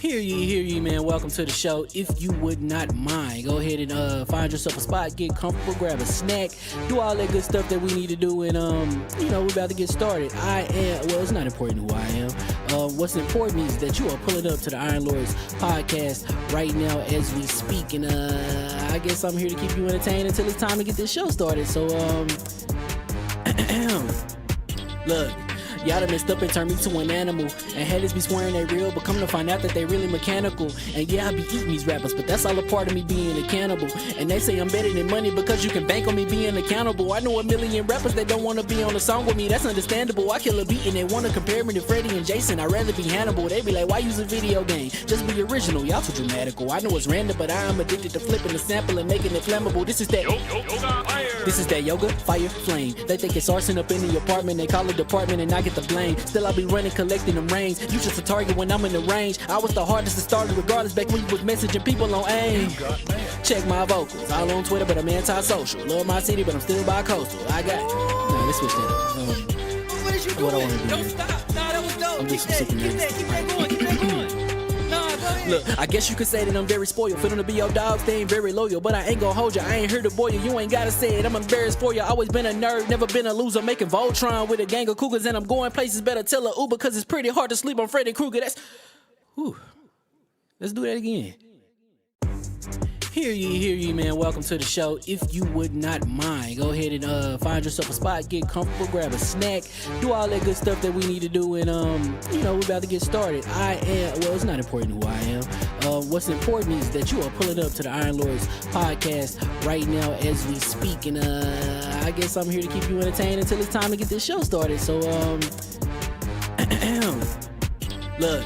Hear ye, man. Welcome to the show. If you would not mind, go ahead and find yourself a spot, get comfortable, grab a snack, do all that good stuff that we need to do, and we're about to get started. It's not important who I am. What's important is that you are pulling up to the Iron Lords podcast right now as we speak, and I guess I'm here to keep you entertained until it's time to get this show started. So look. Y'all done messed up and turned me to an animal. And haters be swearing they real, but come to find out that they really mechanical. And yeah, I be eating these rappers, but that's all a part of me being a cannibal. And they say I'm better than money because you can bank on me being accountable. I know a million rappers that don't wanna be on a song with me, that's understandable. I kill a beat and they wanna compare me to Freddie and Jason. I'd rather be Hannibal. They be like, why use a video game? Just be original, y'all too dramatical. I know it's random, but I am addicted to flipping the sample and making it flammable. This is that yoga, fire, flame. They think it's arson up in the apartment, they call it department and I get the blame. Still I be running, collecting them rains. You just a target when I'm in the range. I was the hardest to start regardless back when you was messaging people on AIM. Check my vocals, all on Twitter but I'm anti-social. Love my city but I'm still bi-coastal. I got, let's switch that up. What is you doing? What I wanna do? Don't stop. Nah, that was dope. I'm Keep that going. Nah, go ahead. Look, I guess you could say that I'm very spoiled. For them to be your dogs, they ain't very loyal. But I ain't gon' hold you, I ain't here to boil you. You ain't gotta say it, I'm embarrassed for you. Always been a nerd, never been a loser. Making Voltron with a gang of cougars. And I'm going places, better tell a Uber. Cause it's pretty hard to sleep on Freddy Krueger. Let's do that again. Hear ye, man. Welcome to the show. If you would not mind, go ahead and find yourself a spot, get comfortable, grab a snack, do all that good stuff that we need to do, and we're about to get started. It's not important who I am. What's important is that you are pulling up to the Iron Lords podcast right now as we speak, and I guess I'm here to keep you entertained until it's time to get this show started. So look.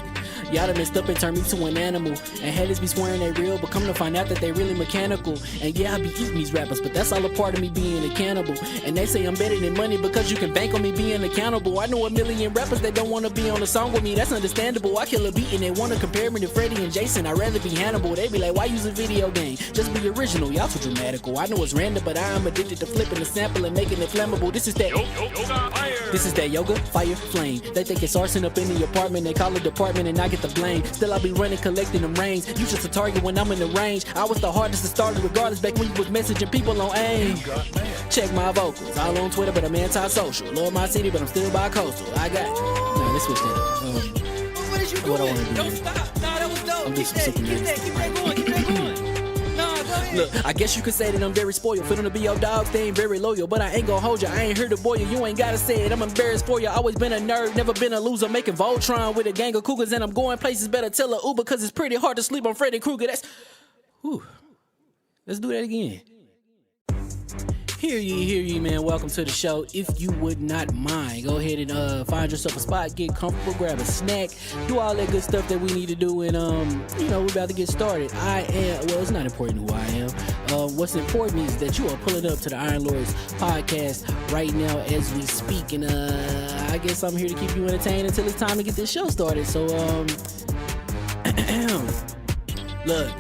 Y'all done messed up and turned me to an animal. And haters be swearing they real, but come to find out that they really mechanical. And yeah, I be eating these rappers, but that's all a part of me being a cannibal. And they say I'm better than money because you can bank on me being accountable. I know a million rappers that don't wanna be on a song with me, that's understandable. I kill a beat and they wanna compare me to Freddie and Jason. I'd rather be Hannibal. They be like, why use a video game? Just be original, y'all too dramatical. I know it's random, but I am addicted to flipping the sample and making it flammable. This is that yoga, fire, flame. They think it's arson up in the apartment, they call it department and I get the blame. Still I be running, collecting them rains. You just a target when I'm in the range. I was the hardest to start regardless back when you was messaging people on AIM. Check my vocals, all on Twitter but I'm anti-social. Love my city but I'm still bi-coastal. I got, let's switch that up. What is you doing? What I wanna do? Don't stop. Nah, that was dope. I'm Keep that going. Nah, go ahead. Look, I guess you could say that I'm very spoiled. For them to be your dogs, they ain't very loyal. But I ain't gon' hold you, I ain't here to boil you. You ain't gotta say it, I'm embarrassed for you. Always been a nerd, never been a loser. Making Voltron with a gang of cougars. And I'm going places, better tell a Uber. Cause it's pretty hard to sleep on Freddy Krueger. Let's do that again. Hear ye, man. Welcome to the show. If you would not mind, go ahead and find yourself a spot, get comfortable, grab a snack, do all that good stuff that we need to do, and we're about to get started. It's not important who I am. What's important is that you are pulling up to the Iron Lords podcast right now as we speak, and I guess I'm here to keep you entertained until it's time to get this show started. So look.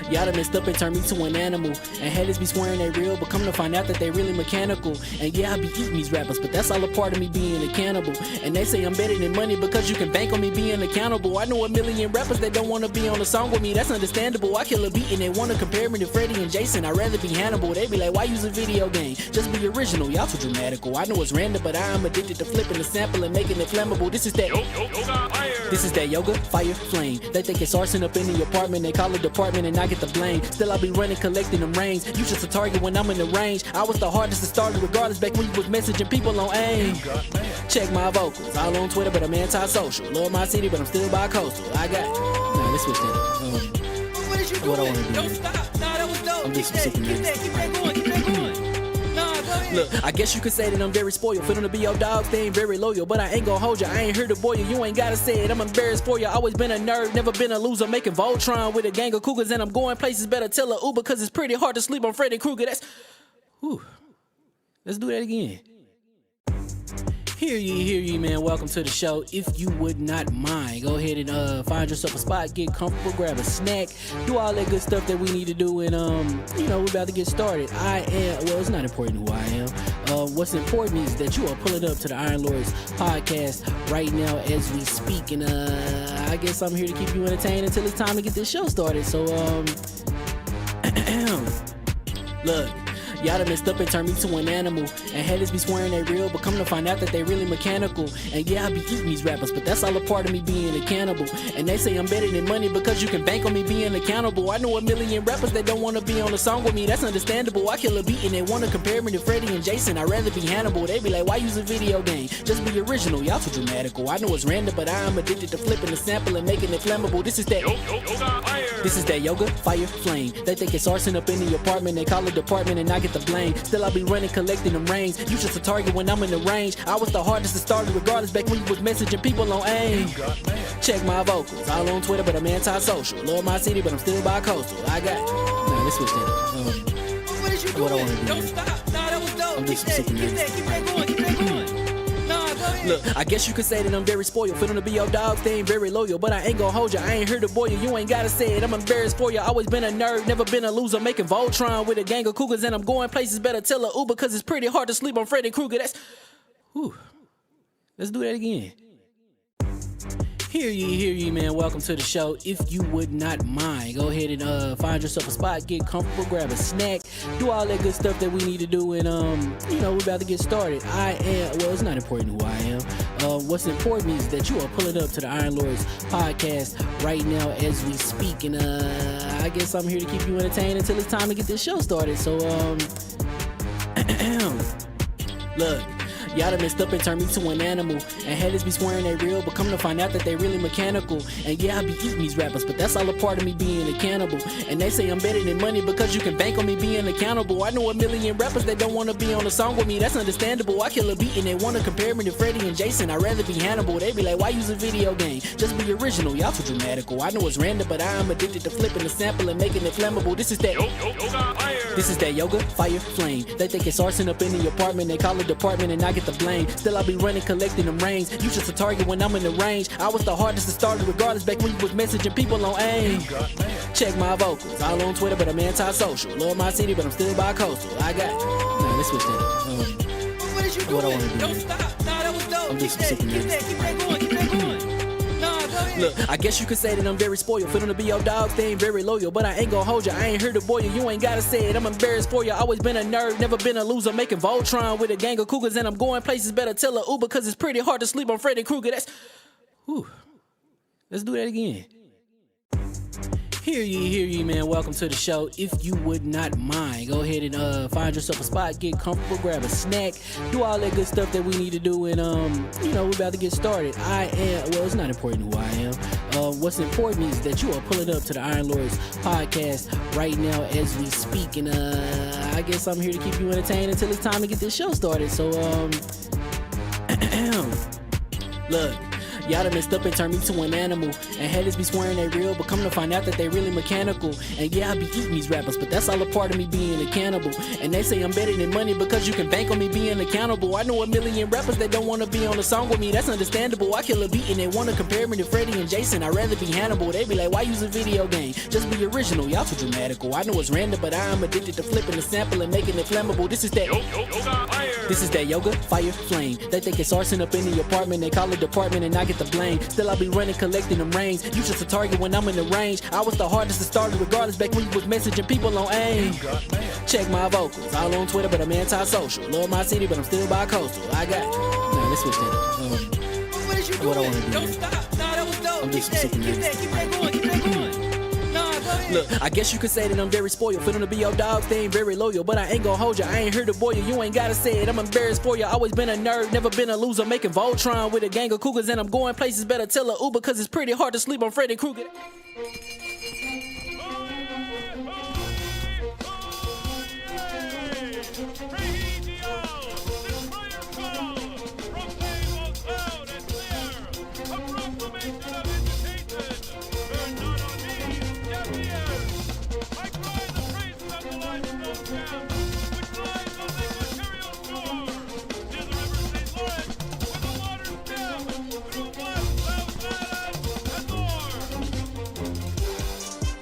Y'all done messed up and turned me to an animal. And haters be swearing they real, but come to find out that they really mechanical. And yeah, I be eating these rappers, but that's all a part of me being a cannibal. And they say I'm better than money because you can bank on me being accountable. I know a million rappers that don't wanna be on a song with me, that's understandable. I kill a beat and they wanna compare me to Freddie and Jason. I'd rather be Hannibal. They be like, why use a video game? Just be original, y'all too dramatical. I know it's random, but I am addicted to flipping the sample and making it flammable. This is that yoga, fire, flame. They think it's arson up in the apartment, they call it department and I get the blame. Still I be running, collecting them rains. You just a target when I'm in the range. I was the hardest to start regardless back when you was messaging people on AIM. Check my vocals, all on Twitter but I'm anti-social. Love my city but I'm still bi-coastal. I got, let's switch that up. What is you doing? What I wanna do? Don't stop. Nah, that was dope. Keep that going. Nah, go ahead. Look, I guess you could say that I'm very spoiled. For them to be your dogs, they ain't very loyal. But I ain't gon' hold you, I ain't here to boil you. You ain't gotta say it, I'm embarrassed for you. Always been a nerd, never been a loser. Making Voltron with a gang of cougars. And I'm going places, better tell a Uber. Cause it's pretty hard to sleep on Freddy Krueger. Let's do that again. Hear ye, man. Welcome to the show. If you would not mind, go ahead and find yourself a spot, get comfortable, grab a snack, do all that good stuff that we need to do, and we're about to get started. It's not important who I am. What's important is that you are pulling up to the Iron Lords podcast right now as we speak, and I guess I'm here to keep you entertained until it's time to get this show started. So look. Y'all done messed up and turned me to an animal. And haters be swearing they real, but come to find out that they really mechanical. And yeah, I be eating these rappers, but that's all a part of me being a cannibal. And they say I'm better than money because you can bank on me being accountable. I know a million rappers that don't wanna be on a song with me, that's understandable. I kill a beat and they wanna compare me to Freddie and Jason. I'd rather be Hannibal. They be like, why use a video game? Just be original, y'all too dramatical. I know it's random, but I am addicted to flipping the sample and making it flammable. This is that yoga, fire, flame. They think it's arson up in the apartment, they call it department and I get the blame. Still I be running, collecting them rains. You just a target when I'm in the range. I was the hardest to start regardless back when you was messaging people on AIM. Check my vocals, all on Twitter but I'm anti-social. Love my city but I'm still bi-coastal. I got let's switch that. What is you doing? What I wanna do? Don't stop. Nah, that was dope. I'm just Keep that going. Keep that going. Nah, go ahead. Look, I guess you could say that I'm very spoiled. Feeling to be your dog, they ain't very loyal. But I ain't gon' hold you, I ain't here to boil you. You ain't gotta say it, I'm embarrassed for you. Always been a nerd, never been a loser. Making Voltron with a gang of cougars. And I'm going places, better tell a Uber. Cause it's pretty hard to sleep on Freddy Krueger. Let's do that again. Hear ye, man. Welcome to the show. If you would not mind, go ahead and find yourself a spot, get comfortable, grab a snack, do all that good stuff that we need to do, and we're about to get started. It's not important who I am. What's important is that you are pulling up to the Iron Lords podcast right now as we speak, and I guess I'm here to keep you entertained until it's time to get this show started. So look. Y'all done messed up and turned me to an animal. And haters be swearing they real, but come to find out that they really mechanical. And yeah, I be eating these rappers, but that's all a part of me being a cannibal. And they say I'm better than money because you can bank on me being accountable. I know a million rappers that don't wanna be on a song with me, that's understandable. I kill a beat and they wanna compare me to Freddie and Jason. I'd rather be Hannibal. They be like, why use a video game? Just be original, y'all too dramatical. I know it's random, but I am addicted to flipping the sample and making it flammable. This is that yoga, fire, flame. They think it's arson up in the apartment, they call it department and I get the blame. Still I be running, collecting them rains. You just a target when I'm in the range. I was the hardest to start regardless back when you was messaging people on AIM. Check my vocals, all on Twitter but I'm anti-social. Love my city but I'm still bi-coastal. I got let's switch that. What is you doing? What I wanna do? Don't stop. Nah, that was dope. I'm just Keep that going. Keep that going. Nah, go ahead. Look, I guess you could say that I'm very spoiled. Feeling to be your dog, they ain't very loyal. But I ain't gon' hold you, I ain't here to boil you. You ain't gotta say it, I'm embarrassed for you. Always been a nerd, never been a loser. Making Voltron with a gang of cougars. And I'm going places, better tell a Uber. Cause it's pretty hard to sleep on Freddy Krueger. Let's do that again. Hear ye, man. Welcome to the show. If you would not mind, go ahead and find yourself a spot, get comfortable, grab a snack, do all that good stuff that we need to do, and we're about to get started. It's not important who I am. What's important is that you are pulling up to the Iron Lords podcast right now as we speak, and I guess I'm here to keep you entertained until it's time to get this show started. So look. Y'all done messed up and turned me to an animal. And haters be swearing they real, but come to find out that they really mechanical. And yeah, I be eating these rappers, but that's all a part of me being a cannibal. And they say I'm better than money because you can bank on me being accountable. I know a million rappers that don't wanna be on a song with me, that's understandable. I kill a beat and they wanna compare me to Freddie and Jason. I'd rather be Hannibal. They be like, why use a video game? Just be original, y'all too dramatical. I know it's random, but I am addicted to flipping the sample and making it flammable. This is that yoga, fire, flame. They think it's arson up in the apartment, they call it department and I get the blame. Still I be running, collecting them rains. You just a target when I'm in the range. I was the hardest to start regardless back when you was messaging people on AIM. Check my vocals, all on Twitter but I'm anti-social. Love my city but I'm still bi-coastal. I got let's switch that. What is you doing? What I wanna do? Don't stop. Nah, that was dope. I'm just Keep that going. Nah, go ahead. Look, I guess you could say that I'm very spoiled. Feeling to be your dog, they ain't very loyal. But I ain't gon' hold you, I ain't here to boil you. You ain't gotta say it, I'm embarrassed for you. Always been a nerd, never been a loser. Making Voltron with a gang of cougars. And I'm going places, better tell a Uber. Cause it's pretty hard to sleep on Freddy Krueger.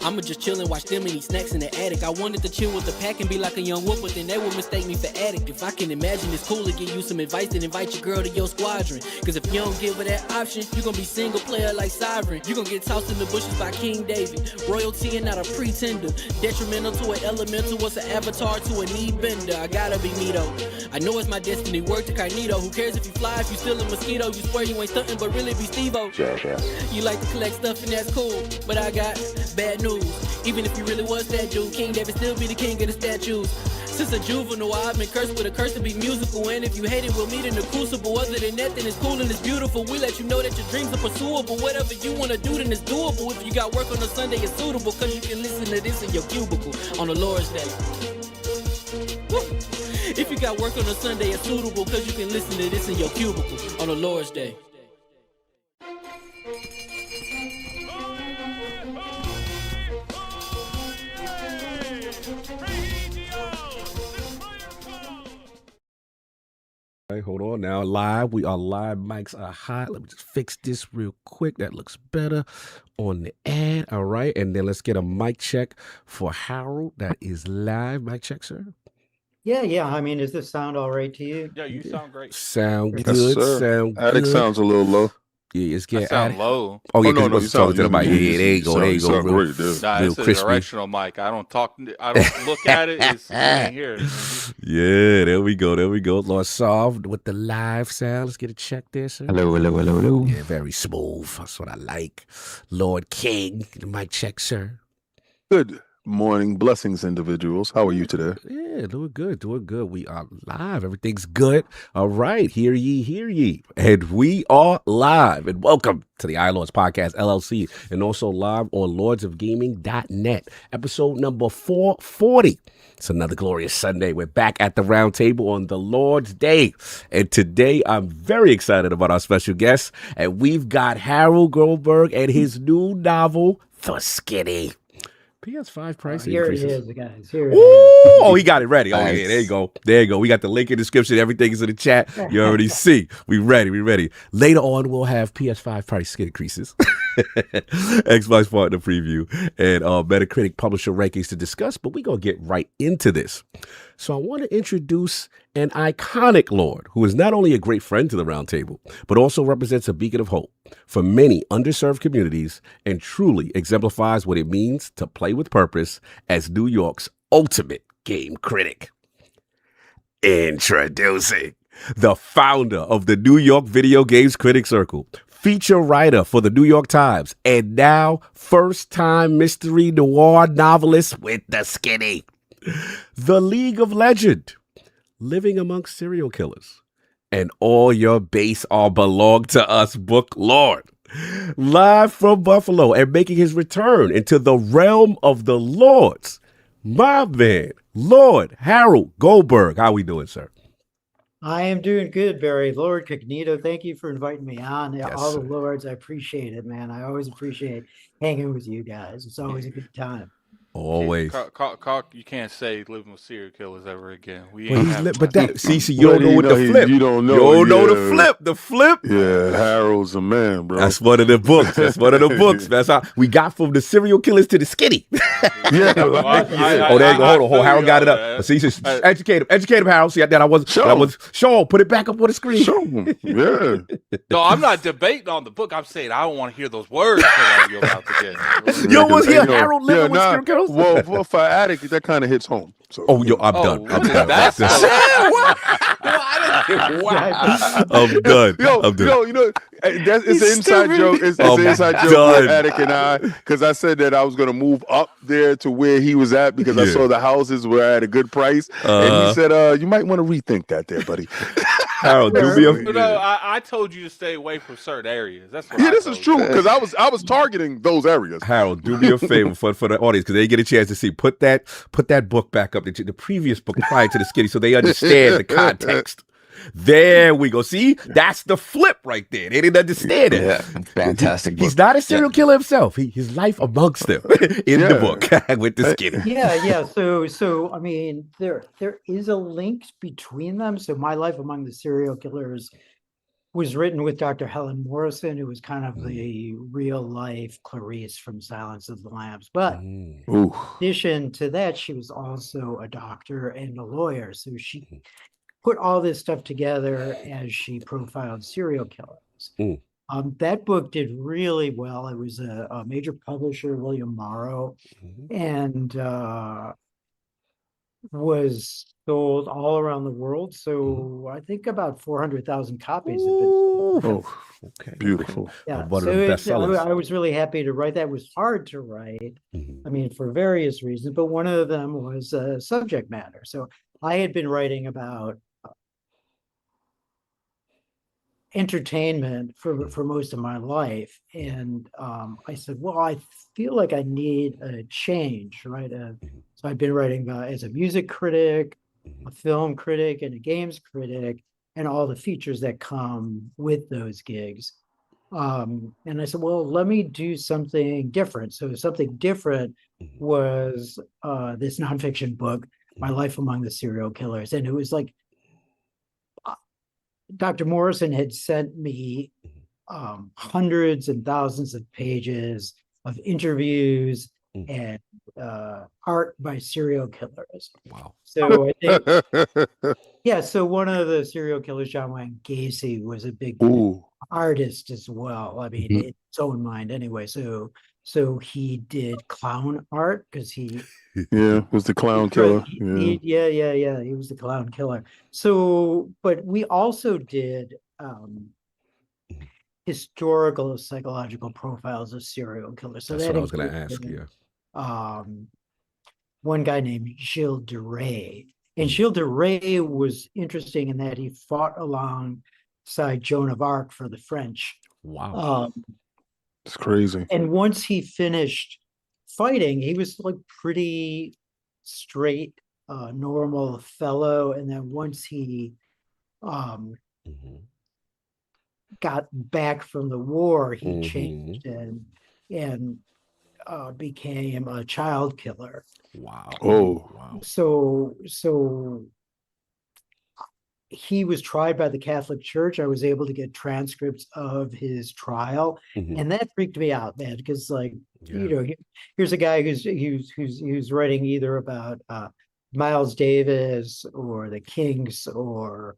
I'ma just chill and watch them and eat snacks in the attic. I wanted to chill with the pack and be like a young wolf, but then they would mistake me for addict. If I can imagine it's cool to give you some advice, then invite your girl to your squadron. Cause if you don't give her that option, you gon' be single player like Sovereign. You gon' get tossed in the bushes by King David. Royalty and not a pretender. Detrimental to an elemental, what's an avatar to a knee bender. I gotta be me though. I know it's my destiny, word to Carnito. Who cares if you fly, if you still a mosquito? You swear you ain't stunting, but really be Steve-O. You like to collect stuff and that's cool, but I got bad news. Even if you really was that dude, King David still be the king of the statues. Since a juvenile, I've been cursed with a curse to be musical. And if you hate it, we'll meet in the crucible. Other than that, then it's cool and it's beautiful. We let you know that your dreams are pursuable. Whatever you wanna do, then it's doable. If you got work on a Sunday, it's suitable. Cause you can listen to this in your cubicle on the Lord's Day. Woo. If you got work on a Sunday, it's suitable. Cause you can listen to this in your cubicle on the Lord's Day. Hey, hold on now. Live. We are live. Mics are hot. Let me just fix this real quick. That looks better on the ad. All right. And then let's get a mic check for Harold. That is live. Mic check, sir. Yeah. I mean, does this sound all right to you? Yeah, you sound great. Sound Yes, good. sir. Sound Attic good. sounds a little low. Yeah, it's getting I sound attic. low. Oh, yeah, Oh, no, because no, you talking to the mic. Yeah, there you go. There you go. sound Real, great, dude. Nah, real it's a crispy. directional mic. I don't look at it. It's in here. Yeah, there we go. There we go. Lord Solved with the live sound. Let's get a check there, sir. Hello. Yeah, very smooth. That's what I like. Lord King, the mic check, sir. Good morning, blessings, individuals. How are you today? Yeah, doing good. We are live. Everything's good. All right. Hear ye. And we are live. And welcome to the iLords Podcast, LLC, and also live on lordsofgaming.net. Episode number 440. It's another glorious Sunday. We're back at the round table on the Lord's Day. And today I'm very excited about our special guest. And we've got Harold Goldberg and his new novel, The Skinny. PS5 price Here it increases. is, guys. Here it Ooh, is. oh, he got it ready. Oh, Nice. yeah, there you go. We got the link in the description. Everything is in the chat. You already see. We ready. Later on, we'll have PS5 price increases, Xbox partner preview, and Metacritic publisher rankings to discuss, but we're going to get right into this. So I want to introduce an iconic Lord who is not only a great friend to the round table, but also represents a beacon of hope for many underserved communities and truly exemplifies what it means to play with purpose as New York's ultimate game critic. Introducing the founder of the New York Video Games Critic Circle, feature writer for the New York Times, and now first-time mystery noir novelist with The Skinny. The League of Legend, living amongst serial killers, and all your base are belong to us book lord. Live from Buffalo and making his return into the realm of the lords, my man, Lord Harold Goldberg. How we doing, sir? I am doing good, Barry. Lord Cognito, thank you for inviting me on. Yes, All sir. the lords, I appreciate it, man. I always appreciate hanging with you guys. It's always a good time. Always. You can't say living with serial killers ever again. We Well, ain't he's having but that. that see, you don't know what the flip. You don't know. You don't know yeah. the flip. Yeah, Harold's a man, bro. That's one of the books. That's how we got from the serial killers to the skinny. Yeah, Well, like, Oh, there you go. Hold on. feel Harold you got it on up. that. See, just educate him, Harold. See that I was Shaun. Put it back up on the screen. show him. Yeah. No, I'm not debating on the book. I'm saying I don't want to hear those words that you're about to get. You almost hear You know, Harold living with serial killers? Well, for Attic, that kind of hits home. So, Oh, yo, I'm Oh, done. what I'm is done. that? I'm done. Yo, I'm done. you know, it's an inside joke. It's I'm an inside joke done. with Attic and I, because I said that I was going to move up there to where he was at because I Yeah. saw the houses were at a good price, and he said, "You might want to rethink that, there, buddy." Harold, do me a But no, I told you to stay away from certain areas. That's what Yeah, I this told is true you. because I was targeting those areas. Harold, do me a favor for the audience because they get a chance to see. Put that book back up, the previous book prior to the skinny, so they understand the context. There we go. See, that's the flip right there. They didn't understand it. Yeah, fantastic. He's not a serial killer himself. His life amongst them in the book with the skinny. Yeah. So I mean, there is a link between them. So my life among the serial killers was written with Dr. Helen Morrison, who was kind of the real life Clarice from Silence of the Lambs. But in addition to that, she was also a doctor and a lawyer. So she put all this stuff together as she profiled serial killers. That book did really well. It was a major publisher, William Morrow, and was sold all around the world. So I think about 400,000 copies have been sold. Oh, Okay. beautiful. Yeah, One so of the bestsellers. I was really happy to write that. It was hard to write. I mean, for various reasons, but one of them was subject matter. So I had been writing about entertainment for most of my life, and I said, well, I feel like I need a change, right? So I've been writing as a music critic, a film critic, and a games critic, and all the features that come with those gigs. And I said, well, let me do something different. So something different was this nonfiction book, My Life Among the Serial Killers. And it was like, Dr. Morrison had sent me hundreds and thousands of pages of interviews and art by serial killers. Wow. So I think, yeah, so one of the serial killers, John Wayne Gacy, was a big artist as well. I mean, in his own mind anyway. So he did clown art because he was the clown killer. He was the clown killer. So, but we also did historical psychological profiles of serial killers. So that's that what I was going to ask you. One guy named Gilles de Rais. And Gilles de Rais was interesting in that he fought alongside Joan of Arc for the French. Wow. It's crazy. And once he finished fighting, he was like pretty straight, normal fellow. And then once he got back from the war, he changed and became a child killer. Wow. Wow. So he was tried by the Catholic Church. I was able to get transcripts of his trial, and that freaked me out, man. Because, like, you know, here's a guy who's writing either about Miles Davis or the Kinks or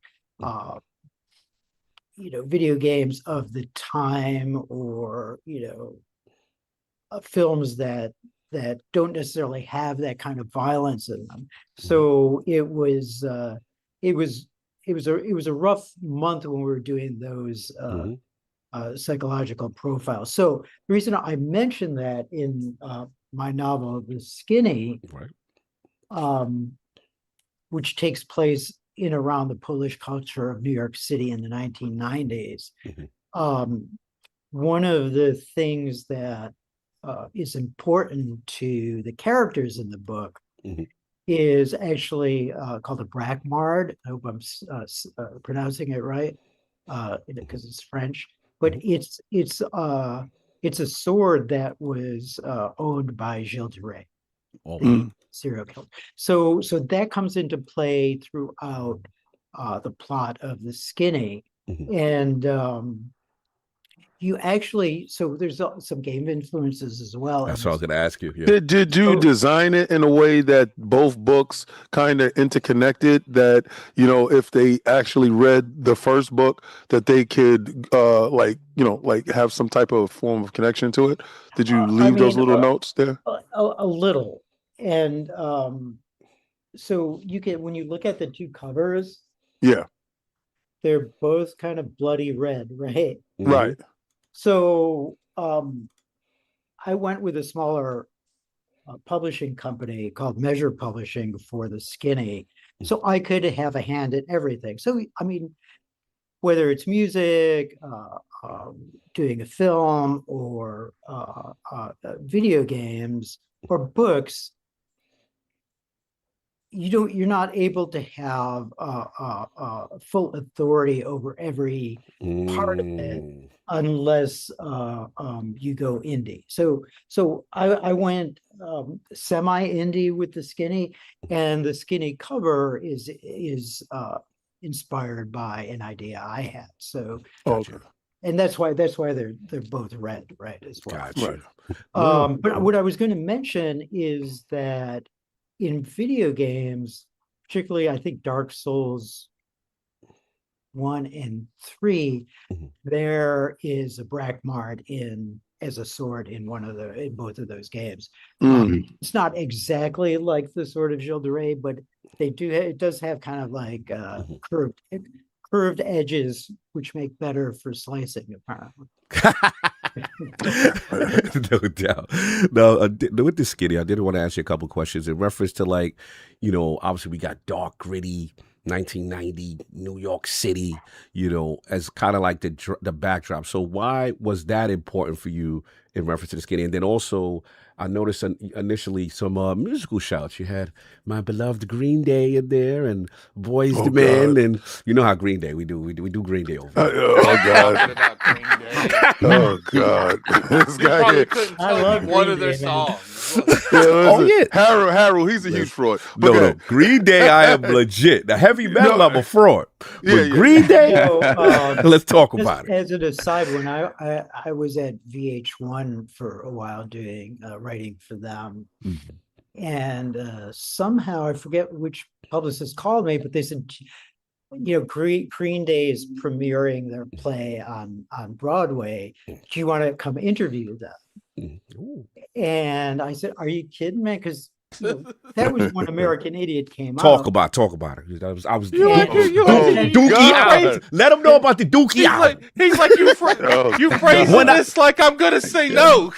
you know, video games of the time, or you know, films that don't necessarily have that kind of violence in them. So it was a rough month when we were doing those psychological profiles. So the reason I mentioned that in my novel, The Skinny, which takes place in around the Polish culture of New York City in the 1990s, one of the things that is important to the characters in the book is actually called a brackmard. I hope I'm pronouncing it right, because it's French. But it's a sword that was owned by Gilles de Rais, the serial killer. So that comes into play throughout the plot of The Skinny, and you actually, so there's some game influences as well. That's what I was going to ask you. Did you design it in a way that both books kind of interconnected, that, you know, if they actually read the first book, that they could like, you know, like have some type of form of connection to it? Did you leave those little notes there? A little. And so you can, when you look at the two covers, they're both kind of bloody red, right? Right. So I went with a smaller publishing company called Measure Publishing for The Skinny, so I could have a hand in everything. So, I mean, whether it's music, doing a film, or video games or books, you're not able to have full authority over every part of it unless you go indie. So I went semi indie with The Skinny, and The Skinny cover is inspired by an idea I had. So, Okay. and that's why they're both red, right, as well. Gotcha. Right. But what I was going to mention is that in video games, particularly I think Dark Souls 1 and 3, Mhm. there is a Brackmard as a sword in both of those games. Mm. It's not exactly like the sword of Gilles de Rais, but it does have kind of like Mhm. curved edges, which make better for slicing, apparently. No doubt. Now, with this Skinny, I did want to ask you a couple questions in reference to, like, you know, obviously we got dark, gritty 1990 New York City, you know, as kind of like the backdrop. So why was that important for you in reference to the Skinny? And then also, I noticed initially some musical shouts. You had My Beloved Green Day in there, and Boys Oh, the Man, God. and you know how Green Day we do Green Day over here. Oh God. Talking about Green Day. Oh God. This You guy probably here. couldn't I tell love me one Green of their Day, man. songs. Yeah, Oh, listen, yeah. Harold, he's a huge fraud. But No, Green Day, I am legit. The heavy metal, No. I'm a fraud. But Yeah, yeah. Green Day, So, let's talk just about it. as an aside, when I was at VH1 for a while doing writing for them, Mhm. and somehow I forget which publicist called me, but they said, you know, Green Day is premiering their play on Broadway. Do you want to come interview them? Ooh. And I said, "Are you kidding, man?" Because that was when American Idiot came Talk out. about it. I was You like Yeah. you Oh, like Dookie God. out. Let them know about the Dookie out. he's like you Oh, you God. phrasing When I- this like I'm gonna say no.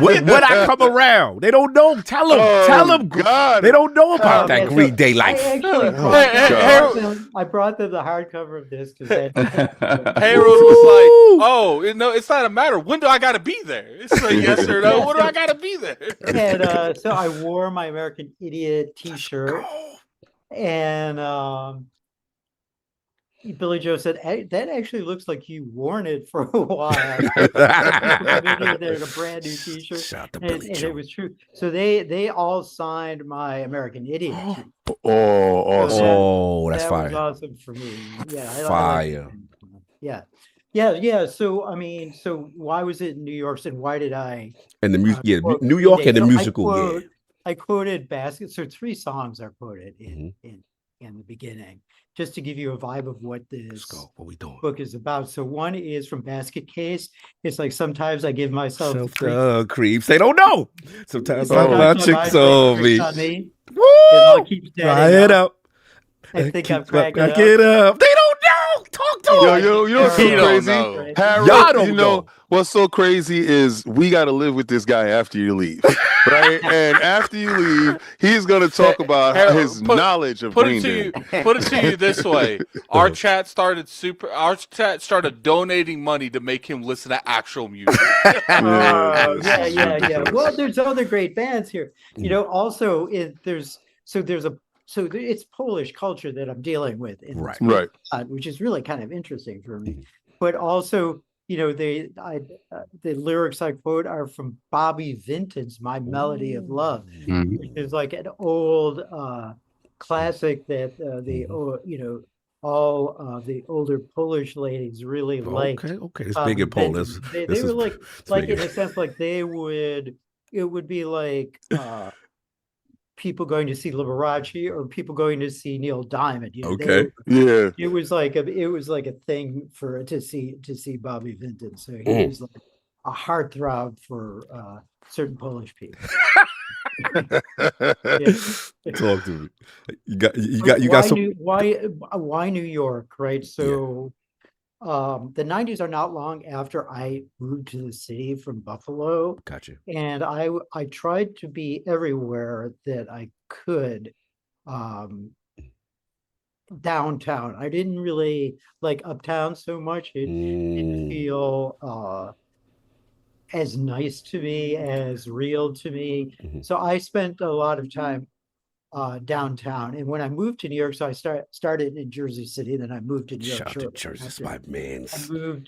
when I come around, they don't know. Tell them. Oh, Tell them. God. They don't know about that man, so Green Day I life. actually Oh, God. I brought them the hardcover of this because Harold was like, "Oh, no, it's not a matter. When do I got to be there? It's a yes or no. When do I got to be there?" and so I wore my American Idiot T-shirt, and Billy Joe said, "Hey, that actually looks like you worn it for a while." There's a brand new T-shirt, Shout out to and, Billy and Joe. it was true. So they all signed my American Idiot T-shirt. Oh, awesome. Oh, that's That was fire. awesome for me. Yeah, I like Fire. that. Yeah. So I mean, so why was it in New York? And why did I? And the music, yeah, quote New Green York Day? and the So musical, I quoted Basket. So 3 songs are quoted Mhm. in the beginning, just to give you a vibe of what Let's this go. What we doing? book is about. So one is from Basket Case. It's like sometimes I give myself the creep. Creeps. They don't know. Sometimes Sometimes my my chicks mind on plays me. tricks on me. Woo! It all keeps Dry adding it up. up. I think I'm Keep cracking up. it up. They don't know. Talk to Yo, them. you know what's so He don't crazy? know. Harold, Y'all don't you know. know what's so crazy is we got to live with this guy after you leave, right? And after you leave, he's going to talk about Harold, his knowledge of Put Green it to Day. you. Put it to you this way: our chat started donating money to make him listen to actual music. Yeah. Well, there's other great bands here. You know, also it's Polish culture that I'm dealing with in Right. this book, Right. which is really kind of interesting for me. Mhm. But also, you know, the lyrics I quote are from Bobby Vinton's "My Melody of Love," which is like an old classic that all the older Polish ladies really liked. Okay. It's Bobby big in Poland. Vinton. They were like big in a sense, like it would be like people going to see Liberace or people going to see Neil Diamond. You know, Okay. Yeah. it was like a thing to see Bobby Vinton. So he Mm. was like a heartthrob for certain Polish people. Talk to me. You got some. Why New York, right? So the 90s are not long after I moved to the city from Buffalo, Gotcha. and I tried to be everywhere that I could downtown. I didn't really like uptown so much. It didn't feel as nice to me, as real to me. Mhm. So I spent a lot of time downtown. And when I moved to New York, so I started in Jersey City, then I moved to New York. Shout out to shortly Jersey. That's after. my man's. I moved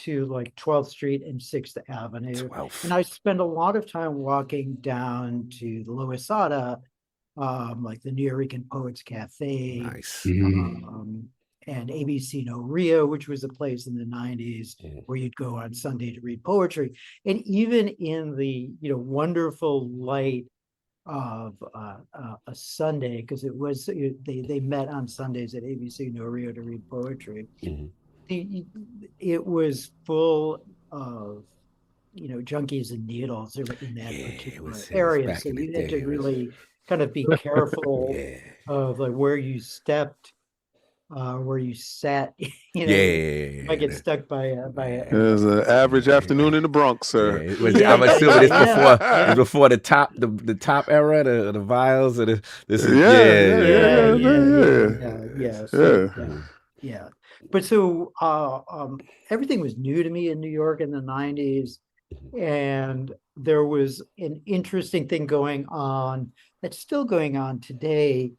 to like 12th Street and 6th Avenue. 12th. And I spent a lot of time walking down to the Lower Sada like the New York Poets Cafe, Nice. and ABC No Rio, which was a place in the 90s where you'd go on Sunday to read poetry. And even in the, wonderful light of a Sunday, because they met on Sundays at ABC No Rio to read poetry. It was full of junkies and needles in that particular area. So you had to really kind of be careful of like where you stepped, where you sat. I get stuck by a It was an average afternoon in the Bronx, sir. I'm assuming it's before the top era, the vials, and yeah. But so everything was new to me in New York in the 90s. And there was an interesting thing going on that's still going on today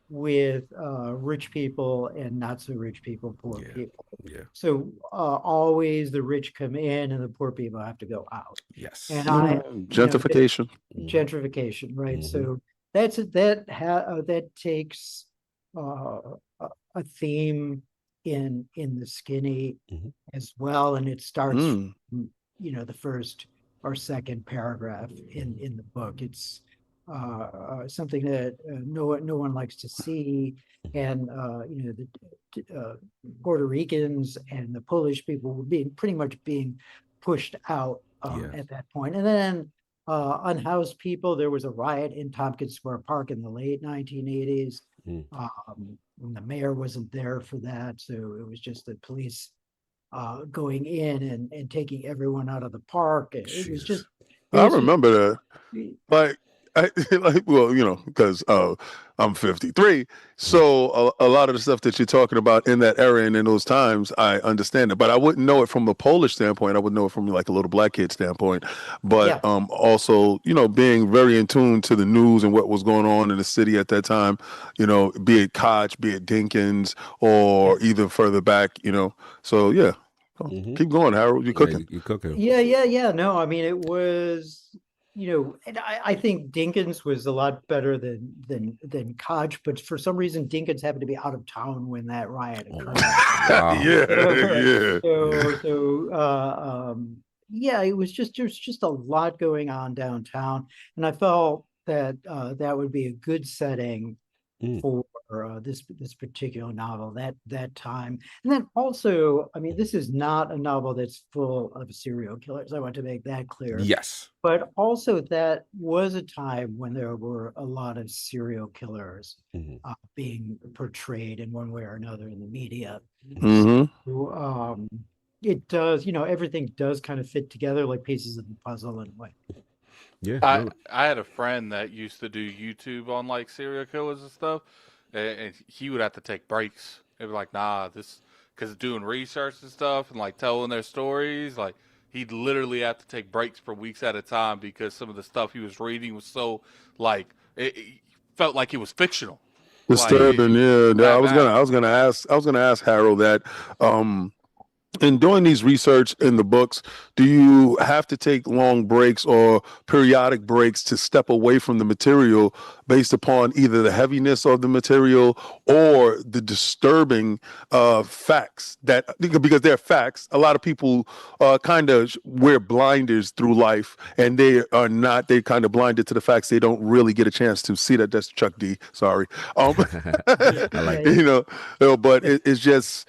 with rich people and not so rich people, poor people. So always the rich come in and the poor people have to go out. Yes. And gentrification. Gentrification, right? So that takes a theme in the Skinny as well, and it starts from, the first or second paragraph in the book. It's something that no one likes to see, and the Puerto Ricans and the Polish people were pretty much being pushed out at that point. And then unhoused people, there was a riot in Tompkins Square Park in the late 1980s. The mayor wasn't there for that, so it was just the police going in and taking everyone out of the park. It was just. I remember that. Because I'm 53, so a lot of the stuff that you're talking about in that era and in those times, I understand it, but I wouldn't know it from a Polish standpoint. I would know it from like a little black kid standpoint. But also, being very in tune to the news and what was going on in the city at that time, be it Koch, be it Dinkins, or even further back, So yeah, keep going, Harold. You're cooking. You're cooking. Yeah. No, I mean, it was. And I think Dinkins was a lot better than Koch, but for some reason Dinkins happened to be out of town when that riot occurred. It was just a lot going on downtown, and I felt that that would be a good setting for this particular novel that time. And then also, I mean, this is not a novel that's full of serial killers. I want to make that clear. Yes. But also that was a time when there were a lot of serial killers being portrayed in one way or another in the media. So, it does, everything does kind of fit together like pieces of the puzzle in a way. Yeah, I had a friend that used to do YouTube on like serial killers and stuff, and he would have to take breaks. He'd be like, nah, because doing research and stuff and like telling their stories, like he'd literally have to take breaks for weeks at a time because some of the stuff he was reading was so like it felt like it was fictional, disturbing. I was gonna ask Harold that. In doing these research in the books, do you have to take long breaks or periodic breaks to step away from the material based upon either the heaviness of the material or the disturbing facts because they're facts. A lot of people kind of wear blinders through life, and they're kind of blinded to the facts. They don't really get a chance to see that. That's Chuck D. Sorry. I like that. But it's just,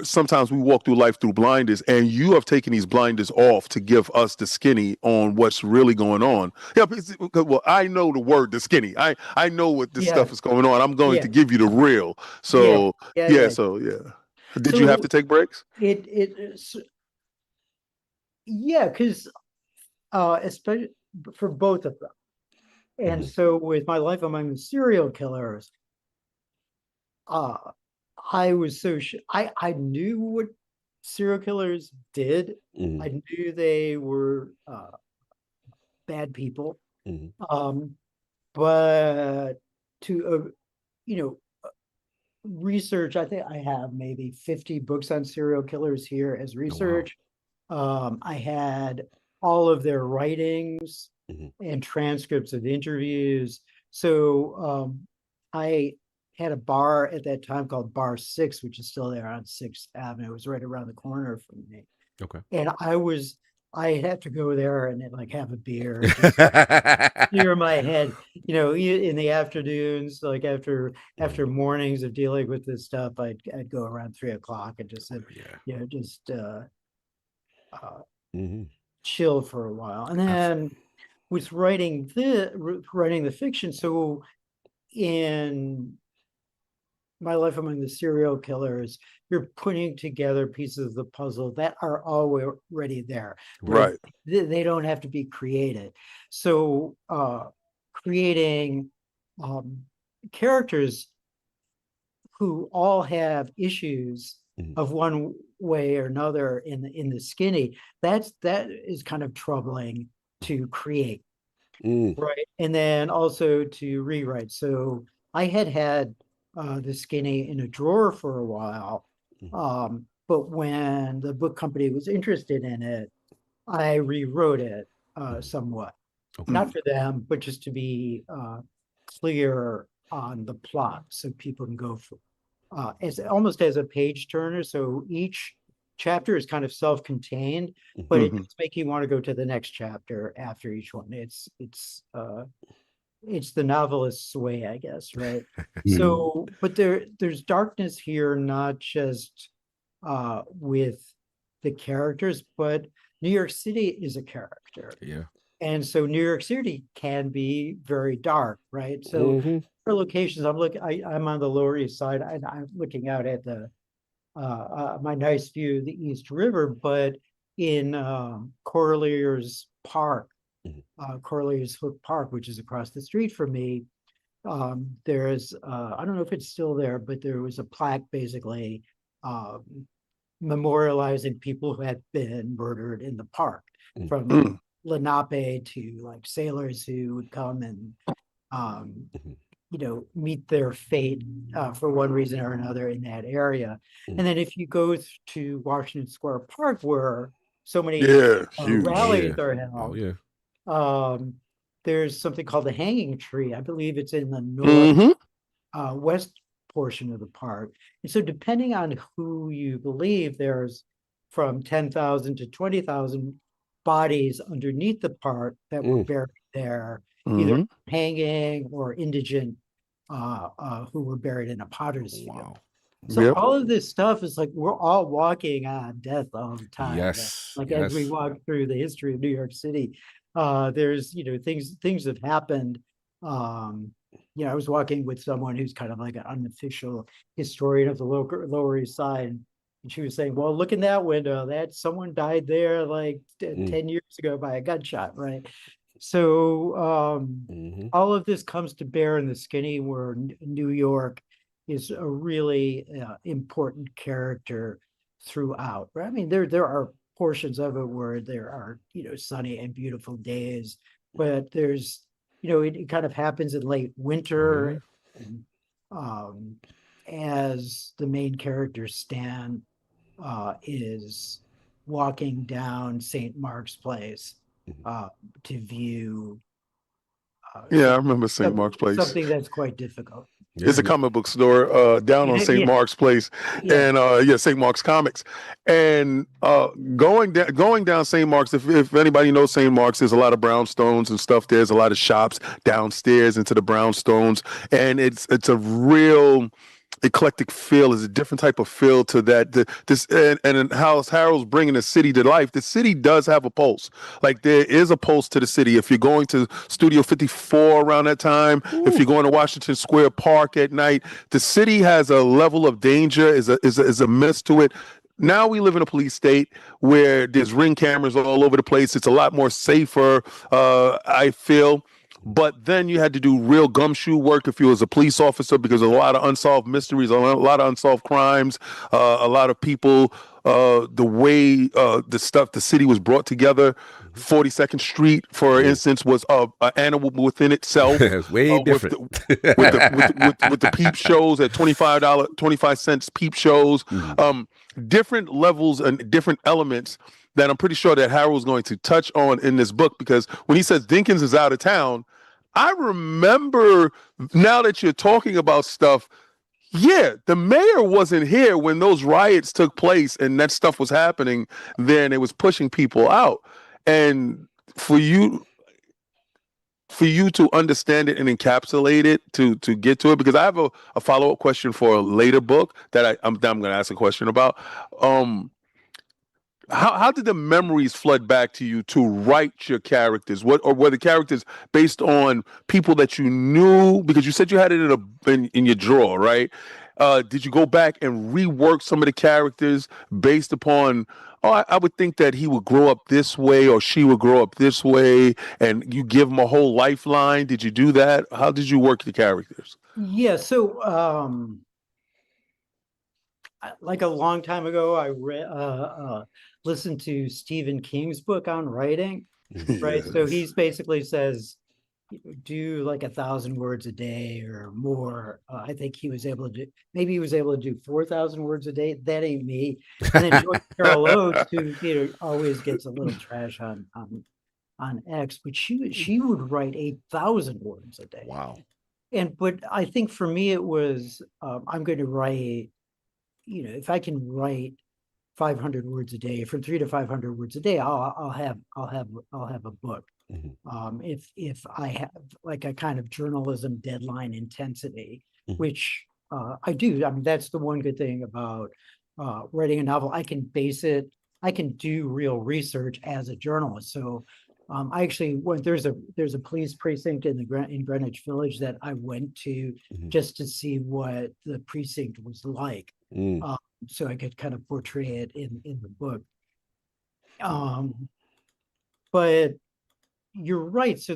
sometimes we walk through life through blinders, and you have taken these blinders off to give us the skinny on what's really going on. Yeah, well, I know the word the skinny. I know what this stuff is going on. I'm going to give you the real. So Did you have to take breaks? Because especially for both of them. And so with My Life Among the Serial Killers, I was I knew what serial killers did. I knew they were bad people. But to research, I think I have maybe 50 books on serial killers here as research. I had all of their writings and transcripts of interviews. So I had a bar at that time called Bar 6, which is still there on 6th Avenue. It was right around the corner from me. Okay. And I had to go there and like have a beer, just clear my head, in the afternoons, like after mornings of dealing with this stuff, I'd go around 3 o'clock and just chill for a while. And then with writing the fiction, so in My Life Among the Serial Killers, you're putting together pieces of the puzzle that are already there. Right. They don't have to be created. So creating characters who all have issues of one way or another in the skinny, that is kind of troubling to create. Right. And then also to rewrite. So I had the skinny in a drawer for a while. But when the book company was interested in it, I rewrote it somewhat. Not for them, but just to be clear on the plot so people can go for almost as a page turner. So each chapter is kind of self-contained, but it does make you want to go to the next chapter after each one. It's the novelist's way, I guess, right? So, but there's darkness here, not just with the characters, but New York City is a character. Yeah. And so New York City can be very dark, right? So for locations, I'm on the Lower East Side, and I'm looking out at the my nice view of the East River, but in Corlier's Park, Corlier's Hook Park, which is across the street from me, there's I don't know if it's still there, but there was a plaque basically memorializing people who had been murdered in the park, from Lenape to like sailors who would come and meet their fate for one reason or another in that area. And then if you go to Washington Square Park, where so many rallies are held, there's something called the Hanging Tree. I believe it's in the north west portion of the park. And so depending on who you believe, there's from 10,000 to 20,000 bodies underneath the park that were buried there, either hanging or indigent who were buried in a potter's field. So all of this stuff is like we're all walking on death all the time. Yes. As we walk through the history of New York City, there's things have happened. I was walking with someone who's kind of like an unofficial historian of the Lower East Side, and she was saying, well, look in that window, that someone died there like 10 years ago by a gunshot, right? So all of this comes to bear in the skinny, where New York is a really important character throughout, right? I mean, there are portions of it where there are, sunny and beautiful days, but there's, it kind of happens in late winter. As the main character, Stan, is walking down St. Mark's Place to view. I remember St. Mark's Place. Something that's quite difficult. It's a comic book store down on St. Mark's Place, and St. Mark's Comics. And going down St. Mark's, if anybody knows St. Mark's, there's a lot of brownstones and stuff. There's a lot of shops downstairs into the brownstones, and it's a real eclectic feel. Is a different type of feel to that. And how Harold's bringing the city to life. The city does have a pulse. Like, there is a pulse to the city. If you're going to Studio 54 around that time, if you're going to Washington Square Park at night, the city has a level of danger. Is a menace to it. Now we live in a police state where there's ring cameras all over the place. It's a lot more safer, I feel. But then you had to do real gumshoe work if you was a police officer, because there's a lot of unsolved mysteries, a lot of unsolved crimes, a lot of people, the way the city was brought together. 42nd Street, for instance, was an animal within itself. It's way different. With the peep shows at $25 25 cents peep shows, different levels and different elements that I'm pretty sure that Harold's going to touch on in this book, because when he says Dinkins is out of town, I remember, now that you're talking about stuff, yeah, the mayor wasn't here when those riots took place and that stuff was happening there, and it was pushing people out. And for you to understand it and encapsulate it, to get to it, because I have a follow-up question for a later book that I'm going to ask a question about. How did the memories flood back to you to write your characters? Were the characters based on people that you knew? Because you said you had it in your drawer, right? Did you go back and rework some of the characters based upon, I would think that he would grow up this way or she would grow up this way, and you give them a whole lifeline? Did you do that? How did you work the characters? Yeah, so like a long time ago, I listened to Stephen King's book on writing, right? Yes. So he's basically says, do like 1,000 words a day or more. I think he was able to do, maybe he was able to do 4,000 words a day. That ain't me. And then Joyce Carol Oates, who always gets a little trash on X, but she would write 8,000 words a day. Wow. But I think for me it was, I'm going to write, if I can write 500 words a day, from 300 to 500 words a day, I'll have a book. Mm-hmm. If I have like a kind of journalism deadline intensity, Mm-hmm. which I do. I mean, that's the one good thing about writing a novel. I can do real research as a journalist. So I actually went, there's a police precinct in Greenwich Village that I went to Mm-hmm. just to see what the precinct was like. So I could kind of portray it in the book. But you're right. So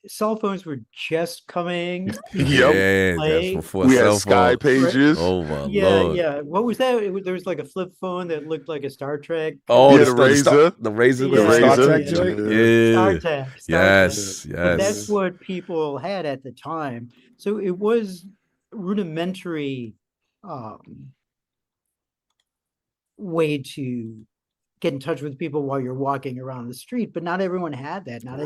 cell phones were just coming. Yeah, that's before We cell had Sky phone. pages. Oh my Yeah, Lord. yeah. What was that? There was like a flip phone that looked like a Star Trek. Oh, Yes, the Razor. the Razor, Yeah, the Star Razor. Trek Yeah. joint. Star Yeah. Trek. Yes, But that's yes. what people had at the time. So it was rudimentary way to get in touch with people while you're walking around the street, but not everyone had that. Not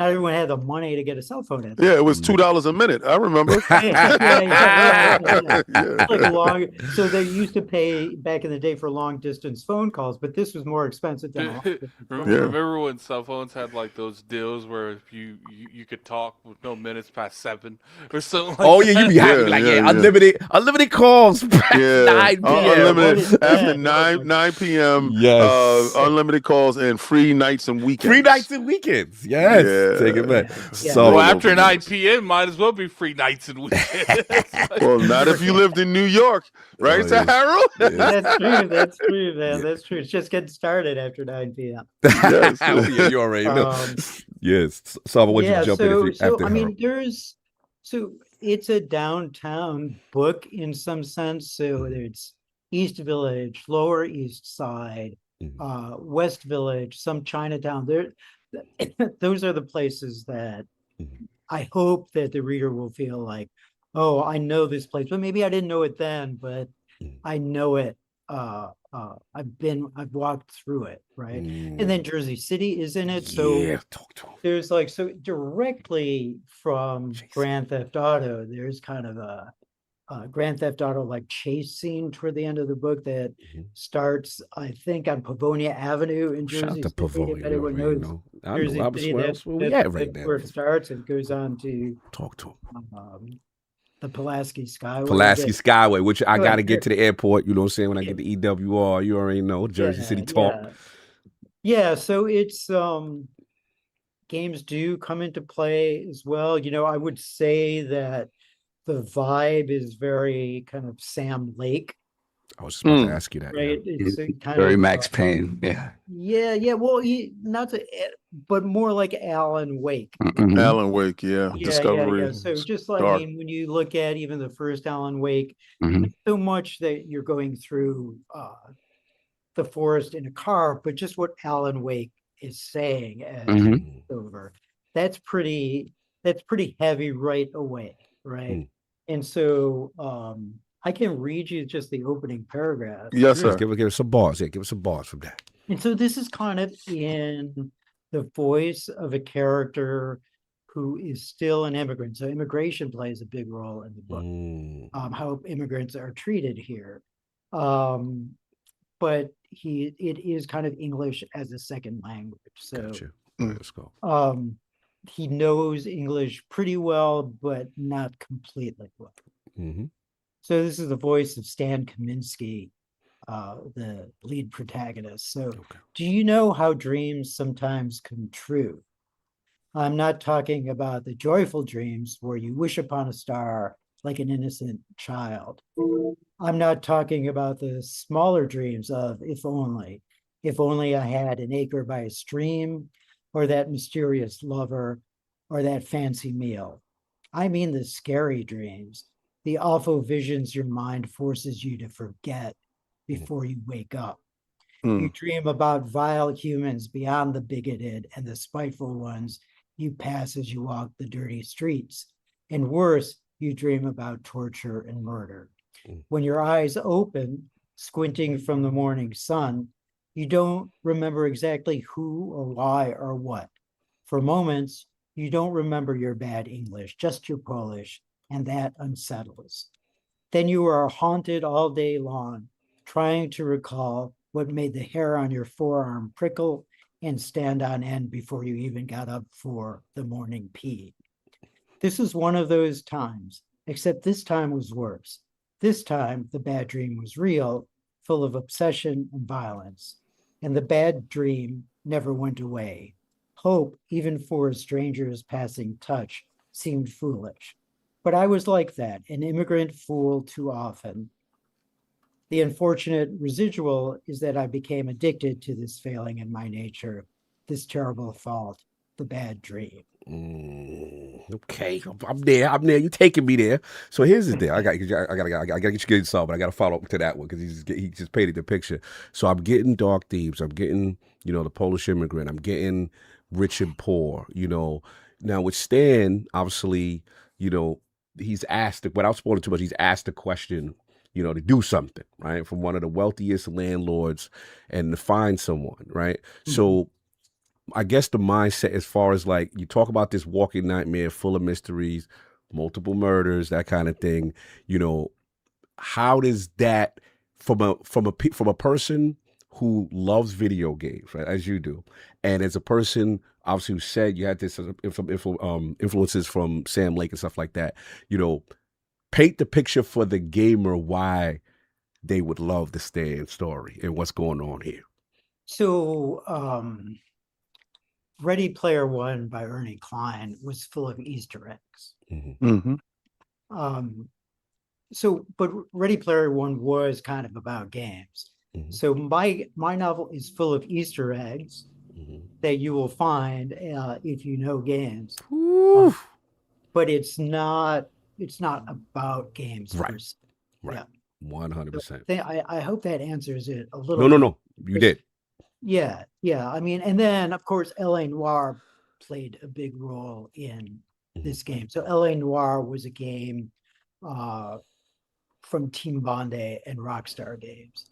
everyone had the money to get a cell phone at that. Yeah, it was $2 a minute. I remember. Yeah. Yeah. Like so they used to pay back in the day for long distance phone calls, but this was more expensive than a long distance phone call. Remember when cell phones had like those deals where if you could talk with no minutes past 7 or something like Yeah, that? you be happy unlimited calls past 9 p.m. Unlimited after 9 p.m. Yes. Unlimited calls and free nights and weekends. Free nights and weekends. Yes. Yeah. Take it back. Yeah. So Well, after 9 p.m. might as well be free nights and weekends. Well, not if you lived in New York, right, Oh, Sir yeah. Harold? That's true, man. That's true. It's just getting started after 9 p.m. Yes. Yeah, you already know. Yes. So what you jump in after I mean, it's a downtown book in some sense. So it's East Village, Lower East Side, West Village, some Chinatown. Those are the places that I hope that the reader will feel like, oh, I know this place, but maybe I didn't know it then, but I know it. I've walked through it, right? And then Jersey City is in it. So talk to him. there's like, so directly from Grand Theft Auto, there's kind of a Grand Theft Auto like chase scene toward the end of the book that starts, I think, on Pavonia Avenue in Jersey City. Pavonia, If anyone knows Jersey City, that's where it starts and goes on to talk to him. The Pulaski Skyway. Pulaski Skyway, which I got to get to the airport. You know what I'm saying? When I get the EWR, you already know Jersey City talk. Yeah. So it's games do come into play as well. I would say that the vibe is very kind of Sam Lake. I was just about to ask you that. Right? Yeah. It's kind very of, Max Payne. Yeah. Yeah. Well, but more like Alan Wake. Alan Wake, Discovery. Yeah. So just like, I mean, when you look at even the first Alan Wake, so much that you're going through the forest in a car, but just what Alan Wake is saying as over, that's pretty heavy right away, right? And so I can read you just the opening paragraph. Yes, sir. Give us some bars. Yeah, give us some bars from that. And so this is kind of in the voice of a character who is still an immigrant. So immigration plays a big role in the book, how immigrants are treated here. But it is kind of English as a second language. So Gotcha. All right, let's go. he knows English pretty well, but not completely well. So this is the voice of Stan Kaminsky, the lead protagonist. So do you know how dreams sometimes come true? I'm not talking about the joyful dreams where you wish upon a star like an innocent child. I'm not talking about the smaller dreams of if only I had an acre by a stream, or that mysterious lover, or that fancy meal. I mean the scary dreams, the awful visions your mind forces you to forget before you wake up. You dream about vile humans beyond the bigoted and the spiteful ones you pass as you walk the dirty streets. And worse, you dream about torture and murder. When your eyes open, squinting from the morning sun, you don't remember exactly who or why or what. For moments, you don't remember your bad English, just your Polish, and that unsettles. Then you are haunted all day long, trying to recall what made the hair on your forearm prickle and stand on end before you even got up for the morning pee. This is one of those times, except this time was worse. This time, the bad dream was real, full of obsession and violence, and the bad dream never went away. Hope, even for a stranger's passing touch, seemed foolish. But I was like that, an immigrant fool too often. The unfortunate residual is that I became addicted to this failing in my nature, this terrible fault, the bad dream. Okay, I'm there. You taking me there. So here's the thing. I gotta get you good solved, but I gotta follow up to that one because he just painted the picture. So I'm getting dark themes. I'm getting, the Polish immigrant. I'm getting rich and poor. Now with Stan, obviously, he's asked, without spoiling too much, he's asked a question, to do something, right, from one of the wealthiest landlords and to find someone, right? So I guess the mindset as far as like, you talk about this walking nightmare full of mysteries, multiple murders, that kind of thing, how does that from a person who loves video games, right, as you do, and as a person obviously who said you had this influences from Sam Lake and stuff like that, paint the picture for the gamer why they would love the Stan story and what's going on here. So Ready Player One by Ernie Klein was full of Easter eggs. But Ready Player One was kind of about games. So my novel is full of Easter eggs that you will find if you know games. But it's not about games. Right. Yeah. 100%. I hope that answers it a little. No. You did. Yeah. I mean, and then of course, L.A. Noire played a big role in this game. So L.A. Noire was a game from Team Bondi and Rockstar Games.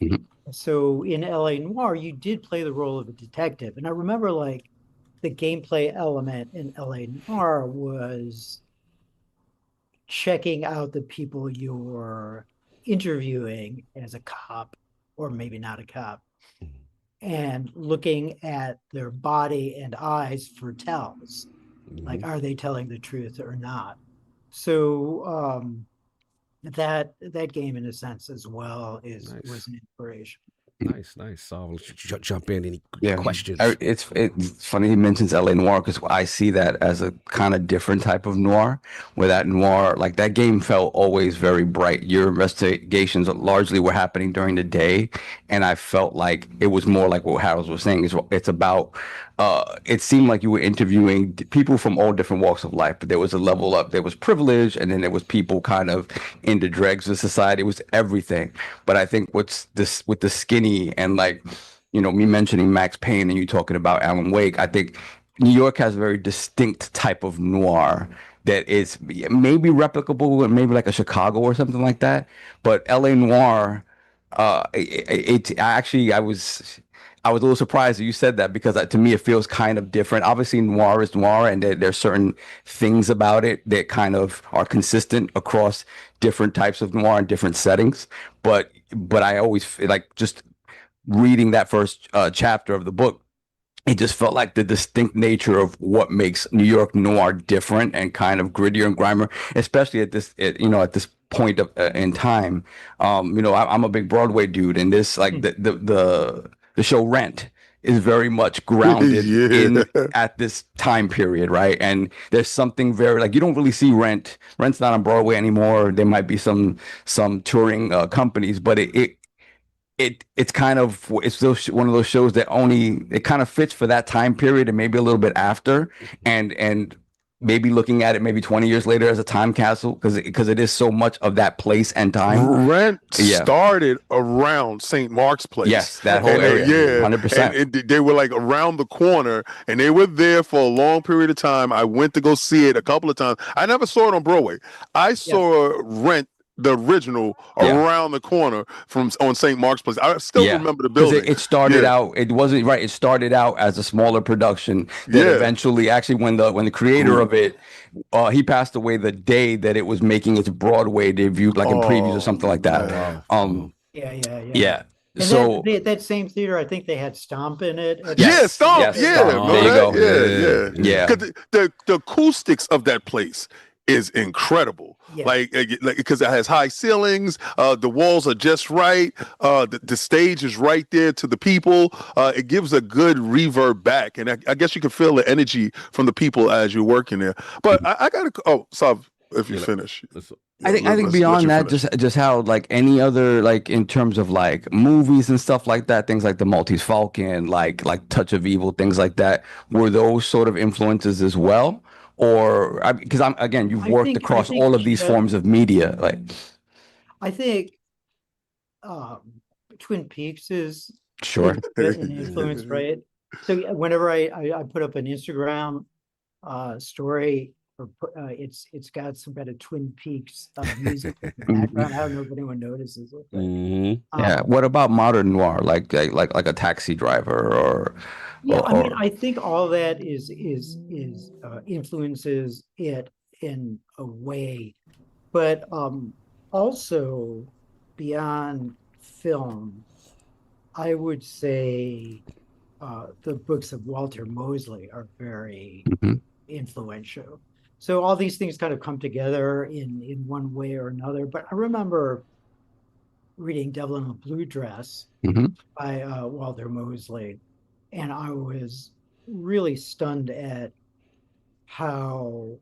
So in L.A. Noire, you did play the role of a detective. And I remember like the gameplay element in L.A. Noire was checking out the people you're interviewing as a cop, or maybe not a cop, and looking at their body and eyes for tells. Like, are they telling the truth or not? So that game, in a sense, as well, was an inspiration. Nice. So let's jump in. Any questions? It's funny he mentions L.A. Noire because I see that as a kind of different type of noir, where that noir, like that game felt always very bright. Your investigations largely were happening during the day, and I felt like it was more like what Harold was saying. It's about, it seemed like you were interviewing people from all different walks of life, but there was a level up. There was privilege, and then there was people kind of in the dregs of society. It was everything. But I think what's this with the skinny and like, me mentioning Max Payne and you talking about Alan Wake, I think New York has a very distinct type of noir that is maybe replicable and maybe like a Chicago or something like that. But LA Noire, I I was a little surprised that you said that because to me it feels kind of different. Obviously, noir is noir, and there's certain things about it that kind of are consistent across different types of noir and different settings. But I always feel like just reading that first chapter of the book, it just felt like the distinct nature of what makes New York noir different and kind of grittier and grimier, especially at this point of in time. I'm a big Broadway dude, and this like the show Rent is very much grounded in at this time period, right? And there's something very like you don't really see Rent. Rent's not on Broadway anymore. There might be some touring companies, but it's kind of one of those shows that only it kind of fits for that time period and maybe a little bit after, and maybe looking at it maybe 20 years later as a time capsule because it is so much of that place and time. Rent started around St. Mark's Place. Yes, that whole area. 100%. And they were like around the corner, and they were there for a long period of time. I went to go see it a couple of times. I never saw it on Broadway. I saw Rent, the original, around the corner on St. Mark's Place. I still remember the building. It started out. It wasn't right. It started out as a smaller production. That eventually, actually, when the creator of it, he passed away the day that it was making its Broadway debut, like in previews or something like that. Yeah. And so that same theater, I think they had Stomp in it. Stomp. Yes, yeah, Stomp. There you go. Yeah. The acoustics of that place is incredible. Like because it has high ceilings, the walls are just right, the stage is right there to the people. It gives a good reverb back, and I guess you can feel the energy from the people as you're working there. But I gotta Sav, if you finish. I think beyond that, just how like any other like in terms of like movies and stuff like that, things like the Maltese Falcon, like Touch of Evil, things like that, were those sort of influences as well? Or because you've worked across all of these forms of media. Like, I think Twin Peaks is sure an influence, right? So whenever I put up an Instagram story, or it's got some kind of Twin Peaks music in the background. I don't know if anyone notices it. But, what about modern noir, like a Taxi Driver or? I mean, I think all that is influences it in a way, but also beyond film, I would say the books of Walter Mosley are very influential. So all these things kind of come together in one way or another. But I remember reading Devil in a Blue Dress by Walter Mosley. And I was really stunned at how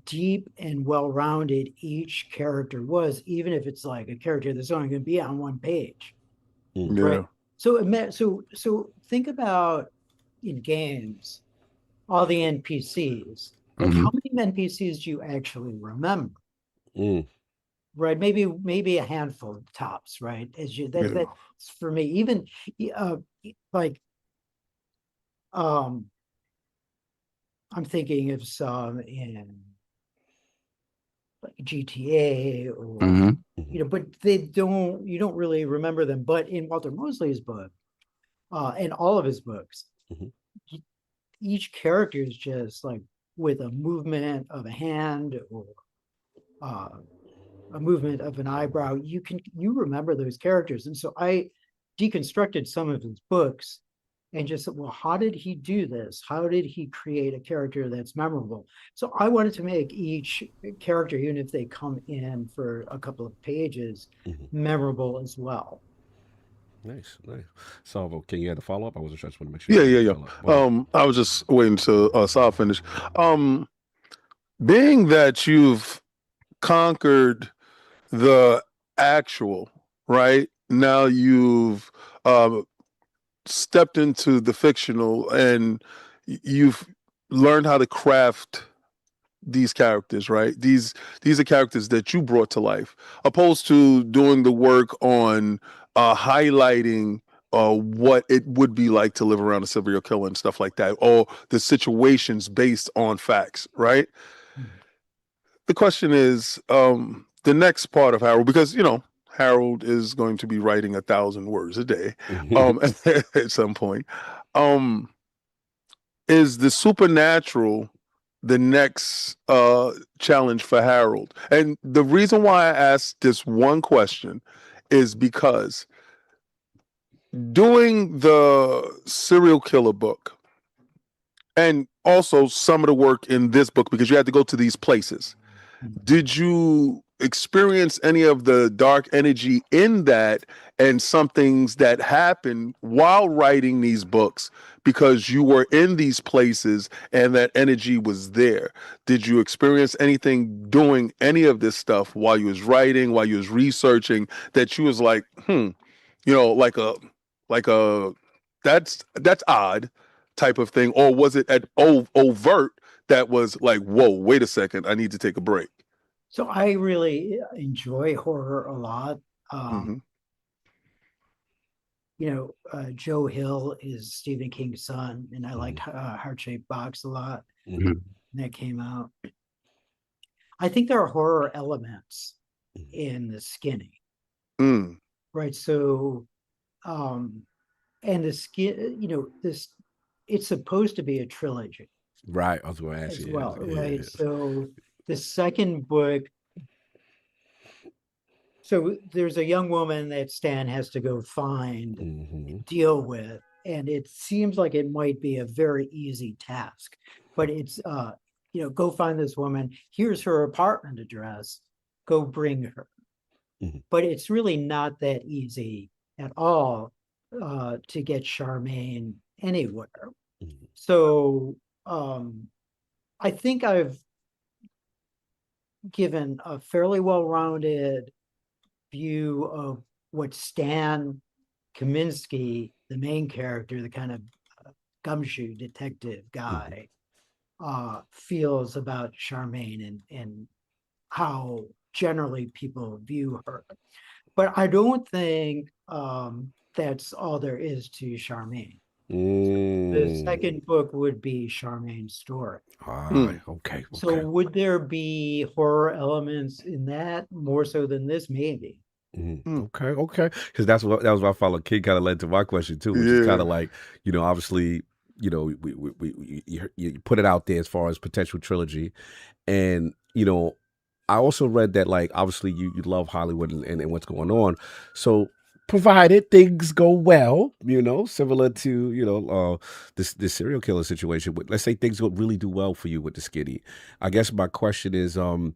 deep and well-rounded each character was, even if it's like a character that's only going to be on one page. Right? So think about in games, all the NPCs. Like how many NPCs do you actually remember? Right, maybe a handful tops, right? That's for me. Even I'm thinking of some in like GTA or but you don't really remember them. But in Walter Mosley's book, and all of his books, each character is just like with a movement of a hand or a movement of an eyebrow, you remember those characters. And so I deconstructed some of his books and just said, well, how did he do this? How did he create a character that's memorable? So I wanted to make each character, even if they come in for a couple of pages, memorable as well. Nice. Salvo, can you add a follow-up? I wasn't sure. I just want to make sure. Yeah. I was just waiting to Sal finish. Being that you've conquered the actual, right? Now you've stepped into the fictional and you've learned how to craft these characters, right? These are characters that you brought to life, opposed to doing the work on highlighting what it would be like to live around a serial killer and stuff like that, or the situations based on facts, right? The question is, the next part of Harold, because, Harold is going to be writing 1,000 words a day at some point. Is the supernatural the next challenge for Harold? And the reason why I asked this one question is because doing the serial killer book and also some of the work in this book, because you had to go to these places, did you experience any of the dark energy in that and some things that happened while writing these books because you were in these places and that energy was there? Did you experience anything doing any of this stuff while you was writing, while you was researching, that you was like, like a that's odd type of thing? Or was it at overt that was like, whoa, wait a second, I need to take a break? So I really enjoy horror a lot. Joe Hill is Stephen King's son, and I liked Heart-Shaped Box a lot. When that came out. I think there are horror elements in The Skinny. Right. So, and the skin, it's supposed to be a trilogy. Right. I was going to ask as you. well, right? So the second book, so there's a young woman that Stan has to go find and deal with, and it seems like it might be a very easy task, but it's go find this woman, here's her apartment address, go bring her. But it's really not that easy at all to get Charmaine anywhere. So I think I've given a fairly well-rounded view of what Stan Kaminsky, the main character, the kind of gumshoe detective guy, feels about Charmaine and how generally people view her. But I don't think that's all there is to Charmaine. The second book would be Charmaine's story. Okay. So would there be horror elements in that more so than this? Maybe. Okay. Because that was my follow. King kind of led to my question too, which is kind of like, obviously, you put it out there as far as potential trilogy, and I also read that, like, obviously you love Hollywood and what's going on, so provided things go well, similar to this serial killer situation. But let's say things really do well for you with the Skinny. I guess my question is, if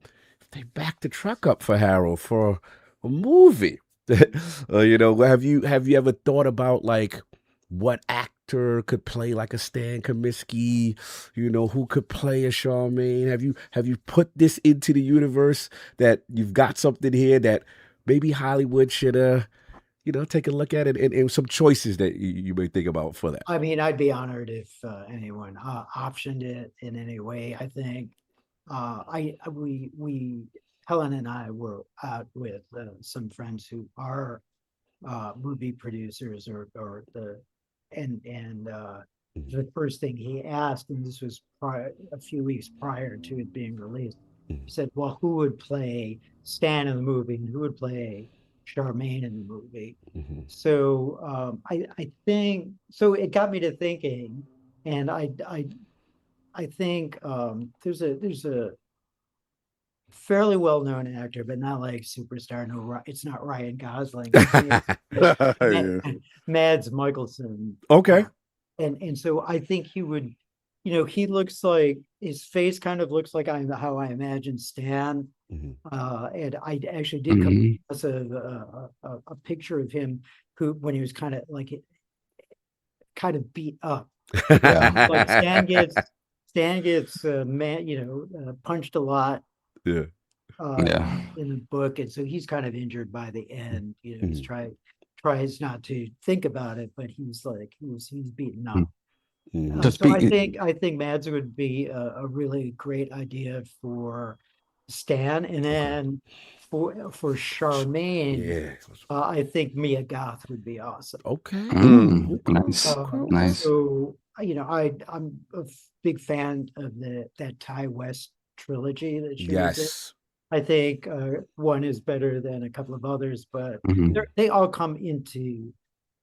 they back the truck up for Harold for a movie, have you ever thought about like what actor could play like a Stan Kaminsky? Who could play a Charmaine? Have you put this into the universe that you've got something here that maybe Hollywood should take a look at it, and some choices that you may think about for that? I mean, I'd be honored if anyone optioned it in any way. I think Helen and I were out with some friends who are movie producers, the first thing he asked, and this was a few weeks prior to it being released, he said, well, who would play Stan in the movie and who would play Charmaine in the movie? So I think, so it got me to thinking, and I think there's a fairly well-known actor, but not like superstar. No, it's not Ryan Gosling. Mads Mikkelsen. Okay. And so I think he would, he looks like, his face kind of looks like how I imagine Stan. And I actually did come across a picture of him when he was kind of beat up. Like Stan gets punched a lot. In the book, and so he's kind of injured by the end. He tries not to think about it, but he's beaten up. So I think Mads would be a really great idea for Stan, and then for Charmaine, I think Mia Goth would be awesome. Okay. Nice. So I'm a big fan of that Ty West trilogy that she did. I think one is better than a couple of others, but they all come into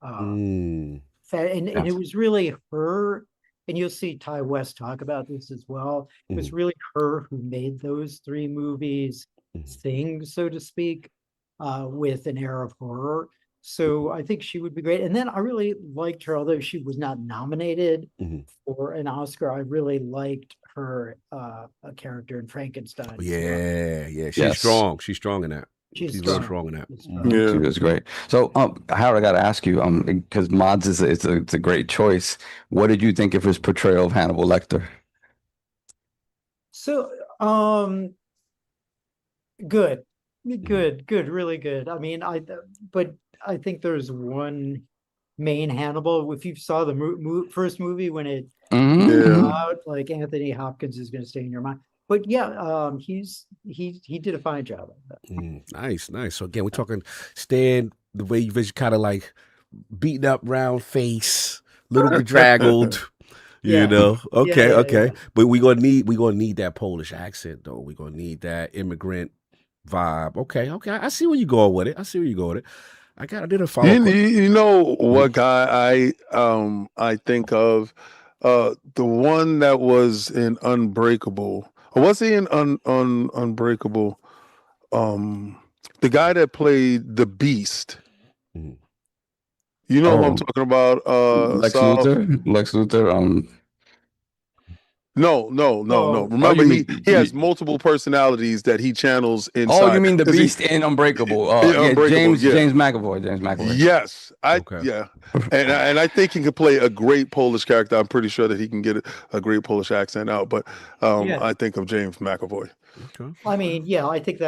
and it was really her, and you'll see Ty West talk about this as well. It was really her who made those three movies sing, so to speak, with an air of horror. So I think she would be great. And then I really liked her, although she was not nominated for an Oscar. I really liked her character in Frankenstein. Yeah. She's strong. She's strong in that. She's really strong in that. Yeah, she was great. So, Howard, I got to ask you, because Mods is it's a great choice. What did you think of his portrayal of Hannibal Lecter? So, good, really good. I mean, but I think there's one main Hannibal. If you saw the first movie when it came out, like Anthony Hopkins is going to stay in your mind. But yeah, he did a fine job of that. Nice. So again, we're talking Stan, the way you vision, kind of like beaten up, round face, little bedraggled. You know, okay. But we're gonna need that Polish accent though. We're gonna need that immigrant vibe. Okay. I see where you're going with it. I did a follow. You know what guy I think of, the one that was in Unbreakable. Or was he in Unbreakable? The guy that played the Beast. You know who I'm talking about? Lex Luthor. No. Remember, he has multiple personalities that he channels inside. Oh, you mean the Beast in Unbreakable? Unbreakable, James McAvoy. Yes, and I think he could play a great Polish character. I'm pretty sure that he can get a great Polish accent out. But I think of James McAvoy. Okay. I mean, I think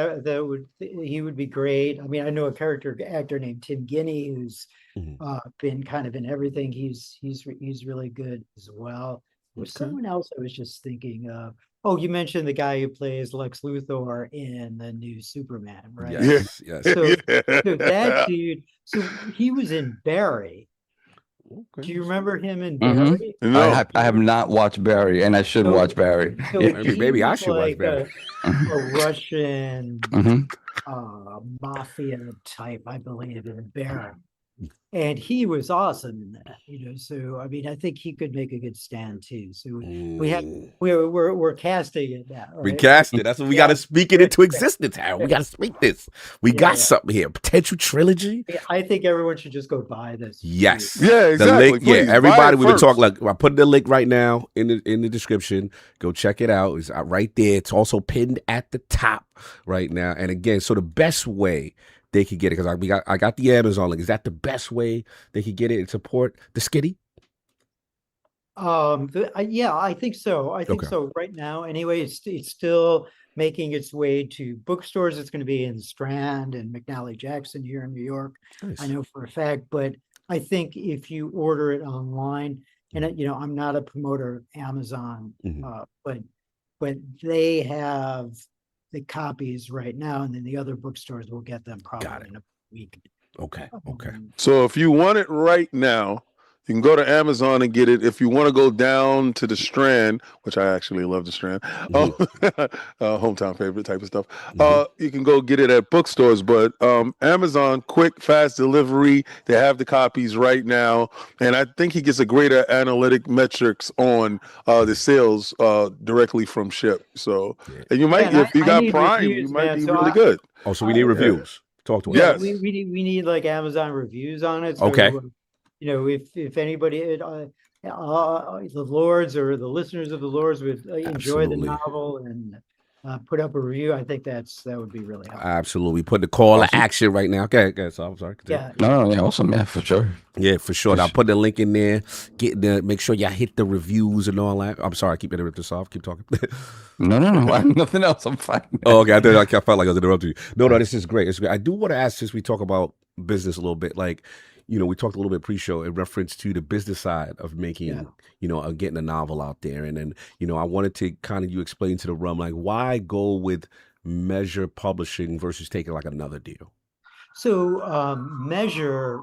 he would be great. I mean, I know a actor named Tim Guinea who's been kind of in everything. He's really good as well. There's someone else I was just thinking of. Oh, you mentioned the guy who plays Lex Luthor in the new Superman, right? Yes. So that dude, so he was in Barry. Okay. Do you remember him in Barry? No. I have not watched Barry, and I should watch Barry. So maybe I should watch Barry. A Russian mafia type, I believe, in Barry. And he was awesome in that, So I mean, I think he could make a good stand too. So we're casting it now. Right? We cast it. That's what we got to speak it into existence. Harold. We got to speak this. We got something here. Potential trilogy. I think everyone should just go buy this. Yes. Yeah. Exactly. The link. Please, everybody. We were talking. Like I put the link right now in the description. Go check it out. It's right there. It's also pinned at the top right now. And again, so the best way they could get it, because I got the Amazon link. Is that the best way they could get it and support the skitty? I think so. I think so right now. Anyway, it's still making its way to bookstores. It's going to be in Strand and McNally Jackson here in New York. Nice. I know for a fact, but I think if you order it online, and I'm not a promoter of Amazon, but they have the copies right now, and then the other bookstores will get them probably in a week. Okay. So if you want it right now, you can go to Amazon and get it. If you want to go down to the Strand, which I actually love the Strand, hometown favorite type of stuff, you can go get it at bookstores. But Amazon, quick, fast delivery. They have the copies right now, and I think he gets a greater analytic metrics on the sales directly from ship. So, and you might, if you got Prime, reviews, you might be really good. Oh, so we need reviews. Talk to us. Yes, we need like Amazon reviews on it. So, okay. If anybody, the Lords or the listeners of the Lords would enjoy the novel and put up a review, I think that would be really helpful. Absolutely. Put the call to action right now. Okay, so I'm sorry. Yeah. No, awesome. Yeah, for sure. Yeah, for sure. I'll put the link in there. Make sure y'all hit the reviews and all that. I'm sorry, I keep interrupting this off. Keep talking. No. Nothing else. I'm fine. Oh, okay. I felt like I was interrupting you. No, this is great. It's great. I do want to ask, since we talk about business a little bit, like, we talked a little bit pre-show in reference to the business side of making, getting a novel out there. And then, I wanted to kind of you explain to the room, like, why go with Measure Publishing versus taking like another deal? So Measure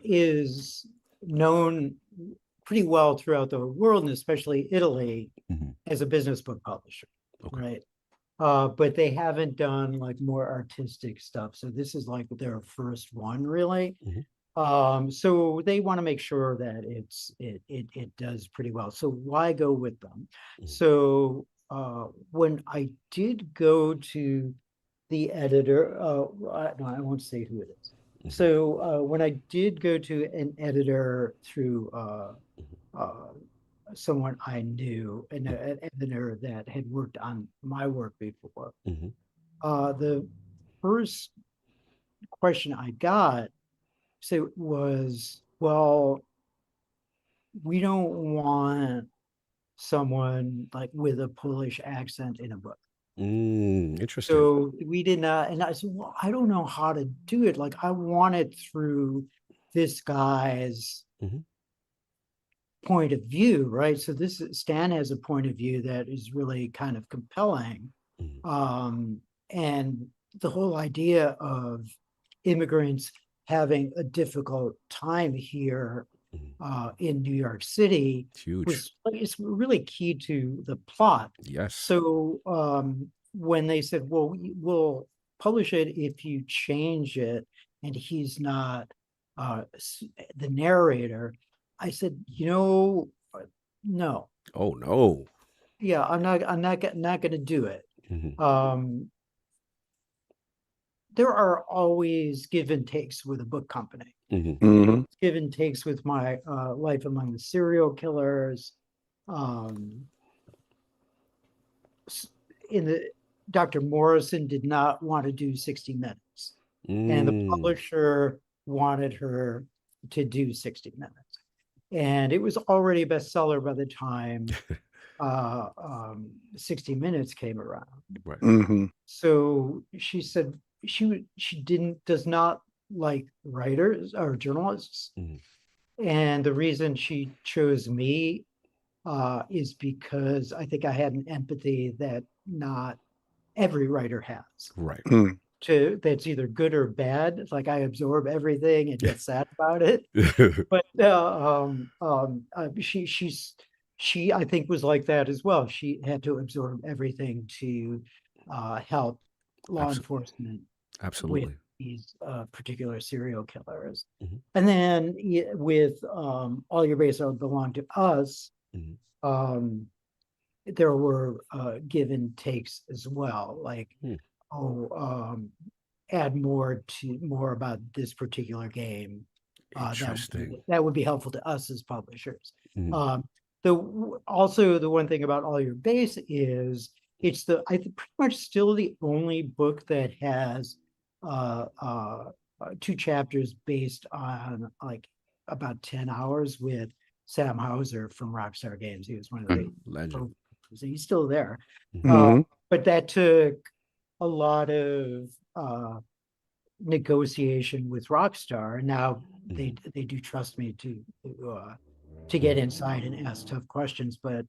is known pretty well throughout the world, and especially Italy, as a business book publisher, right? but they haven't done like more artistic stuff. So this is like their first one, really. So they want to make sure that it does pretty well. So why go with them? So when I did go to the editor, no, I won't say who it is. So when I did go to an editor through someone I knew, an editor that had worked on my work before, the first question I got was, well, we don't want someone like with a Polish accent in a book. Interesting. So we did not, and I said, well, I don't know how to do it. Like I want it through this guy's point of view, right? So Stan has a point of view that is really kind of compelling. And the whole idea of immigrants having a difficult time here in New York City is really key to the plot. Yes. So when they said, well, we'll publish it if you change it and he's not the narrator, I said, no. Oh no. Yeah, I'm not going to do it. There are always give and takes with a book company. Give and takes with my Life Among the Serial Killers. Dr. Morrison did not want to do 60 minutes, and the publisher wanted her to do 60 minutes, and it was already a bestseller by the time 60 Minutes came around. Right. So she said she does not like writers or journalists, and the reason she chose me is because I think I had an empathy that not every writer has. Right. That's either good or bad. It's like I absorb everything and get sad about it. But she I think was like that as well. She had to absorb everything to help law enforcement with these particular serial killers. And then with All Your Bases Belong to Us, there were give and takes as well, like add more about this particular game. That would be helpful to us as publishers. Also the one thing about All Your Base is it's I think pretty much still the only book that has 2 chapters based on like about 10 hours with Sam Hauser from Rockstar Games. He was one of the legends. He's still there. But that took a lot of negotiation with Rockstar. And now they do trust me to get inside and ask tough questions, but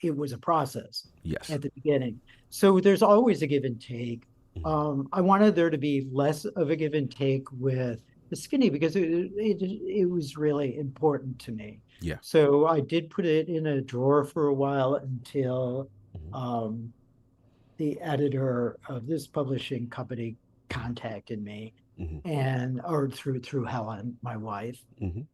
it was a process at the beginning. So there's always a give and take. I wanted there to be less of a give and take with the Skinny because it was really important to me. Yeah. So I did put it in a drawer for a while until the editor of this publishing company contacted me, or through Helen, my wife,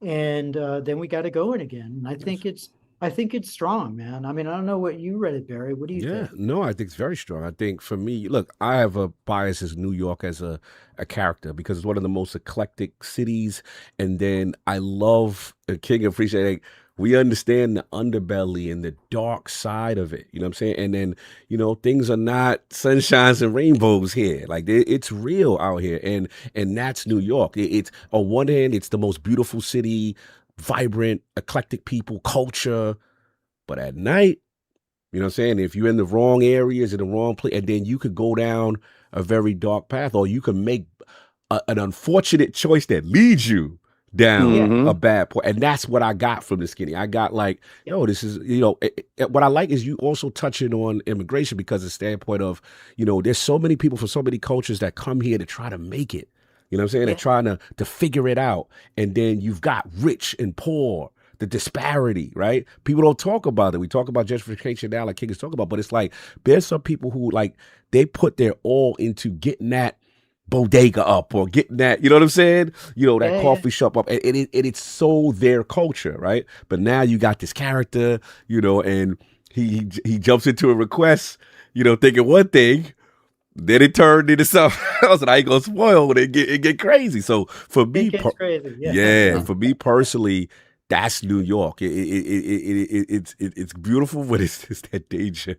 and then we got it going again. And I think it's strong, man. I mean, I don't know what you read it, Barry. What do you think? No, I think it's very strong. I think for me, look, I have a bias as New York as a character because it's one of the most eclectic cities. And then I love King appreciating. We understand the underbelly and the dark side of it. You know what I'm saying? And then, things are not sunshines and rainbows here. Like it's real out here. And that's New York. It's on one hand, it's the most beautiful city, vibrant, eclectic people, culture. But at night, you know what I'm saying? If you're in the wrong areas, in the wrong place, and then you could go down a very dark path, or you can make an unfortunate choice that leads you down a bad point. And that's what I got from the Skinny. I got like, this is, what I like is you also touching on immigration because of the standpoint of, there's so many people from so many cultures that come here to try to make it. You know what I'm saying? They're trying to figure it out. And then you've got rich and poor the disparity, right? People don't talk about it. We talk about gentrification now, like King is talking about, but it's like there's some people who like they put their all into getting that bodega up or getting that, you know what I'm saying? You know, that coffee shop up. And it's so their culture, right? But now you got this character, you know, and he jumps into a request, you know, thinking one thing, then it turned into something else, and I ain't gonna spoil when it get crazy. So for me, for me personally, that's New York. It's beautiful, but it's that danger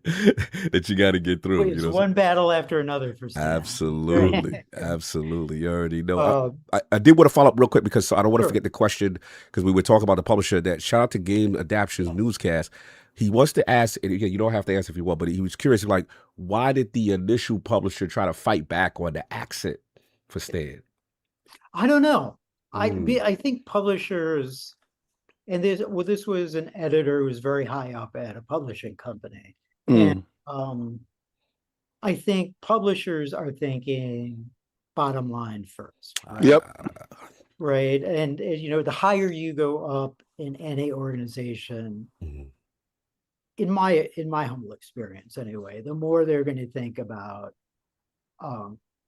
that you got to get through. It's one battle after another for Stan. Absolutely, absolutely. You already know. I did want to follow up real quick because I don't want to forget the question because we were talking about the publisher. That shout out to Game Adaptions Newscast. He wants to ask, and again, you don't have to answer if you want, but he was curious, like, why did the initial publisher try to fight back on the accent for Stan? I don't know. I think publishers, and this was an editor who was very high up at a publishing company, and I think publishers are thinking bottom line first. Right, and you know, the higher you go up in any organization. In my humble experience anyway, the more they're going to think about,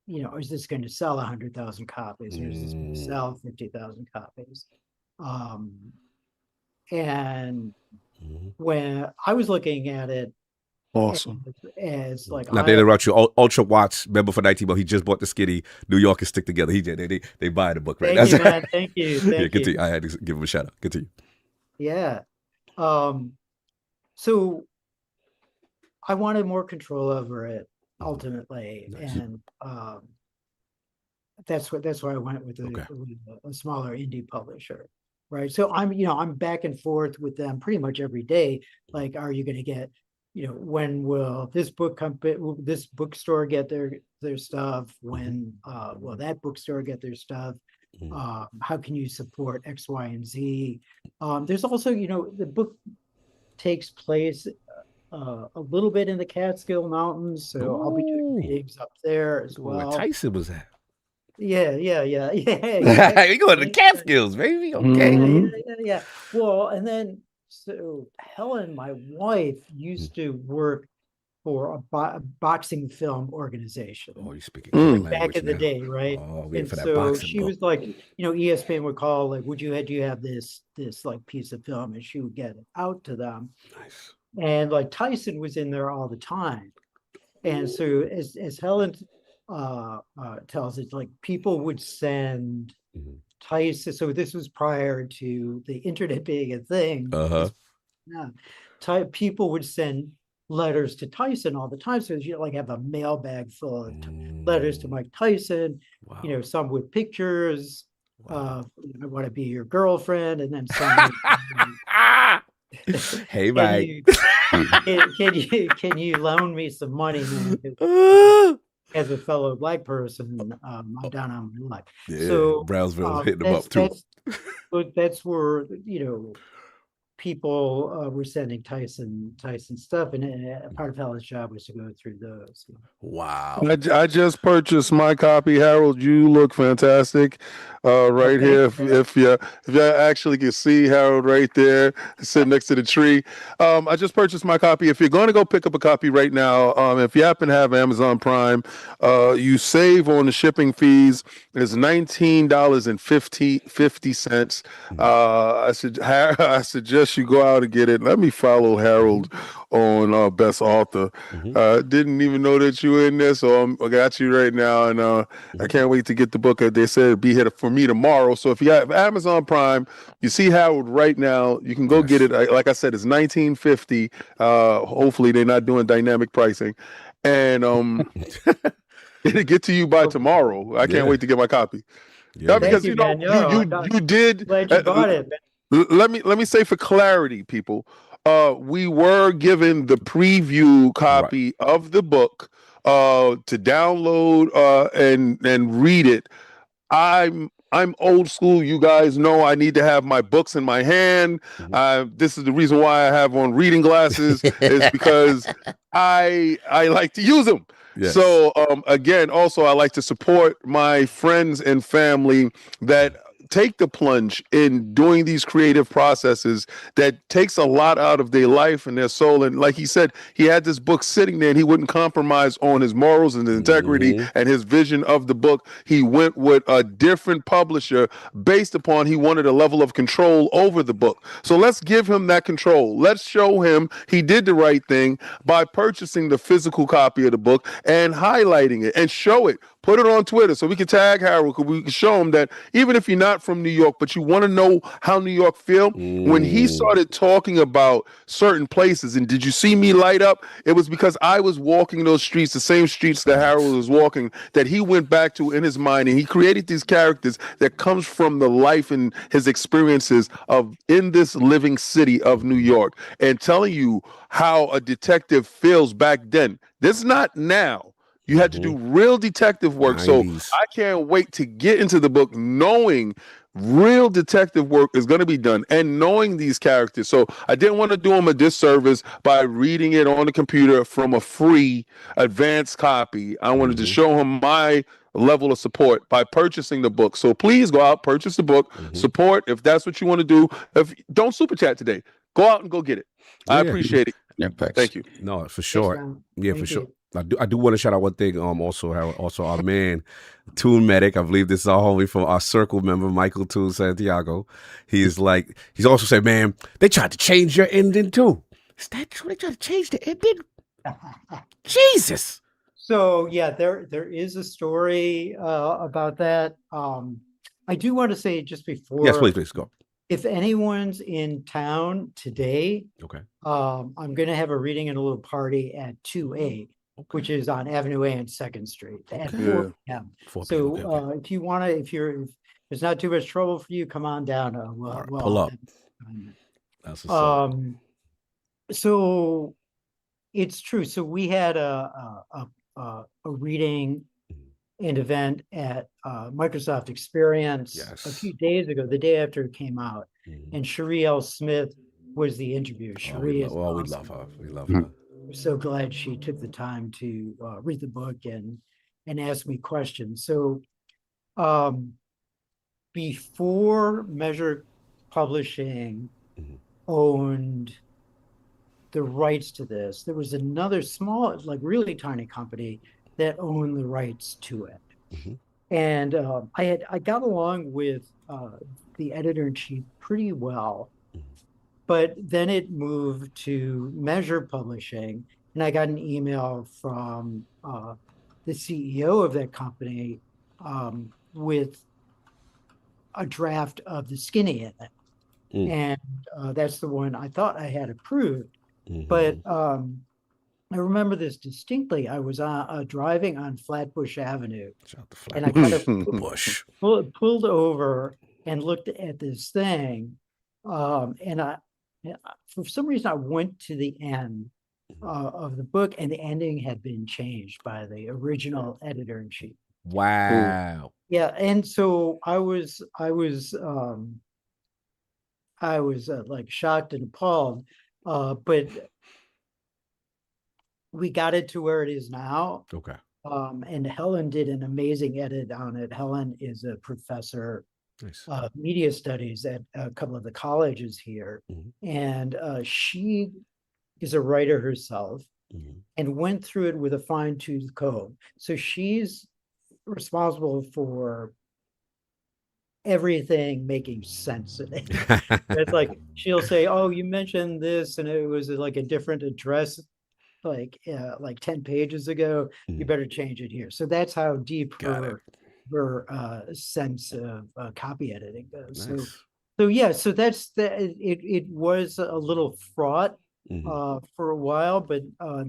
you know, is this going to sell 100,000 copies or is this going to sell 50,000 copies? And when I was looking at it, as like, now they interrupt you. Ultra Watts member for 19, but he just bought the skinny New Yorkers Stick Together. He did. They buy the book right now. Thank you. Continue. I had to give him a shout out. Continue. Yeah. So I wanted more control over it ultimately, and that's why I went with a smaller indie publisher, right? So I'm back and forth with them pretty much every day. Like, are you going to get, you know, when will this bookstore get their stuff? When will that bookstore get their stuff? How can you support X, Y, and Z? There's also, you know, the book takes place a little bit in the Catskill Mountains, so I'll be doing readings up there as well. Where Tyson was at. Yeah. We going to the Catskills, baby. Okay. Yeah. Well, and then so Helen, my wife, used to work for a boxing film organization. Oh, you're speaking back in the day, right? Oh, and so she was like, you know, ESPN would call, like, do you have this like piece of film, and she would get it out to them. Nice. And like Tyson was in there all the time, and so as Helen tells it, like people would send Tyson. So this was prior to the internet being a thing. People would send letters to Tyson all the time. So you like have a mailbag full of letters to Mike Tyson, you know, some with pictures, I want to be your girlfriend, and then some hey Mike, can you loan me some money, man? As a fellow black person, I'm down on my luck. Yeah, so Brownsville hitting them up too. That's where, you know, people were sending Tyson stuff, and part of Helen's job was to go through those. Wow. I just purchased my copy, Harold. You look fantastic right here. If you actually can see Harold right there sitting next to the tree. I just purchased my copy. If you're going to go pick up a copy right now, if you happen to have Amazon Prime, you save on the shipping fees. It's $19.50. I suggest you go out and get it. Let me follow Harold on Best Author. Didn't even know that you were in there, so I got you right now, and I can't wait to get the book. They said it'd be here for me tomorrow. So if you have Amazon Prime, you see Harold right now, you can go get it. Like I said, it's $19.50. Hopefully they're not doing dynamic pricing, and it'll get to you by tomorrow. I can't wait to get my copy. Yeah, because you did. Glad you bought it. Let me say for clarity, people, we were given the preview copy of the book to download and read it. I'm old school. You guys know I need to have my books in my hand. This is the reason why I have on reading glasses is because I like to use them. Yes. So again, also I like to support my friends and family that take the plunge in doing these creative processes that takes a lot out of their life and their soul. And like he said, he had this book sitting there and he wouldn't compromise on his morals and his integrity and his vision of the book. He went with a different publisher based upon he wanted a level of control over the book. So let's give him that control. Let's show him he did the right thing by purchasing the physical copy of the book and highlighting it and show it. Put it on Twitter so we can tag Harold, we can show him that even if you're not from New York, but you want to know how New York feel, when he started talking about certain places, and did you see me light up? It was because I was walking those streets, the same streets that Harold was walking, that he went back to in his mind, and he created these characters that comes from the life and his experiences of in this living city of New York, and telling you how a detective feels back then. This is not now. You had to do real detective work. 90s. So I can't wait to get into the book knowing real detective work is going to be done and knowing these characters. So I didn't want to do them a disservice by reading it on the computer from a free advanced copy. I wanted to show him my level of support by purchasing the book. So please go out, purchase the book, support if that's what you want to do. If don't super chat today, go out and go get it. I appreciate it. Yeah, Thank you. No, for sure. Thank For sure. you. I do want to shout out one thing. Also our man, Toon Medic. I believe this is our homie from our circle member, Michael Toon Santiago. He's also said, man, they tried to change your ending too. Is that true? They tried to change the ending? Jesus. So yeah, there is a story about that. I do want to say just before. Yes, please go. If anyone's in town today, Okay. I'm going to have a reading and a little party at 2A, which is on Avenue A and 2nd Street at 4 p.m. So if you want to, if it's not too much trouble for you, come on down. Pull up. That's what's up. So it's true. So we had a reading and event at Microsoft Experience a few days ago, the day after it came out, and Cherie L. Smith was the interview. Cherie is awesome. We love her. We love her. We're so glad she took the time to read the book and ask me questions. So before Measure Publishing owned the rights to this, there was another small, like really tiny company that owned the rights to it. And I got along with the editor-in-chief pretty well, but then it moved to Measure Publishing, and I got an email from the CEO of that company with a draft of the Skinny in it. And that's the one I thought I had approved. But I remember this distinctly. I was driving on Flatbush Avenue, and I kind of pulled over and looked at this thing. And for some reason, I went to the end of the book, and the ending had been changed by the original editor-in-chief. Wow. Yeah, and so I was like shocked and appalled, but we got it to where it is now. Okay. And Helen did an amazing edit on it. Helen is a professor of media studies at a couple of the colleges here. And she is a writer herself and went through it with a fine-tooth comb. So she's responsible for everything making sense in it. It's like she'll say, oh, you mentioned this and it was like a different address like 10 pages ago, you better change it here. So that's how deep her sense of copy editing goes. Nice. So yeah, so that's it was a little fraught for a while, but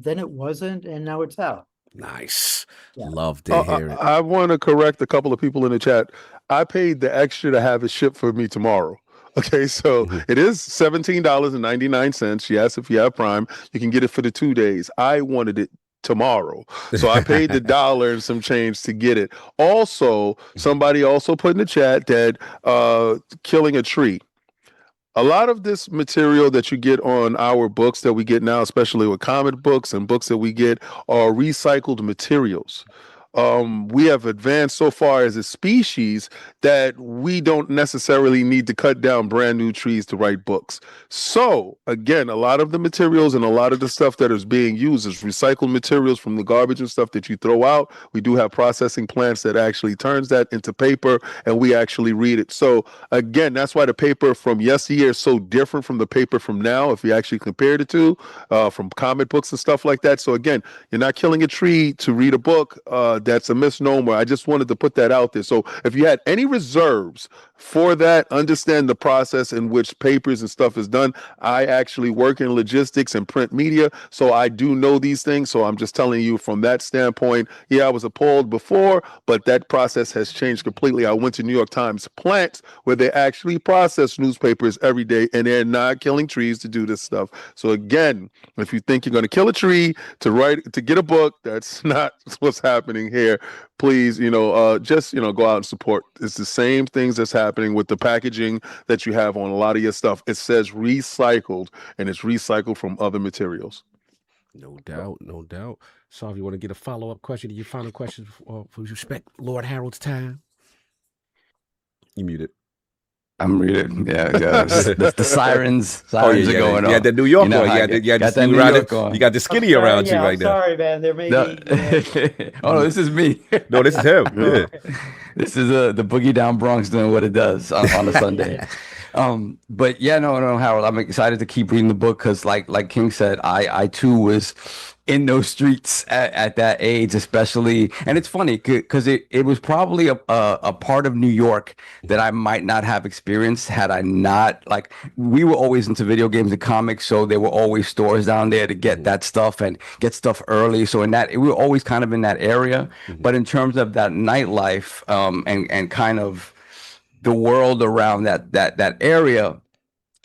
then it wasn't, and now it's out. Nice. Love to hear it. I want to correct a couple of people in the chat. I paid the extra to have it shipped for me tomorrow. Okay, so it is $17.99. Yes, if you have Prime, you can get it for the 2 days. I wanted it tomorrow, so I paid the $1 and some change to get it. Also, somebody also put in the chat that killing a tree. A lot of this material that you get on our books that we get now, especially with comic books and books that we get, are recycled materials. we have advanced so far as a species that we don't necessarily need to cut down brand new trees to write books. So again, a lot of the materials and a lot of the stuff that is being used is recycled materials from the garbage and stuff that you throw out. We do have processing plants that actually turns that into paper, and we actually read it. So again, that's why the paper from yesteryear is so different from the paper from now, if you actually compare the two, from comic books and stuff like that. So again, you're not killing a tree to read a book. That's a misnomer. I just wanted to put that out there. So if you had any reserves for that, understand the process in which papers and stuff is done. I actually work in logistics and print media, so I do know these things. So I'm just telling you from that standpoint, yeah, I was appalled before, but that process has changed completely. I went to New York Times plants where they actually process newspapers every day, and they're not killing trees to do this stuff. So again, if you think you're going to kill a tree to get a book, that's not what's happening here. Please, just go out and support. It's the same things that's happening with the packaging that you have on a lot of your stuff. It says recycled, and it's recycled from other materials. No doubt, no doubt. So if you want to get a follow-up question, your final question for respect Lord Harold's time. You muted. I'm muted. Yeah. The sirens are going on. You got the New York on. You got the New York on. You got the skinny around you right now. Sorry, man. There may be. Oh, no, this is me. No, this is him. Yeah. This is the Boogie Down Bronx doing what it does on a Sunday. But yeah, no, Harold, I'm excited to keep reading the book because, like King said, I too was in those streets at that age, especially. And it's funny because it was probably a part of New York that I might not have experienced had I not, like, we were always into video games and comics, so there were always stores down there to get that stuff and get stuff early. So we were always kind of in that area. But in terms of that nightlife and kind of the world around that area,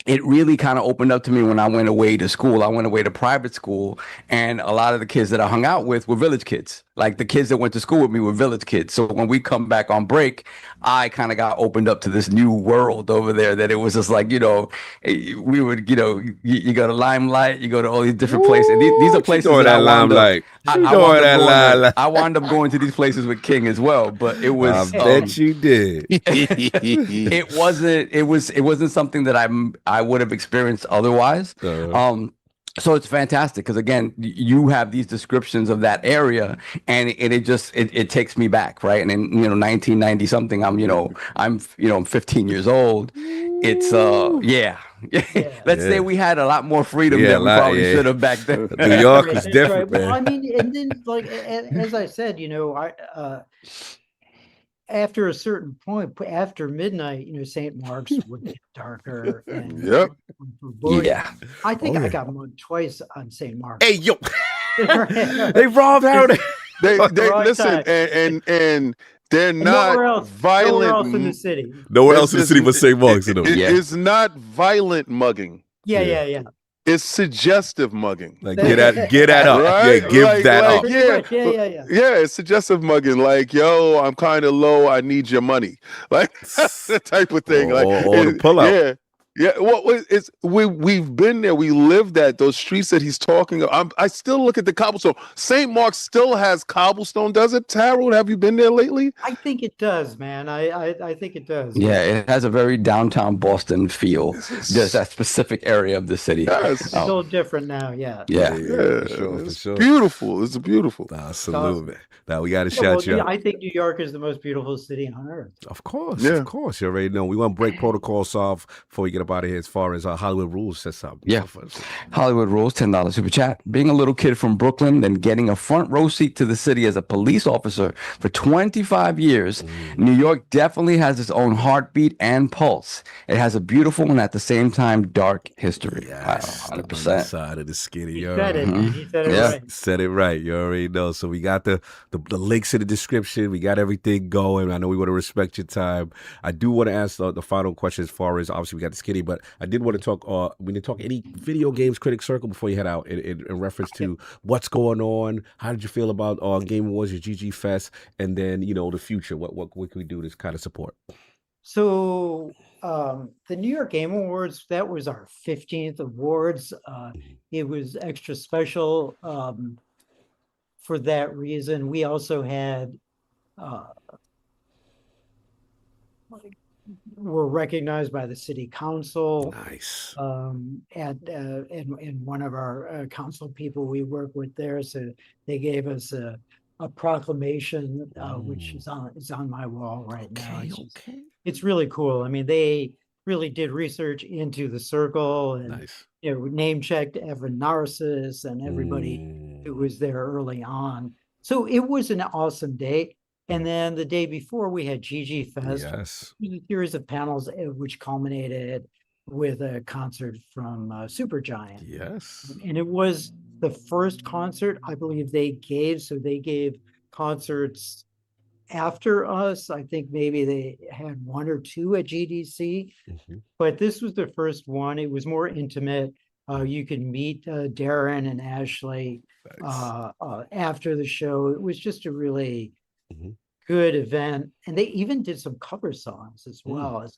it really kind of opened up to me when I went away to school. I went away to private school, and a lot of the kids that I hung out with were village kids. Like the kids that went to school with me were village kids. So when we come back on break, I kind of got opened up to this new world over there that it was just like, we would, you go to Limelight, you go to all these different places. And these are places that I wound up going to these places with King as well. But it was, I bet you did. It wasn't something that I would have experienced otherwise. So it's fantastic because, again, you have these descriptions of that area, and it takes me back, right? And in 1990 something, I'm 15 years old. It's Let's say we had a lot more freedom than we probably should have back then. New York is different, man. Well, I mean, and then as I said, after a certain point, after midnight, St. Mark's would get darker. And I think I got mugged twice on St. Mark's. Hey, yo, they robbed Harold. They listen, and they're not violent. Nowhere else in the city. Nowhere else in the city but St. Mark's. It's not violent mugging. Yeah. It's suggestive mugging. Like get at up. Right? Yeah, give that up. Yeah, it's suggestive mugging. Like, yo, I'm kind of low. I need your money. Like that's the type of thing. Or the pull out. Yeah, well, we've been there. We lived at those streets that he's talking about. I still look at the cobblestone. St. Mark's still has cobblestone, does it? Harold, have you been there lately? I think it does, man. I think it does. Yeah, it has a very downtown Boston feel. Just that specific area of the city. Yes. It's a little different now. Yeah. For sure. Beautiful. It's beautiful. Salute. Now we got to shout you out. I think New York is the most beautiful city on earth. Of course. You already know. We want to break protocols off before we get up out of here as far as Hollywood Rules says something. Yeah. Hollywood Rules, $10 super chat. Being a little kid from Brooklyn, then getting a front row seat to the city as a police officer for 25 years, New York definitely has its own heartbeat and pulse. It has a beautiful and at the same time dark history. Yes, 100%. Side of the skinny. He said it. He said it right. Said it right. You already know. So we got the links in the description. We got everything going. I know we want to respect your time. I do want to ask the final question as far as obviously we got the skinny, but I did want to talk. We didn't talk any video games critic circle before you head out in reference to what's going on. How did you feel about Game Awards, your GG Fest, and then the future? What can we do to kind of support? So the New York Game Awards, that was our 15th awards. It was extra special for that reason. We also had were recognized by the city council. Nice. And one of our council people we work with there, so they gave us a proclamation, which is on my wall right now. It's really cool. I mean, they really did research into the circle and Nice. Name checked Evan Narcissus and everybody who was there early on. So it was an awesome day. And then the day before, we had GG Fest, Yes. a series of panels, which culminated with a concert from Supergiant. Yes. And it was the first concert I believe they gave. So they gave concerts after us. I think maybe they had one or two at GDC, but this was the first one. It was more intimate. You could meet Darren and Ashley after the show. It was just a really good event, and they even did some cover songs as well as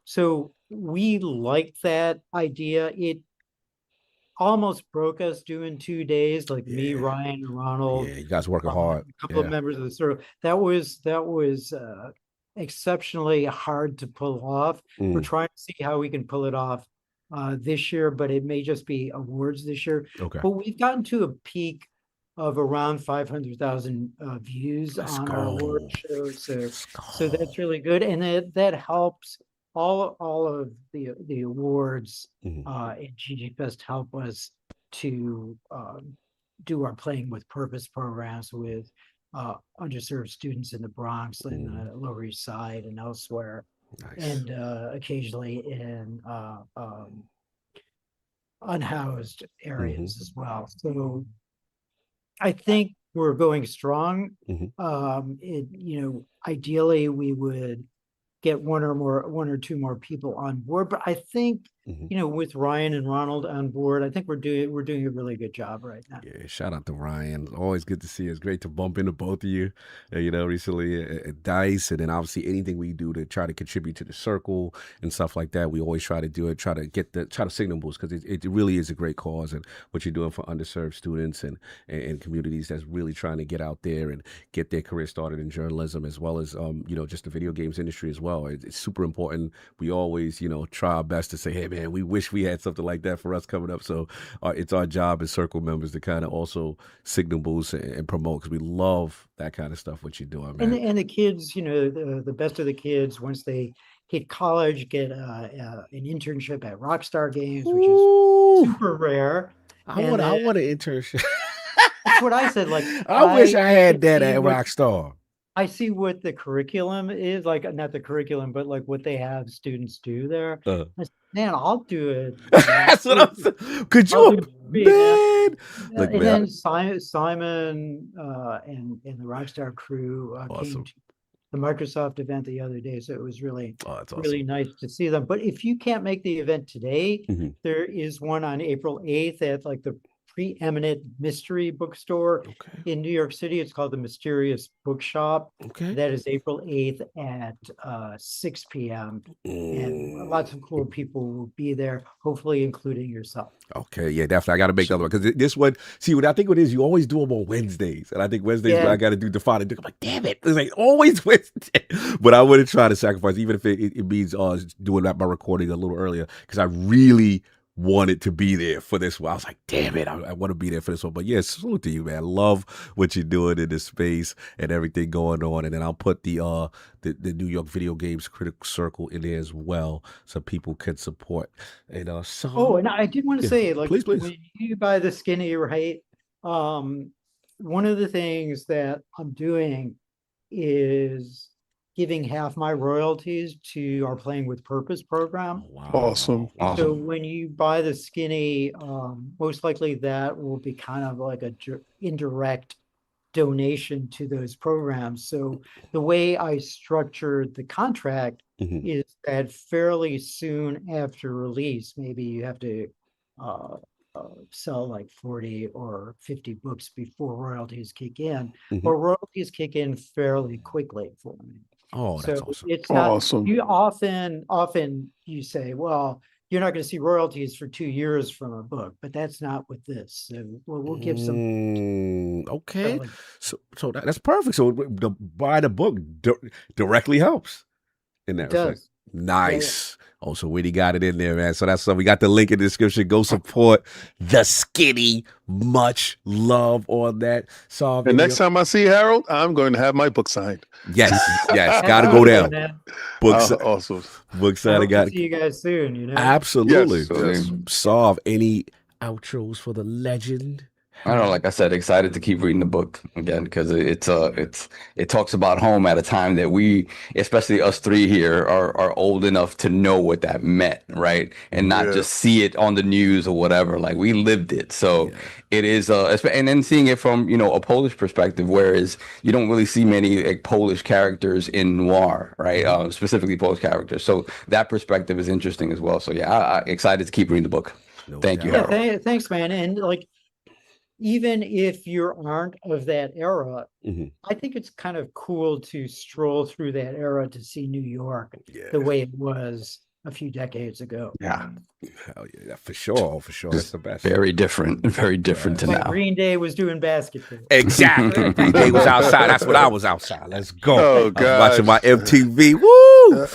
so we liked that idea. It almost broke us doing 2 days, like me, Ryan, and Ronald. Yeah, you guys working hard. A couple of members of the circle. That was exceptionally hard to pull off. We're trying to see how we can pull it off this year, but it may just be awards this year. But we've gotten to a peak of around 500,000 views on our award show. So that's really good. And that helps all of the awards in GG Fest help us to do our Playing with Purpose programs with underserved students in the Bronx and the Lower East Side and elsewhere. And occasionally in unhoused areas as well. So I think we're going strong. Ideally we would get one or two more people on board, but I think with Ryan and Ronald on board, I think we're doing a really good job right now. Yeah, shout out to Ryan. Always good to see you. It's great to bump into both of you. Recently at Dice, and then obviously anything we do to try to contribute to the circle and stuff like that, we always try to do it. Try to signal boost, because it really is a great cause, and what you're doing for underserved students and communities that's really trying to get out there and get their career started in journalism, as well as just the video games industry as well. It's super important. We always try our best to say, hey man, we wish we had something like that for us coming up. So it's our job as circle members to kind of also signal boost and promote, because we love that kind of stuff, what you're doing, man. And the kids, the best of the kids, once they hit college, get an internship at Rockstar Games, which is super rare. I want an internship. That's what I said. Like, I wish I had that at Rockstar. I see what the curriculum is like, not the curriculum, but like what they have students do there. I said, man, I'll do it. That's what I'm saying. Could you, man? Like, and then Simon and the Rockstar crew came to the Microsoft event the other day, so it was really really nice to see them. But if you can't make the event today, there is one on April 8th at like the preeminent mystery bookstore in New York City. It's called the Mysterious Bookshop. That is April 8th at 6 p.m. And lots of cool people will be there, hopefully including yourself. Okay, yeah, definitely. I got to make the other one, because this one, see, what I think what it is, you always do them on Wednesdays. And I think Wednesdays when I got to do Define and I'm like, damn it. It's like always Wednesday. But I wouldn't try to sacrifice, even if it means doing that by recording a little earlier, because I really wanted to be there for this one. I was like, damn it, I want to be there for this one. But yeah, salute to you, man. Love what you're doing in this space and everything going on. And then I'll put the New York Video Games Critical Circle in there as well, so people can support. And and I did want to say, like, please. When you buy the skinny, right? One of the things that I'm doing is giving half my royalties to our Playing with Purpose program. Awesome. So when you buy the skinny, most likely that will be kind of like a indirect donation to those programs. So the way I structured the contract is that fairly soon after release, maybe you have to sell like 40 or 50 books before royalties kick in, or royalties kick in fairly quickly for me. Oh, that's so awesome. It's not awesome. You often you say, well, you're not going to see royalties for 2 years from a book, but that's not with this. So we'll give some. Okay, so that's perfect. So buy the book directly helps in that respect. Does. Nice. Oh, so Winnie got it in there, man. So that's we got the link in the description. Go support the Skinny. Much love on that. So And next time I see Harold, I'm going to have my book signed. yes, gotta go down. Awesome. Book signing. Got see you guys soon. You know, absolutely. Yes. Solve any outros for the legend. I don't know, like I said, excited to keep reading the book again because it talks about home at a time that we, especially us three here, are old enough to know what that meant, right? And not just see it on the news or whatever. Like we lived it, so it is. And then seeing it from a Polish perspective, whereas you don't really see many like Polish characters in noir, right? Specifically Polish characters. So that perspective is interesting as well. So yeah, I excited to keep reading the book. Thank you, Harold. Thanks, man. And like, even if you aren't of that era, I think it's kind of cool to stroll through that era to see New York the way it was a few decades ago. Yeah. Hell yeah, for sure. That's the best. Very different to Like now. Green Day was doing basketball. Exactly. Green Day was outside. That's when I was outside. Let's go. Oh, I was God. watching my MTV. Woo!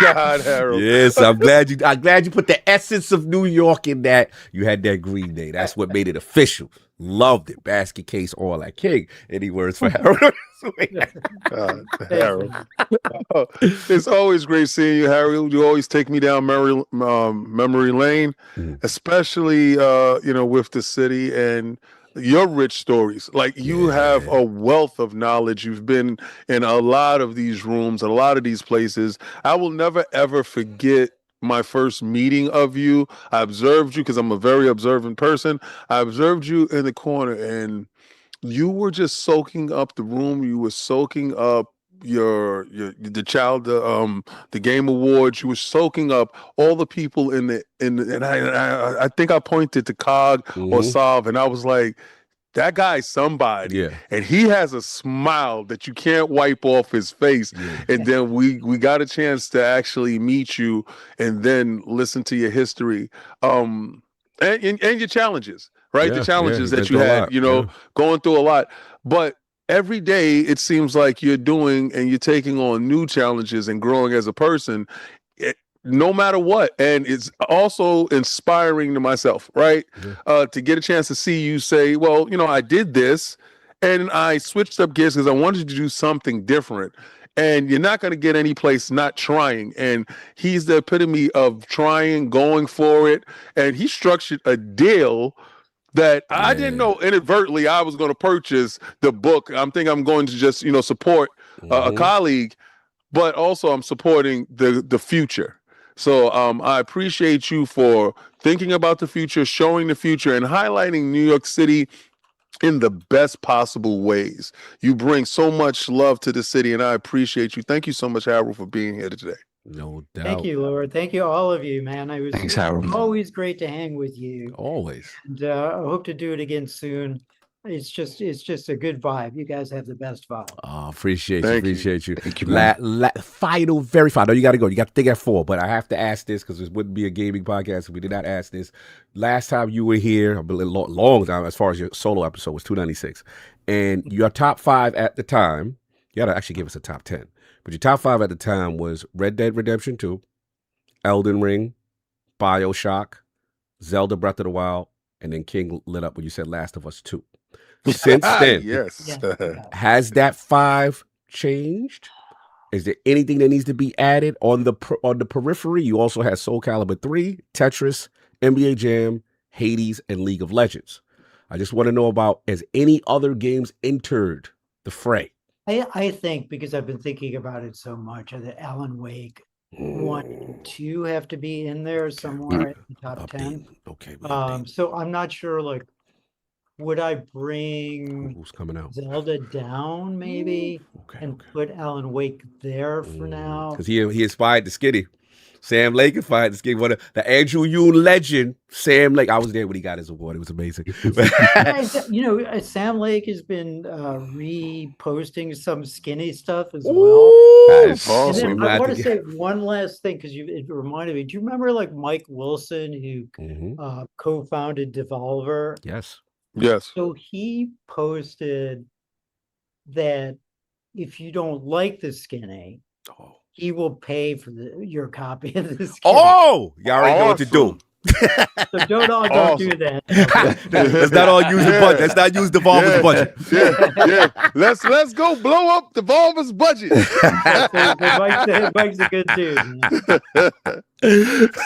God, Harold. Yes, I'm glad you put the essence of New York in that. You had that Green Day. That's what made it official. Loved it. Basket case, all that. King. Any words for Harold? Harold. It's always great seeing you, Harold. You always take me down memory lane, especially with the city and your rich stories. Like you have a wealth of knowledge. You've been in a lot of these rooms, a lot of these places. I will never ever forget my first meeting of you. I observed you because I'm a very observant person. I observed you in the corner and you were just soaking up the room. You were soaking up the game awards. You were soaking up all the people and I think I pointed to Cog or Solve and I was like, that guy's somebody, and he has a smile that you can't wipe off his face. And then we got a chance to actually meet you and then listen to your history, and your challenges, right? The challenges that you had, going through a lot. But every day it seems like you're doing and you're taking on new challenges and growing as a person. No matter what. And it's also inspiring to myself, right? To get a chance to see you say, well, I did this and I switched up gears because I wanted to do something different. And you're not going to get any place not trying. And he's the epitome of trying, going for it. And he structured a deal that I didn't know inadvertently I was going to purchase the book. I'm going to just, support a colleague, but also I'm supporting the future. So I appreciate you for thinking about the future, showing the future, and highlighting New York City in the best possible ways. You bring so much love to the city, and I appreciate you. Thank you so much, Harold, for being here today. No doubt. Thank you, Lord. Thank you, all of you, man. Thanks, Harold. Always great to hang with you. Always. And I hope to do it again soon. It's just a good vibe. You guys have the best vibe. Oh, appreciate you. Thank you, Very final. You got to go. You got to think at 4. But I have to ask this because it wouldn't be a gaming podcast if we did not ask this. Last time you were here, a long time as far as your solo episode was 296, and your top 5 at the time. You got to actually give us a top 10. But your top 5 at the time was Red Dead Redemption 2, Elden Ring, BioShock, Zelda Breath of the Wild, and then King lit up when you said Last of Us 2. Since then, has that 5 changed? Is there anything that needs to be added on the periphery? You also had Soul Calibur 3, Tetris, NBA Jam, Hades, and League of Legends. I just want to know about, has any other games entered the fray? I think because I've been thinking about it so much, that Alan Wake 1 and 2 have to be in there somewhere in the top 10. Okay. So I'm not sure, like, would I bring who's coming out? Zelda down maybe put Alan Wake there for now? Because he inspired the Skinny. Sam Lake can find this game. One of the Andrew Yoon legend, Sam Lake. I was there when he got his award. It was amazing. Sam Lake has been reposting some skinny stuff as well. Ooh, That's And awesome. then I want to say one last thing because it reminded me. Do you remember like Mike Wilson who co-founded Devolver? Yes. Yes. So he posted that if you don't like the skinny, he will pay for your copy of the skinny. Oh, y'all already know what to do. So don't do that. Let's not all use the budget. Let's not use Devolver's budget. Yeah. Let's go blow up Devolver's budget. Mike's a good dude.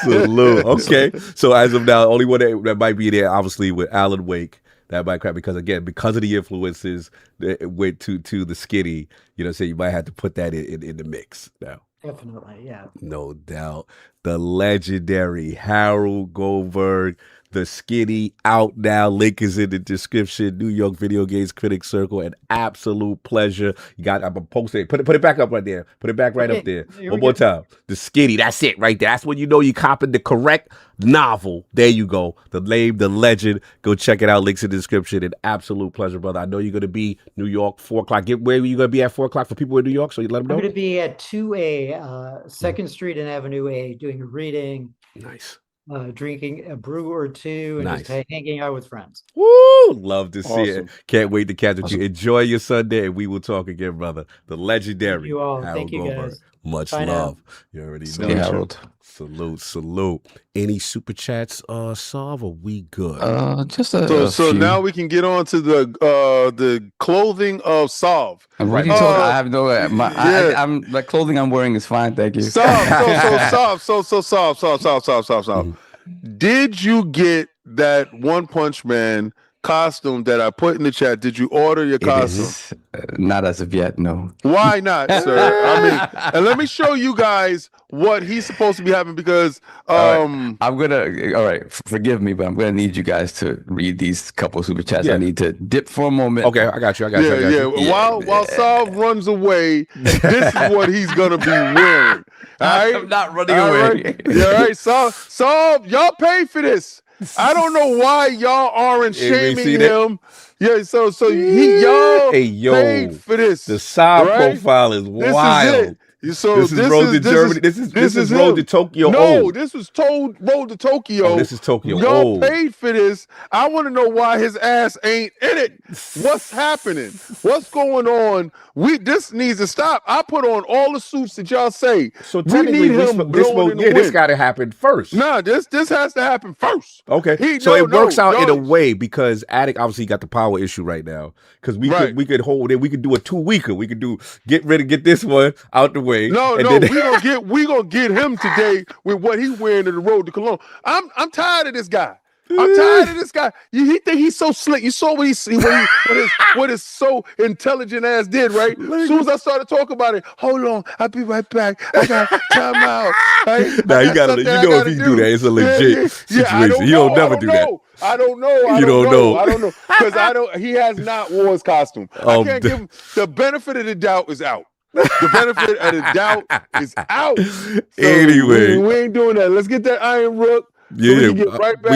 Salute. Okay. So as of now, only one that might be there, obviously, with Alan Wake. That might crap because of the influences that went to the skinny, you might have to put that in the mix now. Definitely, yeah. No doubt. The legendary Harold Goldberg, the skinny, out now. Link is in the description. New York Video Games Critics Circle, an absolute pleasure. I'm gonna post it. Put it back up right there. Put it back right up there. One more time. The skinny. That's it right there. That's when you know you copied the correct novel. There you go. The name, the legend. Go check it out. Links in the description. An absolute pleasure, brother. I know you're gonna be New York 4:00. Where are you gonna be at 4:00 for people in New York? So you let them know. I'm gonna be at 2A, 2nd Street and Avenue A, doing a reading. Nice. Drinking a brew or two and just hanging out with friends. Woo! Love to see it. Can't wait to catch you. Enjoy your Sunday, and we will talk again, brother. The legendary Thank you all. Harold Thank you, Goldberg. guys. Much Bye love. now. You already See know. you, Harold. Salute. Any super chats, Solve? Are we good? Just a So few. now we can get on to the clothing of Solve. And what are you talking? I have no. I'm the clothing I'm wearing is fine, thank you. Solve. Did you get that One Punch Man costume that I put in the chat? Did you order your costume? Not as of yet, no. Why not, sir? I mean, and let me show you guys what he's supposed to be having because I'm gonna. All right, forgive me, but I'm gonna need you guys to read these couple super chats. I need to dip for a moment. Okay, I got you. While Solve runs away, this is what he's gonna be wearing. All right? I'm not running away. Right? Yeah, all right, Solve, y'all pay for this. I don't know why y'all aren't shaming him. Yeah, so y'all paid for this. The side profile is wild. So this is Road to Germany. This is Road to Tokyo. No, this was Road to Tokyo. Oh, this is Tokyo. Y'all paid for this. I want to know why his ass ain't in it. What's happening? What's going on? This needs to stop. I put on all the suits that y'all say. So technically, this got to happen first. Nah, this has to happen first. Okay, it works out in a way because Attic obviously got the power issue right now because we could hold it. We could do a 2-weeker. We could get this one out the way. No, we gonna get him today with what he's wearing to the road to Cologne. I'm tired of this guy. I'm tired of this guy. He think he's so slick. You saw what what his so intelligent ass did, right? As soon as I started talking about it, hold on, I'll be right back. I got time out. Right? Now you if he do that, it's a legit situation. He'll never do that. I don't know. I don't know because he has not worn his costume. I can't give him the benefit of the doubt is out. The benefit of the doubt is out. So anyway, we ain't doing that. Let's get that Iron Rook. Yeah, we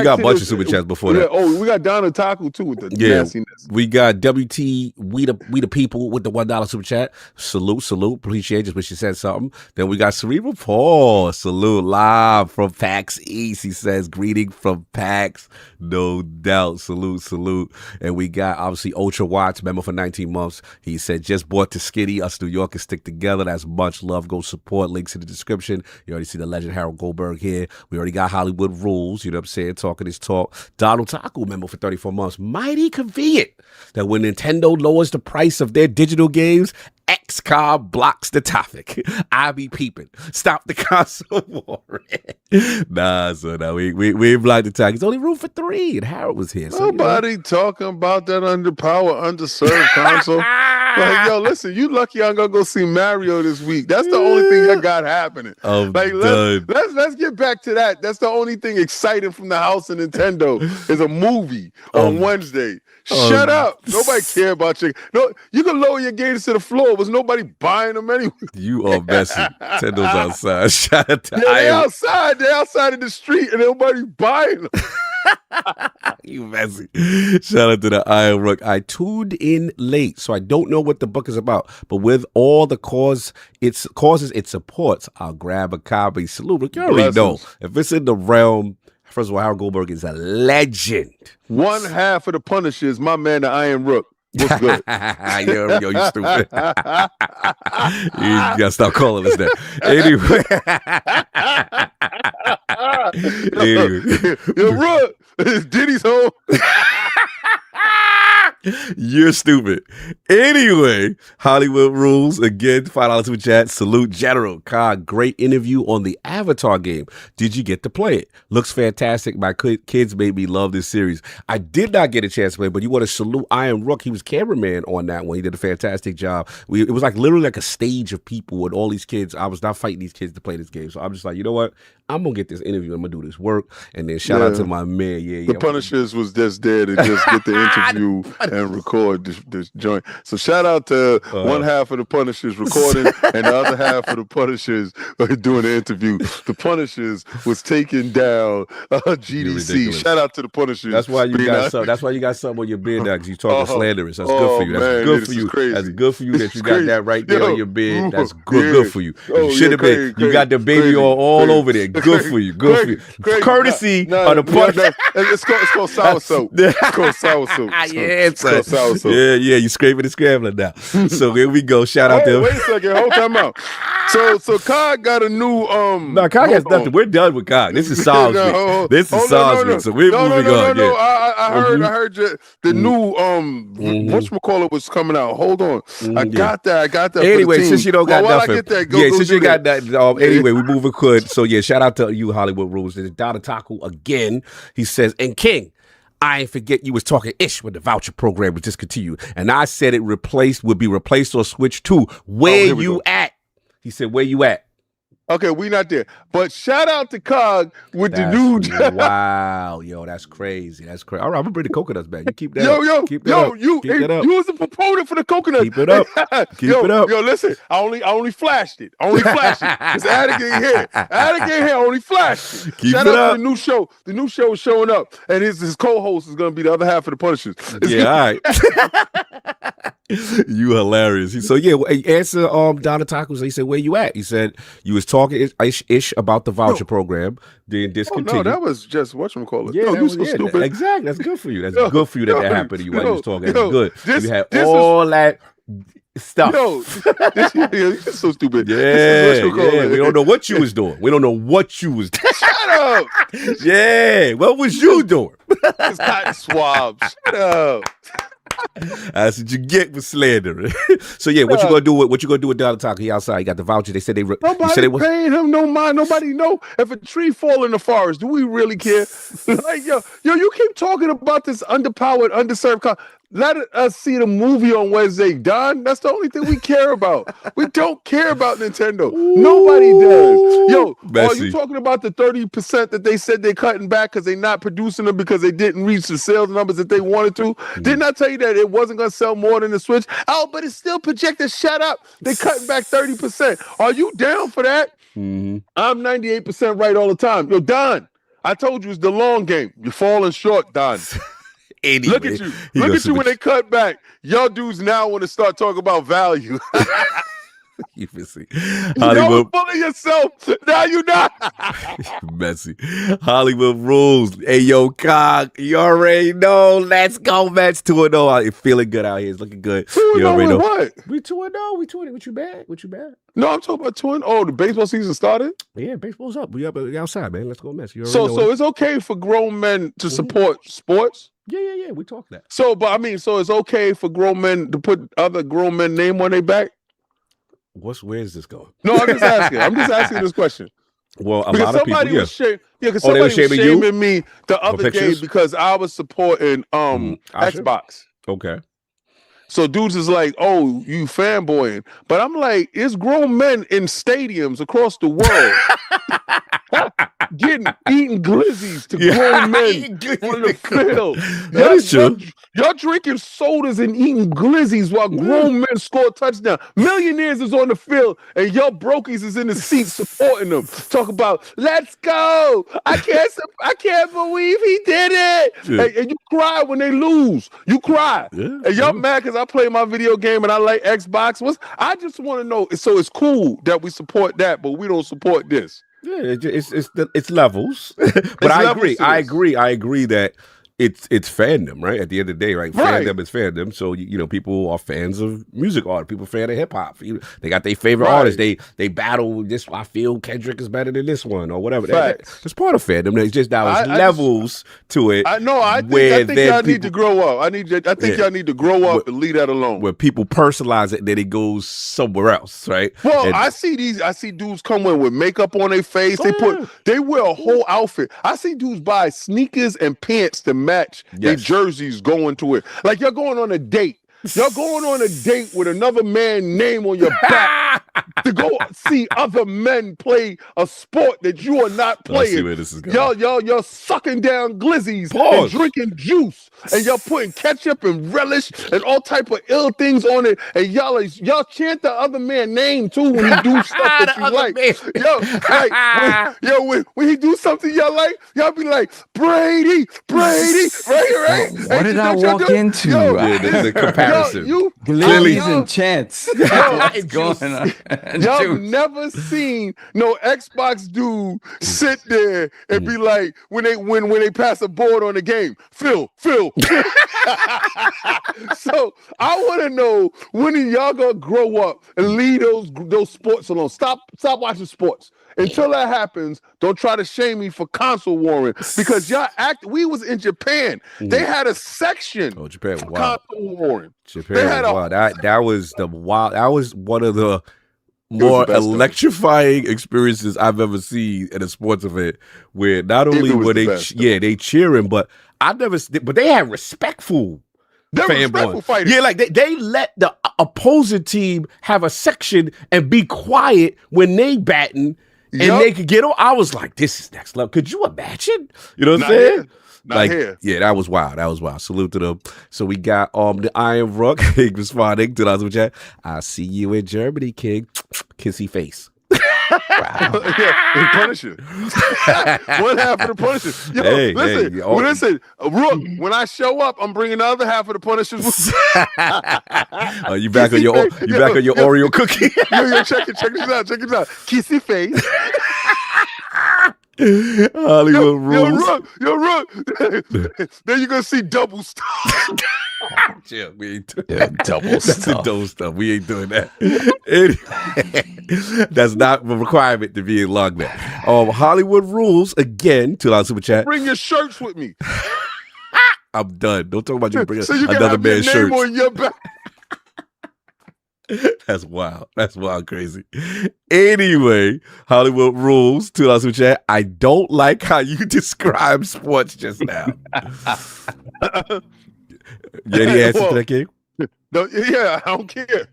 got a bunch of super chats before that. Oh, we got Don Otaku too with the nastiness. We got WT, we the people with the $1 super chat. Salute. Appreciate just when she said something. Then we got Cerebral Paul. Salute live from PAX East. He says, greeting from PAX. No doubt. Salute. And we got obviously Ultra Watts, member for 19 months. He said, just bought to Skinny. Us New Yorkers stick together. That's much love. Go support. Links in the description. You already see the legend Harold Goldberg here. We already got Hollywood Rules, you know what I'm saying? Talking his talk. Donald Taku, member for 34 months. Mighty convenient that when Nintendo lowers the price of their digital games, XCOM blocks the topic. I be peeping. Stop the console war. Nah, so no, we blocked the topic. It's only room for 3, and Harold was here. So, nobody talking about that underpowered, underserved console. Like, yo, listen, you lucky I'm gonna go see Mario this week. That's the only thing I got happening. I'm Like, done. let's get back to that. That's the only thing exciting from the house of Nintendo is a movie on Wednesday. Shut up. Nobody care about you. No, you can lower your games to the floor. Was nobody buying them anyway? You are messy. Nintendo's outside. Shout out to They're outside. They're outside in the street, and nobody buying them. You messy. Shout out to the I Am Rook. I tuned in late, so I don't know what the book is about. But with all the causes it supports, I'll grab a copy. Salute. You already know. If it's in the realm, first of all, Harold Goldberg is a legend. One half of the Punishers, my man, the Iron Rook. What's good? yo, you stupid. You gotta stop calling us that. Anyway. Yo, Rook, Diddy's home. You're stupid. Anyway, Hollywood Rules. Again, $5 super chat. Salute General. God, great interview on the Avatar game. Did you get to play it? Looks fantastic. My kids made me love this series. I did not get a chance to play, but you want to salute Iron Rook. He was cameraman on that one. He did a fantastic job. It was like literally like a stage of people with all these kids. I was not fighting these kids to play this game. So I'm just like, you know what? I'm going to get this interview. I'm going to do this work. And then shout out to my man. The Punishers was just there to just get the interview and record this joint. So shout out to one half of the Punishers recording and the other half of the Punishers doing the interview. The Punishers was taking down GDC. Shout out to the Punishers. That's why you got something. That's why you got something on your beard now, because you talking slanderous. That's good for you. That's good for you. Crazy. That's good for you that you got that right there on your beard. That's good for you. You should have been. You got the baby all over there. Good for you. Good for you. Courtesy of the Punishers. It's called sour soap. It's called sour soap. Yeah, you scraping and scrambling now. So here we go. Shout out to. Wait a second. Hold time out. So Cog got a new No, Cog has nothing. We're done with Cog. This is Saul's week. This is Saul's week. So we're moving on. No. I heard you. The new whatchamacallit was coming out. Hold on. I got that. Anyway, since you don't got nothing. I get that, since you got that. Anyway, we moving good. So yeah, shout out to you, Hollywood Rules. There's Donataku again. He says, and King, I ain't forget you was talking ish when the voucher program was discontinued. And I said it would be replaced or switched to where you at. He said, where you at? Okay, we not there. But shout out to Cog with the new. Wow, yo, that's crazy. That's crazy. All right, I'm gonna bring the coconuts back. You keep that. Keep that up. You was a proponent for the coconuts. Keep it up. Keep it up. Yo, listen, I only flashed it. It's Attic in here. I only flashed it. Keep shout it out up. to the new show. The new show is showing up, and his co-host is gonna be the other half of the Punishers. Yeah, all right. You hilarious. So yeah, answer Donataku. So he said, where you at? He said you was talking ish about the voucher program, then discontinued. No, that was just whatchamacallit. Yeah, you so stupid. Exactly. That's good for you. That's good for you that happened to you while you was talking. That's good. You had this all that stuff. You're so stupid. Yeah. We don't know what you was doing. Shut up. Yeah. What was you doing? It's cotton swabs. Shut up. That's what you get with slandering. So yeah, what you gonna do with Donataku? He outside. He got the voucher. They said nobody paying him no mind. Nobody know if a tree fall in the forest. Do we really care? Like yo, you keep talking about this underpowered, underserved. Let us see the movie on Wednesday, Don. That's the only thing we care about. We don't care about Nintendo. Nobody does. Yo, are you talking about the 30% that they said they're cutting back because they're not producing them because they didn't reach the sales numbers that they wanted to? Didn't I tell you that it wasn't going to sell more than the Switch? Oh, but it's still projected. Shut up. They're cutting back 30%. Are you down for that? Mm-hmm. I'm 98% right all the time. Yo, Don, I told you it's the long game. You're falling short, Don. Anyway, look at you when they cut back. Y'all dudes now want to start talking about value. You messy. Hollywood. You're full of yourself. Now you not. Messy. Hollywood Rules. Hey, yo, Cog. You already know. Let's go, Mets 2-0. It's feeling good out here. It's looking good. You already know. What? We 2-0. We 2-0. What you bad? No, I'm talking about 2-0. Oh, the baseball season started? Yeah, baseball's up. We outside, man. Let's go, Mets. So it's okay for grown men to support sports? Yeah. We talk that. So it's okay for grown men to put other grown men name on their back? Where is this going? No, I'm just asking this question. Well, a lot of people, because somebody was shaming me the other day because I was supporting Xbox. Okay. So dudes is like, oh, you fanboying. But I'm like, it's grown men in stadiums across the world eating glizzies to grown men on the field. That is true. Y'all drinking sodas and eating glizzies while grown men score a touchdown. Millionaires is on the field and y'all brokies is in the seats supporting them. Talk about, let's go. I can't believe he did it. Yeah. And you cry when they lose. You cry. Yeah, and y'all mad because I play my video game and I like Xbox. I just want to know. So it's cool that we support that, but we don't support this. Yeah, it's levels. But I agree that it's fandom, right? At the end of the day, right? Fandom is fandom. So you know, people are fans of music art. People fan of hip hop. They got their favorite artists. They battle this. I feel Kendrick is better than this one or whatever. That's part of fandom. It's just levels to it. I think y'all need to grow up. I think y'all need to grow up and leave that alone. Where people personalize it, then it goes somewhere else, right? Well, I see dudes come in with makeup on their face. They wear a whole outfit. I see dudes buy sneakers and pants to match their jerseys going to it. Like you're going on a date. Y'all going on a date with another man's name on your back to go see other men play a sport that you are not playing. I see where this is going. Y'all sucking down glizzies and drinking juice, and y'all putting ketchup and relish and all type of ill things on it, and y'all chant the other man's name too when he do stuff that you like. When he do something y'all like, y'all be like Brady, right? What did I walk into? The comparison. Glizzies and chants. What's going on? Y'all never seen no Xbox dude sit there and be like when they pass a board on the game, Phil. So I want to know, when are y'all gonna grow up and leave those sports alone? Stop watching sports. Until that happens, don't try to shame me for console warring, because we was in Japan. They had a section for console warring. Japan was wild. That was one of the more electrifying experiences I've ever seen at a sports event, where not only were they cheering, but they had respectful. They're respectful fighters. Yeah, like they let the opposing team have a section and be quiet when they batting. And they could get on. I was like, this is next level. Could you imagine? You know what I'm saying? Not here. Yeah, that was wild. Salute to them. So we got the Iron Rock King responding to the chat. I see you in Germany, King. Kissy face. Punisher. One half of the Punisher. Listen, Rook, when I show up, I'm bringing the other half of the Punishers. You back on your Oreo cookie? Check this out. Kissy face. Hollywood rules. Yo, Rook. Then you're gonna see double stuff. Chill, we ain't double stuff. Double stuff. We ain't doing that. Anyway, that's not a requirement to be in Logman. Hollywood rules again. $2 super chat. Bring your shirts with me. I'm done. Don't talk about you bringing so you another man's shirt on your back. That's wild. That's wild, crazy. Anyway, Hollywood rules. $2 super chat. I don't like how you describe sports just now. Any answer to that, King? No, I don't care.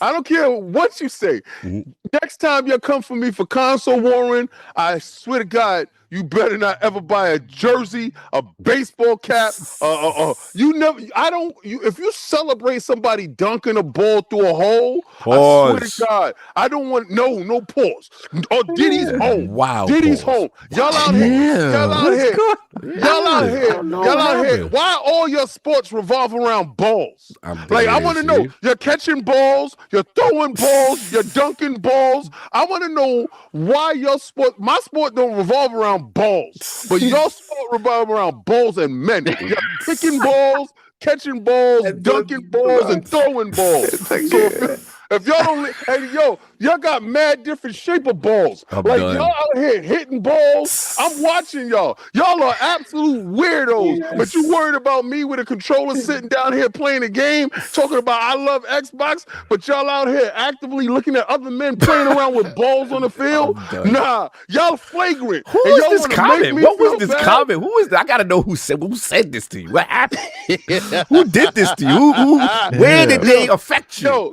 I don't care what you say. Mm-hmm. Next time you come for me for console warring, I swear to God, you better not ever buy a jersey, a baseball cap. If you celebrate somebody dunking a ball through a hole, pause. I swear to God, I don't want no pause. Oh, Diddy's home. Wow. Diddy's home. Y'all out here. Y'all out here. Why all your sports revolve around balls? I want to know. You're catching balls, you're throwing balls, you're dunking balls. I want to know why my sport don't revolve around balls, but your sport revolve around balls and men. You're kicking balls, catching balls, dunking balls, and throwing balls. So if y'all don't, Y'all got mad different shape of balls. I'm like done. y'all out here hitting balls. I'm watching y'all. Y'all are absolute weirdos. Yes. But you worried about me with a controller sitting down here playing a game, talking about I love Xbox, but y'all out here actively looking at other men playing around with balls on the field. Nah, y'all flagrant. Who And is y'all this wanna comment? make me What was feel this bad? comment? Who is that? I gotta know who said this to you. What happened? Who did this to you? Where did they affect you? Yo,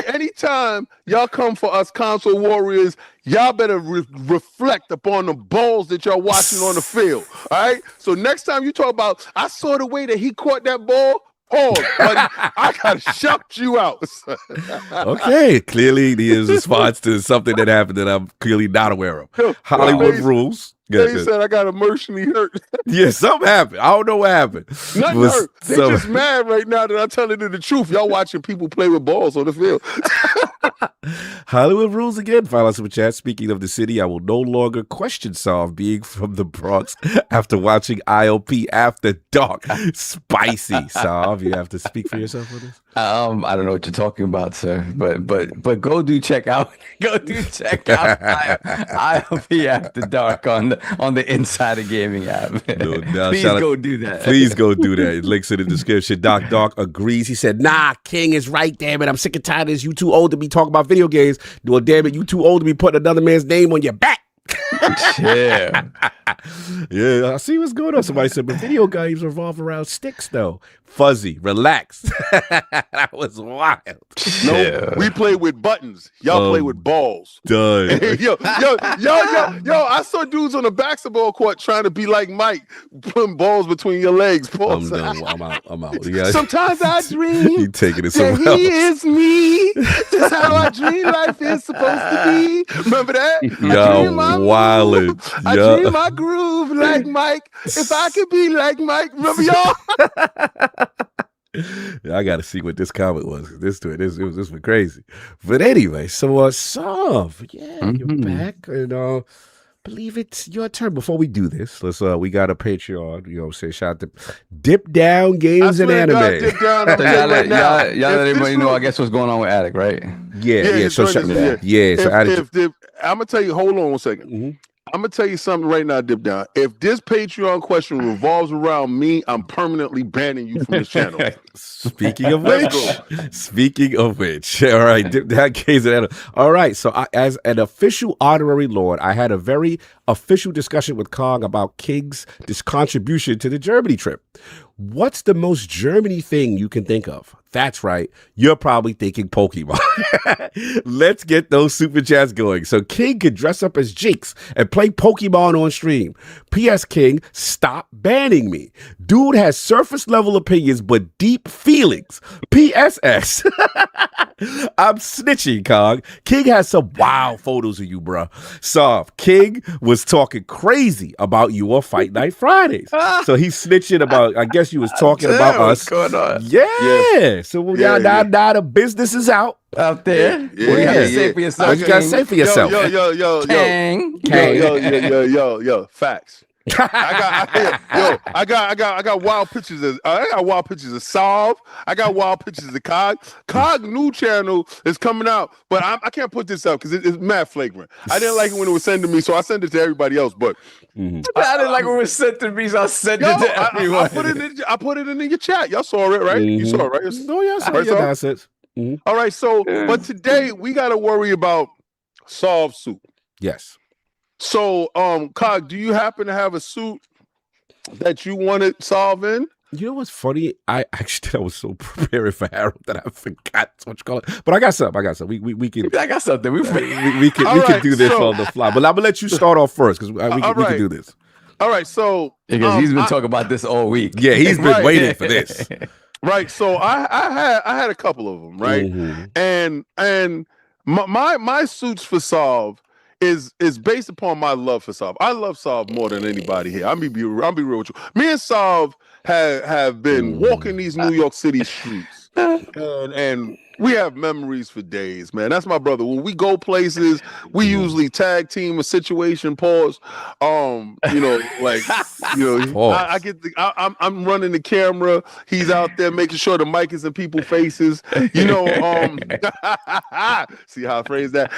anytime y'all come for us console warriors, y'all better reflect upon the balls that y'all watching on the field. All right. So next time you talk about, I saw the way that he caught that ball. Pause, buddy. I gotta shout you out. Okay, clearly there's a response to something that happened that I'm clearly not aware of. Hollywood rules. They said I got emotionally hurt. Yeah, something happened. I don't know what happened. Nothing hurt. They just mad right now that I'm telling you the truth. Y'all watching people play with balls on the field. Hollywood rules again. Final super chat. Speaking of the city, I will no longer question Solve being from the Bronx after watching ILP After Dark. Spicy, Solve. You have to speak for yourself on this. I don't know what you're talking about, sir. But go do check out ILP After Dark on the Insider Gaming app. Please go do that. Please go do that. Links in the description. Doc agrees. He said, "Nah, King is right. Damn it, I'm sick and tired of this. You too old to be talking about video games. Well, damn it, you too old to be putting another man's name on your back." Yeah. Yeah, I see what's going on. Somebody said, but video games revolve around sticks, though. Fuzzy, relax. That was wild. No, we play with buttons. Y'all play with balls. Done. yo, I saw dudes on the basketball court trying to be like Mike, putting balls between your legs. Pause. I'm done. I'm out. Yeah. Sometimes I dream He taking it that somewhere he else. is me. Just how I dream life is supposed to be. Remember that? Yo, wildin'. I dream my groove like Mike. If I could be like Mike. Remember y'all? Yeah, I got to see what this comment was. This was crazy. But anyway, so Solve, you're back, and believe it's your turn. Before we do this, let's we got a Patreon. You know what I'm saying? Shout out to Dip Down Games and Anime. Dip Down, So y'all let everybody know, I guess, what's going on with Attic, right? Yeah. So so I'm gonna tell you. Hold on 1 second. Mm-hmm. I'm gonna tell you something right now, Dip Down. If this Patreon question revolves around me, I'm permanently banning you from this channel. Speaking of which, all right, Dip Down Games and Anime. All right, so as an official honorary lord, I had a very official discussion with Kong about King's contribution to the Germany trip. What's the most Germany thing you can think of? That's right. You're probably thinking Pokemon. Let's get those super chats going so King can dress up as Jinx and play Pokemon on stream. P.S. King, stop banning me. Dude has surface level opinions but deep feelings. P.S.S. I'm snitching, Kong. King has some wild photos of you, bruh. Soft. King was talking crazy about you on Fight Night Fridays. So he's snitching about, I guess you was talking about us. What's going on? Yeah. So now the business is out there. What you gotta say for yourself? What you gotta say for yourself? Yo, facts. I got wild pictures of Solve. I got wild pictures of Cog. Cog new channel is coming out, but I can't put this up because it's mad flagrant. I didn't like it when it was sent to me, so I sent it to everybody else. But I didn't like when it was sent to me, so I sent it to everyone. I put it in your chat. Y'all saw it, right? You saw it, right? Oh, yeah, I saw your nonsense. All right, so but today we got to worry about Solve suit. Yes. So, Cog, do you happen to have a suit that you wanted Solve in? You know what's funny? I was so prepared for Harold that I forgot what you call it. But I got something. We can. I got something. We can do this on the fly. But I'm gonna let you start off first because we can do this. All right. So because he's been talking about this all week. Yeah, he's been waiting for this. Right. So I had a couple of them. Right. And my suits for Solve is based upon my love for Solve. I love Solve more than anybody here. I'll be real with you. Me and Solve have been walking these New York City streets. and we have memories for days, man. That's my brother. When we go places, we usually tag team a situation. Pause. Like I get I'm running the camera. He's out there making sure the mic is in people's faces. See how I phrase that?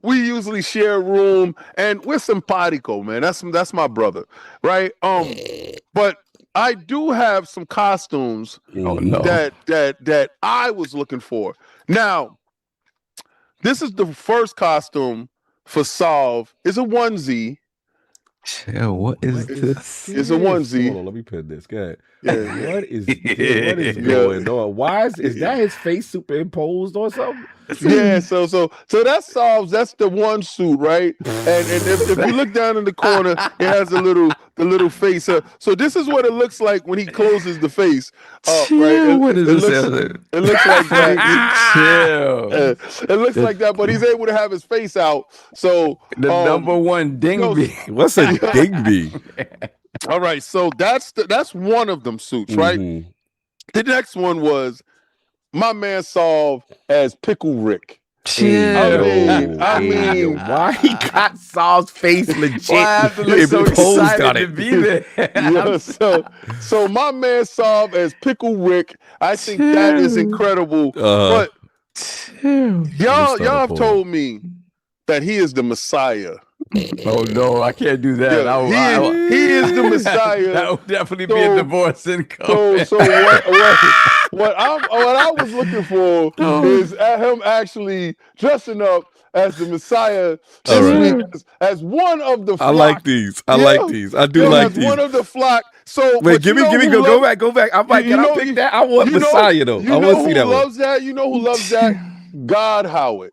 We usually share a room, and we're simpatico, man. That's my brother, right? But I do have some costumes that I was looking for. Now, this is the first costume for Solve. It's a onesie. Chill, what is this? It's a onesie. Hold on, let me pin this. Go ahead. Yeah. What is going on? Why is that his face superimposed or something? Yeah, so that solves. That's the one suit, right? And if you look down in the corner, it has the little face. So this is what it looks like when he closes the face. Right? What is this? It looks like that. Chill. It looks like that, but he's able to have his face out. So the number one dingby. What's a dingby? All right, so that's one of them suits, right? Mm-hmm. The next one was my man Solve as Pickle Rick. Chill. I mean, why he got Saul's face legit? Why I have to look so excited to be there? So my man Solve as Pickle Rick, I think that is incredible. But y'all have told me that he is the Messiah. Oh no, I can't do that. Yeah, he is the Messiah. That would definitely be a divorce income. So what I was looking for is him actually dressing up as the Messiah as one of the flock. I like these. I like these. I do like these. One of the flock. So wait, give me go back. I might I pick that? I want Messiah though. I want to see that one. Loves that? You know who loves that? God Howard.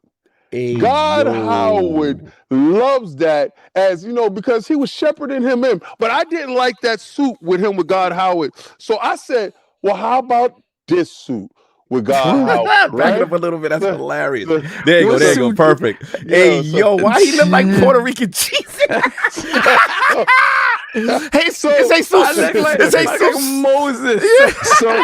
Howard loves that, as you know, because he was shepherding him in. But I didn't like that suit with him with God Howard. So I said, well, how about this suit with God Howard? Back it up a little bit. That's hilarious. There you go. Perfect. Hey, why he look like Puerto Rican cheese? Hey, so it's like Moses. So,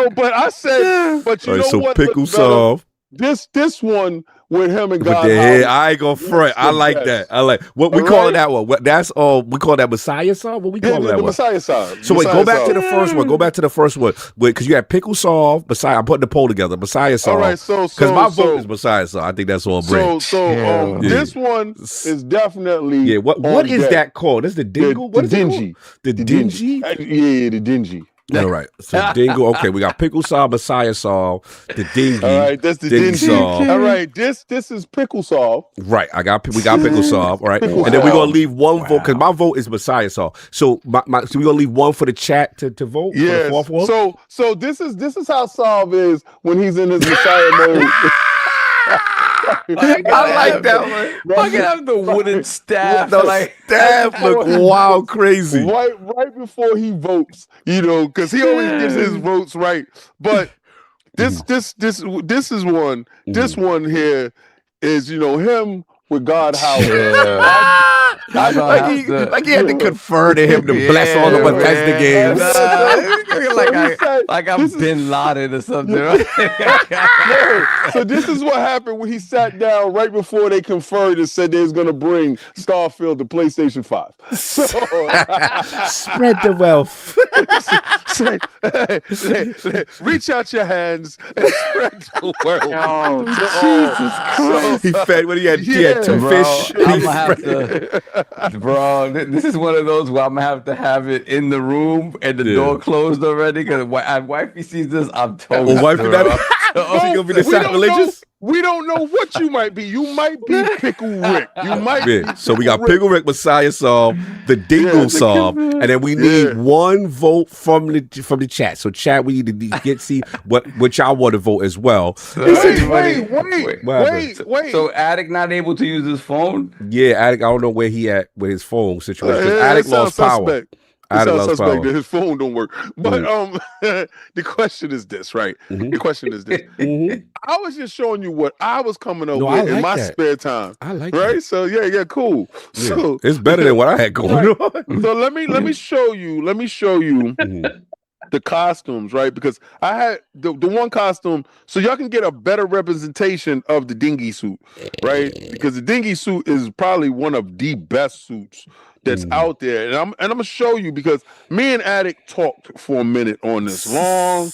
but I said, but you know what? Pickle Solve. This one with him and God. I ain't gonna front. I like that. I like what we call that one. That's we call that Messiah song. What we call that one? Messiah song. So wait, go back to the first one. Go back to the first one. Wait, because you had Pickle Solve, Messiah. I'm putting the poll together. Messiah song. All right, because my vote is Messiah song. I think that's all brand. This one is definitely What is that called? That's the dingle. What is it called? The dingy. Yeah, the dingy. All right, so dingle. Okay, we got Pickle Solve, Messiah Solve, the dingy. All right, that's the dingy. Solve. All right, this is Pickle Solve. Right, we got Pickle Solve. All right, and then we're gonna leave one vote because my vote is Messiah Solve. So so we're gonna leave one for the chat to vote. Yeah. For the fourth one? So this is how Solve is when he's in his Messiah mode. I like that one. I can have the wooden staff. The staff look wild crazy. Right before he votes, because he always gets his votes right. But this is one. This one here is him with God Howard. Like he had to confer to him to bless all the Bethesda games. Like I'm Bin Laden or something. Right? So this is what happened when he sat down right before they conferred and said they was going to bring Starfield to PlayStation 5. So, spread the wealth. Reach out your hands and spread the wealth. Jesus Christ. He fed when he had 2 fish. I'm gonna have to, bro. This is one of those where I'm gonna have it in the room and the door closed already. Because wifey sees this, I'm told. Wifey, she gonna be the sacrilegious. We don't know what you might be. You might be Pickle Rick. You might be. So we got Pickle Rick, Messiah Solve, the Dingle Solve, and then we need one vote from the chat. So chat, we need to see what y'all want to vote as well. Wait. So Attic not able to use his phone? Yeah, Attic. I don't know where he at with his phone situation. Attic lost power. That his phone don't work. But the question is this, right? The question is this. I was just showing you what I was coming up with in my spare time. I like right? that. So yeah, cool. Yeah. So it's better than what I had going on. So let me show you. the costumes, right? Because I had the one costume, so y'all can get a better representation of the dinghy suit, right? Because the dinghy suit is probably one of the best suits that's out there, and I'm gonna show you, because me and Attic talked for a minute on this, long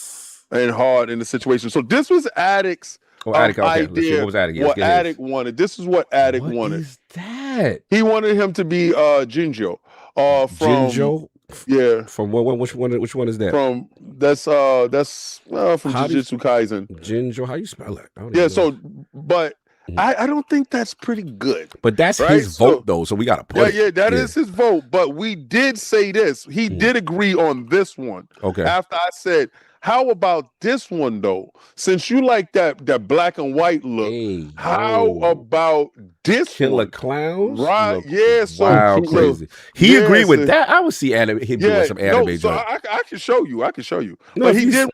and hard in the situation. So this was Addict's idea. What was Attic? Yes, what Attic wanted. This is what Attic wanted. What is that? He wanted him to be Jinjo. From Jinjo? Yeah. From which one is that? From that's from Jujutsu Kaisen. Jinjo, how you spell it? Yeah, so but I don't think that's pretty good. But that's right? his vote though, so we gotta put it. Yeah, that is his vote. But we did say this. He did agree on this one. Okay. After I said, how about this one though? Since you like that black and white look, how about this Killer one? Clowns? Right? Look, yeah. So wow, crazy. He agreed with that. I would see him doing some anime no, so joint. I can show you. No, but he did want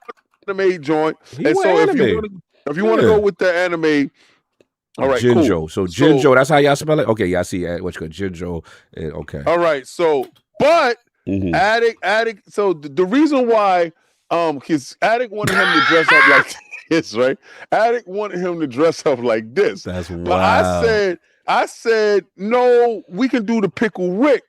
an anime joint. And so if you want to go with the anime, all right, Jinjo. cool. So Jinjo, that's how y'all spell it? Okay, yeah, I see what's good. Jinjo. Okay. All right. So, but Attic. So the reason why, because Attic wanted him to dress up like this, right? Attic wanted him to dress up like this. That's wild. But I said, no, we can do the Pickle Rick.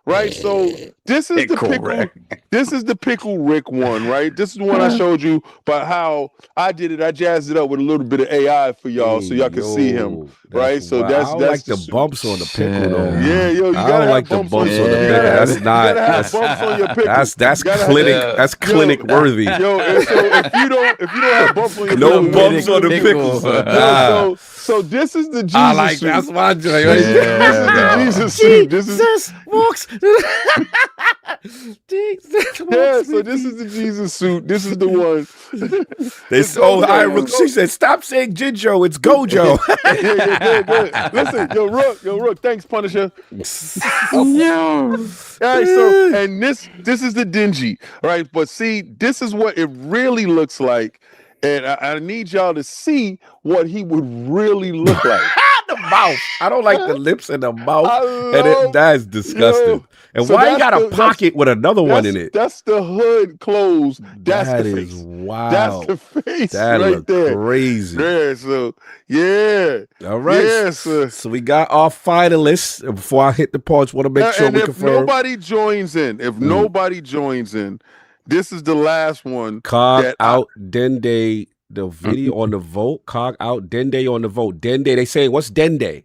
Right, so this is the pickle. This is the Pickle Rick one, right? This is the one I showed you about how I did it. I jazzed it up with a little bit of AI for y'all, so y'all can see him, right? So that's like the bumps on the pickle, though. Yeah, yo, you gotta have like the bumps on the pickle. That's not. Bumps on your pickle. That's clinic. That's clinic worthy. Yo, and so if you don't have bumps on your no pickle, bumps on the pickles. So this is the Jesus I like suit. that's my joint. This is the Jesus suit. This is walks. Yeah, so this is the Jesus suit. This is the one. She said, "Stop saying Jinjo. It's Gojo." Good. Listen, yo, Rook. Thanks, Punisher. All right, so and this is the dingy, right? But see, this is what it really looks like, and I need y'all to see what he would really look like. The mouth. I don't like the lips and the mouth, that's disgusting. And so why you got a pocket with another one in it? That's the hood closed. That's that the is face. wow. That's the face that right there. Crazy. Yeah. So yeah. All right. Yeah, sir. So we got our finalists. Before I hit the parts, want to make sure we confirm. Nobody joins in, nobody joins in, this is the last one. Cog out Dende. The video on the vote. Cog out Dende on the vote. Dende. They saying what's Dende?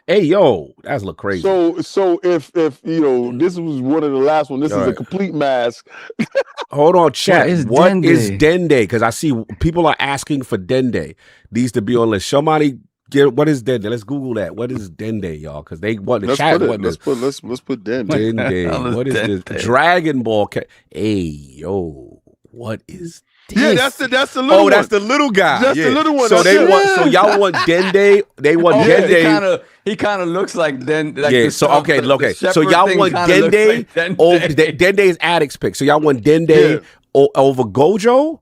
Hey yo, that's look crazy. So if you know, this was one of the last one. This is a complete mask. Hold on, chat. What is Dende? Because I see people are asking for Dende. These to be on list. Somebody get what is Dende? Let's Google that. What is Dende, y'all? Because they want the chat. Let's put Dende. Dende. What is this? Dragon Ball. Hey yo, what is? Yeah, that's the little one. That's the little guy. That's the little one. So so y'all want Dende? They want Dende. He kind of looks like Den. Like yeah. So okay. So y'all want Dende? Dende is Addict's pick. So y'all want Dende over Gojo,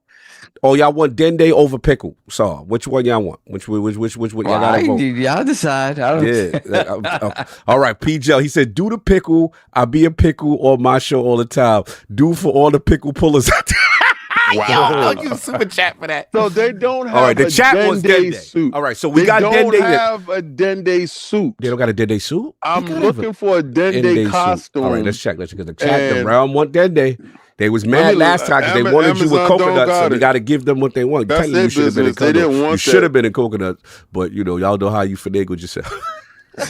or y'all want Dende over Pickle? So which one y'all want? Which one? Y'all gotta vote. Y'all decide. I don't. All right. PJ. He said, "Do the Pickle. I be a pickle on my show all the time. Do for all the pickle pullers out there." Wow. Yo, you super chat for that. So they don't have all right, the chat was Dende suit. All right, so we got Dende. They don't have a Dende suit. They don't got a Dende suit? I'm looking for a Dende costume. All right, let's check. Because the chat, the realm want Dende. They was mad last time because they wanted you with coconuts, so we got to give them what they want. That's their business. They didn't want you should have been in coconuts, but you know, y'all know how you finagled yourself. You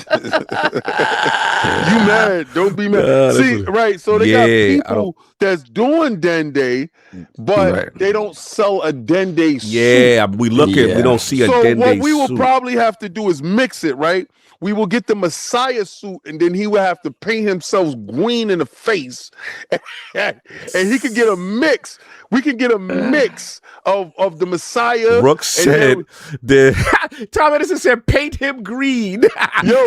mad? Don't be mad. See, right? So they got people that's doing Dende, but they don't sell a Dende suit. Yeah, we looking. We don't see a Dende suit. So what we will probably have to do is mix it, right? We will get the Messiah suit, and then he will have to paint himself green in the face, and he could get a mix. We can get a mix of the Messiah. Rook said Tom Edison said paint him green. So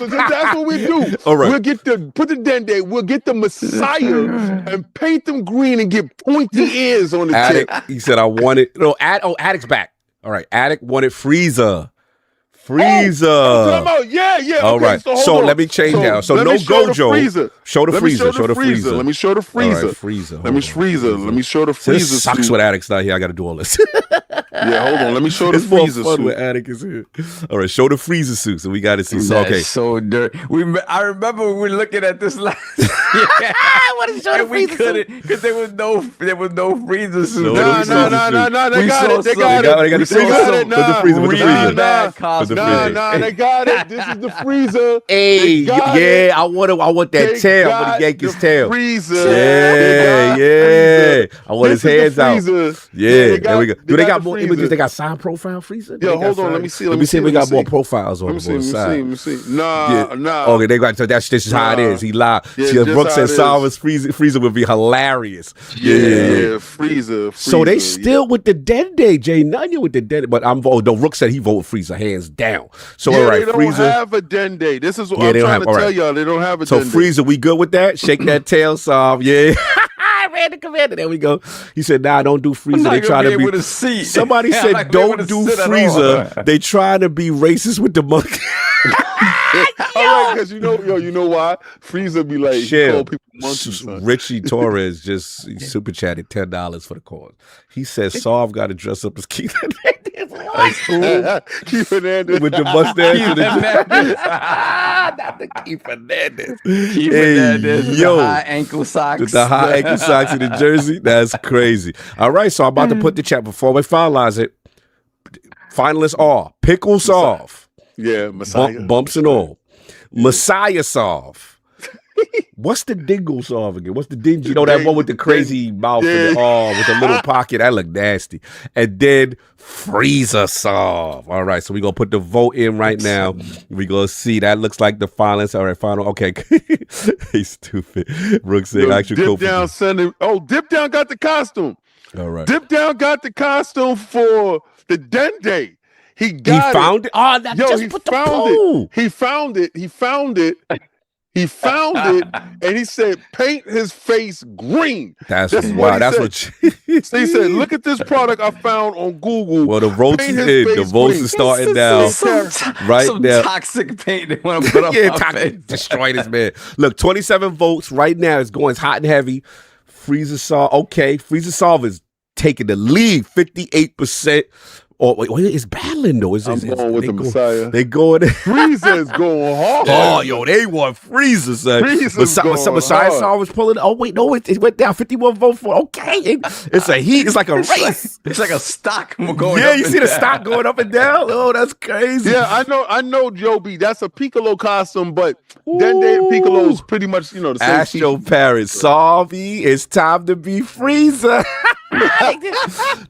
that's what we do. All right. We'll put the Dende, we'll get the Messiah and paint them green and get pointy ears on the tip. He said I wanted Addict's back. All right, Addict wanted Frieza. Frieza. Yeah. All okay, right. So, So hold on. let me change now. So let no me show the Gojo. freezer. Show the Let me freezer. Show the freezer. Let me show the All freezer. right, freezer. Let me Hold on, Let me show the So freezer. this sucks suit. with Attic's not here. I got to do all this. Yeah, hold on. Let me show the It's more freezer fun suit. with Attic is here. All right, show the freezer suit. So we got to see. So, That's okay. so dirty. I remember we were looking at this last year. I want to show the And we freezer suit. couldn't because there was no freezer suit. No, Nah, the nah. They We got saw it. They some- got They it. got the They freezer. got it. Put the freezer. Put the Really freezer. bad Put the costume. freezer. Nah, they got it. This is the freezer. Hey, They got yeah, it. I want that They tail. I got want to yank his the tail. Freezer. Yeah, They got yeah. freezer. I want his This is the hands out. freezer. Yeah, they there we go. Do they got the more freezer. images? They got side profile freezer? Yo, They got hold on. side- Let me see. Let me see if we got more profiles on Let me see. the side. Let me see. Nah, Yeah. nah. Okay, they got so this is how it Nah. is. He lied. Yeah, See, just Brooks how said it is. Salva's freezer would be hilarious. Yeah. Freezer. So they freezer, still with the Dende, Jay Nanya with the Dende, but I'm no. Rook said he voted Freezer hands down. So Yeah, all right, they don't Freezer. have a Dende. This is what Yeah, I'm they don't trying have- to all tell right. y'all. They don't have a So Dende. Freezer, we good with that? Shake that tail, Solve. Yeah. Ran the commander. There we go. He said, "Nah, don't do Freezer. not They gonna try be to be." able to see. Somebody I'm said, not gonna be able "Don't to do sit at all. Freezer. They trying to be racist with the monkey." All right, because you know why? Freezer be like, he Chill. call people monkeys. son. Richie Torres just super chatted $10 for the cause. He says Solve got to dress up as Keith Hernandez. Keith Hernandez. With the mustache and the Hernandez. not the Keith Hernandez. Keith Hey, Hernandez with yo. the high ankle socks. With the high ankle socks in the jersey. That's crazy. All right, so I'm about to put the chat before we finalize it. Finalists are Pickle Solve, Yeah, Messiah. Bumps and all, Messiah Solve. What's the Dingle Solve again? What's the dingy? You know that one with the crazy mouth and the with the little pocket. That look nasty. And then Freezer Solve. All right, so we're gonna put the vote in right now. We're gonna see. That looks like the finalists. All right, final. Okay. He's stupid. Brooks saying actual Dip Down sending. Oh, Dip Down got the costume. All right. Dip Down got the costume for the Dende. He He got found it. Oh, that Yo, just he put the found poll. it. He found it. He found it. He found it, and he said, "Paint his face green." That's This is wow. he That's said. what. So he said, "Look at this product I found on Google." Well, the votes Paint is his in. The face votes green. is starting now. Right some now. toxic paint they want to put up Yeah, my face. destroy this man. Look, 27 votes right now. It's going hot and heavy. Freezer Solve. Okay, Freezer Solve is taking the lead, 58%. Oh, wait, it's battling though. I'm going with the Messiah. They going. Freezer is going hard. Oh, yo, they want Freezer, son. Freezer's going Messiah hard. Solve was pulling. Oh, wait, no, it went down. 51 votes for. Okay, it's a heat. It's like a race. It's like a stock going Yeah, up you and see the down. stock going up and down. Oh, that's crazy. Yeah, I know, Joe B. That's a Piccolo costume, but Dende and Piccolo is pretty much, the same. Astro species. Parris, Solvey, it's time to be Freezer.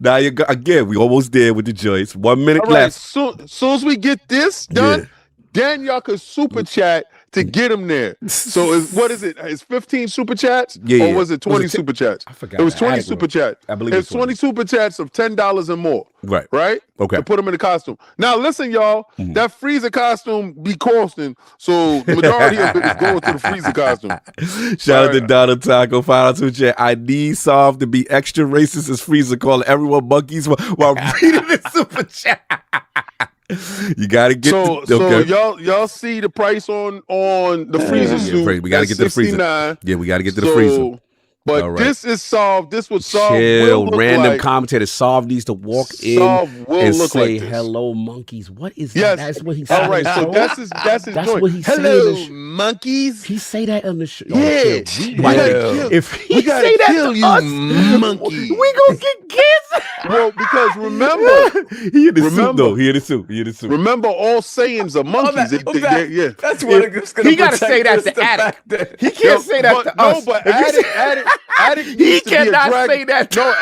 Now you again, we almost there with the joints. 1 minute All right, left. soon as we get this done, then y'all can super chat to get him there. So what is it? It's 15 super chats? Yeah, Or yeah. was it 20 Was it super chats? I forgot. It was I 20 had it super wrong. chats. I believe it's it's 20 super chats of $10 and more. Right. Right? Okay. To put him in the costume. Now listen, y'all, Mm-hmm. that freezer costume be costing. So the majority of it is going to the freezer costume. Shout out to Donald Taco. Find out to chat. I need Solve to be extra racist as Freezer, calling everyone monkeys while reading the super chat. You gotta get y'all see the price on the freezer suit. We gotta get to the freezer. $69. Yeah, we gotta get to the freezer. But All right. this is Solve. This would Solve Chill. will look Random like. commentator. Solve needs to walk in Solve will and look say like this. hello, monkeys. What is that? Yes. That's what he said. All right, on the so show? that's his That's joint. what he said. Hello, monkeys. He say that on the show. Yeah. We We might- gotta kill- if he we gotta say that kill to you, us, monkey. we gonna get kids. Well, because remember, He in the suit Remember- though. He in the suit. He in the suit. remember, all sayings are monkeys. Yeah. That's what it's gonna He gotta protect say that us, to the Attic. fact that- He can't say that to us. No, but If you say- Attic He needs to be a cannot dragon. say that. No,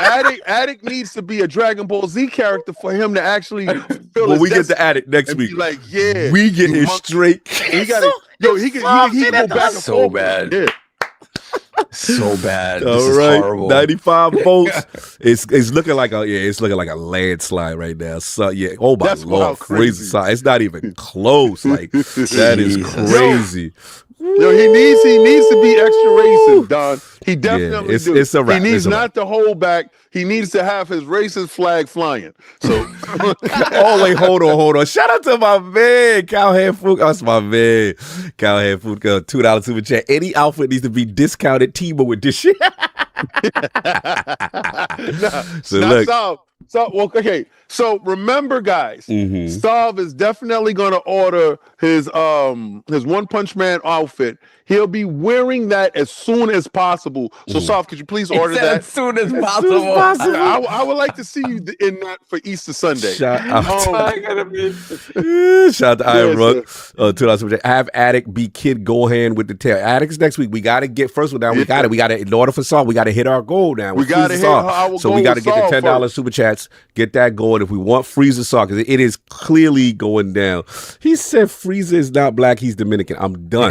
Attic needs to be a Dragon Ball Z character for him to actually feel. When we get to Attic next and week, be like, yeah, we get you it monkey. straight. He got it. Yo, he can go back and So forth. bad. Yeah. So bad. This All is right, horrible. 95 votes. It's looking like a landslide right now. So yeah, oh my That's lord, wild, crazy crazy. side. It's not even close. Like that is Jesus. crazy. Yo, he needs to be extra racist, Don. He definitely it's, do. It's a wrap. He needs It's a not wrap. to hold back. He needs to have his racist flag flying. So, Oh, wait, hold on. Shout out to my man, Cowhead Food. That's my man, Cowhead Food. $2 super chat. Any outfit needs to be discounted. Timo with this shit. So look. Well, okay. So remember, guys, Stav is definitely going to order his One Punch Man outfit. He'll be wearing that as soon as possible. So, Stav, could you please order that as soon as possible? I would like to see you in that for Easter Sunday. Shout out to Yes, Iron Rook. $2 super chat. Have Attic be Kid Gohan with the tail. Attic's next week. We got to get first one down. We got it. We got to, in order for Saw, we got to hit our goal now. We got to hit our So goal we got to with get Saw the $10 first. super chats. Get that going. If we want Frieza Saw, because it is clearly going down. He said Frieza is not black. He's Dominican. I'm done.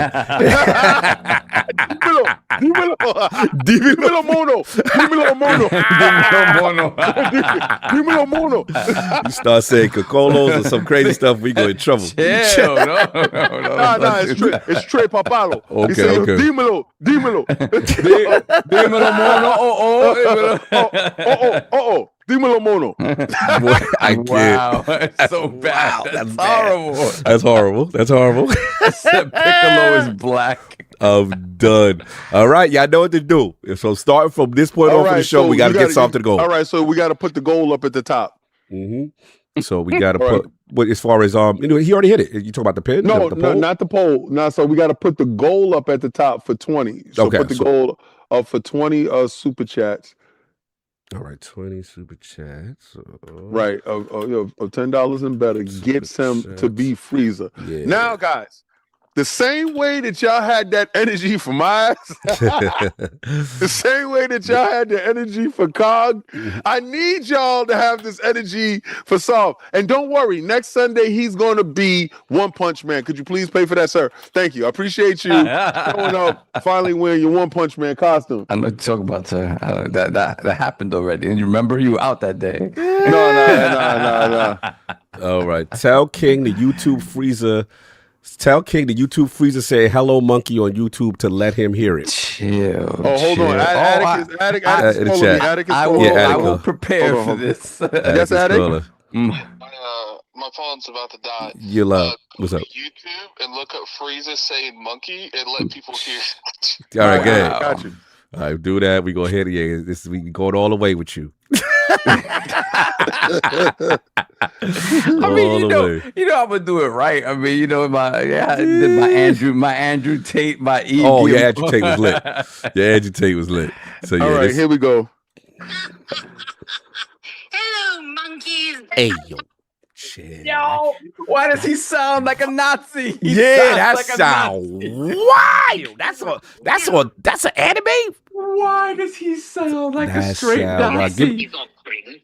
Dímelo mono. You start saying Cocolos or some crazy stuff, we go in trouble. No. Nah, it's Trey Papalo. Okay, He said, okay. Dímelo. Dímelo mono. Dímelo mono. Boy, I can't. Wow, it's so bad. Wow, That's that's horrible. That's horrible. Piccolo is black. I'm done. All right, y'all know what to do. So starting from this point on for the show, we got to get something to go. All right, so we got to put the goal up at the top. So we got to All put. But as far as anyway, he already hit it. You talking about the pin? No, the poll? not the poll. No, so we got to put the goal up at the top for 20. So Okay, put the goal up for 20 super chats. All right, 20 super chats. Right, of $10 and better gets him to be Frieza. Yeah. Now, guys, the same way that y'all had that energy for Miles, the same way that y'all had the energy for Cog, I need y'all to have this energy for Solve. And don't worry, next Sunday he's going to be One Punch Man. Could you please pay for that, sir? Thank you. I appreciate you showing up, finally wearing your One Punch Man costume. I know you talk about that happened already. And you remember you were out that day. No. All right. Tell King the YouTube Frieza say hello monkey on YouTube to let him hear it. Chill. Oh, hold on. Attic is I will prepare for this. Yes, Attic. My phone's about to die. You love. What's up? YouTube and look up Frieza saying monkey and let people hear. All right, good. Got you. All right, do that. We go ahead. Yeah, we going all the way with you. I mean, you know, I'm gonna do it right. I mean, you know, I did my Andrew Tate, my E. Oh yeah, Andrew Tate was lit. Yeah, Andrew Tate was lit. So yeah, all right, here we go. Hello, monkeys. Hey yo, shit. Yo, why does he sound like a Nazi? That sounds wild. That's an anime. Why does he sound like a straight Nazi? He's all crazy.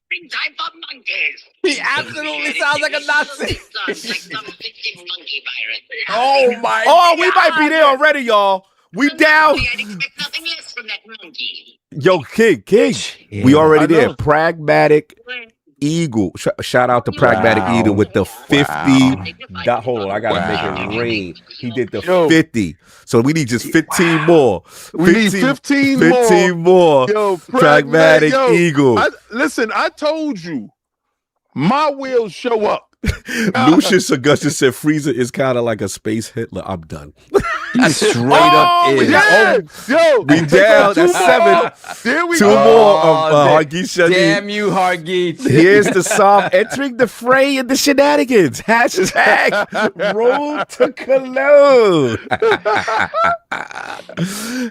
Big time for monkeys. He absolutely sounds like a Nazi. Sounds like some vicious monkey virus. Oh my! Oh, we might be there already, y'all. We down. I'd expect nothing less from that monkey. Yo, King. Yeah, We already I know. there. Pragmatic Eagle. Shout out to Pragmatic Eagle with the 50. Hold on, I gotta make it rain. He did the 50. So we need just 15 more. We need 15 more. Yo, Pragmatic Eagle. Listen, I told you, my wheels show up. Lucius Augustus said Frieza is kind of like a space Hitler. I'm done. He straight up is. Yeah. Yo, We down. That's 7. There we Two go. more of Hargeisha. Damn you, Hargeet. Here's the song entering the fray in the shenanigans. Hashtag road to Cologne.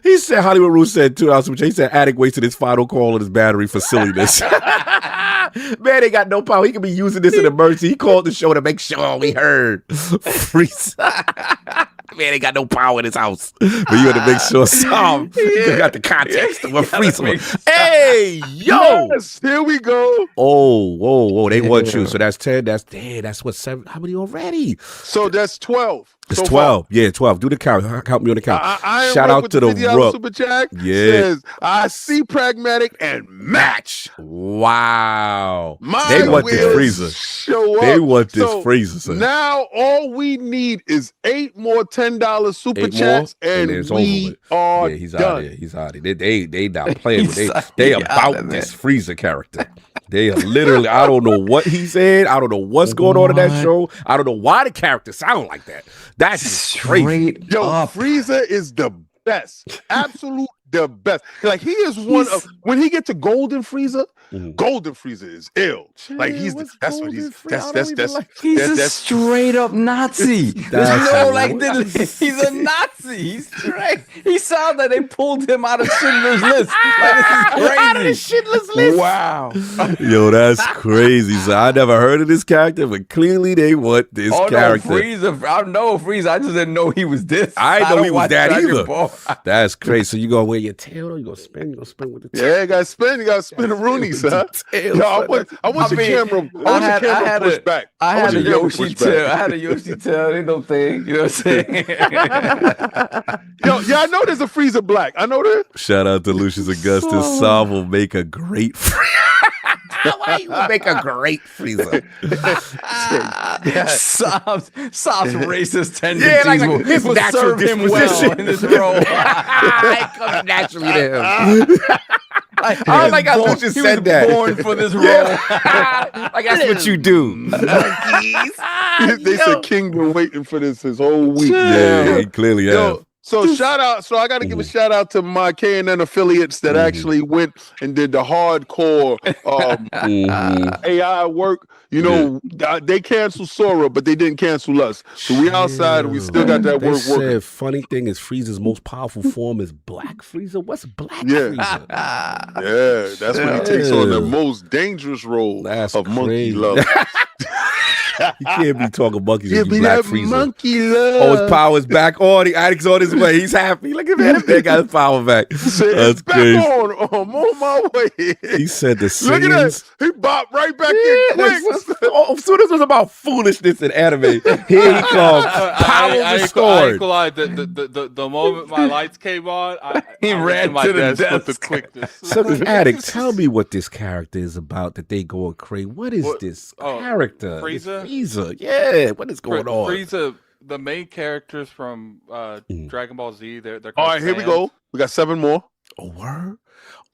He said, Hollywood Rule said $2, which he said, Attic wasted his final call on his battery for silliness. Man, they got no power. He could be using this in emergency. He called the show to make sure we heard. Freeze. Man, they got no power in his house. But you had to make sure some got the context of what Freeze was. Hey, yo. Yes, here we go. Oh, whoa. They want you. So that's 10. That's what 7. How many already? So that's 12. It's so 12. Yeah, 12. Do the count. Help me on the count. I Shout out to the Rook. Super Chat. Yeah. Says, I see pragmatic and match. Wow. My They want this will freezer. Show up. They want this So freezer, son. now all we need is 8 more $10 super 8 chats, more, and it's we over with. are Yeah, he's done. out of there. He's out of there. They not playing with it. They about this freezer character. They are literally, I don't know what he said. I don't know what's going on in that show. I don't know why the characters sound like that. That's just crazy. Yo, Frieza is the best. Absolute the best. Like he is one of when he get to Golden Frieza, Golden Frieza is ill. Like he's that's what he's he's a straight up Nazi. There's no like he's a Nazi. He's straight. He sounds like they pulled him out of Schindler's List. Like, this is crazy. Out of the Schindler's List. Wow. Yo, that's crazy. So I never heard of this character, but clearly they want this character. No, Frieza. I know Frieza. I just didn't know he was this. I didn't know he was that Dragon either. Ball. That's crazy. So you gonna wear your tail, or you gonna spin? You gonna spin with the tail? Yeah, you gotta spin. You gotta spin the Roonies, huh? Yo, I want your camera. I want your camera pushed back. I had a Yoshi tail. I had a Yoshi tail. Ain't no thing. You know what I'm saying? Yo, yeah, I know there's a Frieza Black. I know that. Shout out to Lucius Augustus. Saab will make a great Why you make a great Frieza? Saab's racist tendencies like his will natural serve him disposition. well in this role. It comes naturally to him. I don't like how Lucius he said was that. born for this role. Like that's what you do. They said King been waiting for this his whole week. Yeah, he clearly has. So shout out. So I got to give a shout out to my K&N affiliates that actually went and did the hardcore AI work. You know, they canceled Sora, but they didn't cancel us. So we outside and we still got that work working. Funny thing is Frieza's most powerful form is Black Frieza. What's Black Yeah. Frieza? Yeah, that's when he takes on the most dangerous role of monkey love. You can't be talking monkeys Give if you me Black that Frieza. monkey love. Oh, his power's back on. The addict's on his way. He's happy. Look at that. That got his power back. That's crazy. I'm on my way. He said the Look at that. scenes. He bopped right back in quick. As soon as it was about foolishness in anime, here he comes. Power restored. The moment my lights came on, He ran to the desk with the quickness. So the addict, tell me what this character is about that they go crazy. What is this character? Frieza? Frieza. Yeah, what is going on? Frieza, the main characters from Dragon Ball Z, they're All right, here we go. We got 7 more. Oh, word?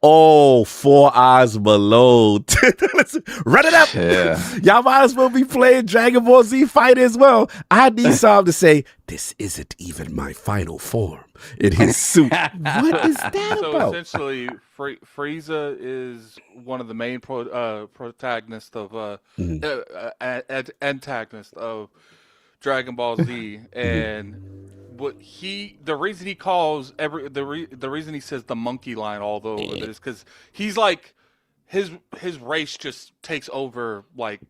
Oh, 4 Eyes Below. Listen, run it up. Yeah. Y'all might as well be playing Dragon Ball Z Fighter as well. I need Sam to say, this isn't even my final form in his suit. What is that about? Essentially, Frieza is one of the main protagonists of antagonist of Dragon Ball Z, and the reason he calls the reason he says the monkey line although is because he's like his race just takes over like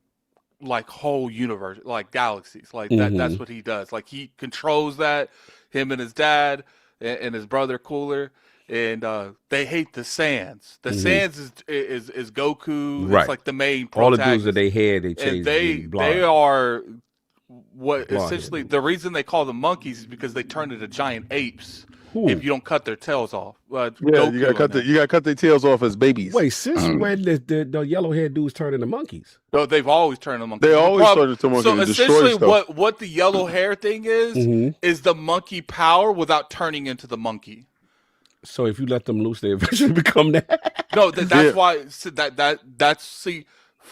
whole universe, like galaxies, like that's what he does. Like he controls that, him and his dad and his brother Cooler, and they hate the Saiyans. The Saiyans is Goku. Right. It's like the main All the protagonist. dudes that they had, they changed. And they are what essentially the reason they call them monkeys is because they turn into giant apes if you don't cut their tails off. You gotta cut their tails off as babies. Wait, since when the yellow haired dudes turn into monkeys? No, they've always turned into monkeys. They always turned into monkeys. So to essentially, destroy stuff. what the yellow hair thing is the monkey power without turning into the monkey. So if you let them loose, they eventually become that. No, that's why. So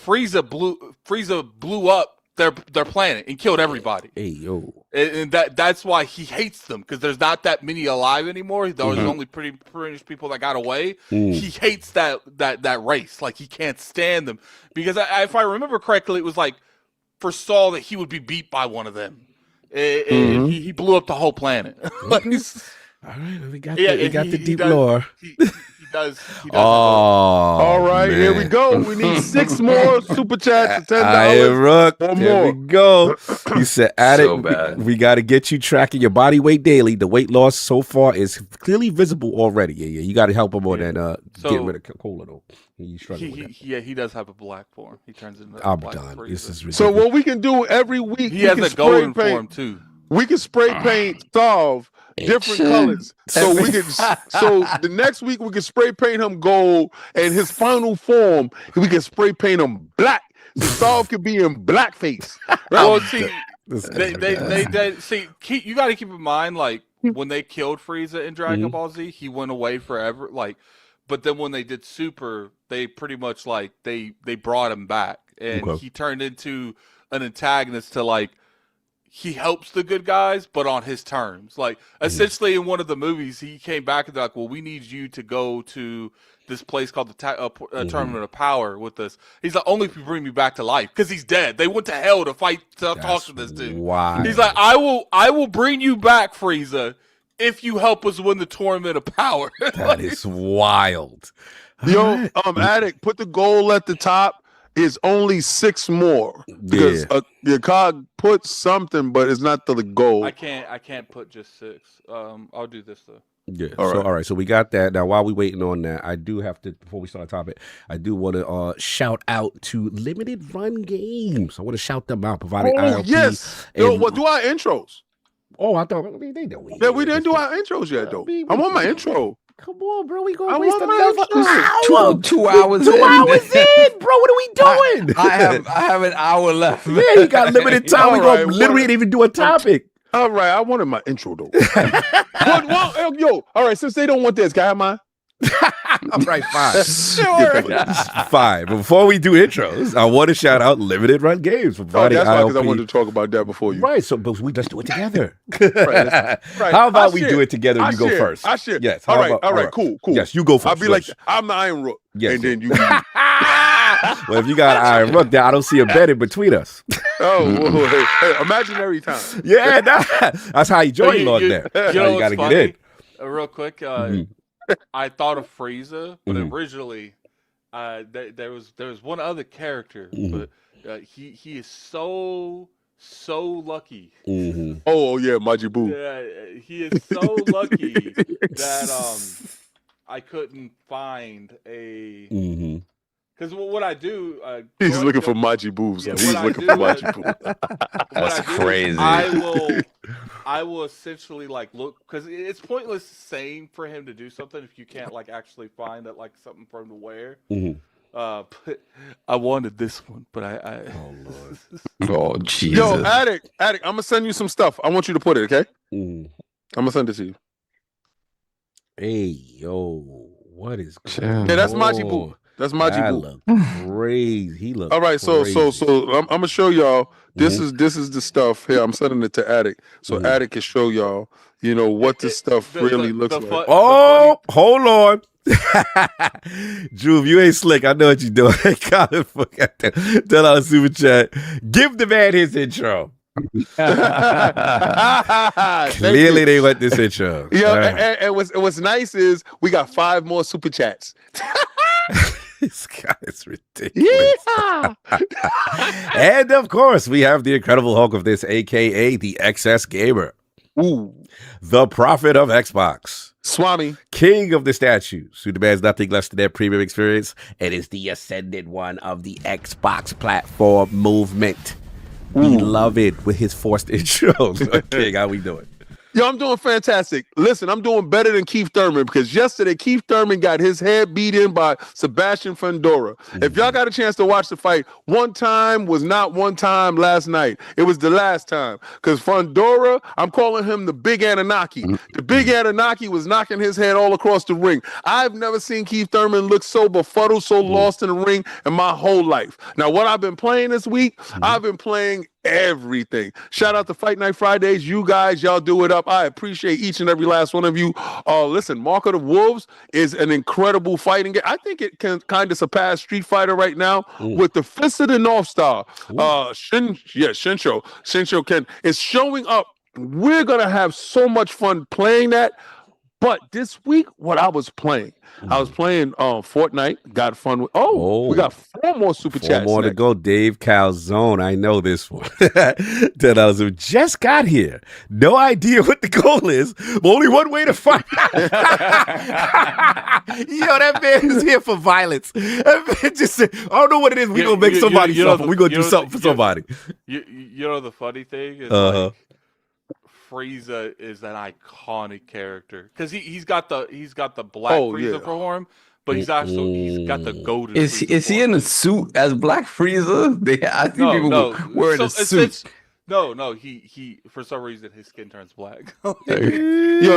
Frieza blew up their planet and killed everybody. Hey yo, and that's why he hates them, because there's not that many alive anymore. There's only pretty much people that got away. He hates that race. Like he can't stand them because if I remember correctly, it was like foresaw that he would be beat by one of them. He blew up the whole planet. All right, we got the deep lore. He does. All right, man. Here we go. We need 6 more super chats for $10. Rook, One there more. we go. You said, Addict, So bad. we got to get you tracking your body weight daily. The weight loss so far is clearly visible already. Yeah. You got to help him on that. Get rid of cola though. He's struggling with that. He does have a black form. He turns into I'm black done. Frieza. This is ridiculous. So what we can do every week, He has a golden form too. we can spray paint Solve different colors. So we can. So the next week we can spray paint him gold, and his final form we can spray paint him black. So Solve could be in blackface. Well, see, they see. You got to keep in mind, like when they killed Frieza in Dragon Ball Z, he went away forever. Like, but then when they did Super, they pretty much like they brought him back, and he turned into an antagonist to like. He helps the good guys, but on his terms. Like, essentially, in one of the movies, he came back and they're like, well, we need you to go to this place called the Tournament of Power with us. He's like, only if you bring me back to life, because he's dead. They went to hell to fight, to talk to this dude. Wild. He's like, I will bring you back, Frieza, if you help us win the Tournament of Power. That is wild. Yo, Attic, put the goal at the top. Is only 6 more because your cog put something, but it's not the goal. I can't put just 6. I'll do this though. Yeah. All right. So we got that. Now, while we're waiting on that, I do have to, before we start the topic, I do want to shout out to Limited Run Games. I want to shout them out, providing ILP. Yes. Yo, what do our intros? Oh, I thought they did. Yeah, we didn't do our intros yet, though. I want my intro. Come on, bro. We gonna waste another hour. 2 hours. 2 hours in, bro. What are we doing? I have an hour left. Yeah, you got limited time. We gonna literally didn't even do a topic. All right, I wanted my intro though. Yo, all right. Since they don't want this, can I have mine? All right, fine. Sure. Fine. But before we do intros, I want to shout out Limited Run Games for providing that's why, ILP. because I wanted to talk about that before you. Right. So, but let's do it together. Right. How about we do it together? You go first. I should. Yes. All right. Cool. Yes, you go first. I'll be like, I'm the Iron Rook. Yes. And then you. Well, if you got Iron Rook there, I don't see a bet in between us. Oh, hey, imaginary time. Yeah, that's how you join Lord there. You know you got to funny? get in. Real quick, I thought of Frieza, but originally there was one other character, but he is so lucky. Oh yeah, Majin Yeah, he is so lucky that I couldn't find a. Because what I do, he's looking for Majin Buu. Yeah, he's looking for Majin Buu. That's crazy. I will essentially like look, because it's pointless saying for him to do something if you can't like actually find that like something for him to wear. But I wanted this one, but I oh Lord. Oh Jesus. Yo, Attic, I'm gonna send you some stuff. I want you to put it, okay? I'm gonna send it to you. Hey, yo, what is going on? Yeah, that's Majin Buu. That's Majin Buu. Look crazy. He look. All right, crazy. so I'm gonna show y'all. This is the stuff here. I'm sending it to Attic, so Attic can show y'all. You know what this stuff really looks like. Oh, hold on. Drew, if you ain't slick, I know what you're doing. Tell out a super chat. Give the man his intro. Clearly they want this intro. Yeah, and what's nice is we got 5 more super chats. This guy is ridiculous. And of course, we have the Incredible Hulk of this, aka the XS Gamer. Ooh. The prophet of Xbox. Swami. King of the statues, who demands nothing less than their premium experience, and is the ascended one of the Xbox platform movement. We love it with his forced intros. King, how we doing? Yo, I'm doing fantastic. Listen, I'm doing better than Keith Thurman because yesterday Keith Thurman got his head beat in by Sebastian Fundora. If y'all got a chance to watch the fight, one time was not one time last night. It was the last time because Fundora, I'm calling him the Big Anunnaki. The Big Anunnaki was knocking his head all across the ring. I've never seen Keith Thurman look so befuddled, so lost in the ring in my whole life. Now, what I've been playing this week, I've been playing everything. Shout out to Fight Night Fridays. You guys, y'all do it up. I appreciate each and every last one of you. Listen, Mark of the Wolves is an incredible fighting game. I think it can kind of surpass Street Fighter right now with the Fist of the North Star. Shinsho Ken is showing up. We're gonna have so much fun playing that. But this week, what I was playing Fortnite. Got fun with. We got 4 more super chats. 4 more to go. Dave Calzone, I know this one. $10 just got here. No idea what the goal is. But only one way to find out. Yo, that man is here for violence. That man just said, I don't know what it is. We're gonna make somebody suffer. We're gonna do something for somebody. You know the funny thing is like, Frieza is an iconic character because he's got the black Frieza form, but he's got the golden. Is he in a suit as Black Frieza? I think people wearing a suit. No, he for some reason his skin turns black. Yo,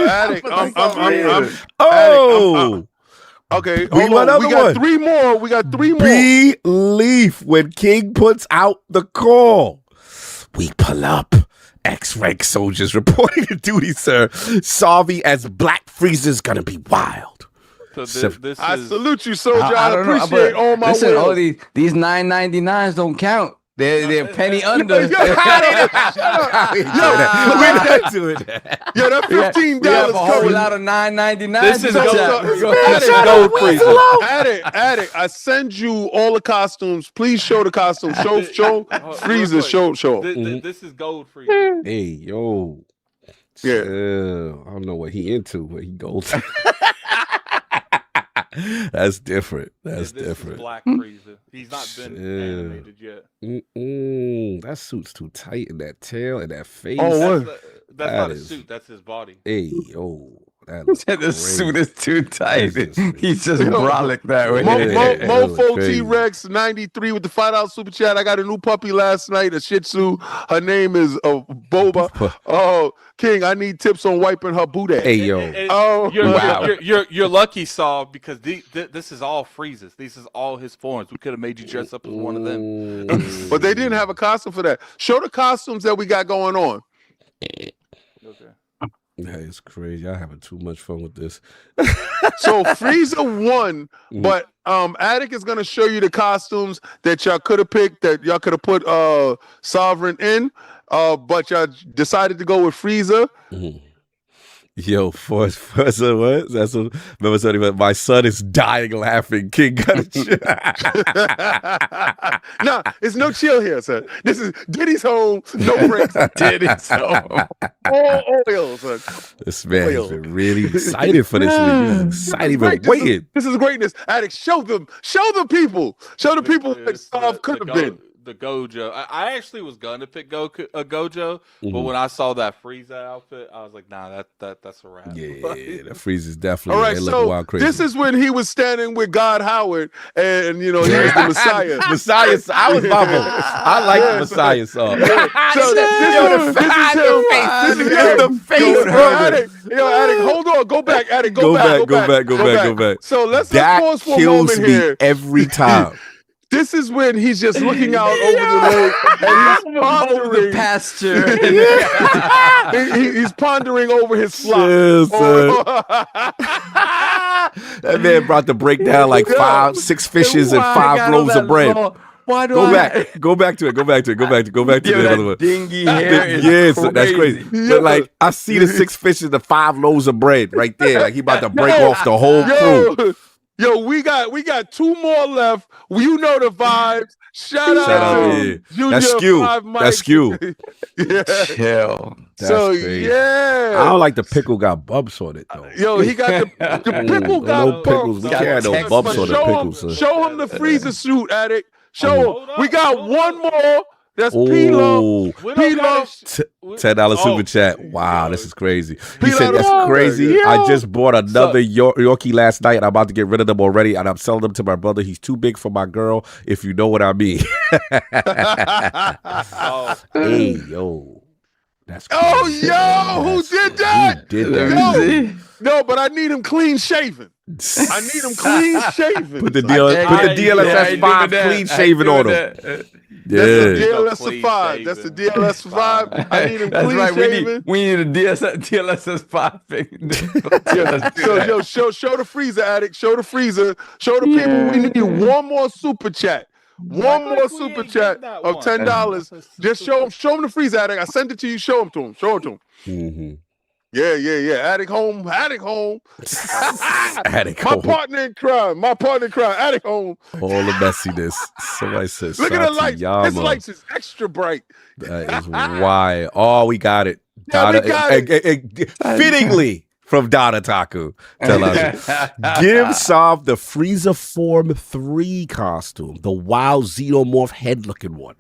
Attic, okay, we got three more. We got three more. Belief when King puts out the call. We pull up. X-rank soldiers reporting to duty, sir. Savi as Black Frieza's gonna be wild. So this I is, salute you, soldier. I appreciate all my listen, will. these $9.99s don't count. They're penny under. We're not doing that. Yo, that $15 we have a whole coming. lot of $9.99. This is gold Frieza. Attic, I send you all the costumes. Please show the costumes. Show Frieza. Show. This is gold Frieza. Hey, yo. Yeah. I don't know what he into, but he gold. That's different. That's different. Is Black Frieza. He's not been animated yet. That suit's too tight in that tail and that face. Oh, that's not a suit. That's his body. Hey, yo. The suit is too tight. He's just brolic that way. Mofo T-Rex 93 with the $5 super chat. I got a new puppy last night, a Shih Tzu. Her name is Boba. Oh, King, I need tips on wiping her booty. Hey, yo. You're lucky, Saul, because this is all Frieza's. This is all his forms. We could have made you dress up as one of them. But they didn't have a costume for that. Show the costumes that we got going on. Okay. That is crazy. I'm having too much fun with this. So Frieza won, but Attic is gonna show you the costumes that y'all could have picked, that y'all could have put Sovereign in, but y'all decided to go with Frieza. Yo, first what? That's what. Remember something about my son is dying laughing. King got a chill. No, it's no chill here, sir. This is Diddy's home, no breaks. Diddy's home. All oil, son. This man has been really excited for this week. He's excited, been waiting. This is greatness. Attic, show the people what Soft could have been. The Gojo. I actually was gonna pick Gojo, but when I saw that Frieza outfit, I was like, nah, that's a wrap. Yeah, that Frieza's definitely. All right, so this is when he was standing with God Howard, and he was the Messiah. Messiah, I was my vote. I like the Messiah song. So this is the face, bro. Attic, hold on, go back, Attic, go back. So let's pause for a moment here. Every time. This is when he's just looking out over the lake and he's pondering the pasture. He's pondering over his flock. That man brought the breakdown like 6 fishes and 5 loaves of bread. Why do Go back to it. Go back to the other one. Dingy hair is crazy. That's crazy. But like, I see the 6 fishes and the 5 loaves of bread right there. Like he about to break off the whole crew. Yo, we got 2 more left. You know the vibes. Shout out to Junior. That's skew. Yeah. Chill. That's crazy. Yeah. I don't like the pickle got bumps on it though. Yo, he got the pickle got pickles. We can't no bumps on the pickles. Show him the Frieza suit, Attic. Show him. We got one more. That's P-Love. $10 super chat. Wow, this is crazy. He said, that's crazy. I just bought another Yorkie last night, and I'm about to get rid of them already, and I'm selling them to my brother. He's too big for my girl, if you know what I mean. Hey, yo. That's crazy. Oh, yo, who did that? Who did that? No, but I need him clean shaven. I need him clean shaven. Put the DLSS 5 clean shaven on him. That's the DLSS 5. That's the DLSS 5. I need him clean shaven. We need a DLSS 5 thing. So, show the Frieza, Attic. Show the Frieza. Show the people. We need one more super chat. One more super chat of $10. Just show him the Frieza, Attic. I sent it to you. Show him to him. Mm-hmm. Yeah. Attic home. Attic home. My partner in crime. Attic home. All the messiness. Somebody says, look at the lights. His lights is extra bright. That is why. Oh, we got it. Yeah, we got it. Fittingly from Donna Taku. Tell us. Give Sav the Frieza Form 3 costume. The wild xenomorph head looking one.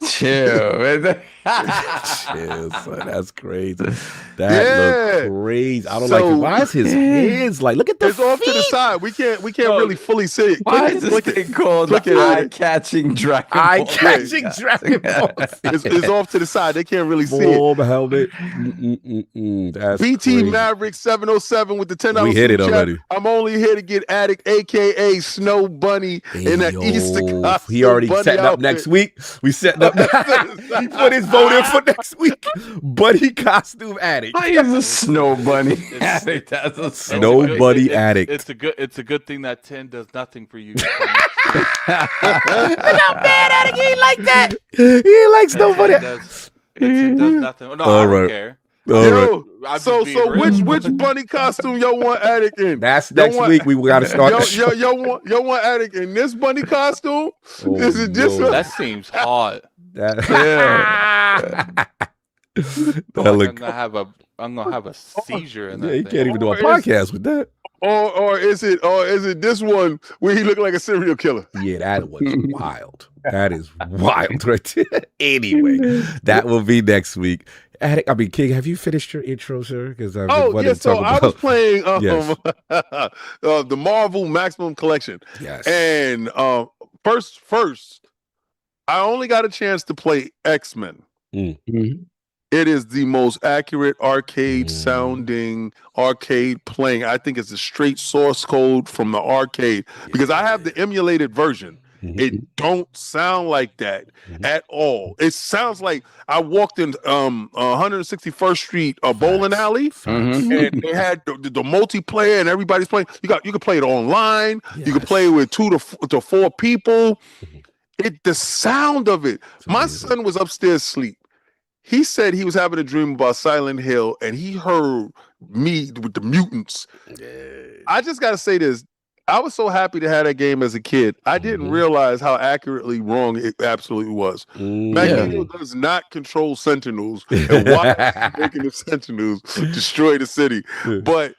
Chill, man. Chill, son. That's crazy. That look crazy. I don't like it. Why is his hands like? Look at the It's off to the feet. side. We can't really fully see it. Why is this thing called the eye-catching Dragon Ball? Eye-catching Dragon Ball. It's off to the side. They can't really see it. Bomb helmet. That's BT crazy. Maverick 707 with the $10. We hit it super chat. already. I'm only here to get Addict, aka Snow Bunny, in that Easter costume. He already bunny setting up outfit. next week. We setting up. He put his vote in for next week. Buddy costume addict. Why is a Snow Bunny addict? That's a Snow Bunny addict. It's a good thing that 10 does nothing for you. Look how bad addict. He ain't like that. He ain't like Snow Bunny. It does nothing. No, All I right. don't care. Yo, I'm so just being real. which bunny costume y'all want Addict in? That's next week. We got to start. the show. Y'all want Addict in this bunny costume? Oh, Is it this no. one? That seems hot. That, I'm gonna have a seizure in that. yeah, you thing. can't even do a Or is- podcast with that. Or is it this one where he looked like a serial killer? Yeah, that was wild. That is wild right there. Anyway, that will be next week. Addict, I mean, King, have you finished your intro, sir? Because So I was playing Yes. the Marvel Maximum Collection. Yes. And first, I only got a chance to play X-Men. Mm. It is the most accurate arcade sounding arcade playing. I think it's a straight source code from the arcade because I have the emulated version. Mhm. It don't sound like that at all. It sounds like I walked in 161st Street bowling alley. And they had the multiplayer and everybody's playing. You could play it online. You could play with 2 to 4 people. The sound of it. My son was upstairs asleep. He said he was having a dream about Silent Hill and he heard me with the mutants. I just got to say this. I was so happy to have that game as a kid. I didn't realize how accurately wrong it absolutely was. Magneto does not control Sentinels, and why is he making the Sentinels destroy the city? But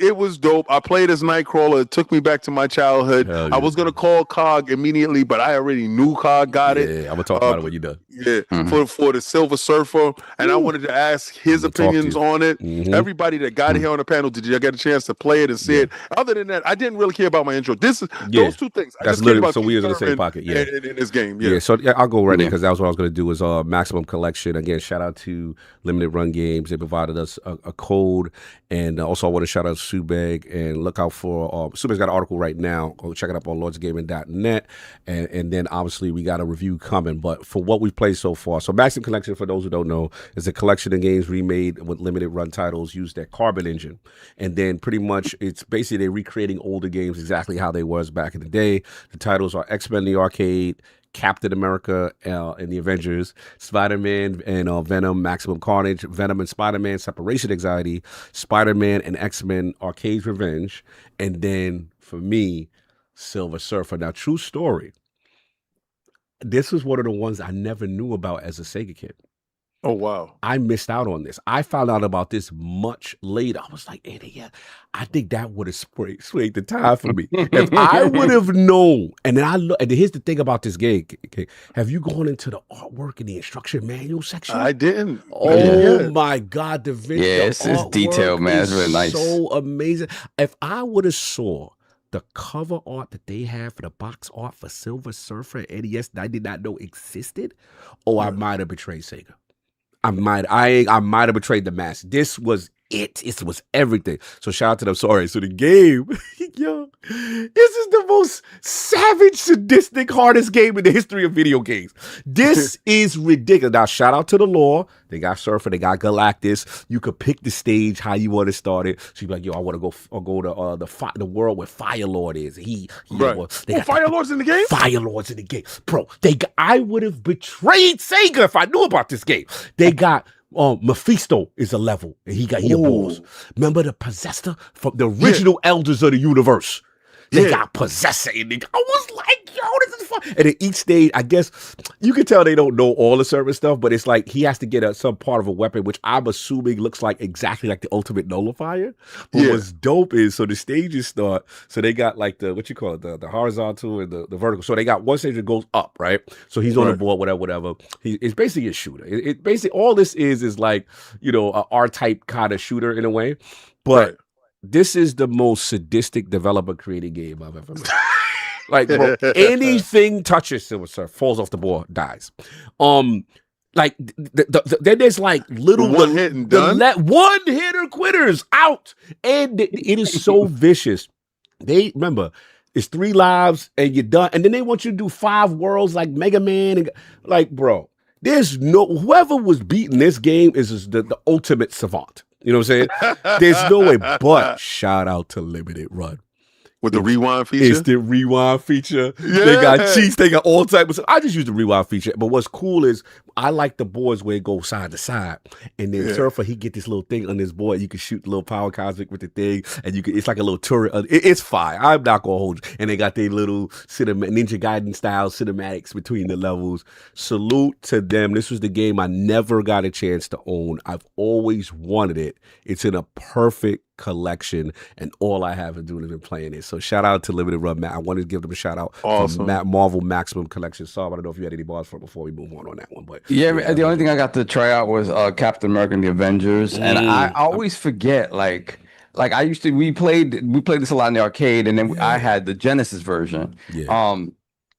it was dope. I played as Nightcrawler. It took me back to my childhood. Hell yeah. I was gonna call Cog immediately, but I already knew Cog got it. Yeah, I'm gonna talk about it when you're done. Yeah, for the Silver Surfer, and I wanted to ask his I'm gonna talk to opinions you. on it. Mhm. Everybody that got here on the panel, did you get a chance to play it and see it? Other than that, I didn't really care about my intro. Those 2 things. I That's just cared literally about so we was in the Keith same Thurman pocket. Yeah. in this game. Yeah, Yeah, so I'll go right in because that was what I was going to do was Maximum Collection. Again, shout out to Limited Run Games. They provided us a code. And also I want to shout out Subeg and look out for, Subeg's got an article right now. Go check it up on lordsgaming.net. And then obviously we got a review coming. But for what we've played so far, so Maximum Collection, for those who don't know, is a collection of games remade with limited run titles, used that Carbon engine. And then pretty much it's basically they're recreating older games exactly how they was back in the day. The titles are X-Men in the Arcade, Captain America and the Avengers, Spider-Man and Venom, Maximum Carnage, Venom and Spider-Man, Separation Anxiety, Spider-Man and X-Men, Arcade's Revenge, and then, for me, Silver Surfer. Now, true story, this was one of the ones I never knew about as a Sega kid. Oh, wow. I missed out on this. I found out about this much later. I was like, yeah, I think that would have swayed the tide for me. If I would have known, and then and here's the thing about this game. Okay, have you gone into the artwork and the instruction manual section? I didn't. Oh my God, the video. Yeah, it's detailed, man. It's really nice. So amazing. If I would have saw the cover art that they have for the box art for Silver Surfer and NES that I did not know existed, I might have betrayed Sega. I might have betrayed the mass. This was it. This was everything. So shout out to them. Sorry. So the game, yo, this is the most savage, sadistic, hardest game in the history of video games. This is ridiculous. Now shout out to the lore. They got Surfer. They got Galactus. You could pick the stage how you want to start it. So you're like, yo, I want to go to the world where Fire Lord is. Fire Lord's in the game? Fire Lord's in the game, bro. I would have betrayed Sega if I knew about this game. They got Mephisto is a level, and he a boss. Remember the Possessor from the original Elders of the Universe? They got Possessor in it. I was like, yo, this is fun. And then each stage, I guess you can tell they don't know all the certain stuff, but it's like he has to get some part of a weapon, which I'm assuming looks like exactly like the ultimate nullifier. But what's dope is, so the stages start, so they got like the, what you call it, the horizontal and the vertical. So they got one stage that goes up, right? So he's on the board, whatever. It's basically a shooter. It basically, all this is like, you know, a R-type kind of shooter in a way. But this is the most sadistic developer created game I've ever made. Like, bro, anything touches Silver falls off the board, dies. Like then there's like little one hit and done. One hitter quitters out, and it is so vicious. They remember it's 3 lives and you're done, and then they want you to do 5 worlds like Mega Man, and like, bro, there's no, whoever was beating this game is the ultimate savant. You know what I'm saying? There's no way. But shout out to Limited Run. With the rewind feature? It's the rewind feature. Yeah. They got cheats. They got all types of stuff. I just use the rewind feature. But what's cool is I like the boards where it goes side to side. And then Surfer, he get this little thing on this board. You can shoot the little power cosmic with the thing. And you can, it's like a little turret. It's fire. I'm not going to hold you. And they got their little Ninja Gaiden style cinematics between the levels. Salute to them. This was the game I never got a chance to own. I've always wanted it. It's in a perfect collection, and all I have to do is been playing it. So shout out to Limited Run, Matt. I wanted to give them a shout out for Marvel Maximum Collection. Sorry, I don't know if you had any bars for it before we move on that one. But the only thing I got to try out was Captain America and the Avengers, and I always forget like I used to. We played this a lot in the arcade, and then I had the Genesis version.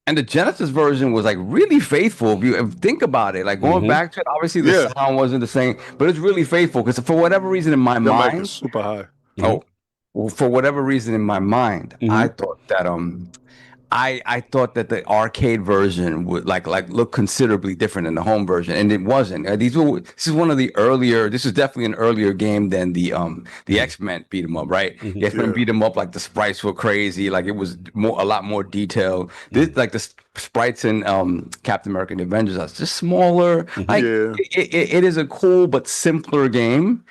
And the Genesis version was like really faithful. If you think about it, like going back to it, obviously the sound wasn't the same, but it's really faithful because for whatever reason in my mind, super high. Well, for whatever reason in my mind, I thought that I thought that the arcade version would like look considerably different than the home version, and it wasn't. This is one of the earlier. This is definitely an earlier game than the X-Men beat 'em up, right? The X-Men beat 'em up, like the sprites were crazy, like it was a lot more detailed. This like the sprites in Captain America and the Avengers are just smaller. Like it is a cool but simpler game.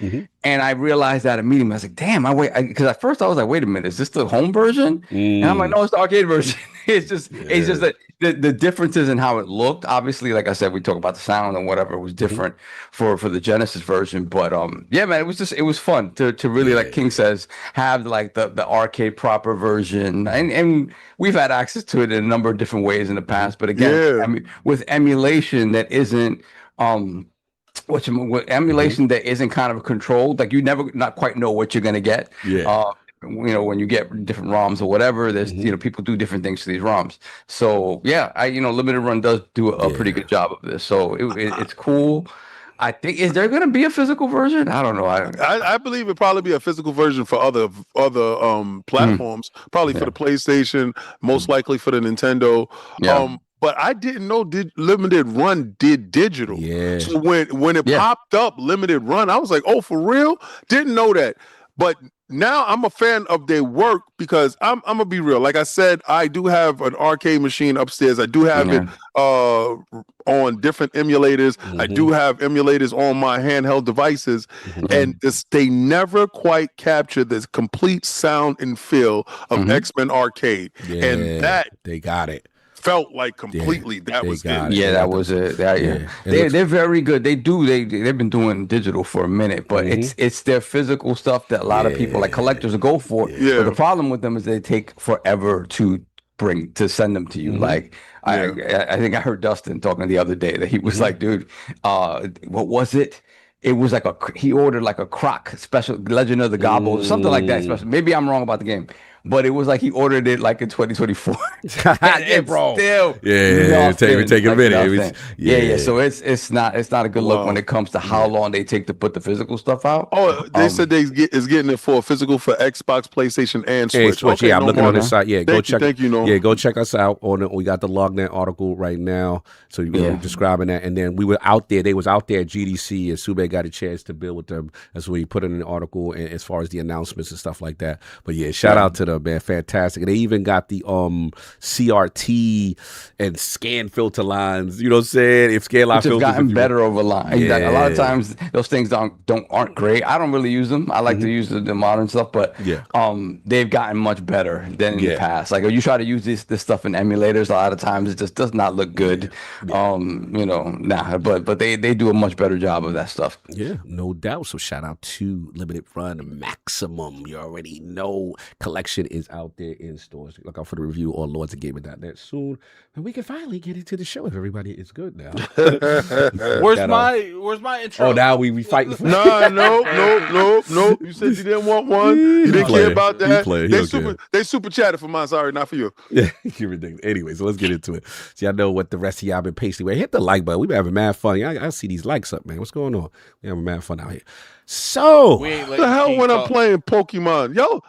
And I realized that immediately. I was like, damn, because at first I was like, wait a minute, is this the home version? And I'm like, no, it's the arcade version. It's just that the differences in how it looked. Obviously, like I said, we talk about the sound and whatever was different for the Genesis version. But yeah, man, it was fun to really, like King says, have like the arcade proper version. And we've had access to it in a number of different ways in the past. But again, I mean, with emulation that isn't with emulation that isn't kind of controlled, like you never not quite know what you're gonna get. You know, when you get different ROMs or whatever, there's you know, people do different things to these ROMs. So yeah, Limited Run does do a pretty good job of this. So it's cool. I think, is there going to be a physical version? I don't know. I believe it'll probably be a physical version for other platforms. Probably for the PlayStation, most likely for the Nintendo. But I didn't know Limited Run did digital. So when it popped up, Limited Run, I was like, oh, for real? Didn't know that. But now I'm a fan of their work because I'm gonna be real. Like I said, I do have an arcade machine upstairs. I do have it on different emulators. I do have emulators on my handheld devices, and they never quite capture this complete sound and feel of X-Men Arcade. And that they got it. Felt like completely that was it. That was it. They're very good. They've been doing digital for a minute, but it's their physical stuff that a lot of people, like collectors, will go for. But the problem with them is they take forever to send them to you. Like I think I heard Dustin talking the other day that he was like, dude, what was it? It was like he ordered like a Croc special Legend of the Gobbles, something like that. Special. Maybe I'm wrong about the game. But it was like he ordered it like in 2024. Bro. Still take a minute. So it's not a good look when it comes to how long they take to put the physical stuff out. Oh, they said is getting it for physical for Xbox, PlayStation, and Switch. Okay, I'm looking on this site. Go check. Thank you. Go check us out on it. We got the LogNet article right now. So you're describing that, and then we were out there. They was out there at GDC, and Sube got a chance to build with them. That's where he put in an article as far as the announcements and stuff like that. But yeah, shout out to better, man. Fantastic. And they even got the CRT and scan filter lines. You know what I'm saying? If scan line Which have filters, gotten better over line. Yeah. A lot of times those things aren't great. I don't really use them. I like to use the modern stuff, but they've gotten much better than in the past. Like, you try to use this stuff in emulators, a lot of times it just does not look good. But they do a much better job of that stuff. Yeah, no doubt. So shout out to Limited Run Maximum. You already know collection is out there in stores. Look out for the review on lordsofgaming.net soon, and we can finally get into the show if everybody is good now. Where's my intro? Oh, now we fighting. No. You said you didn't want one. You didn't care about that. They super chatted for mine. Sorry, not for you. Yeah, you're ridiculous. Anyway, so let's get into it. See, I know what the rest of y'all been patiently waiting. Hit the like button. We've been having mad fun. I see these likes up, man. What's going on? We having mad fun out here. So the hell when I'm playing Pokemon? Yo,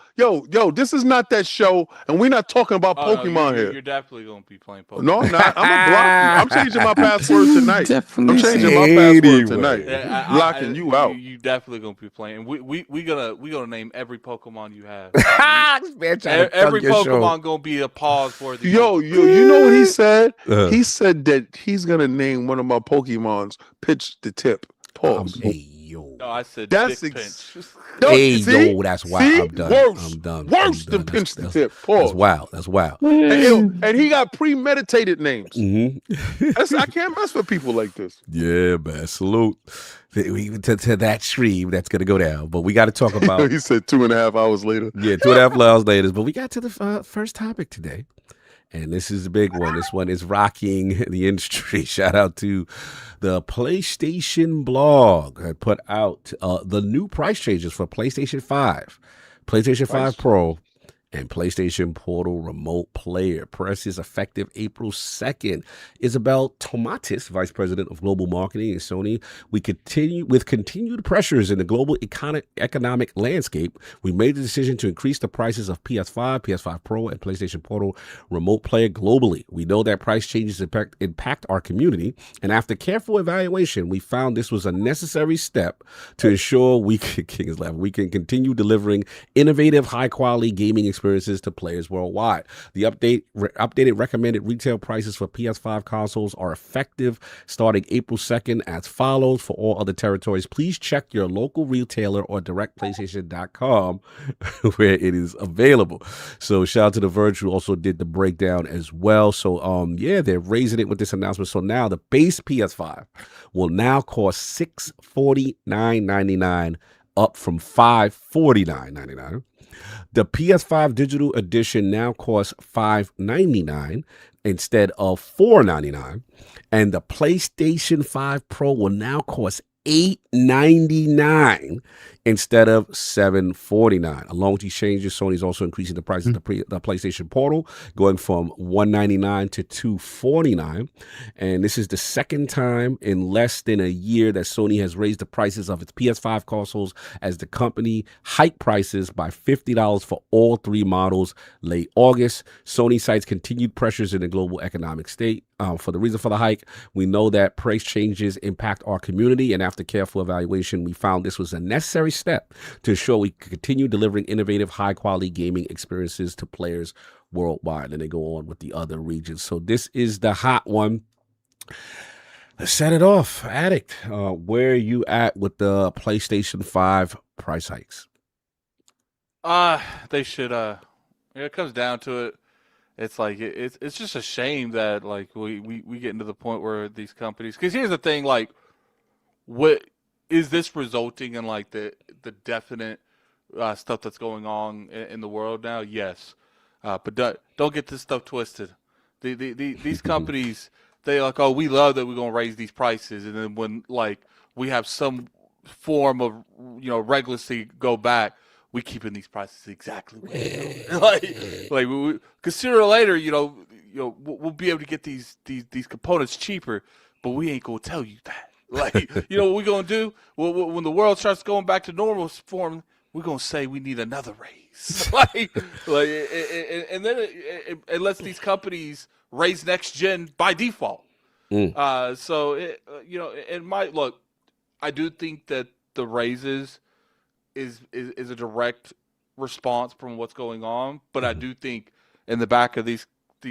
this is not that show, and we're not talking about Pokemon here. You're definitely gonna be playing Pokemon. No, I'm not. I'm gonna block you. I'm changing my password tonight. I'm changing my password tonight. Locking you out. You definitely gonna be playing. We gonna name every Pokemon you have. Every Pokemon gonna be a pause for the. Yo, you know what he said? He said that he's gonna name one of my Pokemons Pitch the Tip. Pause. No, I said that's dick pinch. That's wild. See? I'm done. Worse. I'm done. Worse than pinch the tip. Pause. That's wild. And he got premeditated names. Mm-hmm. I can't mess with people like this. Yeah, man. Salute to that stream that's gonna go down. But we got to talk about. He said 2.5 hours later. Yeah, 2.5 hours later. But we got to the first topic today. And this is a big one. This one is rocking the industry. Shout out to the PlayStation blog that put out the new price changes for PlayStation 5, PlayStation 5 Pro, and PlayStation Portal Remote Player. Press is effective April 2nd. Isabel Tomatis, Vice President of Global Marketing at Sony. With continued pressures in the global economic landscape, we made the decision to increase the prices of PS5, PS5 Pro, and PlayStation Portal Remote Player globally. We know that price changes impact our community, and after careful evaluation, we found this was a necessary step to ensure we can continue delivering innovative, high-quality gaming experiences to players worldwide. The updated recommended retail prices for PS5 consoles are effective starting April 2nd as follows. For all other territories, please check your local retailer or directplaystation.com where it is available. So shout out to The Verge, who also did the breakdown as well. So they're raising it with this announcement. So now the base PS5 will now cost $649.99, up from $549.99. The PS5 Digital Edition now costs $599 instead of $499, and the PlayStation 5 Pro will now cost $899 instead of $749. Along with these changes, Sony is also increasing the price of the PlayStation Portal, going from $199 to $249. And this is the second time in less than a year that Sony has raised the prices of its PS5 consoles, as the company hiked prices by $50 for all three models late August. Sony cites continued pressures in the global economic state. For the reason for the hike, we know that price changes impact our community, and after careful evaluation, we found this was a necessary step to ensure we continue delivering innovative, high-quality gaming experiences to players worldwide. And they go on with the other regions. So this is the hot one. Let's set it off. Addict, where are you at with the PlayStation 5 price hikes? They should. It comes down to it. It's like it's just a shame that like we get into the point where these companies, because here's the thing, like, what is this resulting in, like the definite stuff that's going on in the world now? Yes, but don't get this stuff twisted. These companies, they like, oh, we love that we're gonna raise these prices, and then when like we have some form of regularly go back, we keeping these prices exactly where because sooner or later, we'll be able to get these components cheaper, but we ain't gonna tell you that. Like, what we're gonna do when the world starts going back to normal form, we're gonna say we need another raise. And then it lets these companies raise next gen by default. So it might look. I do think that the raises is a direct response from what's going on, but I do think in the back of these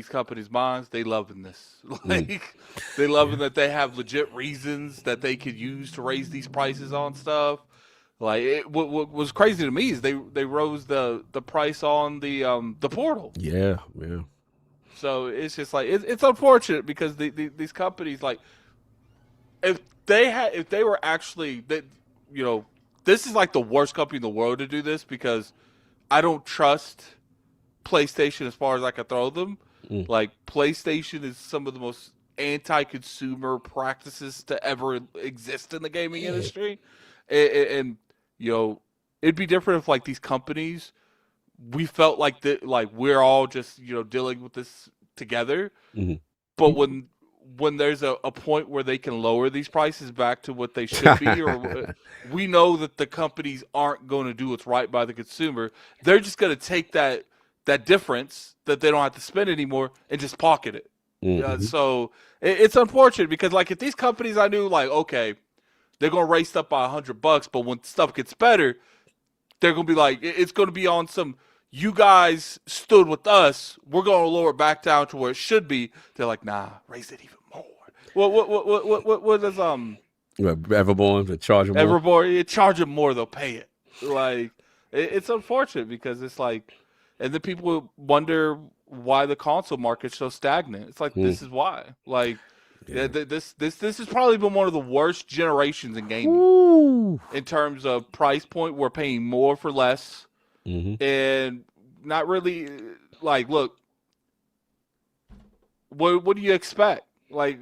companies' minds, they loving this. Like they loving that they have legit reasons that they could use to raise these prices on stuff. Like what was crazy to me is they rose the price on the Portal. Yeah. So it's just like it's unfortunate because these companies, like if they were actually that, you know, this is like the worst company in the world to do this because I don't trust PlayStation as far as I can throw them. Like PlayStation is some of the most anti-consumer practices to ever exist in the gaming industry, and you know, it'd be different if like these companies, we felt like that, like we're all just, you know, dealing with this together. But when there's a point where they can lower these prices back to what they should be, or we know that the companies aren't going to do what's right by the consumer, they're just going to take that difference that they don't have to spend anymore and just pocket it. So it's unfortunate because like if these companies, I knew like, okay, they're going to raise stuff by $100, but when stuff gets better, they're going to be like, it's going to be on some, you guys stood with us, we're going to lower it back down to where it should be. They're like, nah, raise it even more. What does Everborn, to charge them more? Everborn, you charge them more, they'll pay it. Like it's unfortunate because it's like, and then people wonder why the console market's so stagnant. It's like this is why. Like this has probably been one of the worst generations in gaming in terms of price point. We're paying more for less, and not really like. Look, what do you expect? Like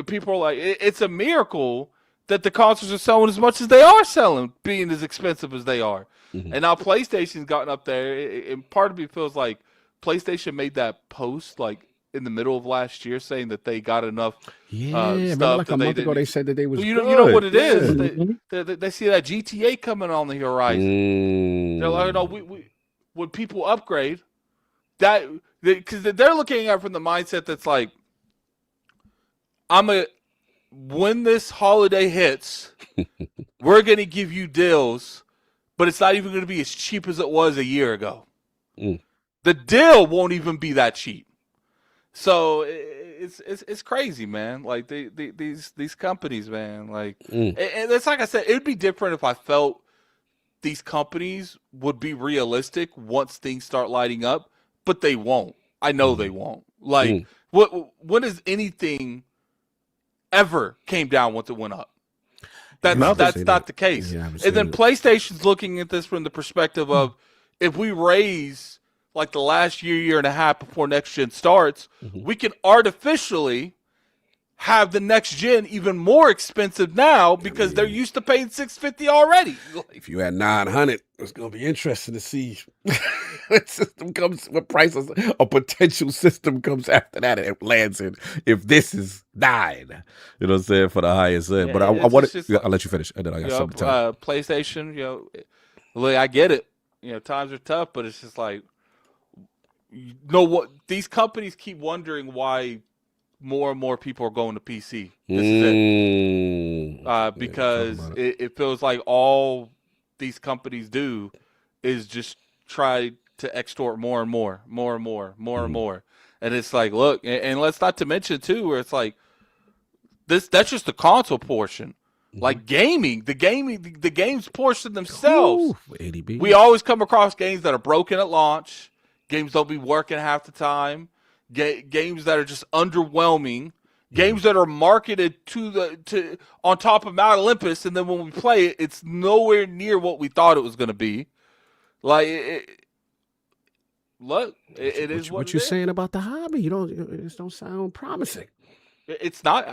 people are like, it's a miracle that the consoles are selling as much as they are selling, being as expensive as they are. And now PlayStation's gotten up there, and part of me feels like PlayStation made that post like in the middle of last year saying that they got enough stuff. Like a month ago, they said that they was you know what it is. They see that GTA coming on the horizon. They're like, no, we when people upgrade, that because they're looking at it from the mindset that's like, when this holiday hits, we're gonna give you deals. But it's not even going to be as cheap as it was a year ago. The deal won't even be that cheap. So it's crazy, man. Like these companies, man. Like, and it's like I said, it'd be different if I felt these companies would be realistic once things start lighting up, but they won't. I know they won't. Like, when has anything ever came down once it went up? That's not the case. Yeah, and then PlayStation's looking at this from the perspective of if we raise like the last year and a half before next gen starts, we can artificially have the next gen even more expensive now because they're used to paying $650 already. If you had 900, it's gonna be interesting to see what system comes, what price a potential system comes after that. And it lands in if this is 9, you know what I'm saying, for the highest end. But I want to. I'll let you finish, and then I got something to tell. PlayStation, you know, I get it. You know, times are tough, but it's just like, you know what? These companies keep wondering why more and more people are going to PC. This is it. Because it feels like all these companies do is just try to extort more and more. And it's like, look, and let's not to mention too, where it's like that's just the console portion. Like gaming, the games portion themselves. We always come across games that are broken at launch. Games don't be working half the time. Games that are just underwhelming. Games that are marketed to on top of Mount Olympus, and then when we play it, it's nowhere near what we thought it was going to be. Like, it is what you're saying about the hobby. It just don't sound promising. It's not.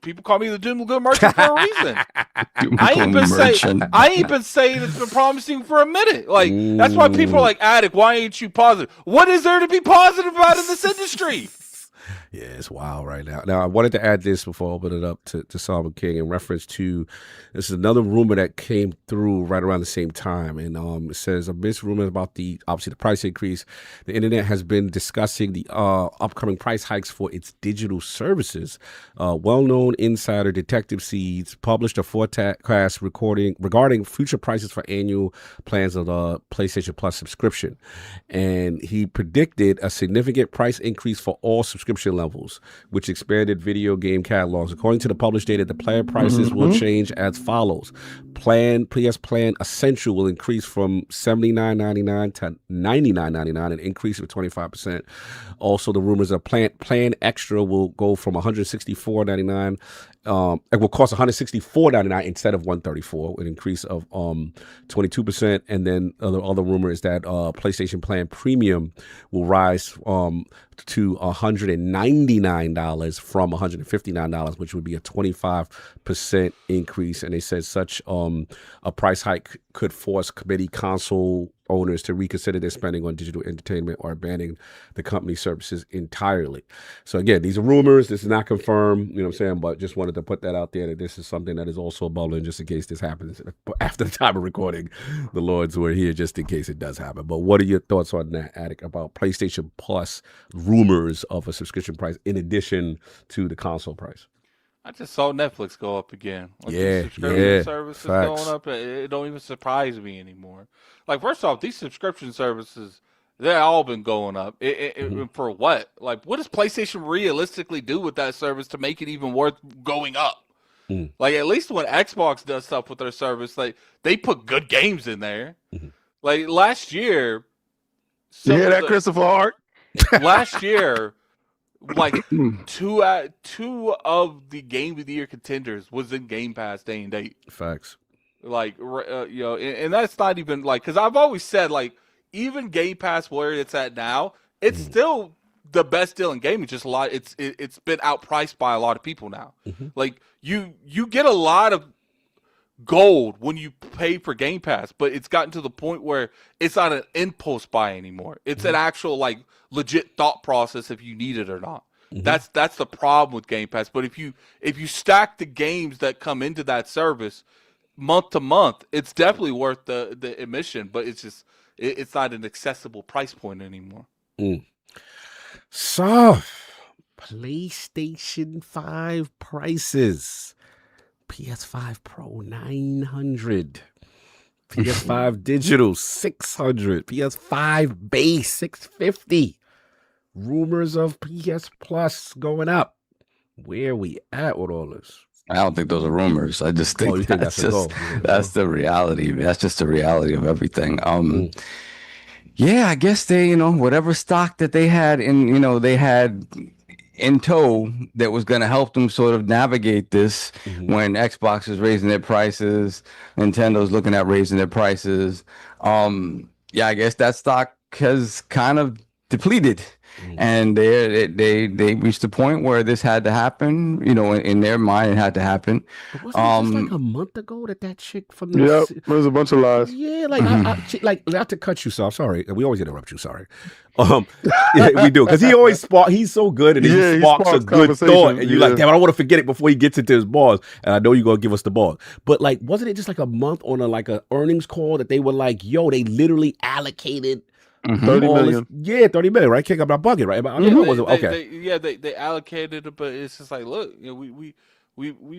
People call me the Doom Good Merchant for a reason. I ain't been saying it's been promising for a minute. Like that's why people are like, Attic, why ain't you positive? What is there to be positive about in this industry? Yeah, it's wild right now. Now, I wanted to add this before I open it up to Solomon King in reference to this is another rumor that came through right around the same time. And it says amidst rumors about obviously the price increase, the internet has been discussing the upcoming price hikes for its digital services. Well-known insider Detective Seeds published a forecast regarding future prices for annual plans of the PlayStation Plus subscription. And he predicted a significant price increase for all subscription levels, which expanded video game catalogs. According to the published data, the plan prices will change as follows. PS Plan Essential will increase from $79.99 to $99.99, an increase of 25%. Also, the rumors of Plan Extra will go from $164.99. It will cost $164.99 instead of $134, an increase of 22%. And then the other rumor is that PlayStation Plan Premium will rise to $199 from $159, which would be a 25% increase. And they said such a price hike could force many console owners to reconsider their spending on digital entertainment or abandoning the company services entirely. So again, these are rumors. This is not confirmed, you know what I'm saying? But just wanted to put that out there that this is something that is also bubbling just in case this happens. After the time of recording, the Lords were here just in case it does happen. But what are your thoughts on that, Attic, about PlayStation Plus rumors of a subscription price in addition to the console price? I just saw Netflix go up again. Like Yeah, subscription services facts. going up. It don't even surprise me anymore. Like, first off, these subscription services, they've all been going up. For what? Like, what does PlayStation realistically do with that service to make it even worth going up? Like, at least when Xbox does stuff with their service, like, they put good games in there. Like, last year... You hear that, Christopher Hart? Last year... Like two of the Game of the Year contenders was in Game Pass day and date. Facts. Like you know, and that's not even like, because I've always said, like, even Game Pass where it's at now, it's still the best deal in gaming. Just a lot. It's been outpriced by a lot of people now. Like you get a lot of gold when you pay for Game Pass, but it's gotten to the point where it's not an impulse buy anymore. It's an actual, like, legit thought process if you need it or not. That's the problem with Game Pass. But if you stack the games that come into that service month to month, it's definitely worth the admission, but it's just it's not an accessible price point anymore. So, PlayStation 5 prices. PS5 Pro $900, PS5 Digital $600, PS5 Base $650. Rumors of PS Plus going up. Where we at with all this? I don't think those are rumors. I just think, that's the reality. That's just the reality of everything. Yeah, I guess they, whatever stock that they had they had in tow that was going to help them sort of navigate this when Xbox is raising their prices, Nintendo's looking at raising their prices. Yeah, I guess that stock has kind of depleted. And they reached the point where this had to happen. In their mind, it had to happen. But wasn't it just like a month ago that chick from the Yep, there's a bunch of lies. Yeah, like like not to cut you off. Sorry, we always interrupt you. Sorry, yeah, we do, because he always he's so good, and he sparks a good thought, and you're like, damn, I don't want to forget it before he gets into his balls. And I know you're gonna give us the ball, but like, wasn't it just like a month on a earnings call that they were like, yo, they literally allocated 30 million. Yeah, 30 million, right? Can't up my bucket, right? I mean, they allocated it, but it's just like, look, we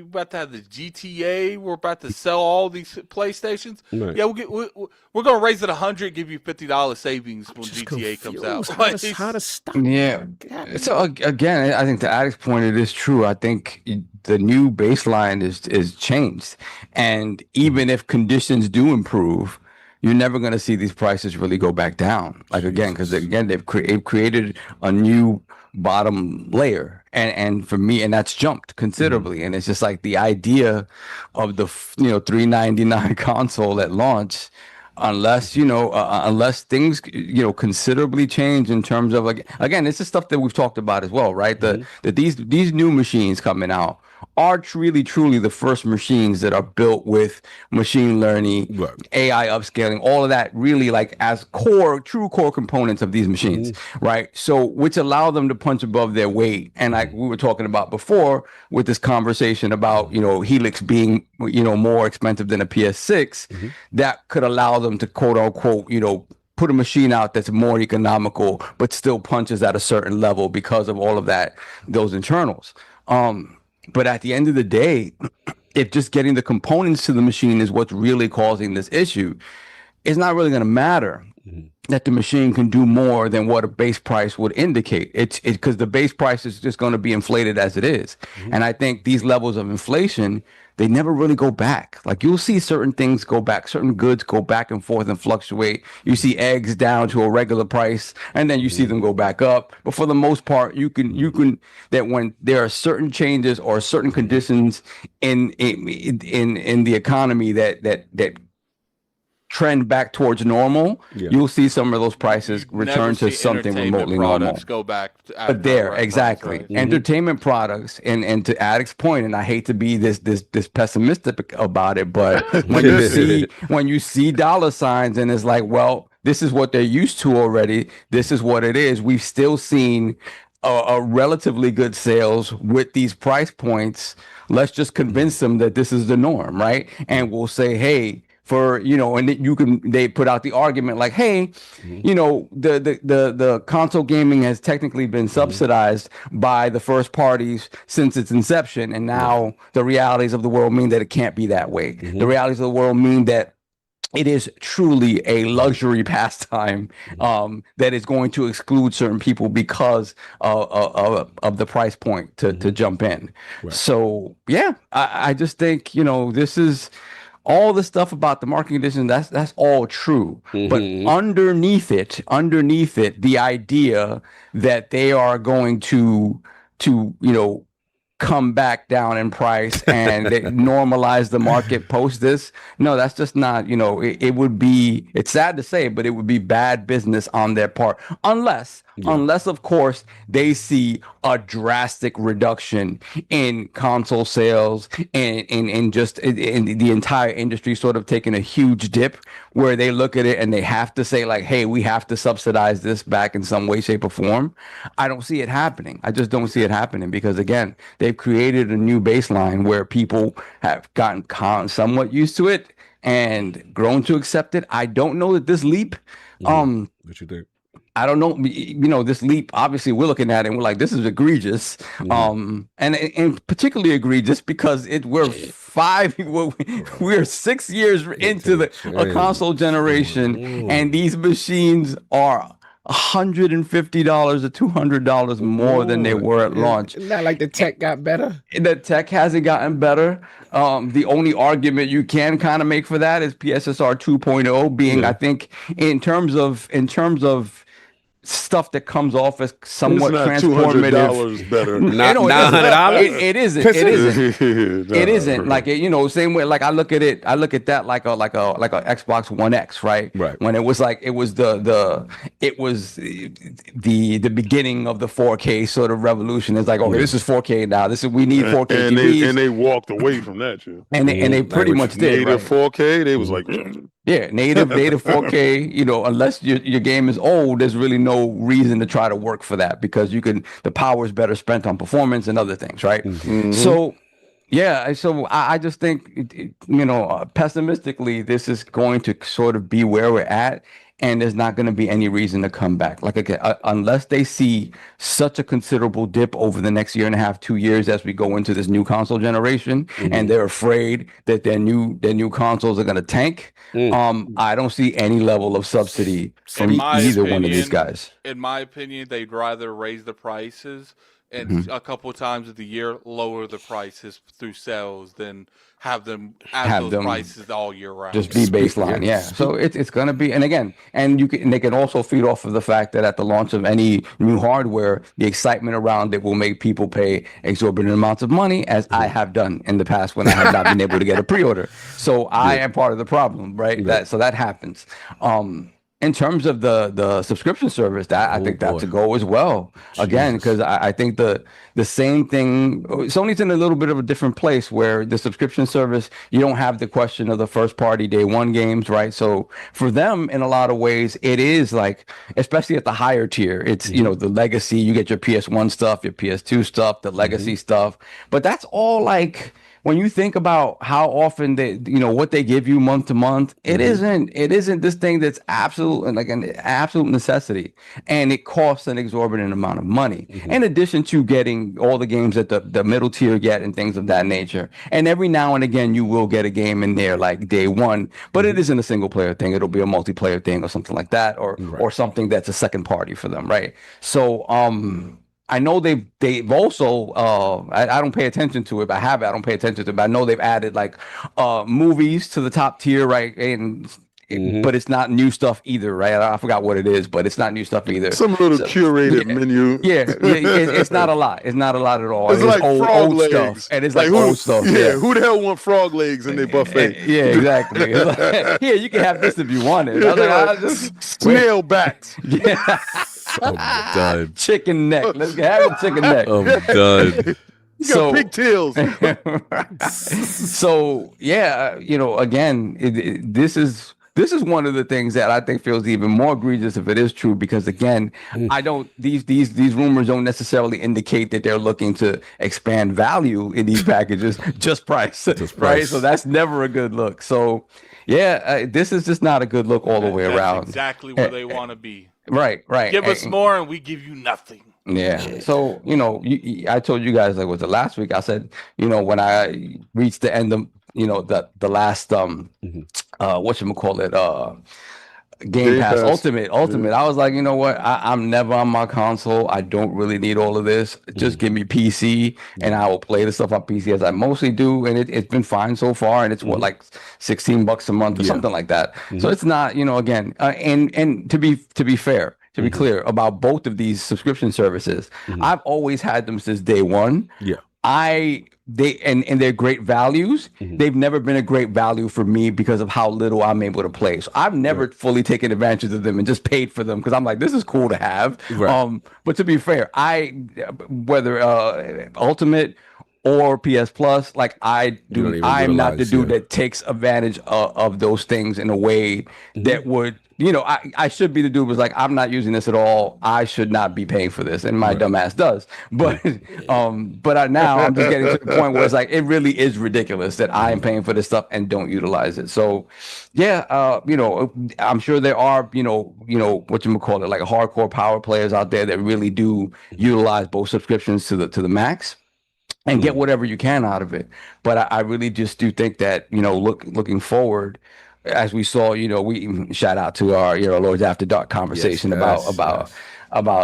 about to have the GTA. We're about to sell all these PlayStations. Right. Yeah, we're gonna raise it $100, give you $50 savings when GTA comes out. How to stop? Yeah. So again, I think the Addict's point, it is true. I think the new baseline is changed, and even if conditions do improve, you're never going to see these prices really go back down. Like, again, because again, they've created a new bottom layer, and for me, and that's jumped considerably. And it's just like the idea of the $399 console at launch, unless unless things considerably change in terms of, like, again, this is stuff that we've talked about as well, right? That these new machines coming out are truly the first machines that are built with machine learning, Right. AI upscaling, all of that really like as true core components of these machines, right? So which allow them to punch above their weight. And like we were talking about before with this conversation about, Helix being, more expensive than a PS6, that could allow them to quote unquote, put a machine out that's more economical, but still punches at a certain level because of all of those internals. But at the end of the day, if just getting the components to the machine is what's really causing this issue, it's not really going to matter that the machine can do more than what a base price would indicate. It's because the base price is just going to be inflated as it is. And I think these levels of inflation, they never really go back. Like you'll see certain things go back, certain goods go back and forth and fluctuate. You see eggs down to a regular price, and then you see them go back up. But for the most part, you can that when there are certain changes or certain conditions in the economy that trend back towards normal, you'll see some of those prices return to something remotely normal. Go back but there, exactly. Price, right? Entertainment products, and to Addict's point, and I hate to be this pessimistic about it, but when you see dollar signs and it's like, well, this is what they're used to already. This is what it is. We've still seen a relatively good sales with these price points. Let's just convince them that this is the norm, right? And we'll say, hey, and they put out the argument like, hey, the console gaming has technically been subsidized by the first parties since its inception, and now the realities of the world mean that it can't be that way. The realities of the world mean that it is truly a luxury pastime that is going to exclude certain people because of the price point to jump in. Right. So yeah, I just think this is. All the stuff about the market conditions, that's all true. But underneath it, the idea that they are going to come back down in price and they normalize the market post this. No, that's just not, it would be, it's sad to say, but it would be bad business on their part. Unless of course they see a drastic reduction in console sales and just in the entire industry sort of taking a huge dip where they look at it and they have to say like, hey, we have to subsidize this back in some way, shape or form. I don't see it happening. I just don't see it happening because again, they've created a new baseline where people have gotten somewhat used to it and grown to accept it. I don't know that this leap, what you think? I don't know, this leap, obviously we're looking at it and we're like, this is egregious. And particularly egregious because we're 6 years into a console generation and these machines are $150 to $200 more than they were at launch. Not like the tech got better. The tech hasn't gotten better. The only argument you can kind of make for that is PSSR 2.0 being, I think, in terms of stuff that comes off as somewhat transformative. $200 better. Not $900. It isn't. It isn't. Like same way. Like I look at that like a Xbox One X, right? Right. When it was the beginning of the 4K sort of revolution. It's like, okay, this is 4K now. We need 4K TVs. And they walked away from that too. And they pretty much did. Native 4K. They was like. Yeah, native 4K, unless your game is old, there's really no reason to try to work for that because the power is better spent on performance and other things, right? So, yeah, so I just think, pessimistically, this is going to sort of be where we're at. And there's not going to be any reason to come back. Like again, unless they see such a considerable dip over the next year and a half, 2 years as we go into this new console generation, and they're afraid that their new consoles are going to tank. I don't see any level of subsidy from either one of these guys. In my opinion, they'd rather raise the prices and a couple of times of the year lower the prices through sales than have them prices all year round. Just be baseline, yeah. So it's going to be, and again, they can also feed off of the fact that at the launch of any new hardware, the excitement around it will make people pay exorbitant amounts of money, as I have done in the past when I have not been able to get a pre-order. So I am part of the problem, right? So that happens. In terms of the subscription service, I think that's a go as well. Again, because I think the same thing. Sony's in a little bit of a different place where the subscription service, you don't have the question of the first party day one games, right? So for them, in a lot of ways, it is like, especially at the higher tier, it's you know, the legacy. You get your PS1 stuff, your PS2 stuff, the legacy stuff, but that's all like. When you think about how often they, you know, what they give you month to month, it isn't this thing that's absolute, like an absolute necessity, and it costs an exorbitant amount of money. In addition to getting all the games that the middle tier get and things of that nature, and every now and again you will get a game in there like day one, but it isn't a single player thing. It'll be a multiplayer thing or something like that, or something that's a second party for them, right? So I know they've also I don't pay attention to it, but I don't pay attention to it, but I know they've added like movies to the top tier, right? And but it's not new stuff either, right? I forgot what it is, but it's not new stuff either. Some little curated menu. It's not a lot. It's not a lot at all. It's like old legs. Stuff, and it's like old stuff. Yeah, who the hell want frog legs in their buffet? Yeah, exactly. Like, here, you can have this if you want it. I was like, I just snail backs. Yeah. I'm done. Chicken neck. Let's have a chicken neck. I'm done. You got pigtails. So yeah, you know, again, this is one of the things that I think feels even more egregious if it is true, because again, I don't these rumors don't necessarily indicate that they're looking to expand value in these packages, just price, right? So that's never a good look. So yeah, this is just not a good look all the way around. Exactly where they want to be. Right. Give us more and we give you nothing. Yeah. So, you know, I told you guys, like, was it last week? I said, you know, when I reached the end of, you know, the last whatchamacallit, Game Pass Ultimate. I was like, you know what? I'm never on my console. I don't really need all of this. Just give me PC and I will play the stuff on PC as I mostly do. And it's been fine so far. And it's what, like $16 a month or something like that. So it's not, you know, again, and to be fair, to be clear about both of these subscription services, I've always had them since day one. Yeah. They're great values. They've never been a great value for me because of how little I'm able to play. So I've never fully taken advantage of them and just paid for them because I'm like, this is cool to have. But to be fair, whether Ultimate or PS Plus, like I'm not the dude that takes advantage of those things in a way that would, you know, I should be the dude who's like, I'm not using this at all. I should not be paying for this, and my dumb ass does. But now I'm just getting to the point where it's like, it really is ridiculous that I am paying for this stuff and don't utilize it. So yeah, you know, I'm sure there are, you know, whatchamacallit, like hardcore power players out there that really do utilize both subscriptions to the max and get whatever you can out of it. But I really just do think that, you know, looking forward, as we saw, you know, we shout out to our, you know, Lords After Dark conversation about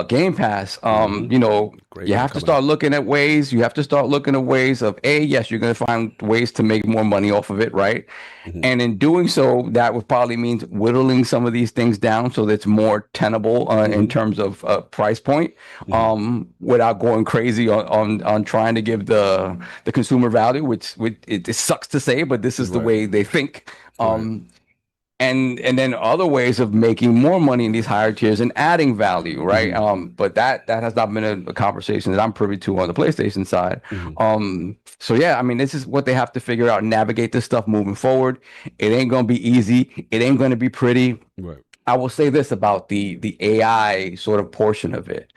Game Pass. You know, you have to start looking at ways. You have to start looking at ways of yes, you're going to find ways to make more money off of it, right? And in doing so, that would probably mean whittling some of these things down so that's more tenable in terms of price point, without going crazy on trying to give the consumer value, which it sucks to say, but this is the way they think. And then other ways of making more money in these higher tiers and adding value, right? But that has not been a conversation that I'm privy to on the PlayStation side. So yeah, I mean, this is what they have to figure out, navigate this stuff moving forward. It ain't gonna be easy. It ain't gonna be pretty. Right. I will say this about the AI sort of portion of it.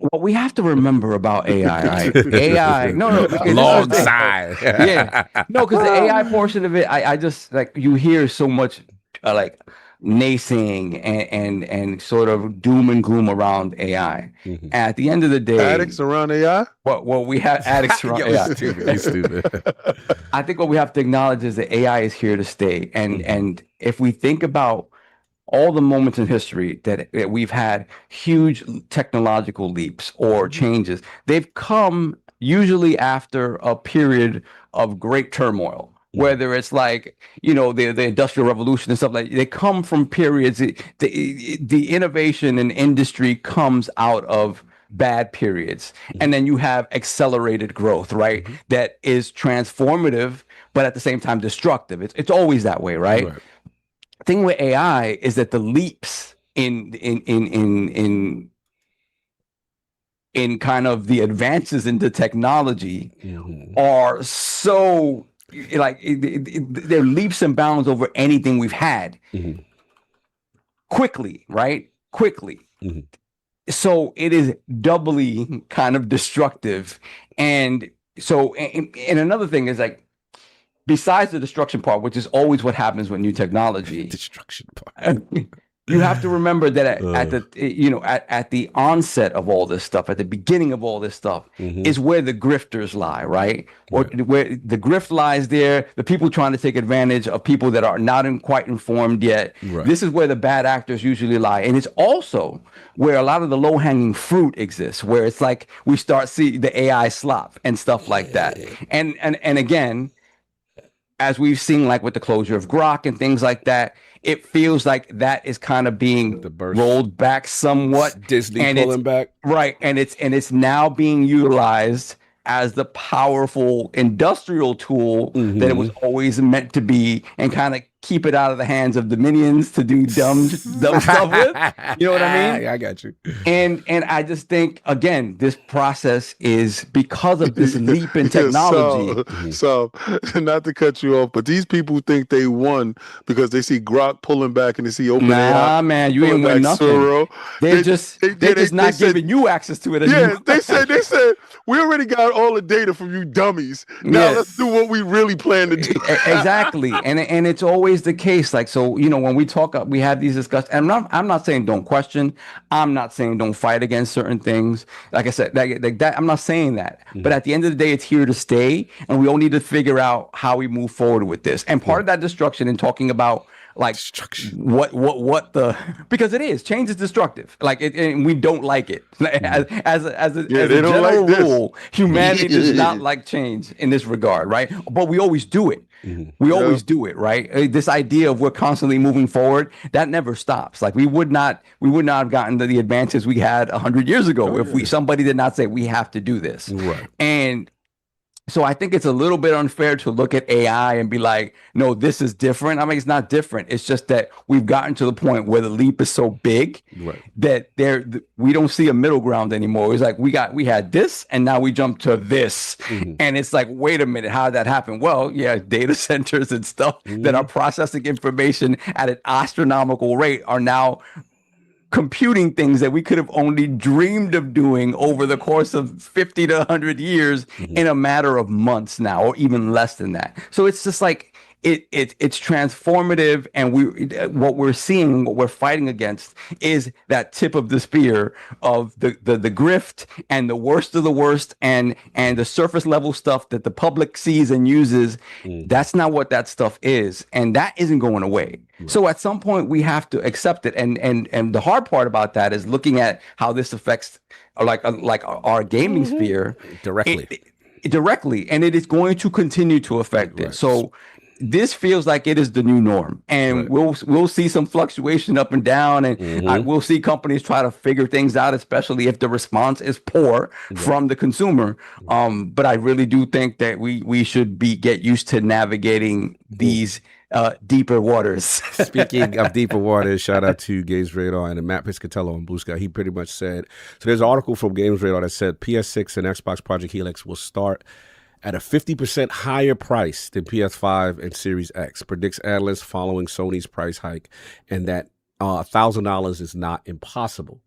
What we have to remember about AI, right? AI, long side. Because the AI portion of it, I just, like, you hear so much like naysaying and sort of doom and gloom around AI. At the end of the day, addicts around AI. Well, we have addicts around AI. Stupid. I think what we have to acknowledge is that AI is here to stay, and if we think about all the moments in history that we've had huge technological leaps or changes, they've come usually after a period of great turmoil. Whether it's like, you know, the Industrial Revolution and stuff like that, they come from periods. The innovation in industry comes out of bad periods, and then you have accelerated growth, right? That is transformative, but at the same time destructive. It's always that way, right? thing with AI is that the leaps in kind of the advances into technology are so like they're leaps and bounds over anything we've had quickly, right? Quickly. So it is doubly kind of destructive. And so, and another thing is like, besides the destruction part, which is always what happens with new technology, destruction part. You have to remember that at the onset of all this stuff, at the beginning of all this stuff, is where the grifters lie, right? Or where the grift lies there, the people trying to take advantage of people that are not quite informed yet. Right. This is where the bad actors usually lie. And it's also where a lot of the low-hanging fruit exists, where it's like we start seeing the AI slop and stuff like that. And again, as we've seen, like with the closure of Grok and things like that, it feels like that is kind of being rolled back somewhat. Disney pulling back. Right. And it's now being utilized as the powerful industrial tool that it was always meant to be, and kind of keep it out of the hands of the minions to do dumb stuff with. You know what I mean? I got you. And I just think, again, this process is because of this leap in technology. So not to cut you off, but these people think they won because they see Grok pulling back and they see OpenAI. Nah, man, you ain't win nothing. They're just not giving you access to it anymore. Yeah, they said we already got all the data from you dummies. Now let's do what we really plan to do. Exactly. And it's always the case. Like, so, when we talk, we have these discussions, and I'm not saying don't question. I'm not saying don't fight against certain things. Like I said, like that, I'm not saying that. But at the end of the day, it's here to stay, and we all need to figure out how we move forward with this. And part of that destruction, and talking about like what the, because it is, change is destructive. Like and we don't like it. As a general rule, humanity does not like change in this regard, right? But we always do it. We always do it, right? This idea of we're constantly moving forward, that never stops. Like we would not have gotten to the advances we had 100 years ago if somebody did not say we have to do this. Right. And so I think it's a little bit unfair to look at AI and be like, no, this is different. I mean, it's not different. It's just that we've gotten to the point where the leap is so big that we don't see a middle ground anymore. It's like we had this, and now we jump to this. And it's like, wait a minute, how did that happen? Well, yeah, data centers and stuff that are processing information at an astronomical rate are now computing things that we could have only dreamed of doing over the course of 50 to 100 years in a matter of months now, or even less than that. So it's just like it's transformative, and what we're seeing, what we're fighting against, is that tip of the spear of the grift and the worst of the worst, and the surface level stuff that the public sees and uses. That's not what that stuff is, and that isn't going away. So at some point we have to accept it, and the hard part about that is looking at how this affects like our gaming sphere directly, and it is going to continue to affect it. So this feels like it is the new norm, and we'll see some fluctuation up and down, and we'll see companies try to figure things out, especially if the response is poor from the consumer. But I really do think that we should get used to navigating these deeper waters. Speaking of deeper waters, shout out to Games Radar and Matt Piscatello on Blue Sky. He pretty much said, so there's an article from Games Radar that said PS6 and Xbox Project Helix will start at a 50% higher price than PS5 and Series X, predicts analysts following Sony's price hike, and that $1,000 is not impossible.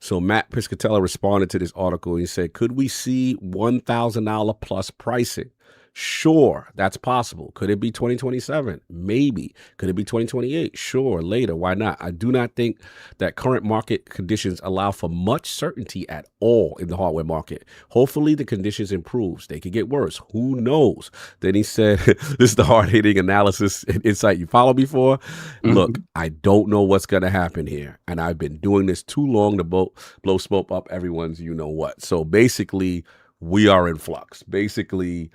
So Matt Piscatello responded to this article. He said, could we see $1,000 plus pricing? Sure, that's possible. Could it be 2027? Maybe. Could it be 2028? Sure, later. Why not? I do not think that current market conditions allow for much certainty at all in the hardware market. Hopefully the conditions improves. They could get worse. Who knows? Then he said, this is the hard-hitting analysis and insight you followed me for. Look, I don't know what's going to happen here, and I've been doing this too long to blow smoke up everyone's you-know-what. So basically, we are in flux. Basically,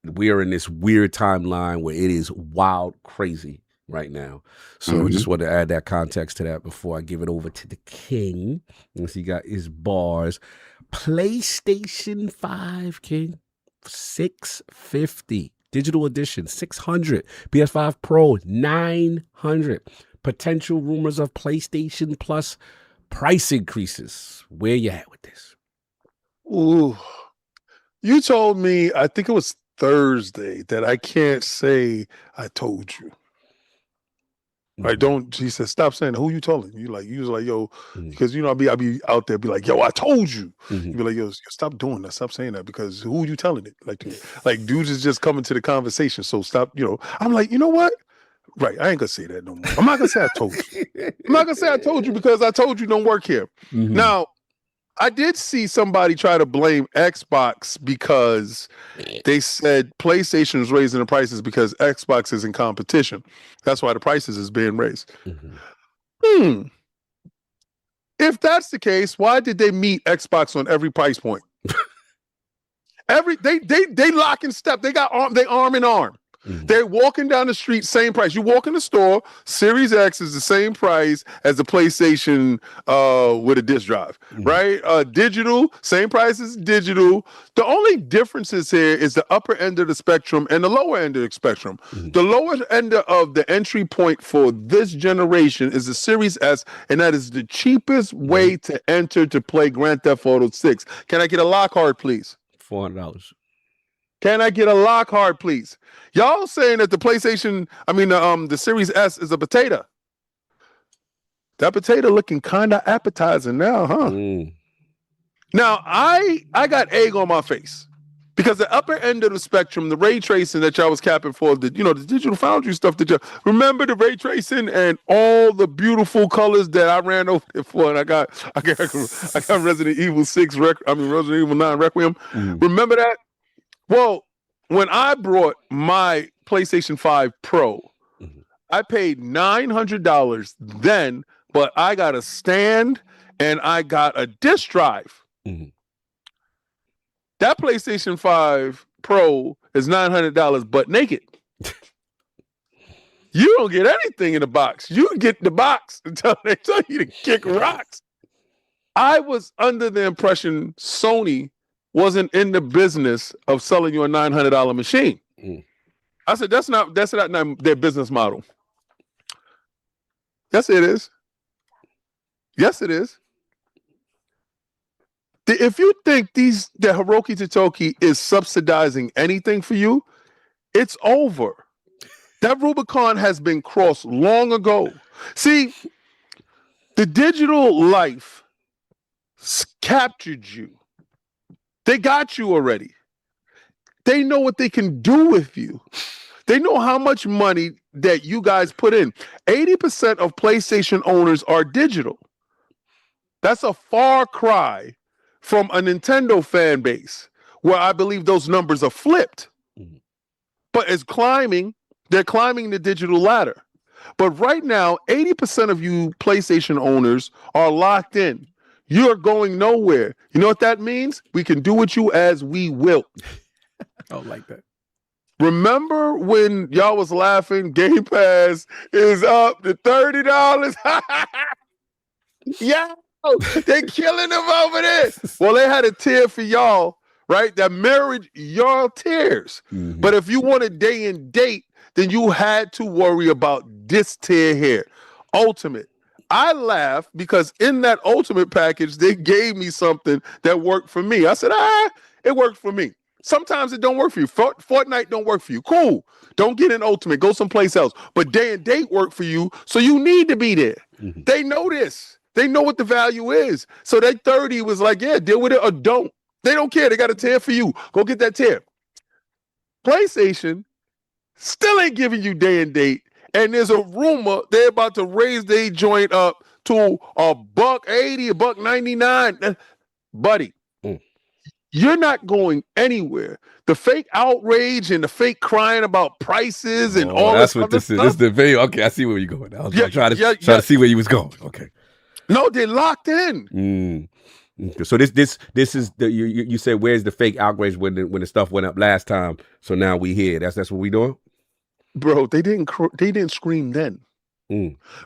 we are in this weird timeline where it is wild, crazy right now. So I just want to add that context to that before I give it over to the king. Once he got his bars. PlayStation 5, king, $650. Digital edition, $600. PS5 Pro, $900. potential rumors of PlayStation Plus price increases. Where you at with this? Ooh, you told me, I think it was Thursday, that I can't say I told you. I don't. He said, "Stop saying that. Who you telling?" You was like, "Yo," because I be out there, be like, "Yo, I told you." You be like, "Yo, stop doing that. Stop saying that." Because who you telling it? Like dudes is just coming to the conversation. So stop. I'm like, you know what? Right. I ain't gonna say that no more. I'm not gonna say I told you. I'm not gonna say I told you because I told you don't work here. Now, I did see somebody try to blame Xbox because they said PlayStation is raising the prices because Xbox is in competition. That's why the prices is being raised. If that's the case, why did they meet Xbox on every price point? They lock in step. They arm in arm. They're walking down the street, same price. You walk in the store, Series X is the same price as the PlayStation with a disc drive, right? Digital, same price as digital. The only differences here is the upper end of the spectrum and the lower end of the spectrum. The lower end of the entry point for this generation is the Series S, and that is the cheapest way to enter to play Grand Theft Auto 6. Can I get a Lockhart, please? $400. Can I get a Lockhart, please? Y'all saying that the Series S is a potato. That potato looking kind of appetizing now, huh? Now, I got egg on my face because the upper end of the spectrum, the ray tracing that y'all was capping for, the Digital Foundry stuff that y'all remember, the ray tracing and all the beautiful colors that I ran over there for, and I got Resident Evil 6, Resident Evil 9 Requiem. Remember that? Well, when I brought my PlayStation 5 Pro, I paid $900 then, but I got a stand and I got a disc drive. That PlayStation 5 Pro is $900, but naked. You don't get anything in the box. You get the box until they tell you to kick rocks. I was under the impression Sony wasn't in the business of selling you a $900 machine. I said, that's not their business model. Yes, it is. Yes, it is. If you think the Hiroki Totoki is subsidizing anything for you, it's over. That Rubicon has been crossed long ago. See, the digital life captured you. They got you already. They know what they can do with you. They know how much money that you guys put in. 80% of PlayStation owners are digital. That's a far cry from a Nintendo fan base where I believe those numbers are flipped. But it's climbing. They're climbing the digital ladder. But right now, 80% of you PlayStation owners are locked in. You're going nowhere. You know what that means? We can do with you as we will. I don't like that. Remember when y'all was laughing, Game Pass is up to $30? Yeah, they're killing them over there. Well, they had a tier for y'all, right? That mirrored your tiers. But if you wanted day and date, then you had to worry about this tier here. Ultimate. I laughed because in that Ultimate package, they gave me something that worked for me. I said, it worked for me. Sometimes it don't work for you. Fortnite don't work for you. Cool. Don't get in Ultimate. Go someplace else. But day and date work for you, so you need to be there. They know this. They know what the value is. So that 30 was like, yeah, deal with it or don't. They don't care. They got a tier for you. Go get that tier. PlayStation still ain't giving you day and date. And there's a rumor they're about to raise their joint up to $180, $199. Buddy, you're not going anywhere. The fake outrage and the fake crying about prices and all that's this what other this is. stuff. This is the video. Okay, I see where you're going. I was trying to see where you was going. Okay. No, they're locked in. So this is the you said where's the fake outrage when the stuff went up last time? So now we here. That's what we doing. Bro, they didn't scream then.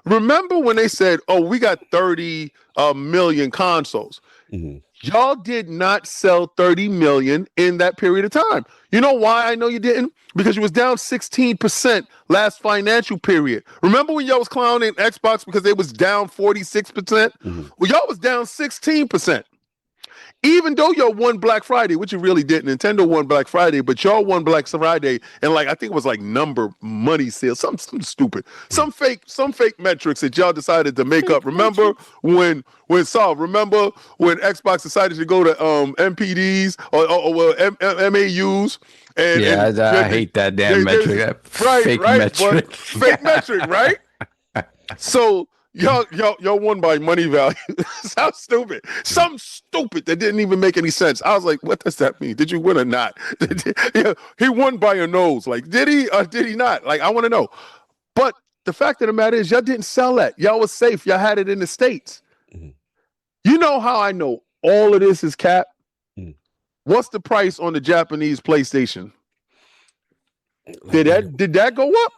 Remember when they said, "Oh, we got 30 million consoles." Y'all did not sell 30 million in that period of time. You know why I know you didn't? Because you was down 16% last financial period. Remember when y'all was clowning Xbox because they was down 46%? Well, y'all was down 16%. Even though y'all won Black Friday, which you really didn't. Nintendo won Black Friday, but y'all won Black Friday, and like I think it was like number money sales, something stupid, some fake metrics that y'all decided to make up. Remember when remember when Xbox decided to go to MPDs or MAUs? And I hate that damn metric. That fake metric. Fake metric, right? So y'all won by money value. Sounds stupid. Something stupid that didn't even make any sense. I was like, what does that mean? Did you win or not? He won by a nose. Like, did he or did he not? Like, I want to know. But the fact of the matter is, y'all didn't sell that. Y'all was safe. Y'all had it in the States. You know how I know all of this is cap? What's the price on the Japanese PlayStation? Did that go up?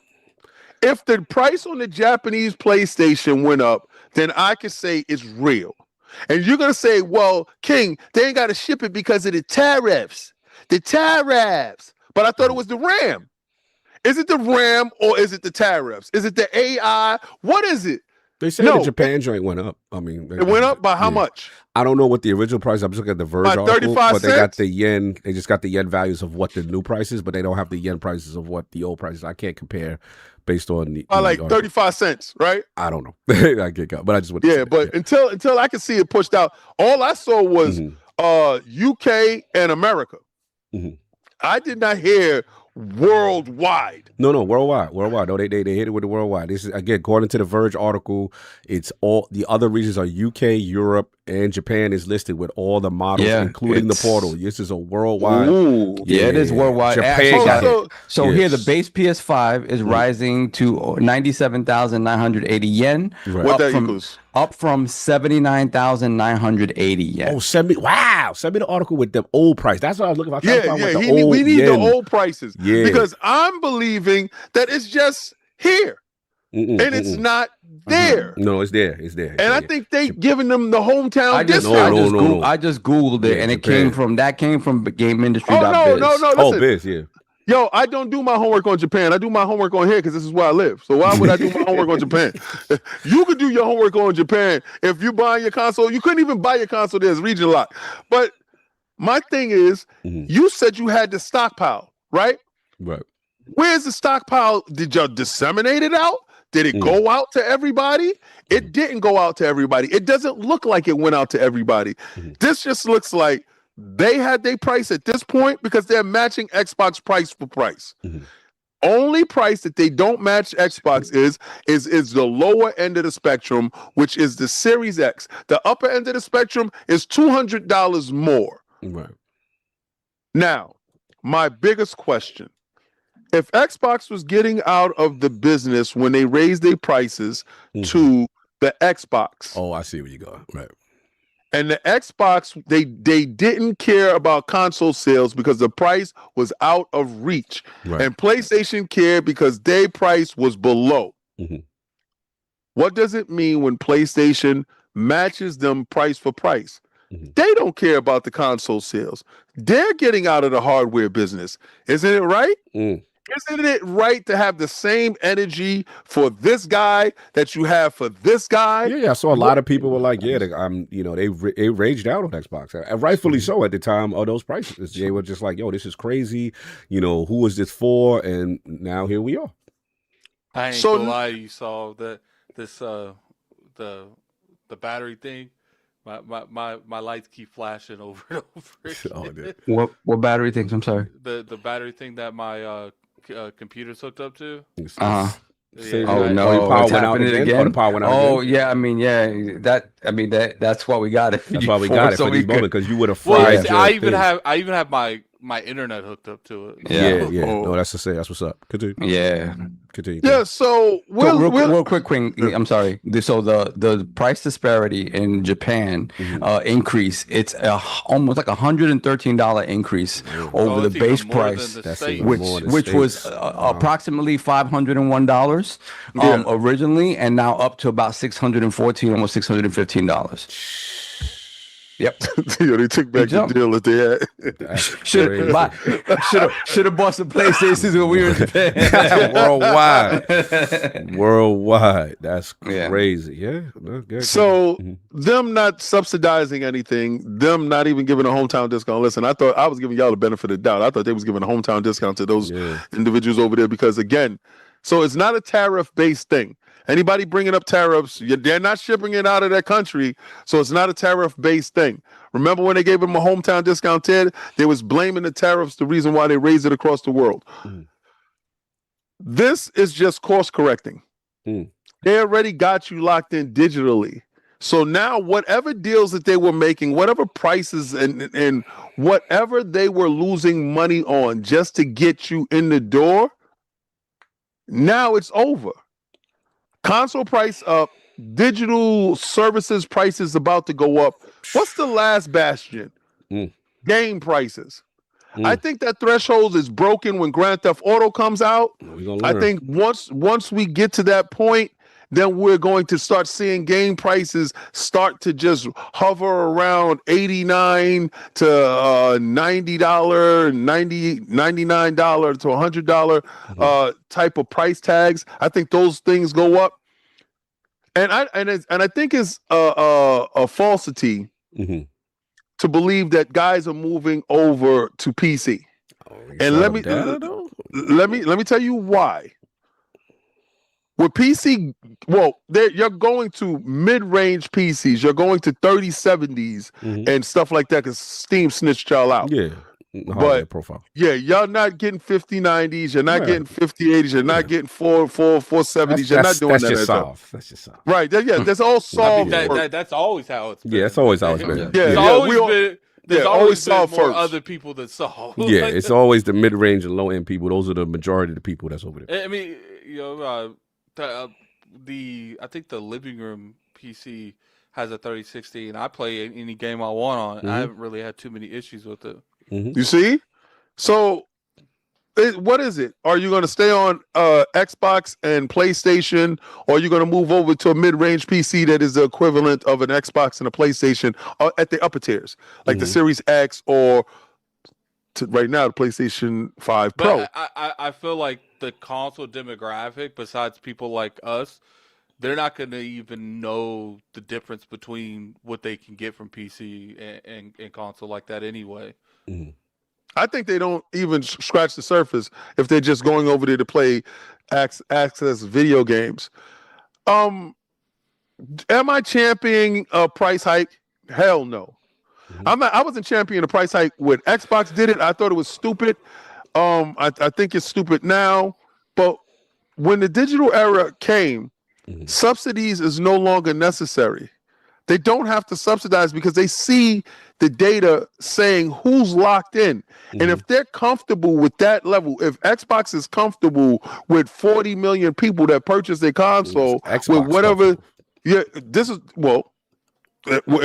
If the price on the Japanese PlayStation went up, then I could say it's real. And you're going to say, well, King, they ain't got to ship it because of the tariffs. The tariffs. But I thought it was the RAM. Is it the RAM or is it the tariffs? Is it the AI? What is it? They said the Japan joint went up. I mean, it went up by how much? I don't know what the original price. I'm just looking at the Verge article, but they got the yen. They just got the yen values of what the new price is, but they don't have the yen prices of what the old prices. I can't compare based on the like 35 cents, right? I don't know. I can't go, but I just went. Yeah, but until I could see it pushed out, all I saw was UK and America. I did not hear worldwide. No, worldwide. No, they hit it with the worldwide. This is, again, according to the Verge article, it's all the other regions are UK, Europe, and Japan is listed with all the models, including the Portal. This is a worldwide. It is worldwide. Japan. So here, the base PS5 is rising to 97,980 yen. Right. What that equals? Up from 79,980 yen. Oh, send me the article with the old price. That's what I was looking for. We need the old prices. Yeah. Because I'm believing that it's just here. And it's not there. No, it's there. It's there. And I think they giving them the hometown discount. I just Googled it, and it came from GameIndustry.biz. No. Listen. Oh, Biz, yeah. Yo, I don't do my homework on Japan. I do my homework on here because this is where I live. So why would I do my homework on Japan? You could do your homework on Japan if you buy your console. You couldn't even buy your console there. It's region lock. But my thing is, you said you had the stockpile, right? Right. Where's the stockpile? Did y'all disseminate it out? Did it go out to everybody? It didn't go out to everybody. It doesn't look like it went out to everybody. This just looks like they had their price at this point because they're matching Xbox price for price. Only price that they don't match Xbox is the lower end of the spectrum, which is the Series X. The upper end of the spectrum is $200 more. Right. Now, my biggest question, if Xbox was getting out of the business when they raised their prices to the Xbox. Oh, I see where you're going. Right. And the Xbox, they didn't care about console sales because the price was out of reach. Right. And PlayStation cared because their price was below. What does it mean when PlayStation matches them price for price? They don't care about the console sales. They're getting out of the hardware business. Isn't it right? Isn't it right to have the same energy for this guy that you have for this guy? Yeah. I saw a lot of people were like, they raged out on Xbox, and rightfully so at the time of those prices. They were just like, yo, this is crazy. Who is this for? And now here we are. I ain't gonna lie, you saw that this the battery thing. My lights keep flashing over and over. What battery things? I'm sorry. The battery thing that my computer's hooked up to. No! Power went out again. That's why we got it. That's why we got it for this moment, because you would have fried. I even have my internet hooked up to it. Yeah. No, that's to say. That's what's up. Continue. Yeah. Continue. Yeah. So real quick, I'm sorry. So the price disparity in Japan increase. It's almost like $113 increase over the base price, which was approximately $501 originally, and now up to about $614, almost $615. Yep. They took back the deal that they had. Should have bought some PlayStations when we were in Japan. Worldwide. That's crazy. Yeah. So them not subsidizing anything, them not even giving a hometown discount. Listen, I thought I was giving y'all the benefit of the doubt. I thought they was giving a hometown discount to those individuals over there because, again, so it's not a tariff-based thing. Anybody bringing up tariffs, they're not shipping it out of their country, so it's not a tariff-based thing. Remember when they gave them a hometown discount, Ted? They was blaming the tariffs the reason why they raised it across the world. This is just course correcting. They already got you locked in digitally. So now whatever deals that they were making, whatever prices and whatever they were losing money on just to get you in the door, now it's over. Console price up, digital services prices about to go up. What's the last bastion? Game prices. I think that threshold is broken when Grand Theft Auto comes out. I think once we get to that point, then we're going to start seeing game prices start to just hover around $89 to $90, $99 to $100 type of price tags. I think those things go up, and I think it's a falsity to believe that guys are moving over to PC. And let me tell you why. With PC, you're going to mid-range PCs. You're going to 3070s and stuff like that because Steam snitched y'all out. Yeah. But profile. Yeah, y'all not getting 5090s. You're not getting 5080s. You're not getting 470s. You're not doing that. That's just soft. Right. That's all solved. That's always how it's been. Yeah, that's always how it's been. There's always been more other people that solve. Yeah, it's always the mid-range and low-end people. Those are the majority of the people that's over there. I mean, I think the living room PC has a 3060, and I play any game I want on it. I haven't really had too many issues with it. You see? So, what is it? Are you going to stay on Xbox and PlayStation, or are you going to move over to a mid-range PC that is the equivalent of an Xbox and a PlayStation at the upper tiers, like the Series X or right now the PlayStation 5 Pro? But I feel like the console demographic, besides people like us, they're not going to even know the difference between what they can get from PC and console like that anyway. I think they don't even scratch the surface if they're just going over there to play access video games. Am I championing a price hike? Hell no. I wasn't championing a price hike when Xbox did it. I thought it was stupid. I think it's stupid now. But when the digital era came, subsidies is no longer necessary. They don't have to subsidize because they see the data saying who's locked in. And if they're comfortable with that level, if Xbox is comfortable with 40 million people that purchase their console with whatever, if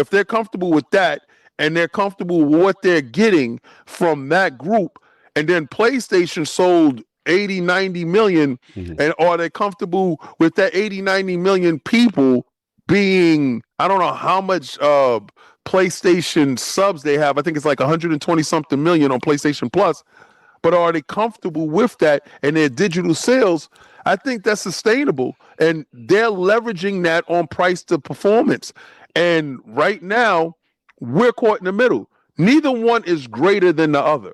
they're comfortable with that and they're comfortable with what they're getting from that group, and then PlayStation sold 80, 90 million, and are they comfortable with that 80, 90 million people being, I don't know how much PlayStation subs they have. I think it's like 120 something million on PlayStation Plus. But are they comfortable with that and their digital sales? I think that's sustainable. And they're leveraging that on price to performance. And right now, we're caught in the middle. Neither one is greater than the other.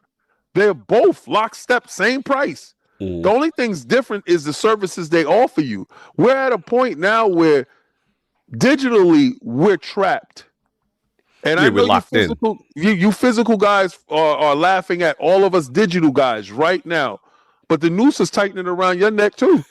They're both lockstep, same price. The only thing's different is the services they offer you. We're at a point now where digitally we're trapped. And I know you physical guys are laughing at all of us digital guys right now. But the noose is tightening around your neck too.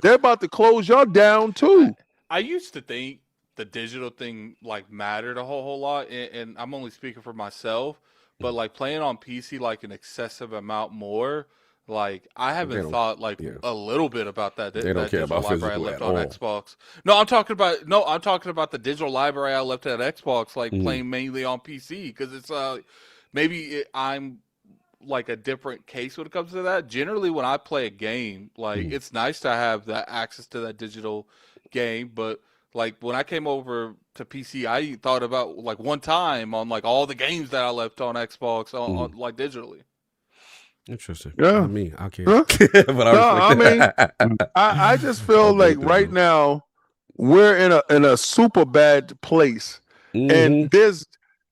They're about to close y'all down too. I used to think the digital thing like mattered a whole lot, and I'm only speaking for myself, but like playing on PC like an excessive amount more. Like I haven't thought like a little bit about that. They don't care about library I physical left at on all. Xbox. I'm talking about the digital library I left at Xbox, like playing mainly on PC because it's I'm like a different case when it comes to that. Generally, when I play a game, like it's nice to have that access to that digital game, but like when I came over to PC. I thought about like one time on like all the games that I left on Xbox on like digitally. Interesting. Yeah. I mean, I can't. Huh? But I mean, I just feel like right now we're in a super bad place. And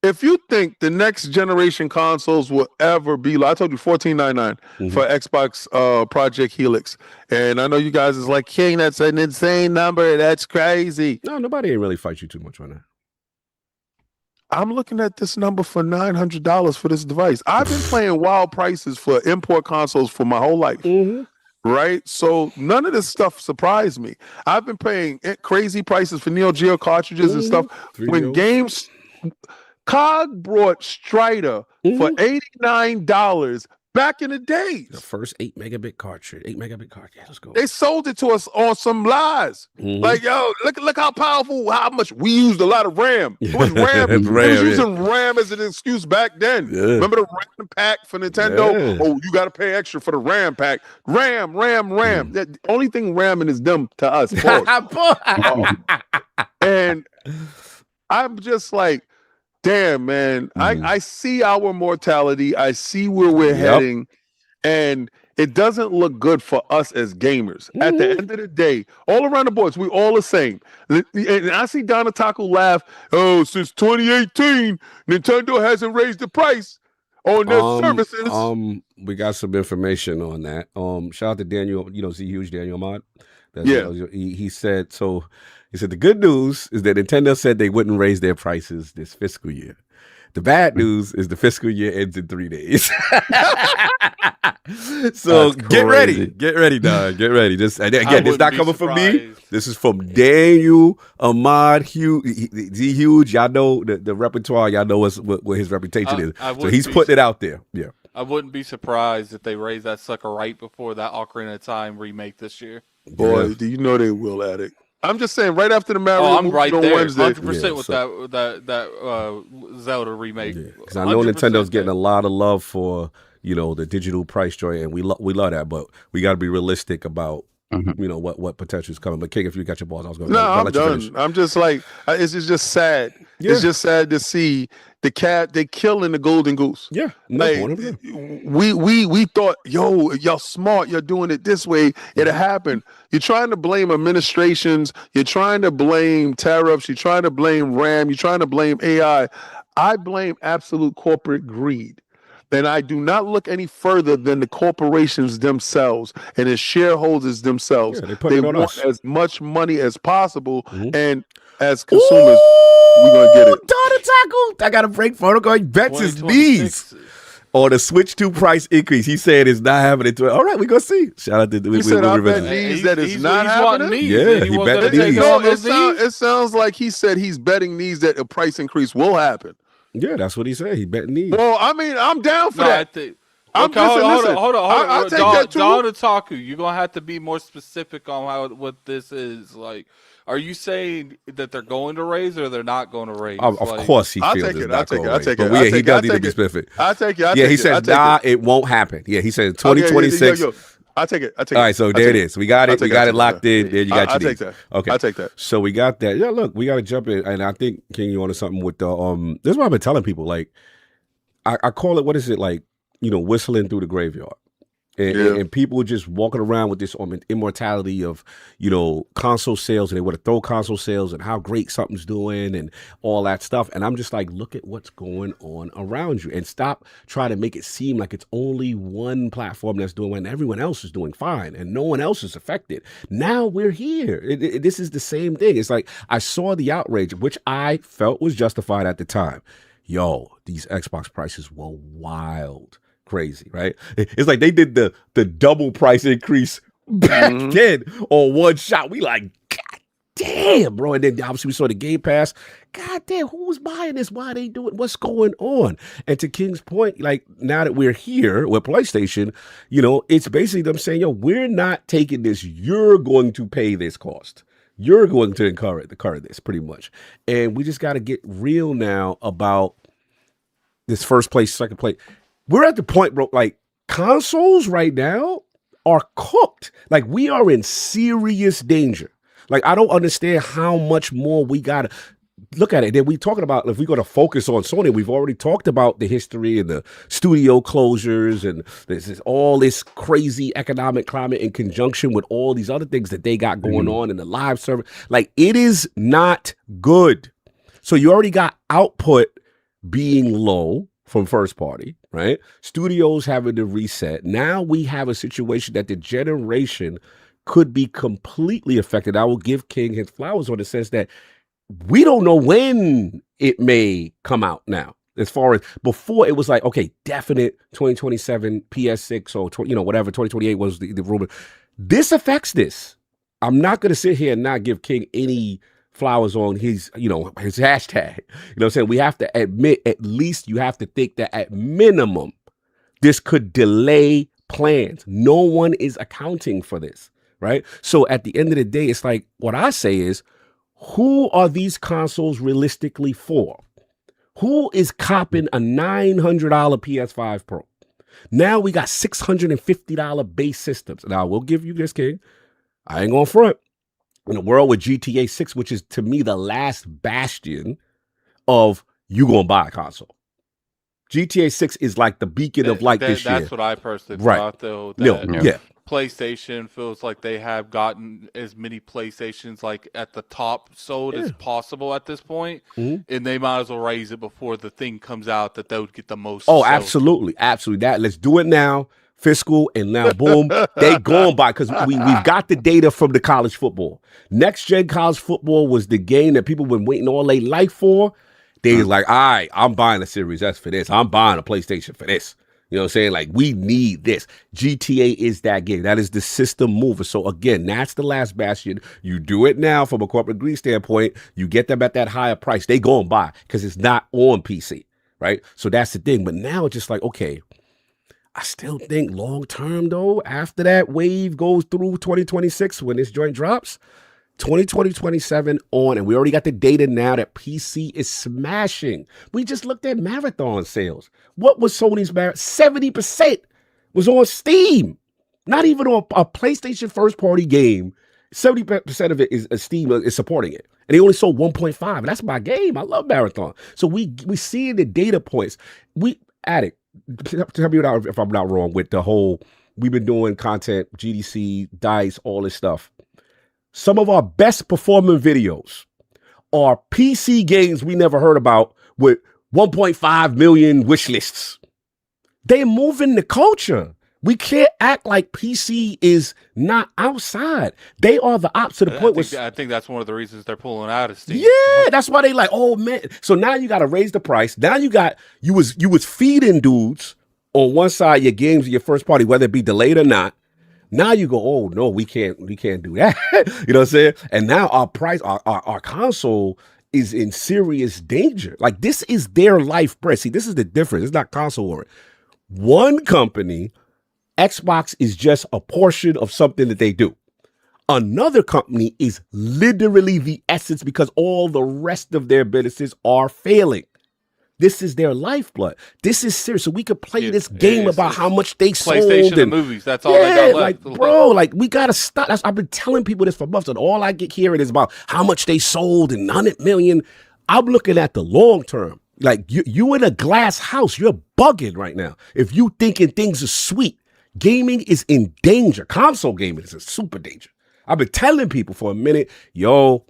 if you think the next generation consoles will ever be like, I told you $14.99 for Xbox Project Helix, and I know you guys is like, King, that's an insane number. That's crazy. No, nobody ain't really fight you too much on that. I'm looking at this number for $900 for this device. I've been playing wild prices for import consoles for my whole life. Right? So none of this stuff surprised me. I've been paying crazy prices for Neo Geo cartridges and stuff. When games, COG brought Strider for $89 back in the days. The first 8 megabit cartridge. 8 megabit cartridge. Yeah, let's go. They sold it to us on some lies. Like, yo, look how powerful, how much we used a lot of RAM. It was RAM. It was using RAM as an excuse back then. Remember the RAM pack for Nintendo? Oh, you got to pay extra for the RAM pack. RAM. The only thing ramming is them to us. And I'm just like, damn, man, I see our mortality. I see where we're heading, and it doesn't look good for us as gamers. At the end of the day, all around the boards, we all the same. And I see Donna Taco laugh, oh, since 2018, Nintendo hasn't raised the price on their services. We got some information on that. Shout out to Daniel, Z Huge, Daniel Mod. He said, the good news is that Nintendo said they wouldn't raise their prices this fiscal year. The bad news is the fiscal year ends in 3 days. So get ready, dog. Get ready. Just again, it's not coming from me. This is from Daniel Ahmad Z Huge. Y'all know the repertoire. Y'all know what his reputation is. So he's putting it out there. Yeah. I wouldn't be surprised if they raise that sucker right before that Ocarina of Time remake this year. Boy, do you know they will, Addict. I'm just saying, right after the Mario I'm right there, Wednesday, 100% with that Zelda remake. Because I know Nintendo's getting a lot of love for the digital price joint, and we love that, but we got to be realistic about what potential is coming. But King, if you got your balls, I was going to. No, I'm done. I'm just like, it's just sad. Yeah. It's just sad to see the cat. They killing the golden goose. Yeah, like we thought, yo, y'all smart. You're doing it this way. It'll happen. You're trying to blame administrations. You're trying to blame tariffs. You're trying to blame RAM. You're trying to blame AI. I blame absolute corporate greed. And I do not look any further than the corporations themselves and the shareholders themselves. Yeah, they want as much money as possible. And as consumers, we're going to get it. Donna Taco, I got a break protocol. He bets his knees on the Switch 2 price increase. He said it's not happening. All right, we're going to see. Shout out to he said, I bet knees that it's not happening. Yeah, he bet the knees. No, it sounds like he said he's betting knees that a price increase will happen. Yeah, that's what he said. He bet knees. Well, I mean, I'm down for that. Listen. Hold on. I'll take that too. Donna Taco, you're going to have to be more specific on what this is. Like, are you saying that they're going to raise or they're not going to raise? Of course he feels it's not going to raise. I'll take it. He does need to be specific. I'll take it. Yeah, he says, it won't happen. Yeah, he said 2026. I'll take it. All right, so there it is. We got it. We got it locked in. There you got your I'll take that. Okay. I'll take that. So we got that. Yeah, look, we got to jump in. And I think, King, you wanted something with the, this is what I've been telling people. Like, I call it, what is it, like, whistling through the graveyard. And people just walking around with this immortality of, console sales, and they want to throw console sales and how great something's doing and all that stuff. And I'm just like, look at what's going on around you and stop trying to make it seem like it's only one platform that's doing well and everyone else is doing fine and no one else is affected. Now we're here. This is the same thing. It's like I saw the outrage, which I felt was justified at the time. Yo, these Xbox prices were wild. Crazy, right? It's like they did the double price increase back then on one shot. We like, God damn, bro. And then obviously we saw the Game Pass. God damn, who's buying this? Why they doing? What's going on? And to King's point, like now that we're here with PlayStation, it's basically them saying, yo, we're not taking this. You're going to pay this cost. You're going to incur this pretty much. And we just got to get real now about this first place, second place. We're at the point, bro, like consoles right now are cooked. Like we are in serious danger. Like I don't understand how much more we got to. look at it. Then we talking about, if we're going to focus on Sony, we've already talked about the history and the studio closures and all this crazy economic climate in conjunction with all these other things that they got going on in the live service. Like, it is not good. So you already got output being low from first party, right? Studios having to reset. Now we have a situation that the generation could be completely affected. I will give King his flowers on the sense that we don't know when it may come out now. As far as before, it was like, okay, definite 2027 PS6 or whatever, 2028 was the rumor. This affects this. I'm not going to sit here and not give King any flowers on his hashtag. You know what I'm saying? We have to admit, at least you have to think that at minimum, this could delay plans. No one is accounting for this. Right. So at the end of the day, it's like, what I say is, who are these consoles realistically for? Who is copping a $900 PS5 Pro? Now we got $650 base systems. Now, we'll give you this, King. I ain't going front. In a world with GTA 6, which is to me the last bastion of you going to buy a console. GTA 6 is like the beacon of like this year. That's what I personally thought, though. Yeah. PlayStation feels like they have gotten as many PlayStations like at the top sold as possible at this point, and they might as well raise it before the thing comes out that they would get the most. Oh, absolutely. That let's do it now. Fiscal, and now boom, they going by, because we've got the data from the college football. Next gen college football was the game that people been waiting all their life for. They was like, all right, I'm buying a Series S for this. I'm buying a PlayStation for this. You know what I'm saying? Like, we need this. GTA is that game. That is the system mover. So again, that's the last bastion. You do it now from a corporate greed standpoint. You get them at that higher price. They go and buy because it's not on PC, right? So that's the thing. But now it's just like, okay, I still think long term though, after that wave goes through 2026 when this joint drops, 2027 on, and we already got the data now that PC is smashing. We just looked at marathon sales. What was Sony's marathon? 70% was on Steam. Not even on a PlayStation first party game. 70% of it is Steam is supporting it. And they only sold 1.5. And that's my game. I love marathon. So we see the data points. We Addict, tell me if I'm not wrong with the whole, we've been doing content, GDC, DICE, all this stuff. Some of our best performing videos are PC games we never heard about with 1.5 million wish lists. They're moving the culture. We can't act like PC is not outside. They are the opposite of the point. I think that's one of the reasons they're pulling out of Steam. Yeah, that's why they like, oh man. So now you got to raise the price. Now you was feeding dudes on one side your games, your first party, whether it be delayed or not. Now you go, oh no, we can't do that. You know what I'm saying? And now our price, our console is in serious danger. Like, this is their life bread. See, this is the difference. It's not console war. One company, Xbox, is just a portion of something that they do. Another company is literally the essence because all the rest of their businesses are failing. This is their lifeblood. This is serious. So we could play this game about how much they sold. PlayStation and movies. That's all they got left. Like, bro, like, we got to stop. I've been telling people this for months, and all I get hearing is about how much they sold and 100 million. I'm looking at the long term. Like, you in a glass house. You're bugging right now. If you thinking things are sweet, gaming is in danger. Console gaming is in super danger. I've been telling people for a minute, yo,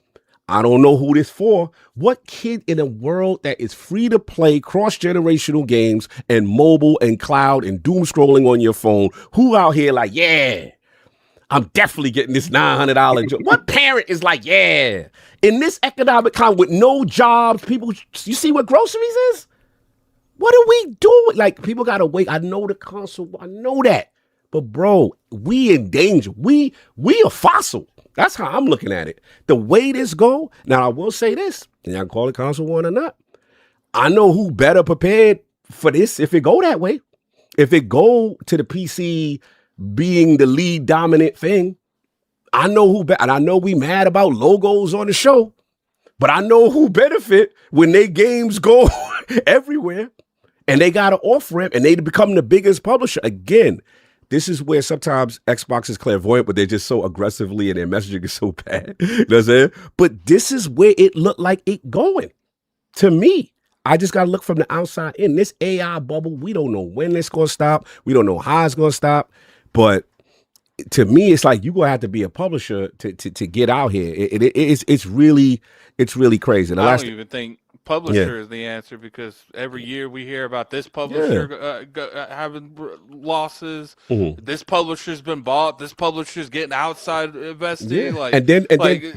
I don't know who this for. What kid in a world that is free to play cross-generational games and mobile and cloud and doom scrolling on your phone, who out here like, yeah, I'm definitely getting this $900 What parent is like, yeah, in this economic climate with no jobs, people, you see what groceries is? What are we doing? Like, people got to wait. I know the console. I know that. But bro, we in danger. We a fossil. That's how I'm looking at it. The way this go, now I will say this, and y'all can call it console war or not. I know who better prepared for this if it go that way. If it go to the PC being the lead dominant thing, I know who and I know we mad about logos on the show, but I know who benefit when they games go everywhere and they got to offer it and they become the biggest publisher. Again, this is where sometimes Xbox is clairvoyant, but they're just so aggressively and their messaging is so bad. You know what I'm saying? But this is where it looked like it going. To me, I just got to look from the outside in. This AI bubble, we don't know when it's going to stop. We don't know how it's going to stop. But to me, it's like you're going to have to be a publisher to get out here. It's really crazy. I don't even think publisher is the answer, because every year we hear about this publisher having losses. This publisher's been bought. This publisher's getting outside investing. Like, and then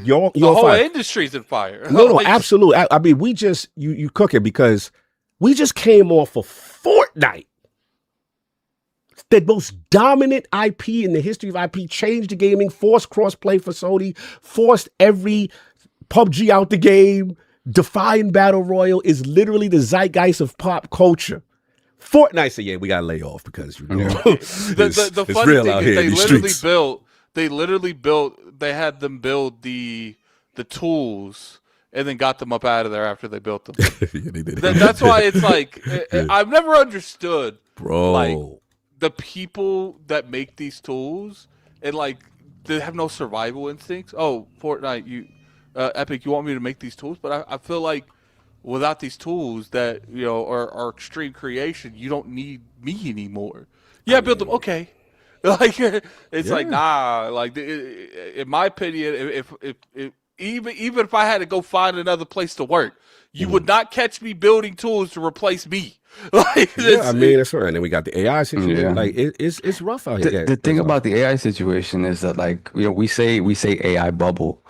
your whole industry's in fire. No, absolutely. I mean, we just you cooking because we just came off of Fortnite. The most dominant IP in the history of IP, changed the gaming, forced crossplay for Sony, forced every PUBG out the game. Defying Battle Royale is literally the zeitgeist of pop culture. Fortnite said, "Yeah, we gotta lay off because the funny real thing out is here they in the literally streets." They had them build the tools and then got them up out of there after they built them. Yeah, they did. That's why it's like I've never understood, bro, like the people that make these tools and like they have no survival instincts. Oh, Fortnite, Epic, you want me to make these tools? But I feel like without these tools that, you know, are extreme creation, you don't need me anymore. Yeah, build them. Okay. Like, it's like, nah, like, in my opinion, if even if I had to go find another place to work, you would not catch me building tools to replace me. Like, I mean, that's right. And then we got the AI situation. Yeah. Like, it's rough out here. The thing about the AI situation is that, like, you know, we say AI bubble.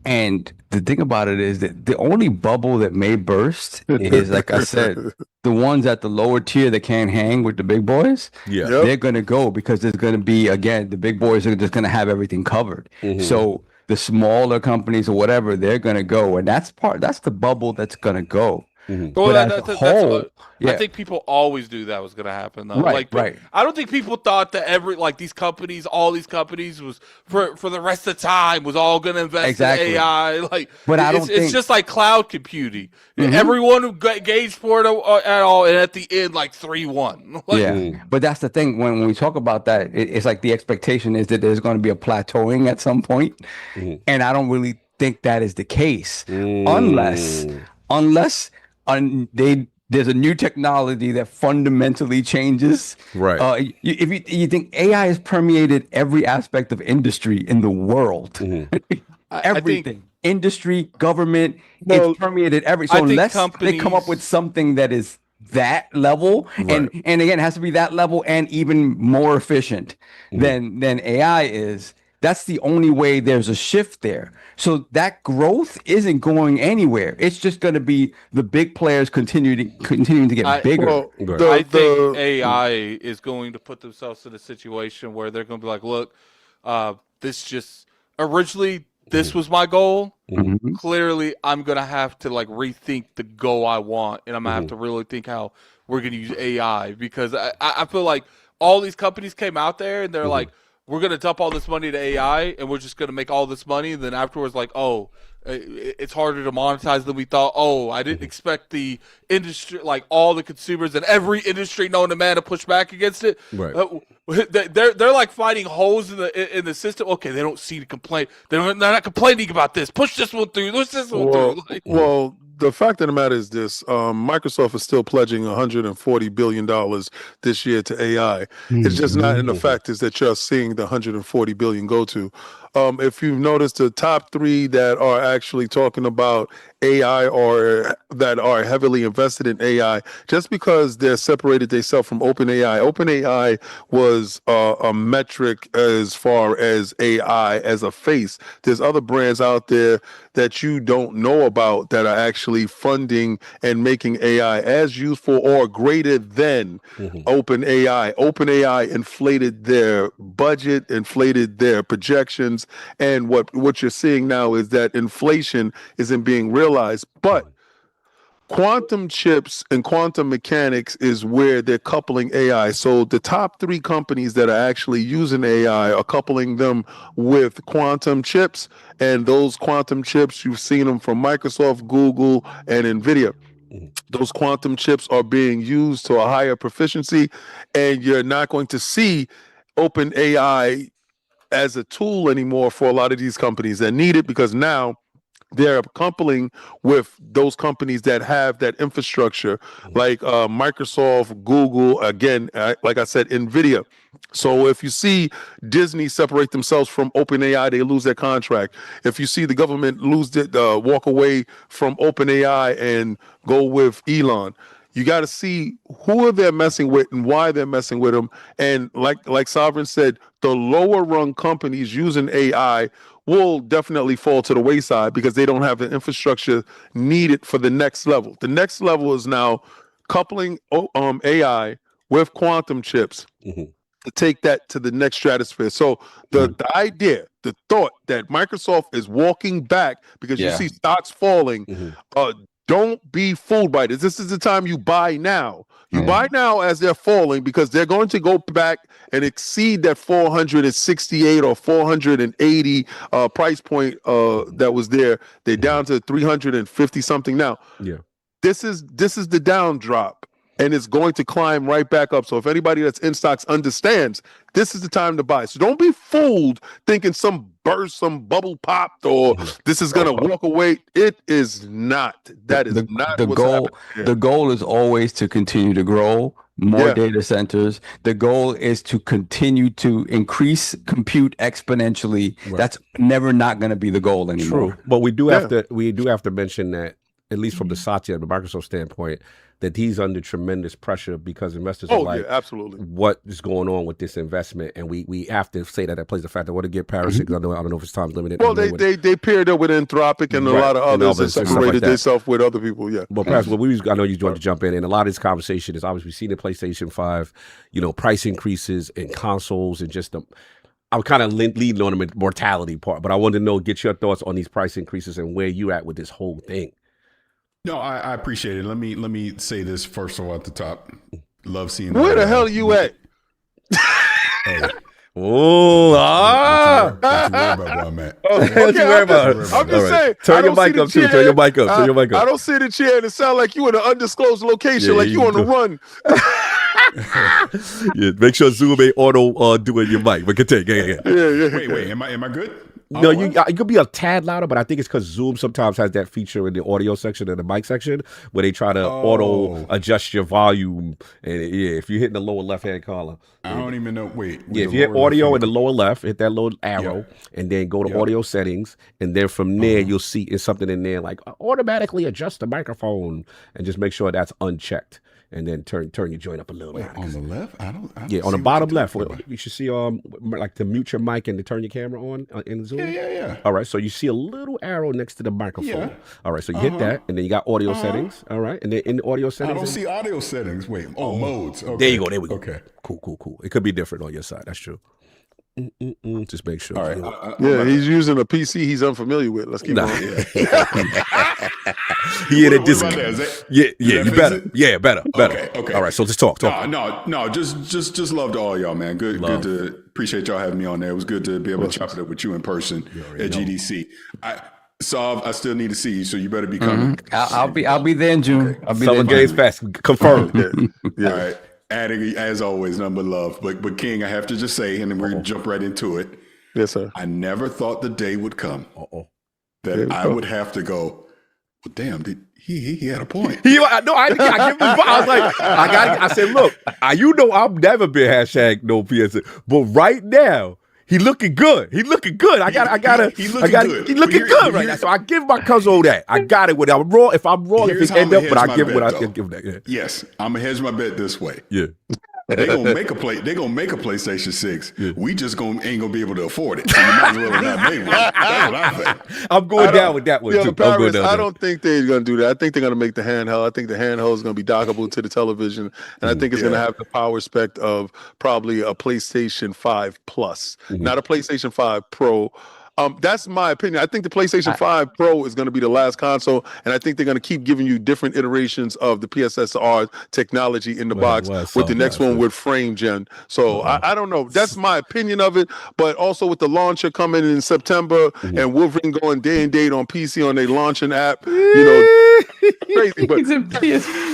And the thing about it is that the only bubble that may burst is, like I said, the ones at the lower tier that can't hang with the big boys. Yeah, they're going to go because there's going to be, again, the big boys are just going to have everything covered. So the smaller companies or whatever, they're going to go. And that's the bubble that's going to go. Well, I think people always knew that was going to happen, though. Right, I don't think people thought that all these companies was for the rest of the time was all going to invest in AI. Like, but it's just like cloud computing. Everyone who gauged for it at all, and at the end, like 3-1. Like, but that's the thing. When we talk about that, it's like the expectation is that there's going to be a plateauing at some point, and I don't really think that is the case, unless there's a new technology that fundamentally changes. Right. If you think AI has permeated every aspect of industry in the world, everything, industry, government, it's permeated every. So unless they come up with something that is that level, and again, it has to be that level and even more efficient than AI is. That's the only way there's a shift there. So that growth isn't going anywhere. It's just going to be the big players continuing to get bigger. I think AI is going to put themselves in a situation where they're going to be like, look, originally this was my goal. Clearly, I'm going to have to like rethink the goal I want. And I'm going to have to really think how we're going to use AI, because I feel like all these companies came out there and they're like, we're going to dump all this money to AI and we're just going to make all this money. And then afterwards, like, oh, it's harder to monetize than we thought. Oh, I didn't expect the industry, like all the consumers and every industry known to man, to push back against it. Right. They're like finding holes in the system. Okay, they don't see the complaint. They're not complaining about this. Push this one through. Push this one through. Like, well, the fact of the matter is this: Microsoft is still pledging $140 billion this year to AI. It's just not in the fact is that you're seeing the $140 billion go to. If you've noticed, the top three that are actually talking about AI or that are heavily invested in AI, just because they're separated themselves from OpenAI. OpenAI was a metric as far as AI as a face. There's other brands out there that you don't know about that are actually funding and making AI as useful or greater than OpenAI. OpenAI inflated their budget, inflated their projections, and what you're seeing now is that inflation isn't being realized. But quantum chips and quantum mechanics is where they're coupling AI. So the top three companies that are actually using AI are coupling them with quantum chips. And those quantum chips, you've seen them from Microsoft, Google, and NVIDIA. Those quantum chips are being used to a higher proficiency, and you're not going to see open AI as a tool anymore for a lot of these companies that need it, because now they're coupling with those companies that have that infrastructure, like Microsoft, Google, again, like I said, NVIDIA. So if you see Disney separate themselves from OpenAI, they lose their contract. If you see the government walk away from OpenAI and go with Elon, you got to see who are they messing with and why they're messing with them. And like Sovereign said, the lower rung companies using AI will definitely fall to the wayside because they don't have the infrastructure needed for the next level. The next level is now coupling AI with quantum chips to take that to the next stratosphere. So the idea, the thought that Microsoft is walking back because you see stocks falling, don't be fooled by this. This is the time you buy now. You buy now as they're falling, because they're going to go back and exceed that 468 or 480 price point that was there. They're down to 350 something now. Yeah. This is the down drop, and it's going to climb right back up. So if anybody that's in stocks understands, this is the time to buy. So don't be fooled thinking some burst, some bubble popped, or this is going to walk away. It is not. That is not the goal. The goal is always to continue to grow more data centers. The goal is to continue to increase compute exponentially. Right. That's never not going to be the goal anymore. True, but we do have to mention that, at least from the Satya, the Microsoft standpoint, that he's under tremendous pressure because investors are like, absolutely, what is going on with this investment? And we have to say that plays the fact that I want to get Parris, because I don't know if it's time limited. Well, they paired up with Anthropic and a lot of others and separated themselves with other people. Yeah. But Parris, I know you want to jump in, and a lot of this conversation is obviously we've seen the PlayStation 5, price increases in consoles, and just I'm kind of leading on the mortality part, but I wanted to get your thoughts on these price increases and where you at with this whole thing. No, I appreciate it. Let me say this first of all at the top. Love seeing. Where the hell are you at? Hey. Oh, Don't you worry about where I'm at. Don't you worry about it. I'm just saying. Turn your mic up too. Turn your mic up. Turn your mic up. I don't sit in the chair and it sound like you in an undisclosed location, like you on the run. Yeah, make sure Zoom ain't auto doing your mic. But continue. Yeah. Wait. Am I good? No, you could be a tad louder, but I think it's because Zoom sometimes has that feature in the audio section and the mic section where they try to auto adjust your volume. And if you hit in the lower left hand column, I don't even know. Wait. If you hit audio in the lower left, hit that little arrow, and then go to audio settings, and then from there you'll see it's something in there like automatically adjust the microphone, and just make sure that's unchecked. And then turn your joint up a little bit. On the left? I don't on the bottom left. You should see like to mute your mic and to turn your camera on in Zoom. Yeah. All right, so you see a little arrow next to the microphone. Yeah. All right, so you hit that, and then you got audio settings. All right, and then in the audio settings. I don't see audio settings. Wait, modes. Okay. There you go. There we go. Okay. Cool. It could be different on your side. That's true. Just make sure. All right. He's using a PC he's unfamiliar with. Let's keep on. He in a disc. You better. Yeah, better. Okay. All right, so let's talk. No. Just love to all y'all, man. Good to appreciate y'all having me on there. It was good to be able to chop it up with you in person at GDC. I still need to see you, so you better be coming. I'll be there in June. Okay. I'll be Summer there. Games Fest confirmed. All right. Adding, as always, number love. But King, I have to just say, and then we're going to jump right into it. Yes, sir. I never thought the day would come that I would have to go, well, damn, he had a point. I give him I was like, I said, look, I've never been hashtag no PSA, but right now, he looking good. He looking good. He looking good right now. So I give my cousin that. I got it. When I'm wrong, if I'm wrong, if it end up, but I give what I give that. Yeah. Yes, I'm gonna hedge my bet this way. Yeah. They gonna make a PlayStation 6. Yeah. We just ain't gonna be able to afford it. So you might as well not make one. That's what I think. I'm going down with that one too. Parris, I don't think they're gonna do that. I think they're gonna make the handheld. I think the handheld is gonna be dockable to the television, and I think it's gonna have the power spec of probably a PlayStation 5 Plus, not a PlayStation 5 Pro. That's my opinion. I think the PlayStation 5 Pro is going to be the last console, and I think they're going to keep giving you different iterations of the PSSR technology in the box with the next one with frame gen. So I don't know. That's my opinion of it. But also with the launcher coming in September and Wolverine going day and date on PC on their launching app, crazy. But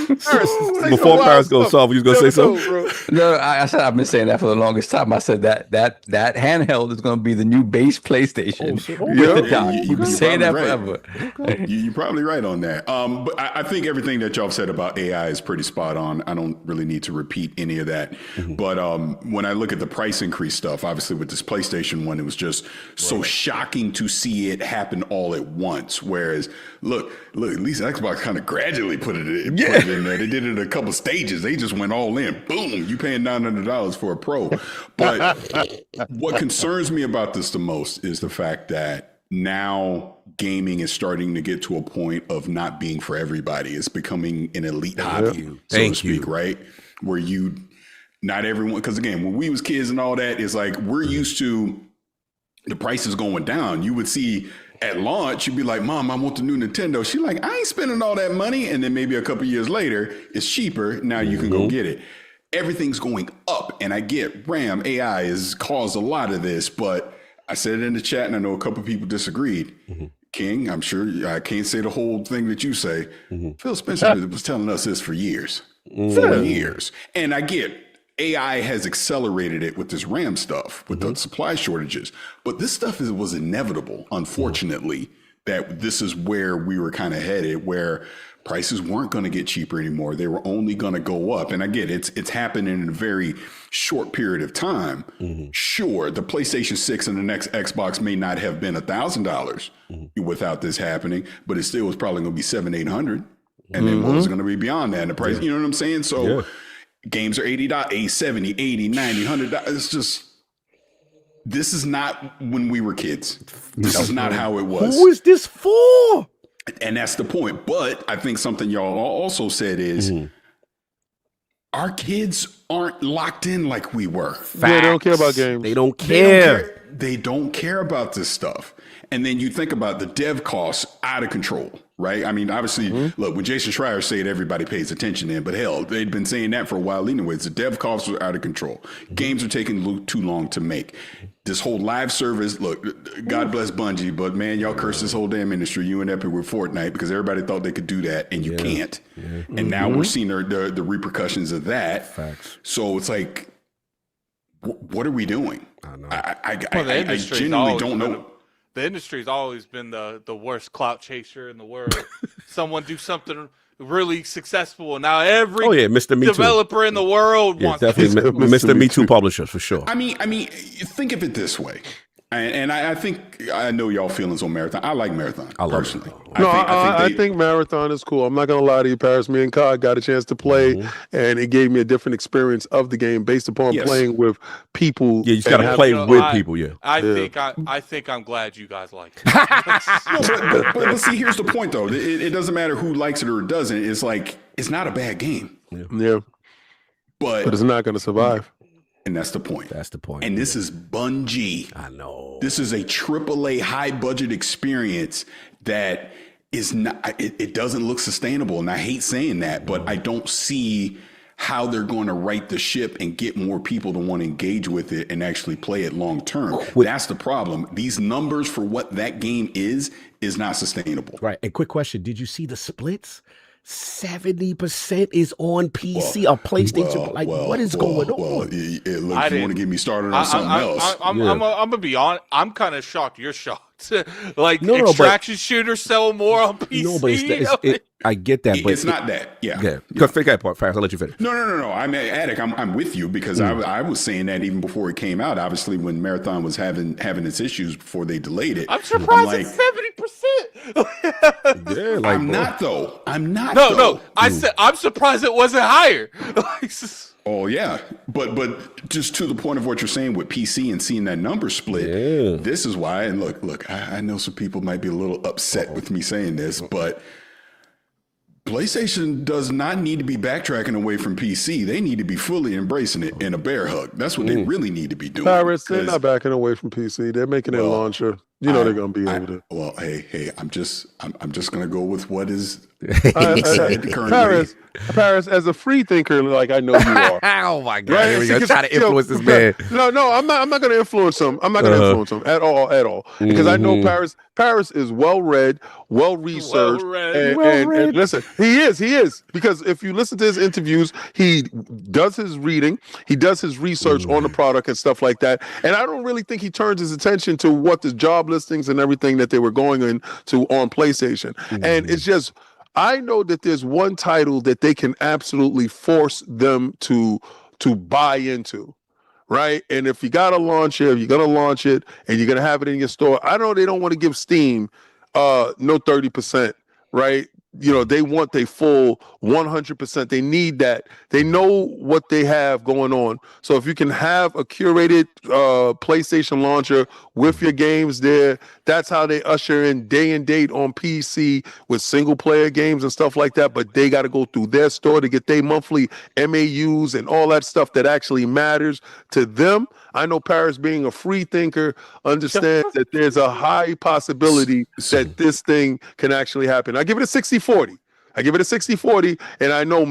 Before Parris goes soft, you was gonna say something? No, I said I've been saying that for the longest time. I said that handheld is going to be the new base PlayStation. You've been saying that forever. Okay. You're probably right on that. But I think everything that y'all said about AI is pretty spot on. I don't really need to repeat any of that. But when I look at the price increase stuff, obviously with this PlayStation one, it was just so shocking to see it happen all at once. Whereas, look, at least Xbox kind of gradually put it in there. They did it in a couple stages. They just went all in. Boom, you paying $900 for a Pro. But what concerns me about this the most is the fact that now gaming is starting to get to a point of not being for everybody. It's becoming an elite hobby, so to speak, right? Where not everyone, because again, when we was kids and all that, it's like we're used to the prices going down. You would see at launch, you'd be like, Mom, I want the new Nintendo. She's like, I ain't spending all that money. And then maybe a couple years later, it's cheaper. Now you can go get it. Everything's going up. And I get AI has caused a lot of this, but I said it in the chat and I know a couple of people disagreed. King, I'm sure I can't say the whole thing that you say. Phil Spencer was telling us this for years. For years. And I get AI has accelerated it with this RAM stuff, with the supply shortages. But this stuff was inevitable, unfortunately, that this is where we were kind of headed, where prices weren't going to get cheaper anymore. They were only going to go up. And I get it's happening in a very short period of time. Sure, the PlayStation 6 and the next Xbox may not have been $1,000 without this happening, but it still was probably going to be $700-800. And then what was going to be beyond that? And the price, you know what I'm saying? So games are $80, $70, $80, $90, $100. It's just, this is not when we were kids. This is not how it was. Who is this for? And that's the point. But I think something y'all also said is our kids aren't locked in like we were. They don't care about games. They don't care. They don't care about this stuff. And then you think about the dev costs out of control, right? I mean, obviously, look, when Jason Schreier said everybody pays attention in, but hell, they'd been saying that for a while anyways. The dev costs are out of control. Games are taking too long to make. This whole live service, look, God bless Bungie, but man, y'all cursed this whole damn industry, you and Epic with Fortnite, because everybody thought they could do that, and you can't. And now we're seeing the repercussions of that. Facts. So it's like, what are we doing? I know. I genuinely don't know. The industry's always been the worst clout chaser in the world. Someone do something really successful, and now every Mr. Me developer in the world wants definitely to Mr. Me Too publisher for sure. I mean, think of it this way. And I think I know y'all feelings on Marathon. I like Marathon personally. I think Marathon is cool. I'm not gonna lie to you, Parris. Me and Kai got a chance to play, and it gave me a different experience of the game based upon playing with people. Yeah, you just gotta play with people. I think I'm glad you guys like it. but see, here's the point though. It doesn't matter who likes it or doesn't. It's like it's not a bad game. Yeah, but it's not gonna survive. And that's the point. That's the point. And this is Bungie. I know. This is a AAA high budget experience that is not, it doesn't look sustainable. And I hate saying that, but I don't see how they're going to right the ship and get more people to want to engage with it and actually play it long term. That's the problem. These numbers for what that game is not sustainlook. Right. And quick question. Did you see the splits? 70% is on PC or PlayStation. What is going on? You want to get me started on something else? I'm gonna be honest. I'm kind of shocked. You're shocked. Extraction shooters sell more on PC. No, but I get that, but it's not that. Yeah. Finish that part fast. I'll let you finish. No. I mean, Attic, I'm with you because I was saying that even before it came out. Obviously, when Marathon was having its issues before they delayed it. I'm surprised it's 70%. I'm not though. No. I said I'm surprised it wasn't higher. Oh yeah, but just to the point of what you're saying with PC and seeing that number split, this is why. And look, I know some people might be a little upset with me saying this, but PlayStation does not need to be backtracking away from PC. They need to be fully embracing it in a bear hug. That's what they really need to be doing. Parris, they're not backing away from PC. They're making it a launcher. You know they're gonna be able to. Well, hey, I'm just gonna go with what is said currently. Paris, as a free thinker, like I know you are. Oh my God! Right? Here we go. Try to influence this man. No, I'm not going to influence him. I'm not going to influence him at all. Because I know Parris is well read, well researched, and listen, he is. Because if you listen to his interviews, he does his reading, he does his research on the product and stuff like that. And I don't really think he turns his attention to what the job listings and everything that they were going into on PlayStation. And it's just, I know that there's one title that they can absolutely force them to buy into, right? And if you got to launch it, if you're going to launch it and you're going to have it in your store, I know they don't want to give Steam no 30%, right? You know, they want their full 100%. They need that. They know what they have going on. So if you can have a curated PlayStation launcher with your games there, that's how they usher in day and date on PC with single player games and stuff like that. But they got to go through their store to get their monthly MAUs and all that stuff that actually matters to them. I know Parris, being a free thinker, understands that there's a high possibility that this thing can actually happen. I give it a 60-40. I give it a 60-40, and I know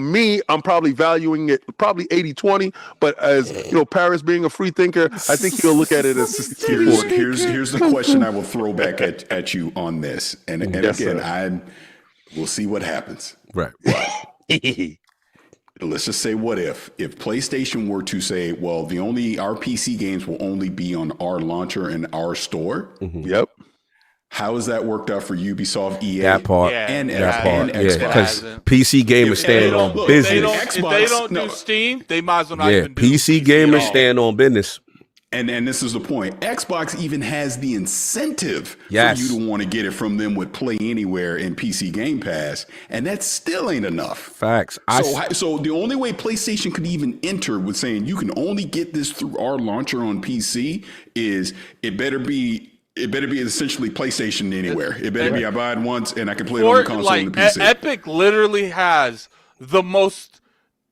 I'm probably valuing it probably 80-20, but as you know, Parris being a free thinker, I think he'll look at it as 60-40. Here's the question I will throw back at you on this. And again, we'll see what happens. Right. Let's just say, what if PlayStation were to say, well, our PC games will only be on our launcher and our store? Yep. How has that worked out for Ubisoft, EA, that part, and Xbox? Because PC gamers stand on business. If they don't do Steam, they might as well not even do PC gamers stand on business. And this is the point. Xbox even has the incentive for you to want to get it from them with Play Anywhere and PC Game Pass, and that still ain't enough. Facts. So the only way PlayStation could even enter with saying you can only get this through our launcher on PC is it better be essentially PlayStation Anywhere. It better be I buy it once and I can play it on the console and the PC. Epic literally has the most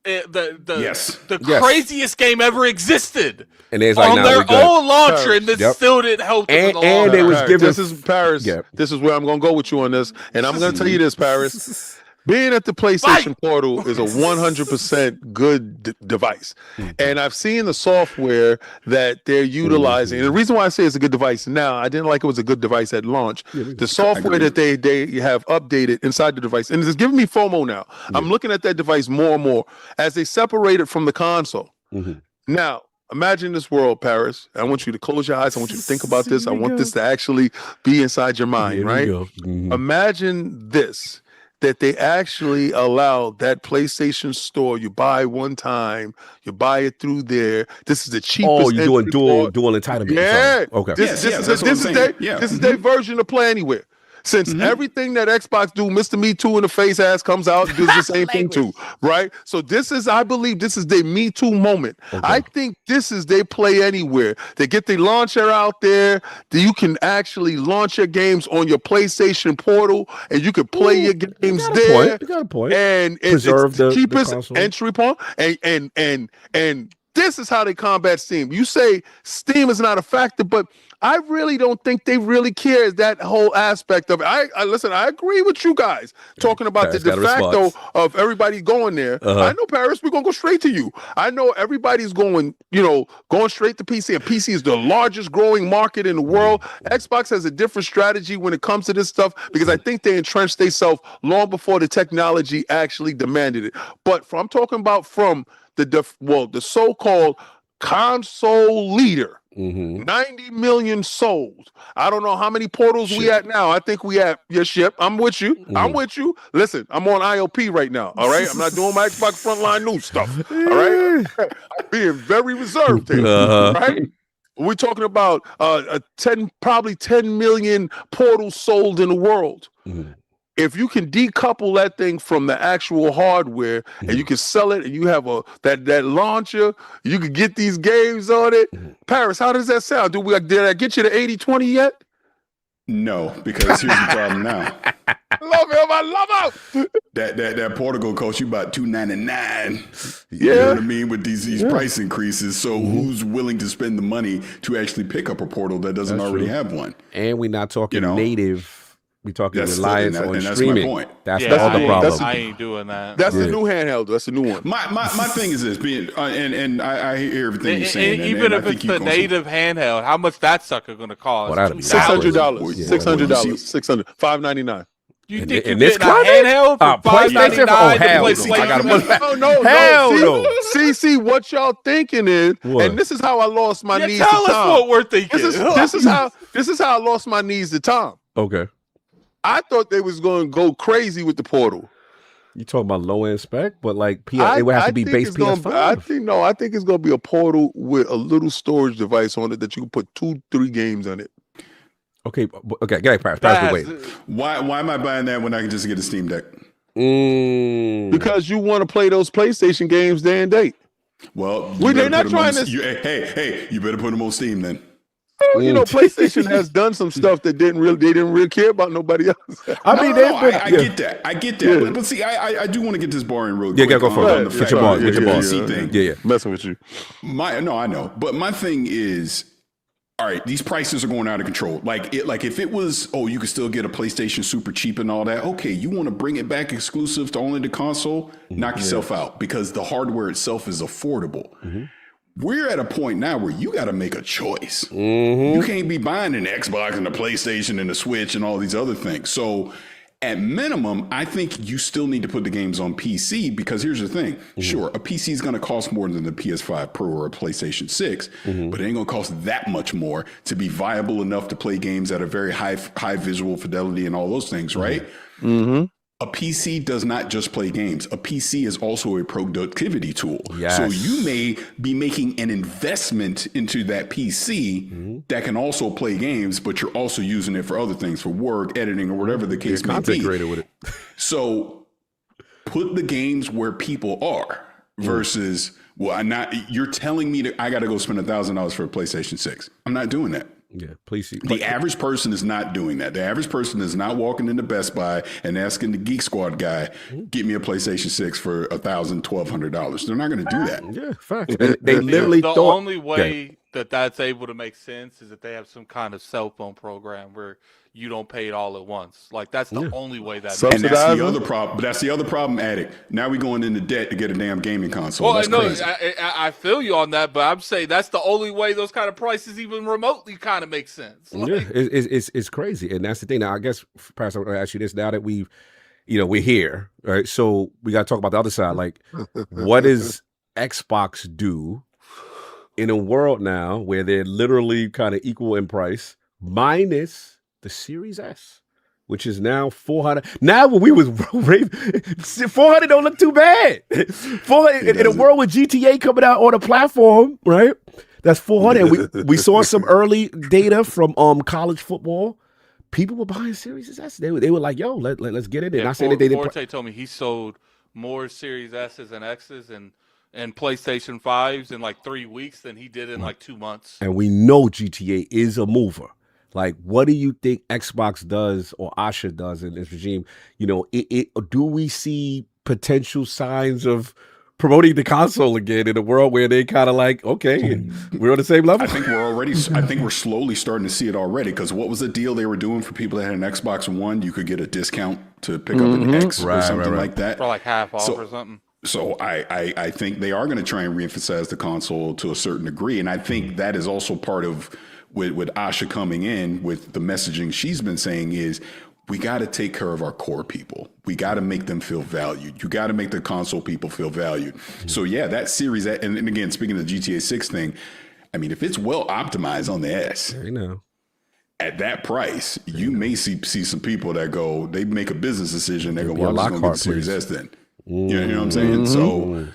the craziest game ever existed. And there's like on their own launcher, and this still didn't help them in the long they was giving this is Parris. Yep. This is where I'm going to go with you on this, and I'm going to tell you this, Parris. Being at the PlayStation Portal is a 100% good device. And I've seen the software that they're utilizing. And the reason why I say it's a good device now, I didn't like it was a good device at launch. The software that they have updated inside the device, and it's giving me FOMO now. I'm looking at that device more and more as they separate it from the console. Now, imagine this world, Parris. I want you to close your eyes. I want you to think about this. I want this to actually be inside your mind, right? Imagine this. That they actually allow that PlayStation Store. You buy one time, you buy it through there. This is the cheapest. Oh, you're doing dual entitlement. Yeah. Okay. This is their version of Play Anywhere. Since everything that Xbox do, Mr. Me Too in the face ass comes out and does the same thing too, right? So I believe this is their Me Too moment. I think this is they Play Anywhere. They get the launcher out there. That you can actually launch your games on your PlayStation Portal, and you can play your games there. You got a point. And Preserve it's the cheapest entry point. And this is how they combat Steam. You say Steam is not a factor, but I really don't think they really care that whole aspect of it. I listen, I agree with you guys talking about the de facto of everybody going there. I know, Parris, we're going to go straight to you. I know everybody's going straight to PC, and PC is the largest growing market in the world. Xbox has a different strategy when it comes to this stuff because I think they entrenched themselves long before the technology actually demanded it. But I'm talking about from the so-called console leader. 90 million sold. I don't know how many portals we at now. I think we at your ship. I'm with you. I'm with you. Listen, I'm on ILP right now. All right. I'm not doing my Xbox Frontline News stuff. All right. I'm being very reserved here. Right. We're talking about probably 10 million portals sold in the world. If you can decouple that thing from the actual hardware and you can sell it and you have that launcher, you can get these games on it. Parris, how does that sound? Did I get you to 80-20 yet? No, because here's the problem now. Love him. I love him. That portal gonna cost you about $2.99. Yeah. You know what I mean? With these price increases. So who's willing to spend the money to actually pick up a portal that doesn't already have one? And we're not talking native. We're talking That's reliance and on that's streaming. my point. That's the other problem. I ain't doing that. That's the new handheld. That's the new one. My thing is this, being and I hear everything you're saying. Even if it's the native handheld, how much that sucker going to cost? Well, that'd be $600. Yeah. $600. $599. You think in you this getting a handheld for PlayStation? $599 Oh, hell to no. play I gotta PlayStation? No. Hell no. See, what y'all thinking is, What? and this is how I lost my knees to Tell us Tom. what we're thinking. This is how I lost my knees to Tom. Okay. I thought they was going to go crazy with the portal. You talking about low end spec, but like it would have to be base PS5. I think it's going to be a portal with a little storage device on it that you can put 2-3 games on it. Okay. Paris, wait. Why am I buying that when I can just get a Steam Deck? Because you want to play those PlayStation games day and date. Well, they're not trying to. Hey, you better put them on Steam then. You know, PlayStation has done some stuff that they didn't really care about nobody else. I get that. I get that. Yeah. But see, I do want to get this bar in real Yeah, quick. go for it. The Get your bar. Get your bar. PC thing. Yeah. Messing with you. I know. But my thing is, all right, these prices are going out of control. Like if it was, you could still get a PlayStation super cheap and all that. Okay, you want to bring it back exclusive to only the console? Knock yourself out, because the hardware itself is affordable. Mm-hmm. We're at a point now where you got to make a choice. Mm-hmm. You can't be buying an Xbox and a PlayStation and a Switch and all these other things. So at minimum, I think you still need to put the games on PC, because here's the thing. Mm-hmm. Sure, a PC is going to cost more than the PS5 Pro or a PlayStation 6, but it ain't going to cost that much more to be viable enough to play games at a very high visual fidelity and all those things, right? Mm-hmm. A PC does not just play games. A PC is also a productivity tool. Yes. So you may be making an investment into that PC that can also play games, but you're also using it for other things, for work, editing, or whatever the case may be. With it. So put the games where people are versus, you're telling me that I got to go spend $1,000 for a PlayStation 6. I'm not doing that. Yeah, please see. The average person is not doing that. The average person is not walking into Best Buy and asking the Geek Squad guy, get me a PlayStation 6 for $1,000, $1,200. They're not going to do that. Yeah, facts. They literally the only way that's able to make sense is if they have some kind of cell phone program where you don't pay it all at once. Like, that's the only way that makes sense. And that's the other problem. But that's the other problem, Addict. Now we're going into debt to get a damn gaming console. Well, that's crazy. I feel you on that, but I'm saying that's the only way those kind of prices even remotely kind of make sense. Like, it's crazy. And that's the thing. Now, I guess, Parris, I'm going to ask you this. Now that we're here, right? So we got to talk about the other side. Like, what does Xbox do in a world now where they're literally kind of equal in price, minus the Series S, which is now $400. Now when we was $400 don't look too bad. $400 in a world with GTA coming out on a platform, right? That's $400. And we saw some early data from college football. People were buying Series S. They were like, "Yo, let's get it." And I said that they didn't. Forte told me he sold more Series S's and X's and PlayStation 5s in like 3 weeks than he did in like 2 months. And we know GTA is a mover. Like, what do you think Xbox does or Asha does in this regime? Do we see potential signs of promoting the console again in a world where they kind of like, okay, we're on the same level? I think we're slowly starting to see it already, because what was the deal they were doing for people that had an Xbox One? You could get a discount to pick up an X or something like that. For like half off or something. So I think they are going to try and reemphasize the console to a certain degree. And I think that is also part of with Asha coming in with the messaging she's been saying is, we got to take care of our core people. We got to make them feel valued. You got to make the console people feel valued. So yeah, that series, and again, speaking of the GTA 6 thing, I mean, if it's well optimized on the S, at that price, you may see some people that go, they make a business decision. They go, well, I'm just going to get the Series S then. You know what I'm saying? So,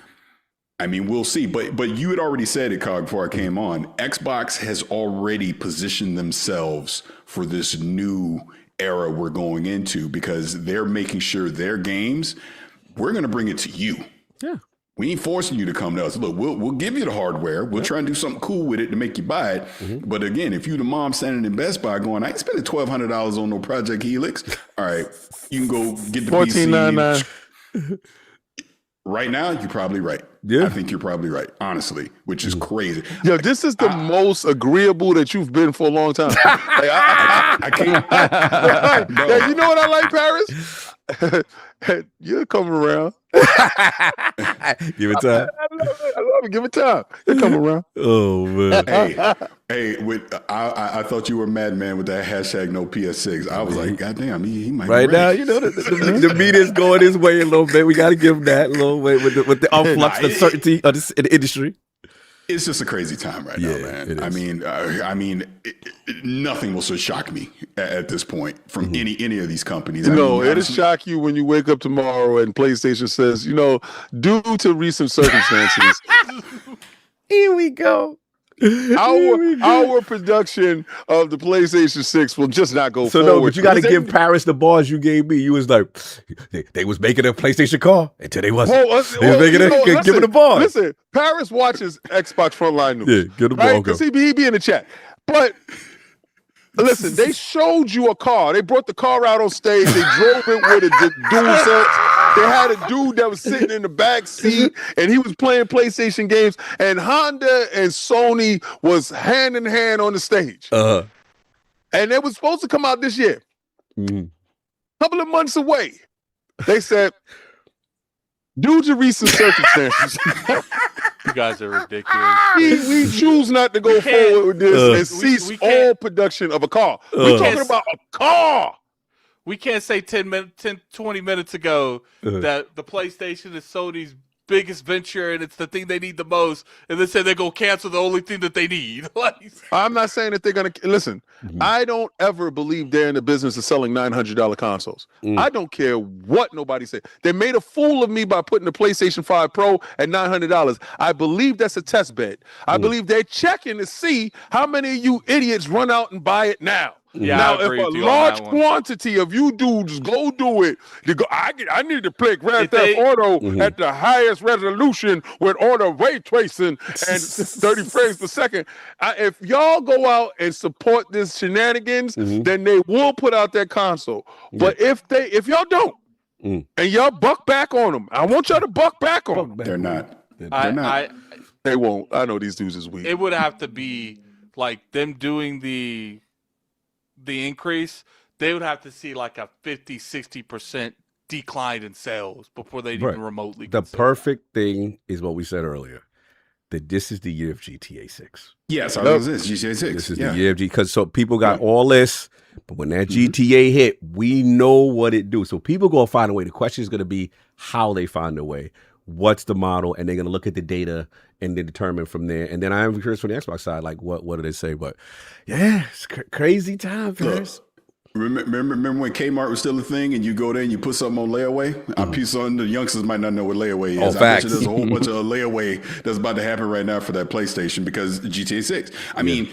I mean, we'll see. But you had already said it, Cog, before I came on. Xbox has already positioned themselves for this new era we're going into, because they're making sure their games, we're going to bring it to you. Yeah. We ain't forcing you to come to us. Look, we'll give you the hardware. We'll try and do something cool with it to make you buy it. But again, if you the mom standing in Best Buy going, I ain't spending $1,200 on no Project Helix. All right, you can go get the $14.99. Right now, you're probably right. Yeah. I think you're probably right, honestly, which is crazy. Yo, this is the most agreeable that you've been for a long time. Like, I can't. Hey, you know what I like, Parris? You'll come around. Give it time. I love it. Give it time. You'll come around. Oh man. I thought you were madman with that hashtag no PS6. I was like, God damn, he might Right be now, you know, the media's going his way a little bit. We got to give him that a little bit with the flux and uncertainty of in the industry. It's just a crazy time right now, man. I mean, nothing will so shock me at this point from any of these companies. No, it'll shock you when you wake up tomorrow and PlayStation says, you know, due to recent circumstances. Here we go. Our production of the PlayStation 6 will just not go forward. No, but you got to give Parris the bars you gave me. You was like, they was making a PlayStation car until they wasn't. They was making it. Give it the bars. Listen, Parris watches Xbox Frontline News. Yeah, give the ball. Right? Because he be in the chat. But listen, they showed you a car. They brought the car out on stage. They drove it with a dual set. They had a dude that was sitting in the back seat and he was playing PlayStation games, and Honda and Sony was hand in hand on the stage. And it was supposed to come out this year. Couple of months away. They said, due to recent circumstances, you guys are ridiculous. We choose not to go forward with this and cease all production of a car. We're talking about a car. We can't say 20 minutes ago that the PlayStation is Sony's biggest venture and it's the thing they need the most, and then say they're going to cancel the only thing that they need. I'm not saying that they're going to... Listen, I don't ever believe they're in the business of selling $900 consoles. I don't care what nobody said. They made a fool of me by putting the PlayStation 5 Pro at $900. I believe that's a test bed. I believe they're checking to see how many of you idiots run out and buy it now. Yeah, now, if a large quantity of you dudes go do it, I need to play Grand Theft Auto at the highest resolution with auto ray tracing and 30 frames per second. If y'all go out and support this shenanigans, then they will put out that console. But if y'all don't, and y'all buck back on them, I want y'all to buck back on them. They're not. They're not. They won't. I know these dudes is weak. It would have to be like them doing the increase. They would have to see like a 50-60% decline in sales before they even remotely the perfect thing is what we said earlier, that this is the year of GTA 6. Yes, I love this GTA 6. This is the year of GTA, because so people got all this, but when that GTA hit, we know what it do. So people gonna find a way. The question is gonna be how they find a way. What's the model? And they're gonna look at the data and then determine from there. And then I am curious from the Xbox side, like what do they say? But yeah, it's crazy time, Parris. Remember when Kmart was still a thing, and you go there and you put something on layaway? The youngsters might not know what layaway is. I bet you there's a whole bunch of layaway that's about to happen right now for that PlayStation because GTA 6. I mean,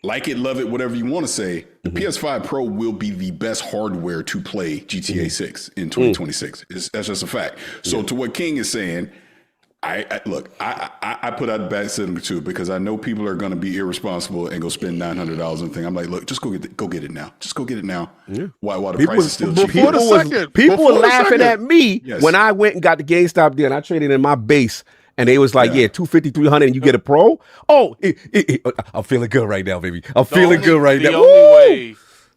like it, love it, whatever you want to say, the PS5 Pro will be the best hardware to play GTA 6 in 2026. That's just a fact. So to what King is saying, I put out the back sentiment too, because I know people are going to be irresponsible and go spend $900 on the thing. I'm like, look, just go get it now. Just go get it now. Yeah. While the price is still cheap. People were laughing at me when I went and got the GameStop deal and I traded in my base. And they was like, 250, 300, and you get a Pro? Oh, I'm feeling good right now, baby. I'm feeling good right now. The only way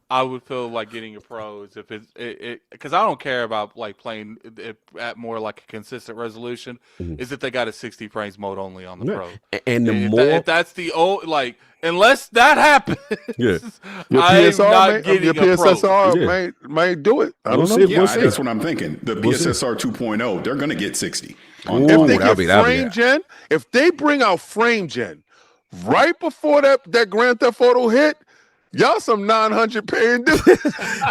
I would feel like getting a Pro is if it because I don't care about like playing it at more like a consistent resolution. Is that they got a 60 frames mode only on the Pro? And if that's the old like, unless that happens, your I'm not getting your a Pro. PSSR might do it. I don't know. Yeah, that's what I'm thinking. The PSSR 2.0, they're going to get 60. If they bring out frame gen right before that Grand Theft Auto hit, y'all some 900 paying dudes.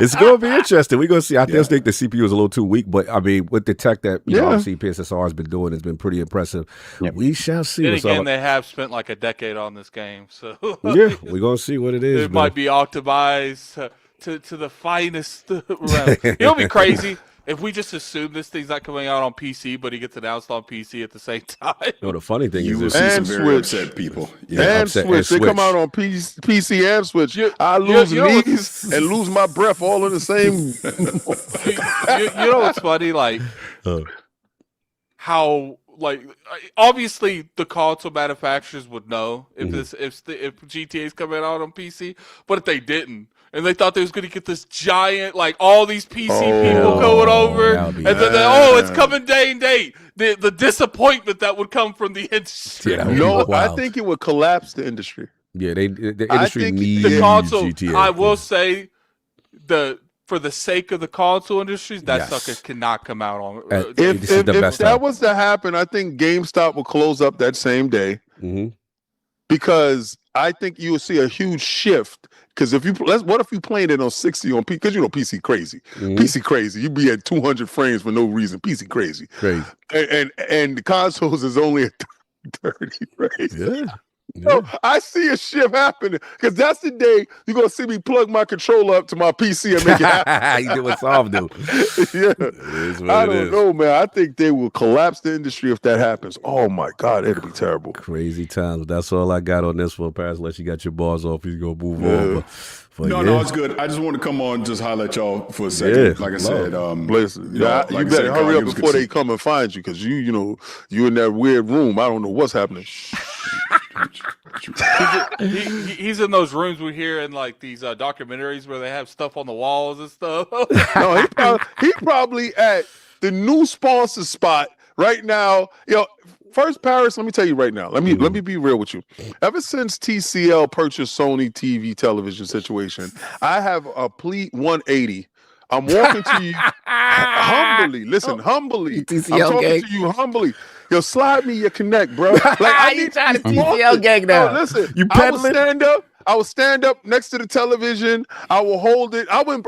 It's going to be interesting. We're going to see. I just think the CPU is a little too weak, but I mean, with the tech that obviously PSSR has been doing, has been pretty impressive. We shall see. Then again, they have spent like a decade on this game, so yeah, we're going to see what it is. It might be optimized to the finest. It'll be crazy. if we just assume this thing's not coming out on PC, but he gets announced on PC at the same time. No, the funny thing You will is, see some And very Switch. upset people. And Switch. They come out on PC and Switch. I lose knees and lose my breath all in the same. You know what's funny? Like how obviously the console manufacturers would know if if GTA is coming out on PC, but if they didn't. And they thought they was going to get this giant, all these PC people going over, and then it's coming day and date. The disappointment that would come from the industry. Yeah, No, I think it would collapse the industry. yeah, the industry think needs The console, GTA. I will say, for the sake of the console industries, that sucker cannot come out on. If This is the best that time. was to happen, I think GameStop will close up that same day Mhm. because I think you will see a huge shift. Because what if you playing it on 60 on PC? Because PC crazy, PC crazy. You be at 200 frames for no reason. PC crazy, Crazy. and the consoles is only at 30 frames. Yeah. So I see a shift happening because that's the day you're gonna see me plug my controller up to my PC and make it happen. You did what Solve do. Yeah, is what I it don't is. know, man. I think they will collapse the industry if that happens. Oh my God, it'll be terrible. Crazy times. That's all I got on this one, Parris. Unless you got your bars off, he's gonna move on. But No, it's good. I just want to come on, just holler at y'all for a second. Yeah, Like I said, Listen, you better hurry up before they come and find you, because you in that weird room. I don't know what's happening. He's in those rooms we hear in these documentaries where they have stuff on the walls and stuff. No, he probably at the new sponsor spot right now. First, Parris, let me tell you right now. Let me be real with you. Ever since TCL purchased Sony TV television situation, I have a complete 180. I'm walking to you humbly. Listen, humbly. TCL I'm talking gang. to you humbly. Slide me your connect, bro. I You trying to TCL gang now? No, listen, You I will peddling? stand up next to the television. I will hold it. I would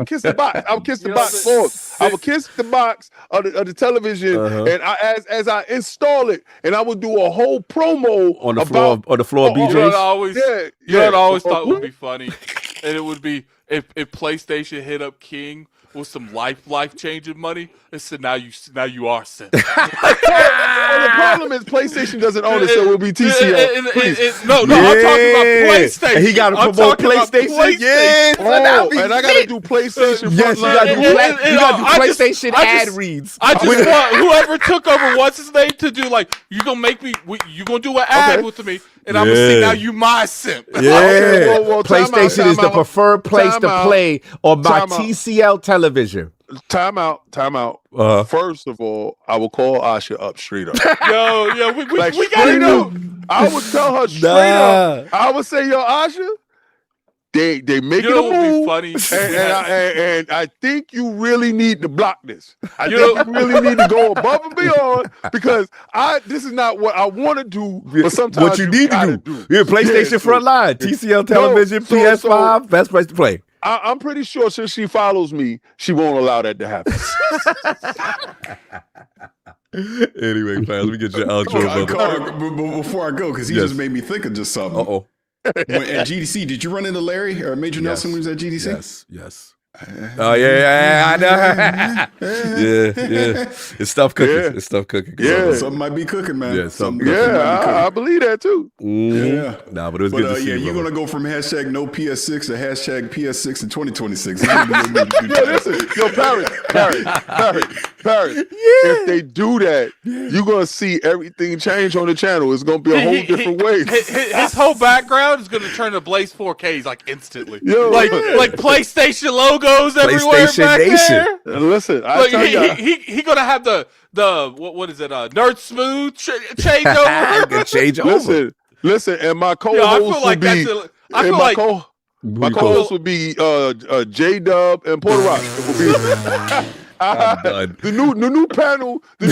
kiss the box. I would kiss the box forward. I would kiss the box of the television, and as I install it, and I would do a whole promo On the floor of BJ's? You know what I always thought would be funny, and it would be if PlayStation hit up King with some life changing money and said, now you are sent. Well, the problem is PlayStation doesn't own it, so it will be TCL. No, I'm talking about PlayStation. And he got to promote PlayStation. Yeah. And I got to do PlayStation. Yes, you got to do PlayStation ad reads. I just want whoever took over, what's his name, to do you gonna do an ad with me, and I'm gonna say now you my simp. Yeah. Okay, well, PlayStation is the preferred place to play on my TCL television. Time out. First of all, I will call Asha up straight up. We gotta know. I would tell her straight up. I would say, Asha, they making a move. Funny. And I think you really need to block this. I think you really need to go above and beyond, because this is not what I want to do, but sometimes what you need to do. Yeah, PlayStation Frontline, TCL television, so PS5, best place to play. I'm pretty sure since she follows me, she won't allow that to happen. Anyway, fans, let me get your outro, brother. Before I go, because he just made me think of just something. Uh-oh. At GDC, did you run into Larry or Major Nelson when he was at GDC? Yes. Oh yeah, I know. yeah. It's stuff cooking. Yeah. It's stuff cooking. Yeah. Something might be cooking, man. Yeah, something. I believe that too. Yeah. Nah, but it was good to see you. You're gonna go from hashtag no PS6 to hashtag PS6 in 2026. Listen, Parris. If they do that, you're gonna see everything change on the channel. It's gonna be a whole different way. His whole background is gonna turn to Blaze 4Ks instantly. Yo. Like PlayStation logos everywhere PlayStation back Nation. there. Listen, I tell you, he gonna have the what is it? Nerd Smooth change over. Change over. Listen, and my co-host would be. My co-host would be J-Dub and Porter Rock. The new panel. The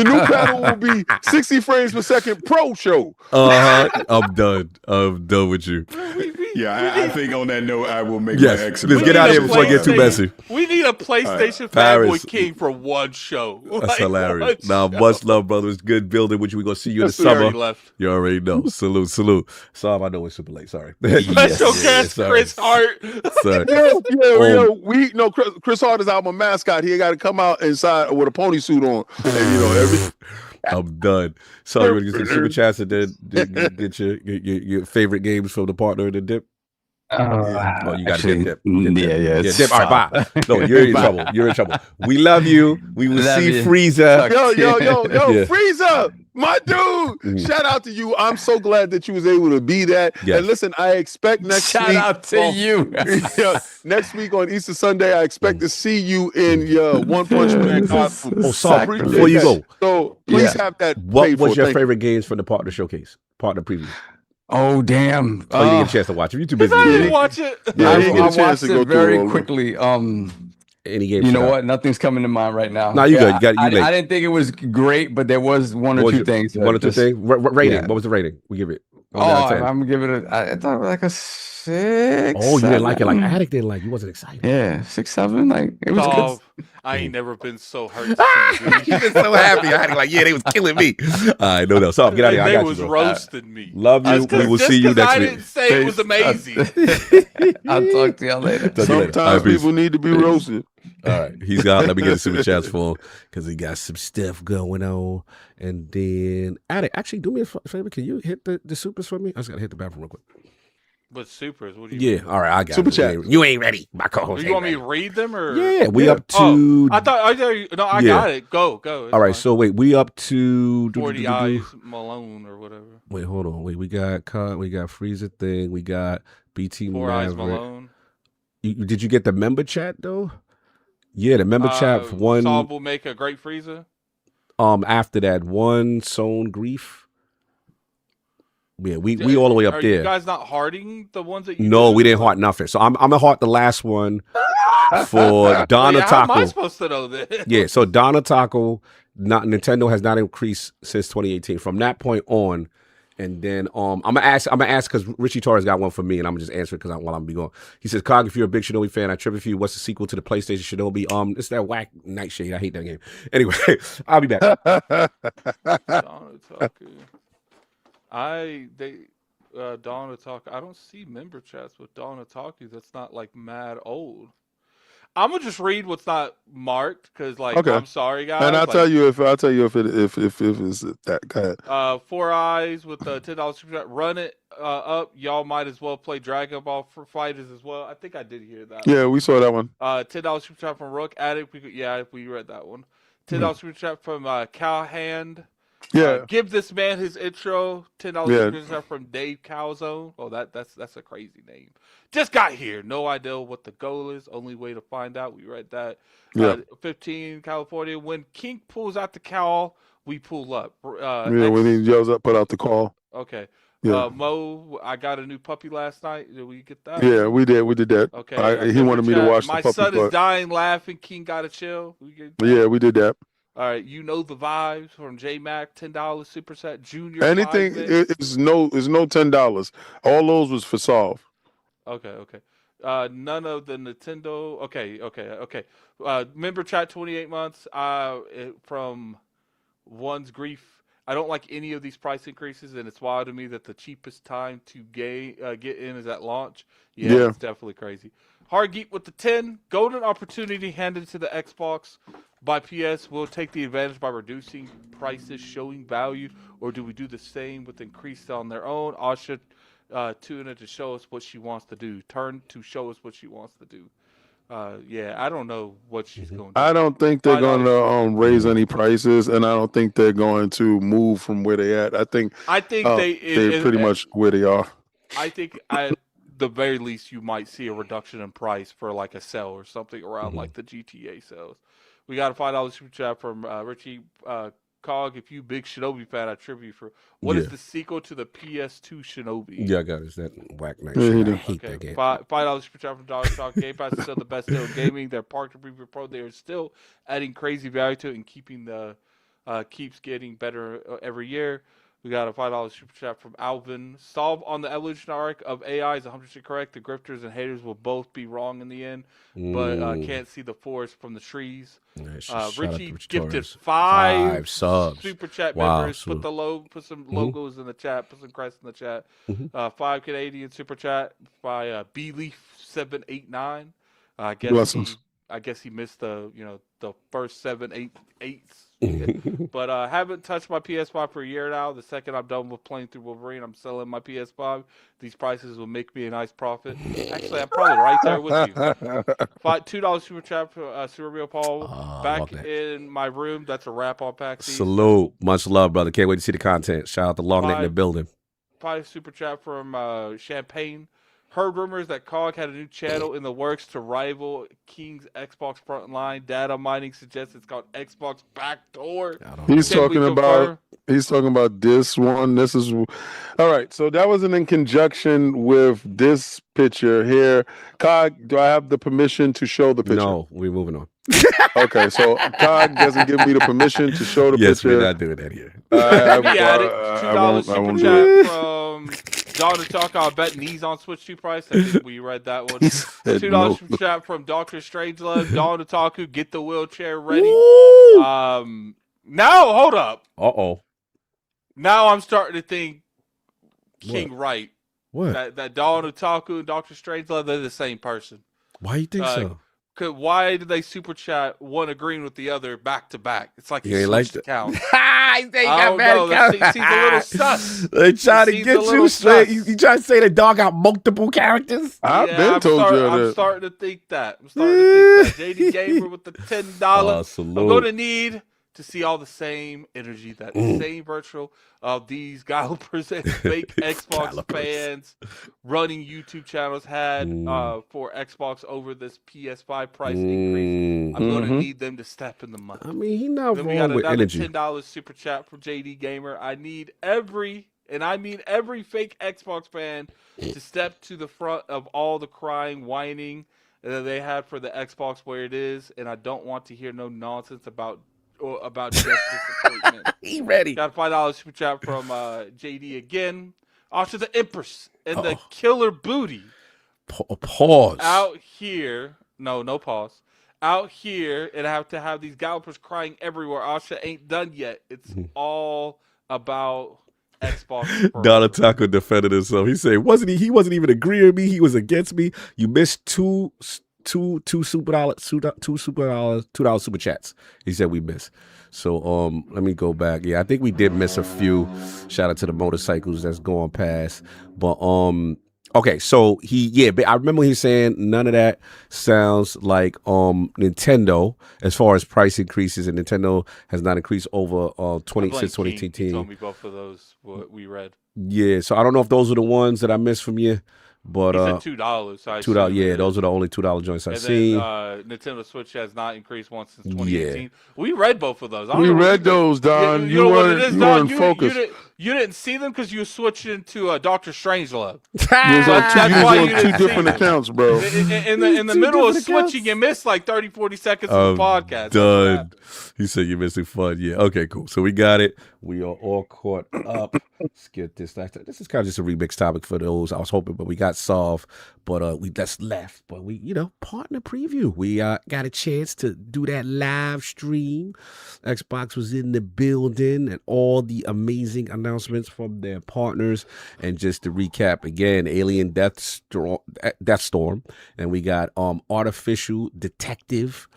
new panel will be 60 frames per second pro show. I'm done with you. Yeah, I think on that note, I will make Yes, my exit. let's get out of here before I get too messy. We need a PlayStation Parris. fanboy king for one show. That's hilarious. Now, much love, brother. It's good building with you. We're going to see you in the summer. Left. You already know. Salute. Sorry, I know it's super late. Sorry. Special guest Chris Hart. Sorry. Chris Hart is our mascot. He got to come out inside with a pony suit on. And, I'm done. So you're going to get some super chats and then get your favorite games from the partner in the dip? You got to dip. Yeah. Dip. All right, bye. No, you're in trouble. You're in trouble. We love you. We will see Frieza. Yo, Frieza, my dude. Shout out to you. I'm so glad that you was able to be that. Yes. And listen, I expect next week. Shout out to you. Next week on Easter Sunday, I expect to see you in your One Punch Man costume. Before you go. So please have that. What was your favorite games from the partner showcase? Partner preview. Oh, damn. You didn't get a chance to watch it. You're too busy. I didn't watch it. I watched it very quickly. Any game? You know what? Nothing's coming to mind right now. No, you good. I didn't think it was great, but there was one or two things. One or two things? Rating. What was the rating? We give it. I'm gonna give it I thought like a 6. Oh, you didn't like it like Addict didn't like. You wasn't excited. Yeah, 6, 7. Like it was good. I ain't never been so hurt. You've been so happy. I had like, they was killing me. I know that. So get out of here. I got you. They was roasting me. Love you. We will see you next week. I didn't say it was amazing. I'll talk to y'all later. Sometimes people need to be roasted. All right, he's got. Let me get the super chats for him because he got some stuff going on. And then, Addict, actually, do me a favor. Can you hit the supers for me? I just gotta hit the bathroom real quick. But supers, what do you? Yeah, all right, I got super it. chat. You ain't ready. My co-host. You want me to read them or? Yeah, we up to. I got it. Go. It's all right, fine. so wait, we up to 40 Eyes Malone or whatever. Wait, hold on. Wait, we got Freezer thing. We got BT 4 Eyes Malone. Did you get the member chat though? Yeah, the member chat for one. Saul will make a great Frieza. After that, one Sown Grief. Yeah, we all the way up there. Are you guys not hearting the ones that you? No, we didn't heart nothing. So I'm gonna heart the last one for Donna Taco. How am I supposed to know this? Yeah, so Donna Taco. Nintendo has not increased since 2018. From that point on. And then I'm gonna ask because Richie Torres got one for me, and I'm gonna just answer it because while I'm be going. He says, "Cog, if you're a big Shinobi fan, I trip for you. What's the sequel to the PlayStation Shinobi? It's that whack Nightshade. I hate that game. Anyway, I'll be back." Dawn Otaku. I don't see member chats with Dawn Otaku. That's not like mad old. I'm gonna just read what's not marked because, I'm sorry, guys. And I'll tell you if it's that. Go ahead. 4 Eyes with the $10 super chat. Run it up. Y'all might as well play Dragon Ball for Fighters as well. I think I did hear that. Yeah, we saw that one. $10 super chat from Rook Addict. We read that one. $10 super chat from Cowhand. Yeah. Give this man his intro. $10 super chat from Dave Calzone. Oh, that's a crazy name. Just got here. No idea what the goal is. Only way to find out. We read that. 15 California. When King pulls out the cowl, we pull up. When he yells up, put out the call. Okay. Yeah. Mo, I got a new puppy last night. Did we get that? Yeah, we did. We did that. Okay. He wanted me to watch the puppy. My son is dying laughing. King got to chill. Yeah, we did that. All right, you know the vibes from J Mac, $10 super set. Junior. Anything is no $10. All those was for Solve. Okay. None of the Nintendo. Okay. Member chat 28 months. From One's Grief. I don't like any of these price increases, and it's wild to me that the cheapest time to get in is at launch. Yeah, it's definitely crazy. Hard Geek with the 10. Golden opportunity handed to the Xbox by PS. Will take the advantage by reducing prices, showing value, or do we do the same with increased on their own? Asha tune in to show us what she wants to do. Turn to show us what she wants to do. I don't know what she's going to do. I don't think they're going to raise any prices, and I don't think they're going to move from where they're at. I think they're pretty much where they are. I think at the very least you might see a reduction in price for like a sale or something around like the GTA sales. We got a $5 super chat from Richie Cog. If you big Shinobi fan, I tribute for what is the sequel to the PS2 Shinobi? Yeah, I got it. It's that whack night shit. I hate that game. $5 super chat from Dollar Stock. Game Pass is still the best deal in gaming. Their Park to Preview Pro, they are still adding crazy value to it and keeping the keeps getting better every year. We got a $5 super chat from Alvin. Solve on the evolution arc of AI is 100% correct. The grifters and haters will both be wrong in the end, but can't see the forest from the trees. Richie gifted 5 subs. Super chat Wow, members. Put some logos in the chat. Put some crests in the chat. 5 Canadian super chat by BLeaf789. I guess he missed the first 7, 8, 8s. But haven't touched my PS5 for a year now. The second I'm done with playing through Wolverine, I'm selling my PS5. These prices will make me a nice profit. Actually, I'm probably right there with you. $2 super chat for Super Real Paul. Back in my room. That's a wrap on PAX East. Salute. Much love, brother. Can't wait to see the content. Shout out to Long Neck in the building. 5 super chat from Champagne. Heard rumors that COG had a new channel in the works to rival King's Xbox Frontline. Data mining suggests it's called Xbox Backdoor. He's talking about this one. This is all right. So that wasn't in conjunction with this picture here. COG, do I have the permission to show the picture? No, we're moving on. Okay, so COG doesn't give me the permission to show the picture. Yes, we're not doing that here. $2 super chat from John to talk. I bet knees on Switch 2 price. I think we read that one. $2 super chat from Dr. Strangelove. Dawn Otaku, get the wheelchair ready. Now hold up. Now I'm starting to think King right. What? That Dawn Otaku and Dr. Strangelove, they're the same person. Why you think so? Why did they super chat one agreeing with the other back to back? It's like you switched accounts. They got mad accounts. Seems a little sus. They trying to get you straight. You trying to say the dog got multiple characters? I've been told you that. I'm starting to think that. JD Gamer with the $10. Salute. I'm going to need to see all the same energy, that same virtual of these gallopers and fake Xbox fans running YouTube channels had for Xbox over this PS5 price increase. I'm going to need them to step in the mud. I mean, he's not then wrong we got with another energy. $10 super chat from JD Gamer. I need every fake Xbox fan to step to the front of all the crying, whining that they had for the Xbox where it is, and I don't want to hear no nonsense about just disappointment. He ready. Got a $5 super chat from JD again. Also the Empress and the Killer Booty. Pause. Out here. No pause. Out here and have to have these gallopers crying everywhere. Asha ain't done yet. It's all about Xbox. Donna Taco defended himself. He said, he wasn't even agreeing with me. He was against me. You missed $2 super chats. He said we missed. So let me go back. Yeah, I think we did miss a few. Shout out to the motorcycles that's going past. But okay, so I remember he saying none of that sounds like Nintendo as far as price increases, and Nintendo has not increased over since 2018. He told me both of those we read. Yeah, so I don't know if those are the ones that I missed from you. But he said $2. So $2, yeah, those are the only $2 joints I've seen. Nintendo Switch has not increased once since 2018. Yeah. We read both of those. We read those, Don. You weren't focused. You didn't see them because you were switching to Dr. Strangelove. That's why you two different accounts, bro. In the middle of switching, you missed like 30, 40 seconds of the podcast. Done. He said you're missing fun. Yeah. Okay, cool. So we got it. We are all caught up. Let's get this. This is kind of just a remix topic for those. I was hoping, but we got solved. But we just left. But we, partner preview. We got a chance to do that live stream. Xbox was in the building and all the amazing announcements from their partners. And just to recap again, Alien Death Storm, and we got Artificial Detective.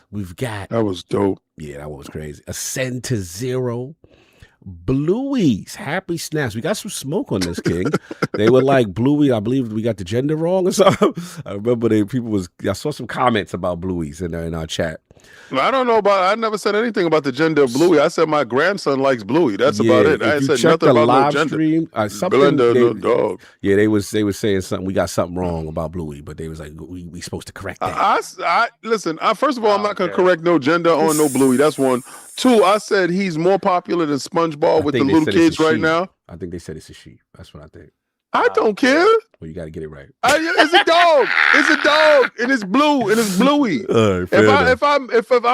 We've got that was dope. Yeah, that was crazy. Ascend to Zero. Bluey's Happy Snaps. We got some smoke on this, King. They were like Bluey. I believe we got the gender wrong or something. I remember I saw some comments about Bluey's in our chat. I don't know I never said anything about the gender of Bluey. I said my grandson likes Bluey. That's about it. I said nothing about no gender. Stream, no dog. Yeah, they was saying something. We got something wrong about Bluey, but they was like, we supposed to correct that. Listen. First of all, I'm not gonna correct no gender on no Bluey. That's one. Two, I said he's more popular than SpongeBob with the little kids right now. I think they said it's a she. That's what I think. I don't care. Well, you got to get it right. It's a dog. It's a dog, and it's blue, and it's bluey. Right, if I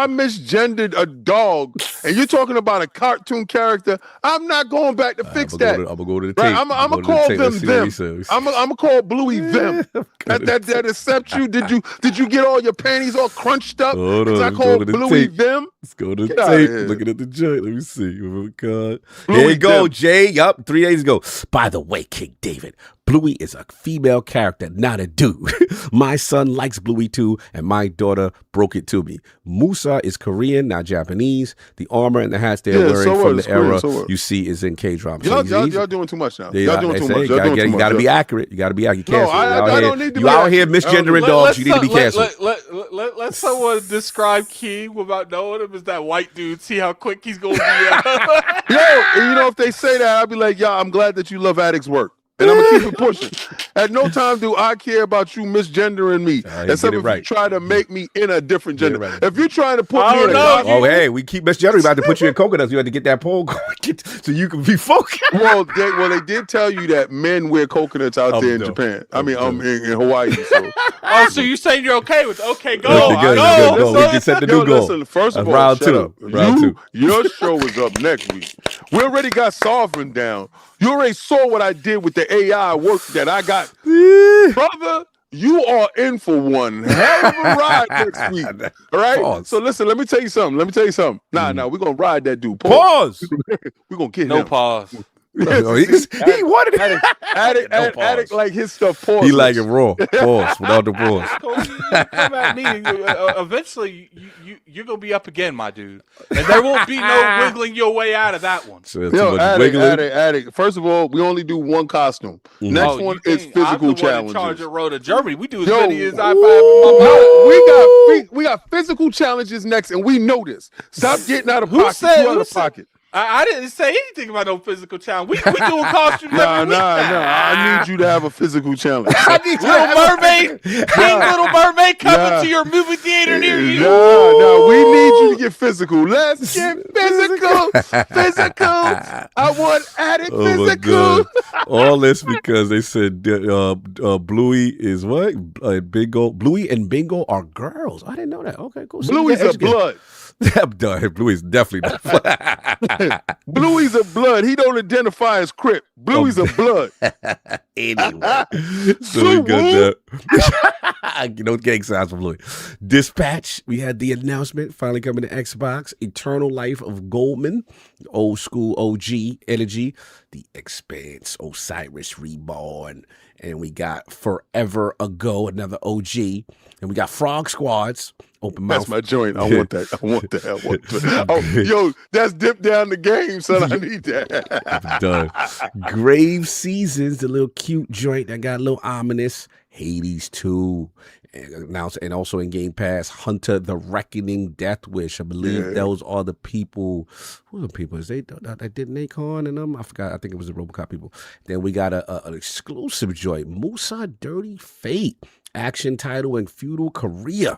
misgendered a dog, and you're talking about a cartoon character, I'm not going back to fix that. I'm gonna go to the right? tape. I'm gonna call them them. I'm gonna call Bluey them. that accepts you. Did you get all your panties all crunched up? Because I called Bluey them. Let's go to the tape. Looking at the joint. Let me see. Oh, God. Here you go, Jay. Yup, 3 days ago. By the way, King David, Bluey is a female character, not a dude. My son likes Bluey too, and my daughter broke it to me. Musa is Korean, not Japanese. The armor and the hats they're wearing from the era you see is in K-drama. Y'all doing too much now. Y'all doing too much. You got to be accurate. You got to be accurate. You can't I don't need to you out here misgendering dogs. You need to be canceled. Let someone describe King without knowing him as that white dude. See how quick he's going to be. Yo, and you know, if they say that, I'll be like, yo, I'm glad that you love Addict's work. And I'm going to keep it pushing. At no time do I care about you misgendering me. Except if you try to make me in a different gender. Right. If you're trying to put me in hey, we keep misgendering. About to put you in coconuts. You had to get that pole going so you can be focused. Well, they did tell you that men wear coconuts out there in Japan. I mean, in Hawaii. So. So you're saying you're okay with okay, go. Go. We can set the new goal. Listen, first of all, round two. Your show is up next week. We already got Sovereign down. You already saw what I did with the AI work that I got. Brother, you are in for one hell of a ride next week. All right? Pause. So listen, let me tell you something. Nah, we're going to ride that dude. Pause. We're going to get him. No pause. He wanted it. Addict like his stuff pause. He like it raw. Pause without the pause. Come at me. Eventually, you're gonna be up again, my dude, and there won't be no wiggling your way out of that one. So Addict. First of all, we only do one costume. Next one is physical challenges. In charge of Road to Germany. We do as many as I five in my we got physical challenges next, and we know this. Stop getting out of pocket. Out of pocket. I didn't say anything about no physical challenge. We doing costumes every week now. I need you to have a physical challenge. I need Little Mermaid coming to your movie theater near you. No, we need you to get physical. Let's get physical. I want Addict physical. All this because they said Bluey is what? Bingo. Bluey and Bingo are girls. I didn't know that. Okay, cool. Bluey's a blood. I'm done. Bluey's definitely not blood. Bluey's a blood. He don't identify as Crip. Bluey's a blood. Anyway. So we got that. No gang signs for Bluey. Dispatch. We had the announcement finally coming to Xbox. Eternal Life of Goldman. Old school OG energy. The Expanse. Osiris Reborn. And we got Forever Ago, another OG. And we got Frog Squads. Open mouth. That's my joint. I want that. Oh, yo, that's dip down the game, son. I need that. I'm done. Grave Seasons, the little cute joint that got a little ominous. Hades 2. Announced and also in Game Pass, Hunter the Reckoning Death Wish. I believe those are the people. Who are the people? Is they that did Nacon and them? I forgot. I think it was the RoboCop people. Then we got an exclusive joint, Musa Dirty Fate, action title in feudal Korea.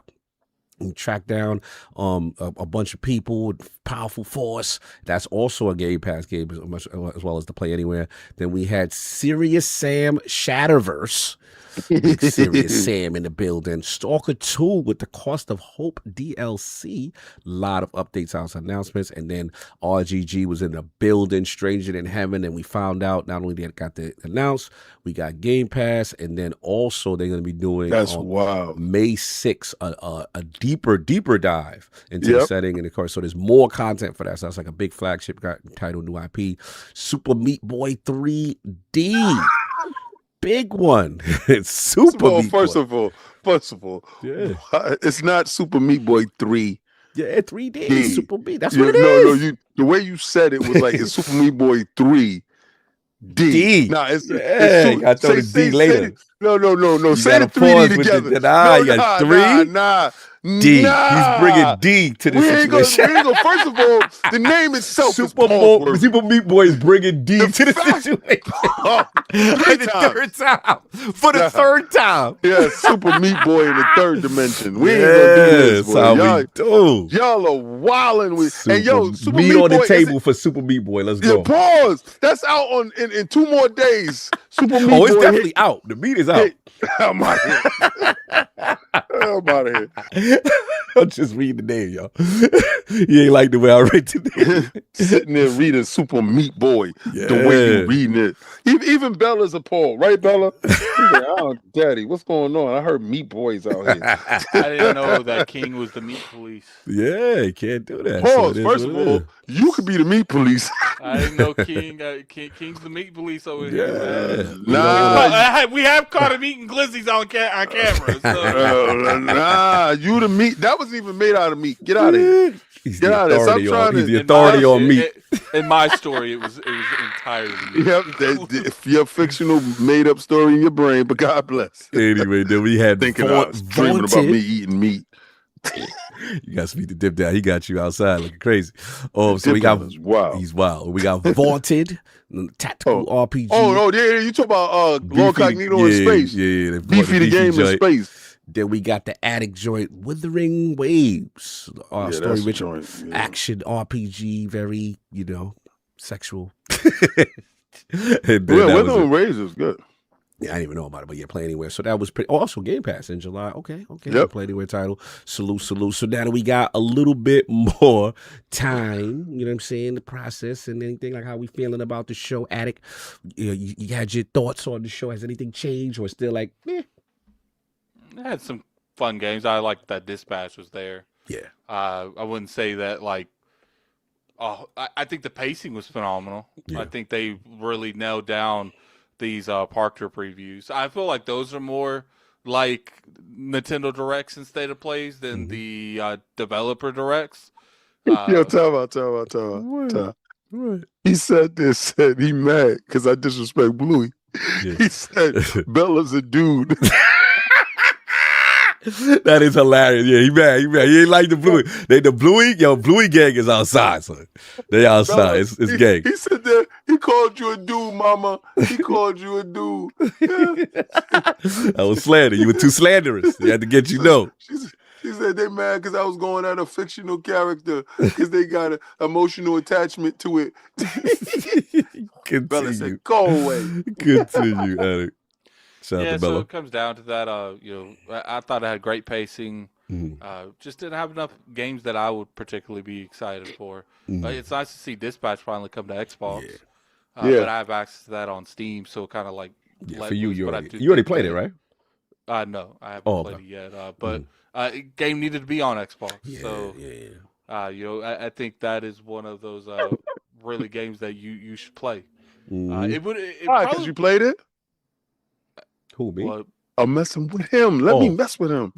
We track down a bunch of people with powerful force. That's also a Game Pass game as well as the Play Anywhere. Then we had Serious Sam Shatterverse. Big Serious Sam in the building. Stalker 2 with the Cost of Hope DLC. A lot of updates, house announcements. And then RGG was in the building, Stranger Than Heaven. And we found out not only they got the announced, we got Game Pass. And then also they're going to be doing May 6th a deeper dive into the setting. And of course, so there's more content for that. So that's like a big flagship title, new IP. Super Meat Boy 3D. Big one. It's Super Meat Boy. First of all, it's not Super Meat Boy 3. Yeah, 3D. Super Meat. That's what it is. No, the way you said it was like it's Super Meat Boy 3D. Nah, it's I thought it's D later. No. You say the 3D together. You got 3? Nah. D. He's bringing D to the situation. First of all, the name itself Super Meat Boy is bringing D to the situation. For the third time. Yeah, Super Meat Boy in the third dimension. We ain't gonna do this, boy. How we do. Y'all are wilding with Super Meat on the table for Super Meat Boy. Let's go. Pause. That's out in 2 more days. Super Meat Oh, it's Boy definitely hit- out. The meat is out. I'm out of here. I'm out of here. I'm just reading the name, y'all. You ain't like the way I read the name. Sitting there reading Super Meat Boy the way you reading it. Even Bella's appalled, right, Bella? She's like, oh, Daddy, what's going on? I heard Meat Boys out here. I didn't know that King was the meat police. Yeah, you can't do that. Pause. So First of all, you could be the meat police. I didn't know King's the meat police over here. Man. Nah, we have caught him eating glizzies on camera. So. nah, you the meat. That was even made out of meat. Get out of here. He's Get out of here. Stop trying to. He's the authority on meat. In my story, it was entirely meat. Yep, your fictional made up story in your brain, but God bless. Anyway, then we had Thinking I was dreaming about me eating meat. You got to speak to Dip down. He got you outside looking crazy. So we got wow. He's wild. We got Vaunted, tactical RPG. Oh, yeah, you talk about Lord Cognito in space. Yeah, Beefy the game in space. Then we got the Attic joint, Withering Waves, story rich action RPG, very sexual. Withering Waves is good. Yeah, I didn't even know about it, but yeah, Play Anywhere. So that was pretty. Oh, also Game Pass in July. Okay. Yep. Play Anywhere title. Salute. So now that we got a little bit more time, you know what I'm saying, the process and anything, like how we feeling about the show, Attic. You had your thoughts on the show. Has anything changed or still like, eh? I had some fun games. I liked that Dispatch was there. Yeah. I wouldn't say that like. Oh, I think the pacing was phenomenal. Yeah. I think they really nailed down these Parker previews. I feel like those are more like Nintendo Directs and State of Plays than the developer Directs. Tell about. He said he mad because I disrespect Bluey. Yeah. He said Bella's a dude. That is hilarious. Yeah, he mad. He ain't like the Bluey. Bluey gang is outside, son. They outside. It's gang. He said that he called you a dude, mama. He called you a dude. That was slander. You were too slanderous. They had to get you know. She said they mad because I was going at a fictional character because they got an emotional attachment to it. Bella said, go away. Continue, Attic. So it comes down to that. I thought it had great pacing. Just didn't have enough games that I would particularly be excited for. It's nice to see Dispatch finally come to Xbox. But I have access to that on Steam, so kind of like for you already played it, right? No, I haven't played it yet. But game needed to be on Xbox. I think that is one of those really games that you should play. Because you played it. Who, me? I'm messing with him. Let me mess with him.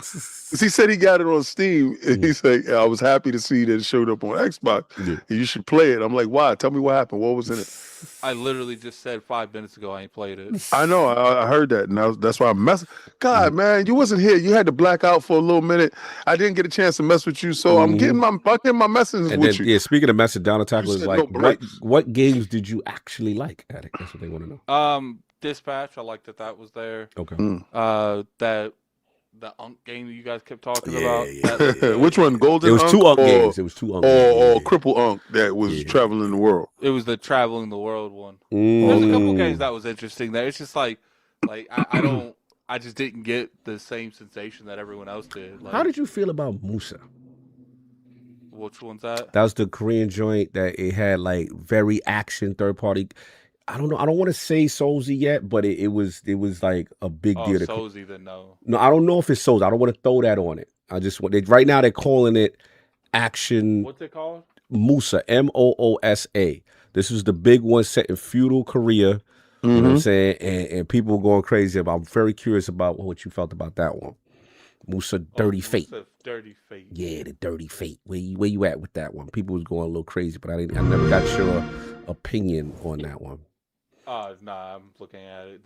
He said he got it on Steam. And he said, I was happy to see that it showed up on Xbox. Yeah. You should play it. I'm like, why? Tell me what happened. What was in it? I literally just said 5 minutes ago I ain't played it. I know. I heard that. And that's why I'm messing. God, man, you wasn't here. You had to black out for a little minute. I didn't get a chance to mess with you. So I'm getting my messages with you. Yeah, speaking of message, Down Attack was like, what games did you actually like, Attic? That's what they want to know. Dispatch, I liked that was there. Okay. The Unk game that you guys kept talking about. Yeah. Which one? Golden Unk? Two Unk games. It was 2 Unk or Cripple Unk that was traveling the world. It was the traveling the world one. There's a couple games that was interesting there. It's just like I just didn't get the same sensation that everyone else did. How did you feel about Musa? Which one's that? That was the Korean joint that it had like very action third party. I don't know. I don't want to say Soulsy yet, but it was like a big deal. Soulsy, then no. No, I don't know if it's Soulsy. I don't want to throw that on it. I just want right now they're calling it action. What's it called? Musa, Moosa. This was the big one set in feudal Korea. You know what I'm saying? And people were going crazy about. I'm very curious about what you felt about that one. Musa, Dirty Fate. Musa, Dirty Fate. Yeah, the Dirty Fate. Where you at with that one? People was going a little crazy, but I never got your opinion on that one. Nah, I'm looking at it.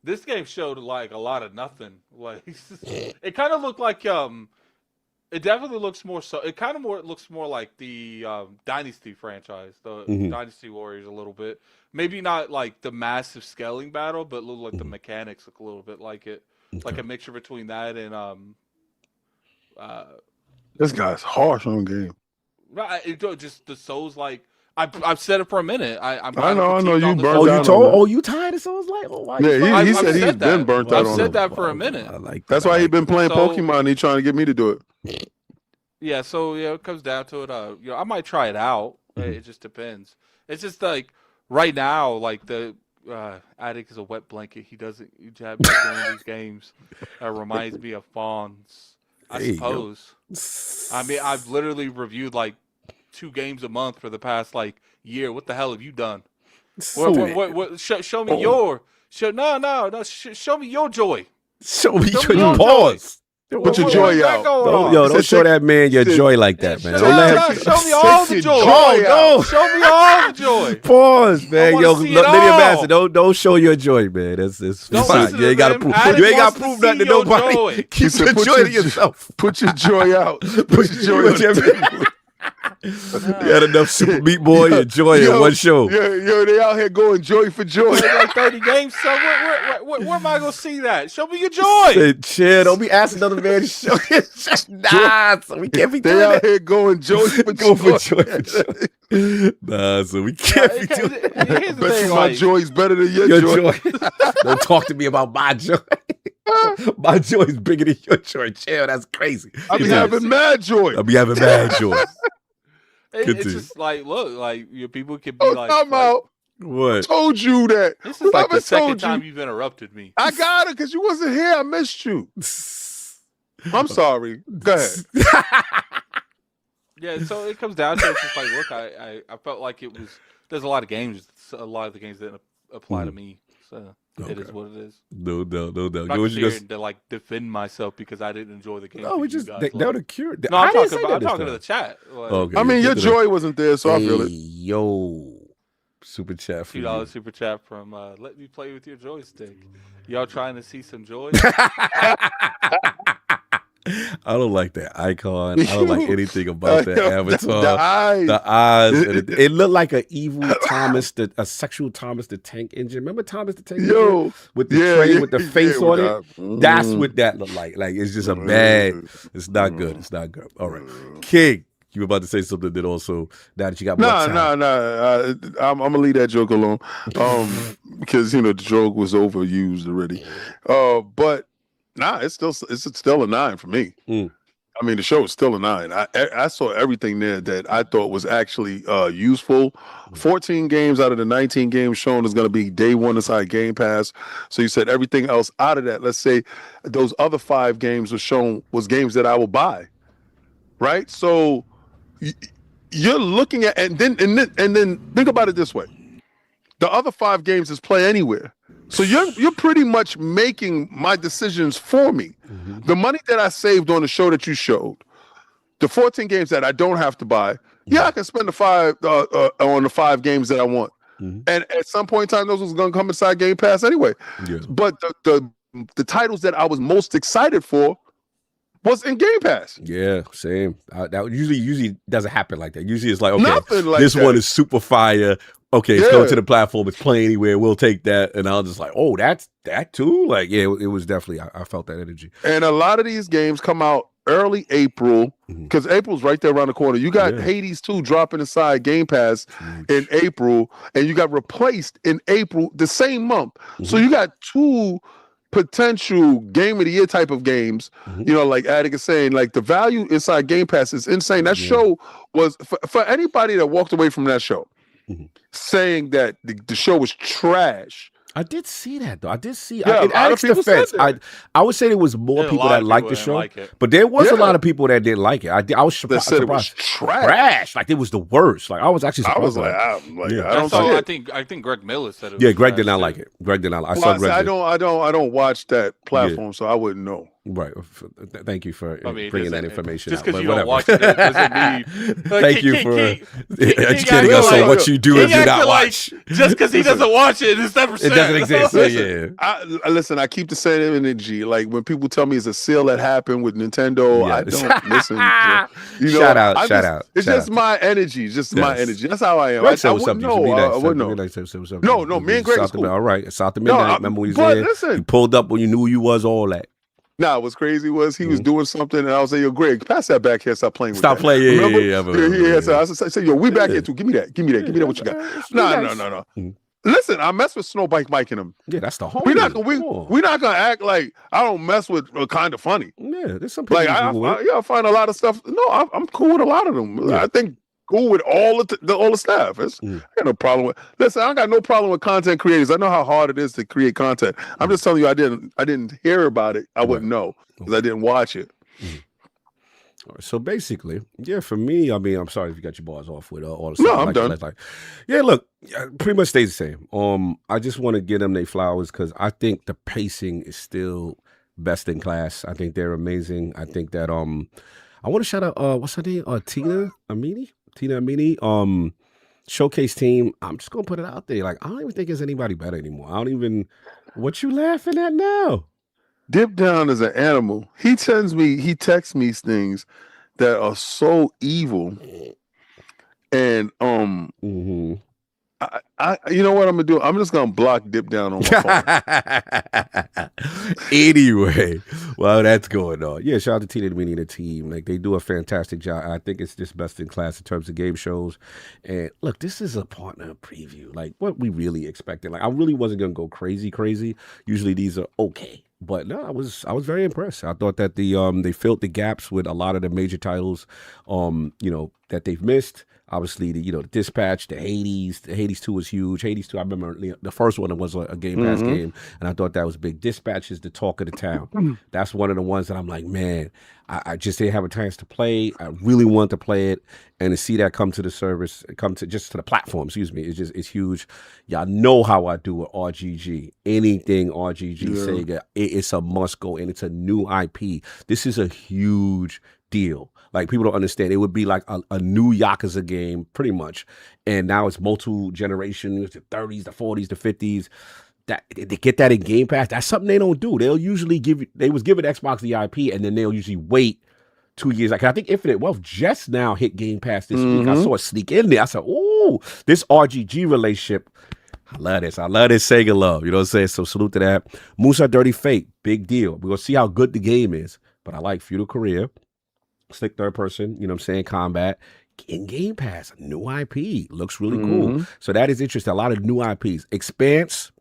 This game showed like a lot of nothing. Like it kind of looked like it definitely looks more so. It kind of looks more like the Dynasty franchise, the Dynasty Warriors a little bit. Maybe not like the massive scaling battle, but look like the mechanics look a little bit like it, like a mixture between that and This guy's harsh on game. Right, just the Souls like. I've said it for a minute. I'm I know you burnt Oh, out. you told? Oh, you tired of Souls like? Oh, why? Yeah, he I've said he's said been that. burnt out I've on said it. that for a minute. I like That's why he's been playing Pokemon. He's trying to get me to do it. Yeah, so it comes down to it. I might try it out. It just depends. It's just like right now, like the Attic is a wet blanket. He doesn't jab me during these games. Reminds me of Fawns, I suppose. I mean, I've literally reviewed like 2 games a month for the past like year. What the hell have you done? What show me your show me your joy. Show me your pause. Put your joy out. Don't show that man your joy like that, man. Show me all the joy. Show me all the joy. Pause, man. Yo, Lydia Master, don't show your joy, man. It's fine. You ain't got to prove. You ain't got to prove nothing to nobody. Keep your joy to yourself. Put your joy out. Put your joy out. You had enough Super Meat Boy and Joy in one show. Yo, they out here going joy for joy. Like 30 games, so where am I going to see that? Show me your joy. Say, chill. Don't be asking another man to show his joy. Nah, so we can't be doing they out that. here going joy for Go joy. for joy. Nah, so we can't be doing that. Here's the Bet thing, you my like, joy's better than your Your joy. joy. Don't talk to me about my joy. My joy is bigger than your joy. Chill. That's crazy. I be having mad joy. I be having mad joy. it's just like, look, like people can be like, I'm out. What? Told you that. This is like the second told time you. you've interrupted me. I got it because you wasn't here. I missed you. I'm sorry. Go ahead. Yeah, so it comes down to it's just like, look, I felt like it was. There's a lot of games. A lot of the games didn't apply to me. So it is what it is. No doubt. I'm not here to like defend myself because I didn't enjure the game. No, we just they're the cure. No, I'm talking to the chat. Like, Okay, I mean, your joy wasn't there, so I feel it. Yo, super chat for $2 you. super chat from Let Me Play With Your Joystick. Y'all trying to see some joy? I don't like that icon. I don't like anything about that avatar. The eyes. And it looked like an evil Thomas, a sexual Thomas the Tank Engine. Remember Thomas the Tank Engine? With the train with the face on it? That's what that looked like. Like, it's just a bad, it's not good. It's not good. All right. King, you were about to say something that also, now that you got more time. No. I'm going to leave that joke alone. Because, the joke was overused already. But, it's still a 9 for me. I mean, the show is still a 9. I saw everything there that I thought was actually useful. 14 games out of the 19 games shown is going to be day one inside Game Pass. So you said everything else out of that. Let's say those other 5 games were shown was games that I will buy, right? So you're looking at and then think about it this way: the other 5 games is play anywhere. So you're pretty much making my decisions for me. Mm-hmm. The money that I saved on the show that you showed, the 14 games that I don't have to buy, I can spend the 5 on the 5 games that I want. Mm-hmm. And at some point in time, those was going to come inside Game Pass anyway. Yes. But the titles that I was most excited for was in Game Pass. Yeah, same. That usually doesn't happen like that. Usually it's like, okay, this one is super fire. Okay, it's going to the platform. It's playing anywhere. We'll take that. And I was just like, oh, that's that too? Like, yeah, it was definitely, I felt that energy. And a lot of these games come out early April because April's right there around the corner. You got Hades 2 dropping inside Game Pass in April, and you got Replaced in April the same month. So you got 2 potential game of the year type of games, like Attic is saying, like the value inside Game Pass is insane. That show was for anybody that walked away from that show saying that the show was trash. I did see that though. I did see. In Addict's defense, I would say there was more people that liked the show, but there was a lot of people that didn't like it. I was surprised. Said it was trash. Like it was the worst. Like I was actually surprised. I was like, I don't see it. I think Greg Miller said it. Yeah, Greg did not like it. Greg did not. I saw Greg. I don't watch that platform, so I wouldn't know. Right. Thank you for bringing that information. Just because you don't watch it doesn't mean. Thank you for educating us on what you do and do not watch. Just because he doesn't watch it, it's never said. It doesn't exist. Listen, I keep the same energy. Like when people tell me it's a sale that happened with Nintendo, I don't listen. Shout out. It's just my energy. My energy. That's how I am. I wouldn't know. I wouldn't know. No, me and Greg is cool. All right. South of Midnight. Remember when you said you pulled up when you knew who you was, all that. Nah, what's crazy was he was doing something, and I was like, "Yo, Greg, pass that back here. Stop playing with Stop that." playing. Yeah. So I said, "Yo, we back here too. Give me that. Give me that. What you got?" No. Listen, I mess with Snowbike Mike and him. Yeah, that's the whole. We're not gonna act like I don't mess with Kind of Funny. Yeah, there's some people. Like I find a lot of stuff. No, I'm cool with a lot of them. Yeah. I think cool with all the staff. I got no problem with. Listen, I got no problem with content creators. I know how hard it is to create content. I'm just telling you, I didn't hear about it. I wouldn't know because I didn't watch it. All right, so basically, yeah, for me, I mean, I'm sorry if you got your bars off with all the stuff. No, I'm done. Yeah, look, pretty much stays the same. I just want to give them their flowers because I think the pacing is still best in class. I think they're amazing. I think that I want to shout out what's her name? Tina Amini. Showcase team. I'm just gonna put it out there. Like, I don't even think there's anybody better anymore. I don't even. What you laughing at now? Dip Down is an animal. He texts me things that are so evil, and I you know what I'm gonna do? I'm just gonna block Dip Down on my phone. Anyway, well, that's going on. Yeah, shout out to Tina Domini and the team. Like, they do a fantastic job. I think it's just best in class in terms of game shows. And look, this is a partner preview. Like, what we really expected. Like, I really wasn't gonna go crazy. Usually these are okay. But no, I was very impressed. I thought that they filled the gaps with a lot of the major titles, that they've missed. Obviously, the Dispatch, the Hades 2 was huge. Hades 2, I remember the first one was a Game Pass game, and I thought that was big. Dispatch is the talk of the town. That's one of the ones that I'm like, man, I just didn't have a chance to play. I really want to play it, and to see that come to the service, to the platform, it's huge. Y'all know how I do with RGG. Anything RGG, Sega, it's a must go, and it's a new IP. This is a huge deal. Like, people don't understand. It would be like a new Yakuza game, pretty much. And now it's multiple generations, the 30s, the 40s, the 50s. That they get that in Game Pass. That's something they don't do. They'll usually they was giving Xbox the IP, and then they'll usually wait 2 years. Like, I think Infinite Wealth just now hit Game Pass this week. I saw it sneak in there. I said, "Ooh, this RGG relationship. I love this. I love this Sega love." You know what I'm saying? So salute to that. Musa Dirty Fate, big deal. We're gonna see how good the game is. But I like Feudal Career. Slick third person, combat in Game Pass, new IP, looks really cool. So that is interesting. A lot of new IPs. Expanse,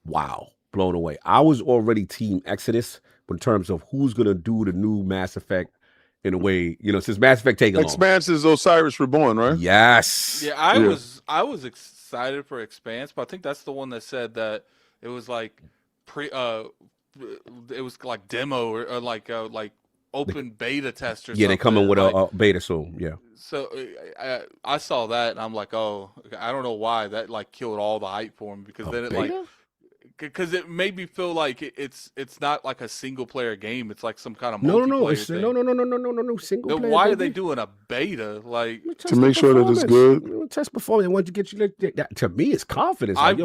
wow, blown away. I was already Team Exodus in terms of who's gonna do the new Mass Effect in a way, since Mass Effect taking long. Expanse is Osiris Reborn, right? Yes. Yeah, I was excited for Expanse, but I think that's the one that said that it was like it was like demo or like open beta test or something. Yeah, they coming with a beta soon. Yeah. So I saw that and I'm like, oh, I don't know why that killed all the hype for him, because then it because it made me feel like it's not like a single player game. It's like some kind of multiplayer thing. No, single player. Why are they doing a beta? Like, to make sure that it's good. Test performance. Once you get that, to me, it's confidence. I've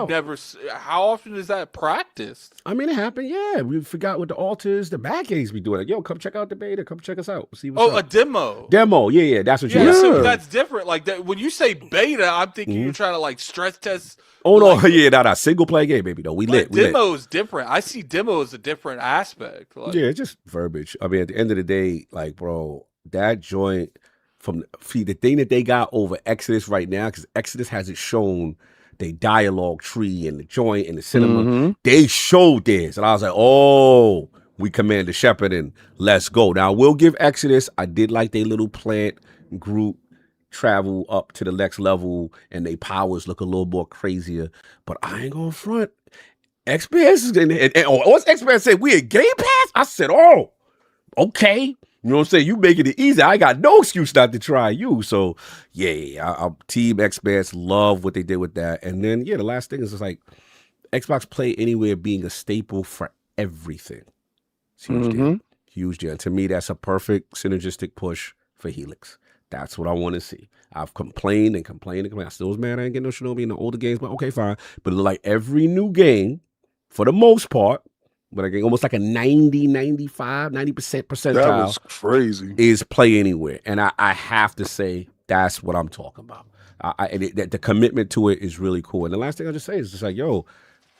never. How often is that practiced? I mean, it happened. Yeah, we forgot with the alters, the back ends be doing it. Yo, come check out the beta. Come check us out. See what's up. A demo. Demo. Yeah. That's what you. Yeah, so that's different. Like that. When you say beta, I'm thinking you're trying to stress test. Oh no, nah, single play game, baby. No, we lit. Demo is different. I see demo as a different aspect. Yeah, it's just verbiage. I mean, at the end of the day, bro, that joint the thing that they got over Exodus right now, because Exodus hasn't shown the dialogue tree and the joint and the cinema. They showed this, and I was like, oh, we command the shepherd and let's go. Now, we'll give Exodus. I did like their little plant group travel up to the next level, and their powers look a little more crazier. But I ain't gonna front. Expanse is what's Expanse say? We at Game Pass? I said, oh, okay. You know what I'm saying? You making it easy. I got no excuse not to try you. So yeah, I'm Team Expanse. Love what they did with that. And then the last thing is just like Xbox Play Anywhere being a staple for everything. It's huge deal. Huge deal. And to me, that's a perfect synergistic push for Helix. That's what I want to see. I've complained. I still was mad I ain't getting no Shinobi in the older games, but okay, fine. But it looked like every new game, for the most part, but again, almost like a 90% percentile. That was crazy. Is Play Anywhere. And I have to say, that's what I'm talking about. The commitment to it is really cool. And the last thing I'll just say is just like, yo,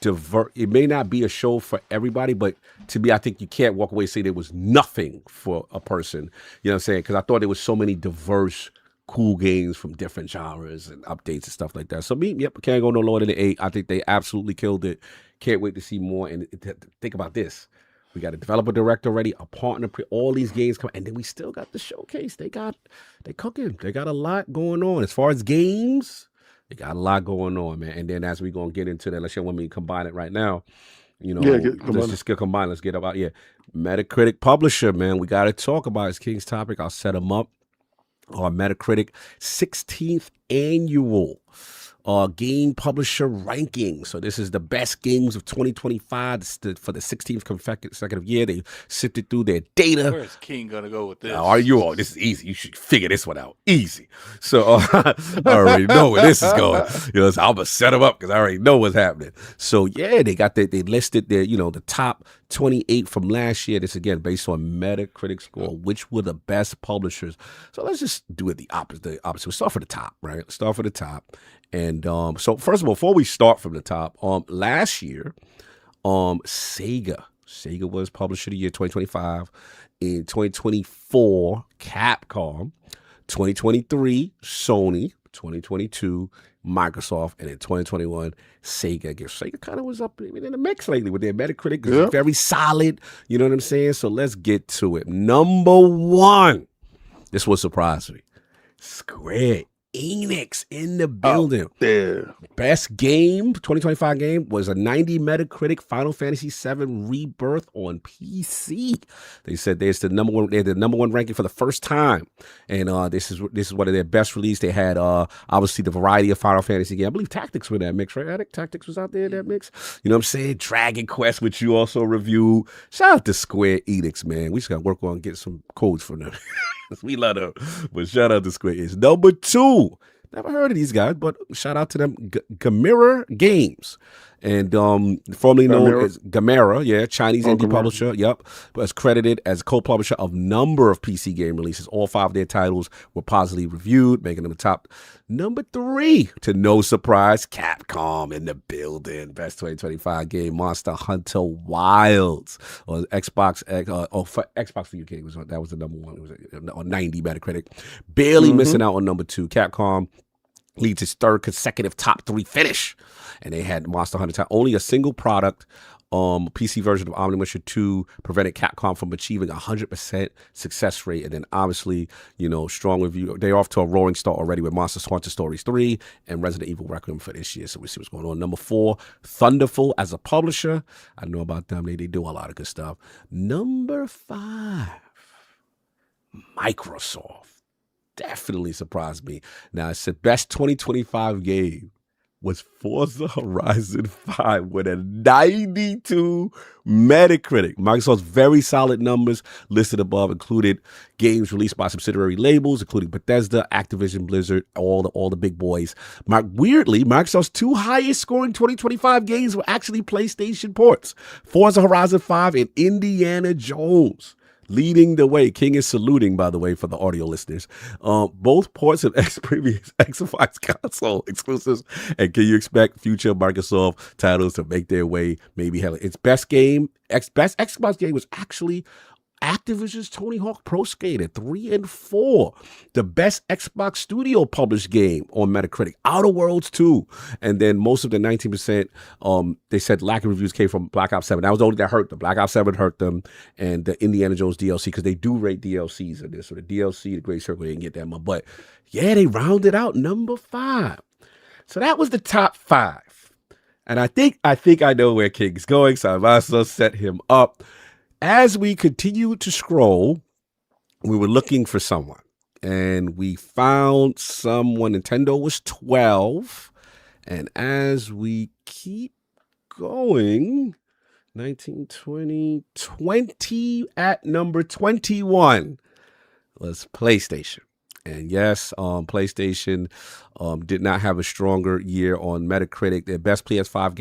it may not be a show for everybody, but to me, I think you can't walk away and say there was nothing for a person. You know what I'm saying? Because I thought there was so many diverse, cool games from different genres and updates and stuff like that. So can't go no lower than an 8. I think they absolutely killed it. Can't wait to see more. And think about this. We got a developer director already, a partner, all these games come, and then we still got the showcase. They cooking. They got a lot going on. As far as games, they got a lot going on, man. And then as we gonna get into that, let's show when we combine it right now. Let's just get combined. Let's get about Metacritic publisher, man. We gotta talk about his King's topic. I'll set him up. Our Metacritic 16th annual game publisher ranking. So this is the best games of 2025 for the 16th consecutive year. They sifted through their data. Where's King gonna go with this? This is easy. You should figure this one out. Easy. So I already know where this is going. So I'm gonna set them up because I already know what's happening. So they listed their the top 28 from last year. This again based on Metacritic score, which were the best publishers. So let's just do it the opposite. We'll start for the top, right? Let's start for the top. And so first of all, before we start from the top, last year, Sega was publisher of the year 2025. In 2024, Capcom. 2023, Sony. 2022, Microsoft, and in 2021, Sega. Sega kind of was up in the mix lately with their Metacritic. It's very solid. You know what I'm saying? So let's get to it. Number 1. This will surprise me. Square Enix in the building. Best game, 2025 game, was a 90 Metacritic Final Fantasy VII Rebirth on PC. They said they're the number one ranking for the first time, and this is one of their best release. They had obviously the variety of Final Fantasy games. I believe Tactics were in that mix, right? I think Tactics was out there in that mix. You know what I'm saying? Dragon Quest, which you also review. Shout out to Square Enix, man. We just got to work on getting some codes from them. We love them, but shout out to Square Enix. Number 2, never heard of these guys, but shout out to them. Gamera Games, and formerly known as Gamera, Chinese indie publisher. But is credited as co-publisher of number of PC game releases. All 5 of their titles were positively reviewed, making them the top. Number 3, to no surprise, Capcom in the building. Best 2025 game, Monster Hunter Wilds on Xbox. For Xbox for UK, that was the number 1. It was on 90 Metacritic. Barely missing out on number 2. Capcom leads its 3rd consecutive top 3 finish, and they had Monster Hunter. Only a single product, PC version of Omnimusha 2 prevented Capcom from achieving 100% success rate. And then obviously, strong review. They're off to a roaring start already with Monster Hunter Stories 3 and Resident Evil Requiem for this year. So we see what's going on. Number 4, Thunderful as a publisher. I know about them. They do a lot of good stuff. Number 5, Microsoft. Definitely surprised me. Now, it's the best 2025 game was Forza Horizon 5 with a 92 Metacritic. Microsoft's very solid numbers listed above included games released by subsidiary labels, including Bethesda, Activision, Blizzard, all the big boys. Weirdly, Microsoft's 2 highest scoring 2025 games were actually PlayStation ports. Forza Horizon 5 and Indiana Jones. Leading the way. King is saluting, by the way, for the audio listeners. Both ports of previous Xbox console exclusives. And can you expect future Microsoft titles to make their way? Maybe hell. Its best Xbox game was actually Activision's Tony Hawk Pro Skater 3 and 4. The best Xbox Studio published game on Metacritic. Outer Worlds 2. And then most of the 19%, they said lack of reviews came from Black Ops 7. That was the only that hurt them. Black Ops 7 hurt them. And the Indiana Jones DLC, because they do rate DLCs in this. So the DLC, the Great Circle, they didn't get that much. But they rounded out number 5. So that was the top 5. And I think I know where King's going, so I might as well set him up. As we continued to scroll, we were looking for someone, and we found someone. Nintendo was 12, and as we keep going, 19, 20, 20 at number 21 was PlayStation. And yes, PlayStation did not have a stronger year on Metacritic. Their best PS5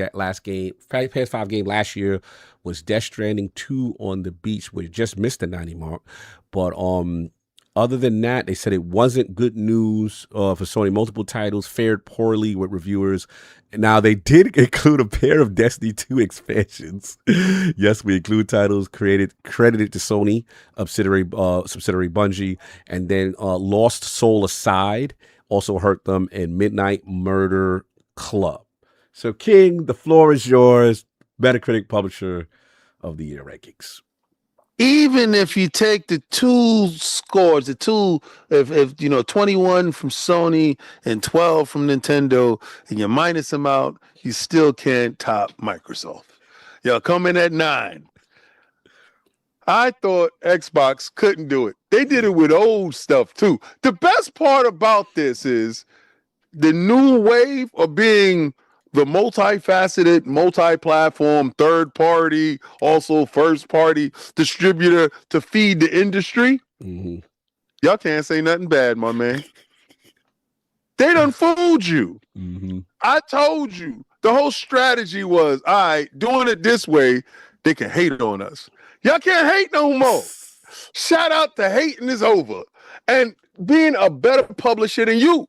game last year was Death Stranding 2 on the Beach, which just missed the 90 mark. But Other than that, they said it wasn't good news for Sony. Multiple titles fared poorly with reviewers. Now, they did include a pair of Destiny 2 expansions. Yes, we include titles credited to Sony, subsidiary Bungie, and then Lost Soul Aside also hurt them, and Midnight Murder Club. So, King, the floor is yours. Metacritic Publisher of the Year rankings. Even if you take the two scores, if 21 from Sony and 12 from Nintendo, and you minus them out, you still can't top Microsoft. Y'all come in at 9. I thought Xbox couldn't do it. They did it with old stuff too. The best part about this is the new wave of being the multifaceted, multi-platform, third party, also first party distributor to feed the industry. Mm-hmm. Y'all can't say nothing bad, my man. They done fooled you. Mm-hmm. I told you. The whole strategy was, all right, doing it this way, they can hate on us. Y'all can't hate no more. Shout out to hating is over. And being a better publisher than you.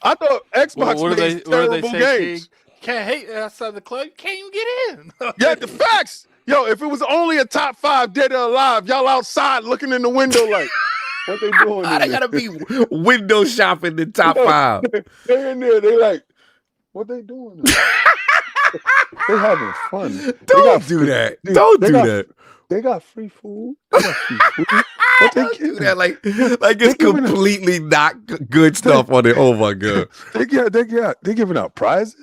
I thought Xbox made terrible games. Can't hate outside the club. Can't even get in. Yeah, the facts. Yo, if it was only a top 5 dead or alive, y'all outside looking in the window like, what they doing? They gotta be window shopping the top 5. They in there. They like, what they doing? They having fun. Don't do that. Don't do that. They got free food. They got free food. What they do that like it's completely not good stuff on it. Oh my god. They giving out prizes.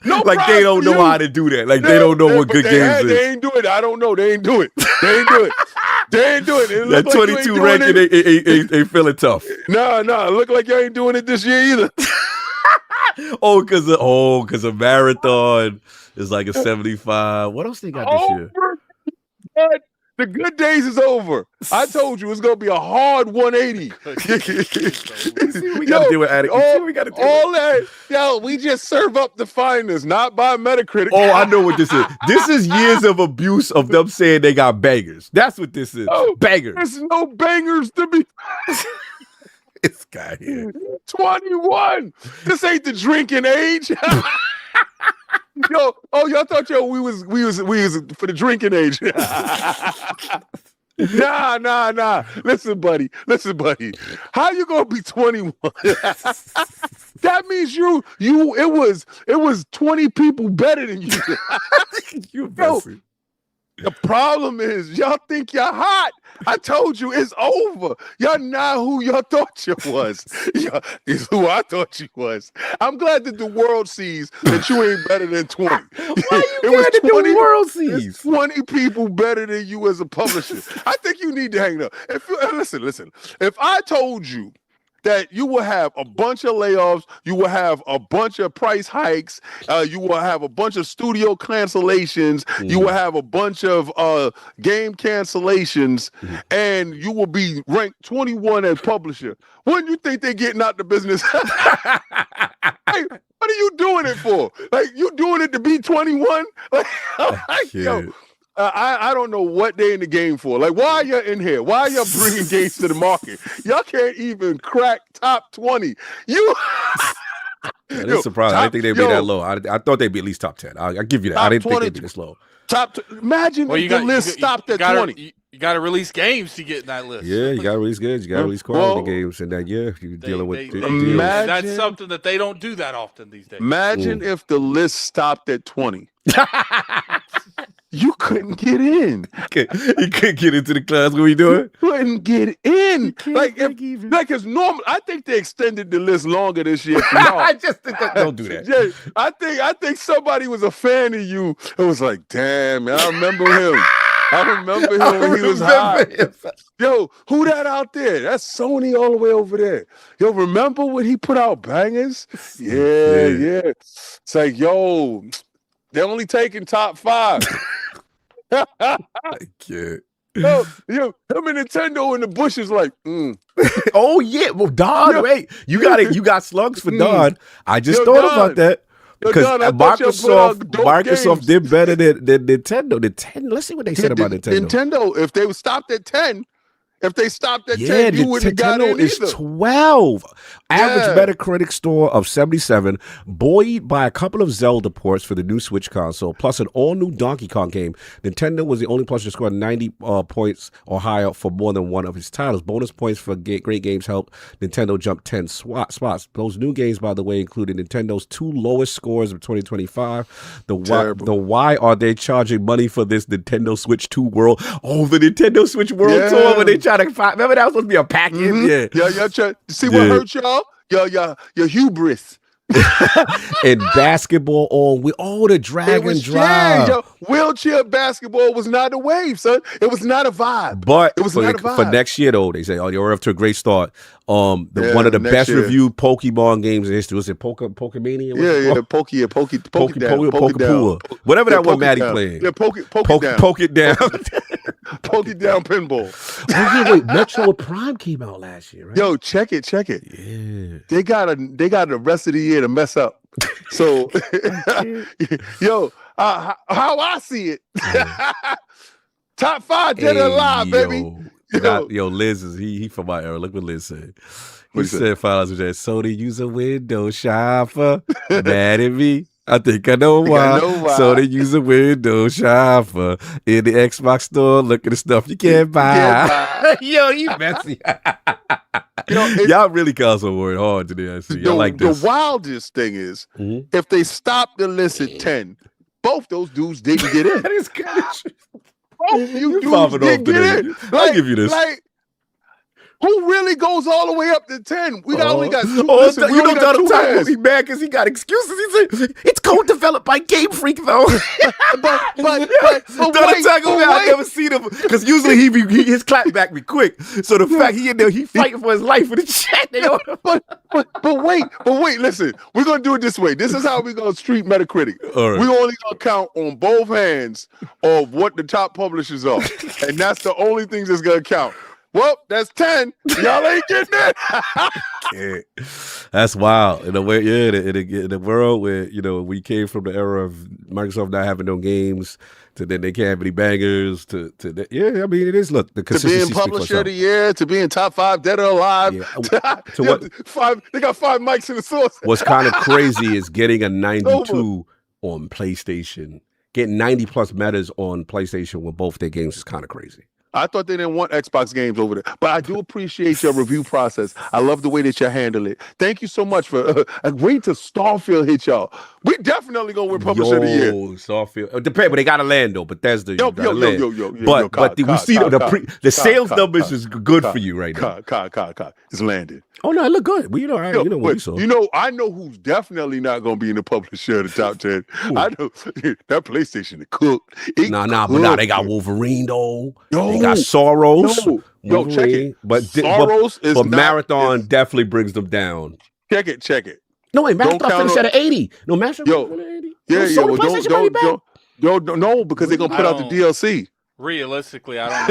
No, like they don't know how to do that. Like they don't know what good games is. They ain't do it. I don't know. They ain't do it. They ain't do it. They ain't do it. That 22 ranking ain't feeling tough. No. It look like y'all ain't doing it this year either. because a marathon is like a 75. What else they got this year? God. The good days is over. I told you it's gonna be a hard 180. We gotta do it, Attic. We gotta do all that. Yo, we just serve up the finest, not by Metacritic. Oh, I know what this is. This is years of abuse of them saying they got bangers. That's what this is. Bangers. There's no bangers to be. This guy here. 21. This ain't the drinking age. Y'all thought we was for the drinking age. Nah. Listen, buddy. How you gonna be 21? That means it was 20 people better than you. You messy. The problem is y'all think y'all hot. I told you it's over. Y'all not who y'all thought you was. Y'all is who I thought you was. I'm glad that the world sees that you ain't better than 20. Why you glad that the world sees? 20 people better than you as a publisher. I think you need to hang up. Listen. If I told you that you will have a bunch of layoffs, you will have a bunch of price hikes, you will have a bunch of studio cancellations, you will have a bunch of game cancellations, and you will be ranked 21 as publisher. Wouldn't you think they're getting out the business? Hey, what are you doing it for? Like, you doing it to be 21? Yo, I don't know what they in the game for. Like, why are you in here? Why are y'all bringing games to the market? Y'all can't even crack top 20. That's surprising. I didn't think they'd be that low. I thought they'd be at least top 10. I'll give you that. I didn't think they'd be this low. Imagine if the list stopped at 20. You got to release games to get in that list. Yeah, you got to release games. You got to release quality games. And that, you're dealing with deals. That's something that they don't do that often these days. Imagine if the list stopped at 20. You couldn't get in. You couldn't get into the class. What were you doing? Couldn't get in. It's normal. I think they extended the list longer this year. I just think don't do that. Yeah, I think somebody was a fan of you. It was like, damn, man, I remember him. When he was hot. Yo, who that out there? That's Sony all the way over there. Yo, remember when he put out bangers? Yeah. It's like, yo, they're only taking top 5. I can't. Yo, him and Nintendo in the bushes like, Oh yeah, well Don, wait, you got slugs for Don. I just thought about that. Because Microsoft did better than Nintendo. Let's see what they said about Nintendo. If they were stopped at 10, If they stopped at 10, you wouldn't have got in is either. 12. Average Yeah. Metacritic score of 77, buoyed by a couple of Zelda ports for the new Switch console, plus an all-new Donkey Kong game. Nintendo was the only publisher to score 90 points or higher for more than one of its titles. Bonus points for great games helped Nintendo jump 10 spots. Those new games, by the way, included Nintendo's 2 lowest scores of 2025. Why are they charging money for this Nintendo Switch 2 World? Oh, the Nintendo Switch World Tour when they try to find. Remember that was supposed to be a package? Yeah. See what hurt y'all? Your hubris. And basketball on with all the drag and drop. Yeah, wheelchair basketball was not a wave, son. It was not a vibe. But it was not a vibe. For next year, though, they say, "Oh, you're off to a great start." One of the best reviewed Pokemon games in history. Was it Pokemania? Pokemon. Whatever that one Maddie playing. Yeah, Poke it down. Poke it down. Poke it down pinball. Wait, Metroid Prime came out last year, right? Yo, check it. Yeah. They got the rest of the year to mess up. So, yo, how I see it, top 5 dead or alive, baby. Yo, Liz is he from my era. Look what Liz said. He said $5 with that. Sony use a window shopper. Mad at me. I think I know why. Sony use a window shopper in the Xbox store. Look at the stuff you can't buy. Yo, you messy. Y'all really got so worried hard today. I see. I like this. The wildest thing is if they stopped the list at 10, both those dudes didn't get in. That is kind of true. Both you dudes didn't get in. I'll give you this. Who really goes all the way up to 10? We only got 2. You know Donald Trump, he mad because he got excuses. He said, it's co-developed by Game Freak, though. but Donald Trump, I never seen him, because usually his clap back be quick. So the fact he in there, he fighting for his life with the chat. But wait, listen. We're going to do it this way. This is how we're going to treat Metacritic. All right. We're only going to count on both hands of what the top publishers are. And that's the only thing that's going to count. Well, that's 10. Y'all ain't getting it. That's wild. In a way, in a world where, we came from the era of Microsoft not having no games, to then they can't have any bangers, to it is. Look, the consistency. To being publisher of the year, to being top 5 dead or alive. Yeah. They got 5 mics in the source. What's kind of crazy is getting a 92 on PlayStation, getting 90 plus metas on PlayStation with both their games is kind of crazy. I thought they didn't want Xbox games over there, but I do appreciate your review process. I love the way that you handle it. Thank you so much for wait till Starfield hit y'all. We definitely gonna win Publisher of the Year. Starfield, depends, but they got to land though. Bethesda, yo. But we see the sales numbers is good for you right now. It's landed. Oh no, it look good. We what we saw. I know who's definitely not gonna be in the publisher of the top 10. I know that PlayStation is cooked. But they got Wolverine though. They got Soros. Yo, check it. But Soros is Marathon definitely brings them down. Check it. No, wait, Marathon finished at 80. No, Marathon finished at 80. No, because they're gonna put out the DLC. Realistically, I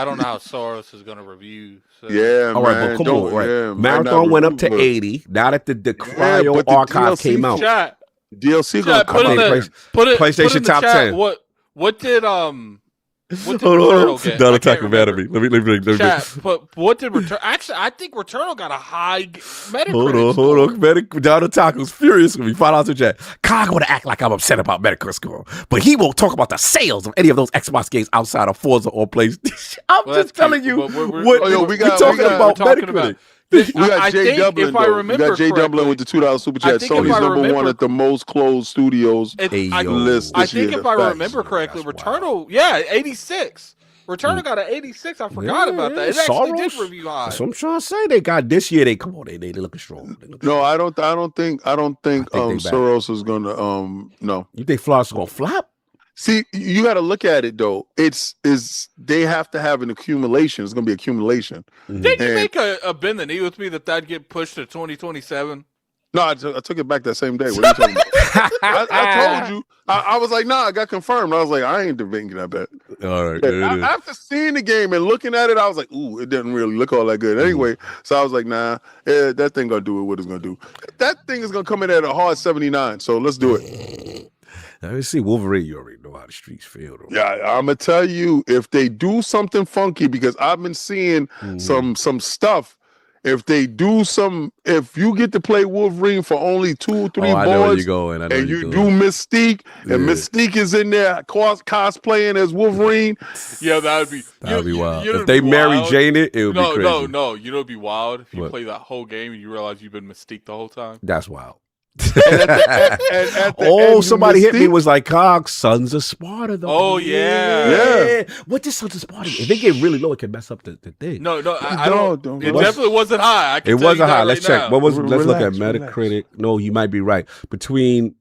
don't know how Soros is going to review. So. Yeah, all right, but come on, right? Yeah, Marathon went up to 80. Now that the Cryo archive came out, DLC gonna come out. PlayStation top 10. What did Hold on, Donald talking about me. Let me. Chat, but what did Return? Actually, I think Returnal got a high Metacritic. Hold on. Donald Taco's furious when we find out the chat. Kyle going to act like I'm upset about Metacritic score, but he won't talk about the sales of any of those Xbox games outside of Forza or PlayStation. I'm just telling you we're talking about Metacritic. We got Jay Dublin. We got Jay Dublin with the $2 super chat. Sony's number 1 at the most closed studios list. I think if I remember correctly, Returnal, 86. Returnal got an 86. I forgot about that. It actually did review high. So I'm trying to say they got this year. They looking strong. I don't think Soros is gonna no. You think Floss is gonna flop? See, you got to look at it though. They have to have an accumulation. It's going to be accumulation. Did you make a bend the knee with me that'd get pushed to 2027? No, I took it back that same day. What are you talking about? I told you. I was like, I got confirmed. I was like, I ain't debating that bet. All right. After seeing the game and looking at it, I was like, ooh, it didn't really look all that good. Anyway, so I was like, that thing going to do what it's going to do. That thing is going to come in at a hard 79. So let's do it. Let's see, Wolverine. You already know how the streets feel, though. Yeah, I'm gonna tell you if they do something funky because I've been seeing some stuff. If they do if you get to play Wolverine for only 2 or 3 I know where boards, you're going. I know and where you you're do going. Mystique, and Mystique is in there cosplaying as Wolverine, Yeah, that would be wild. You know If they be Mary wild? Jane it would be crazy. No. You know, it'd be wild if you What? play that whole game and you realize you've been Mystique the whole time. That's wild. at the end, Somebody hit me Mystique- and was like, Cog, Sons of Sparta, though. Oh, yeah. What did Sons of Sparta? If they get really low, it can mess up the thing. No, I don't. Don't. It definitely wasn't high. I can It tell you wasn't that high. right Let's now. check. Let's look at Relax. Metacritic. No, you might be right. Between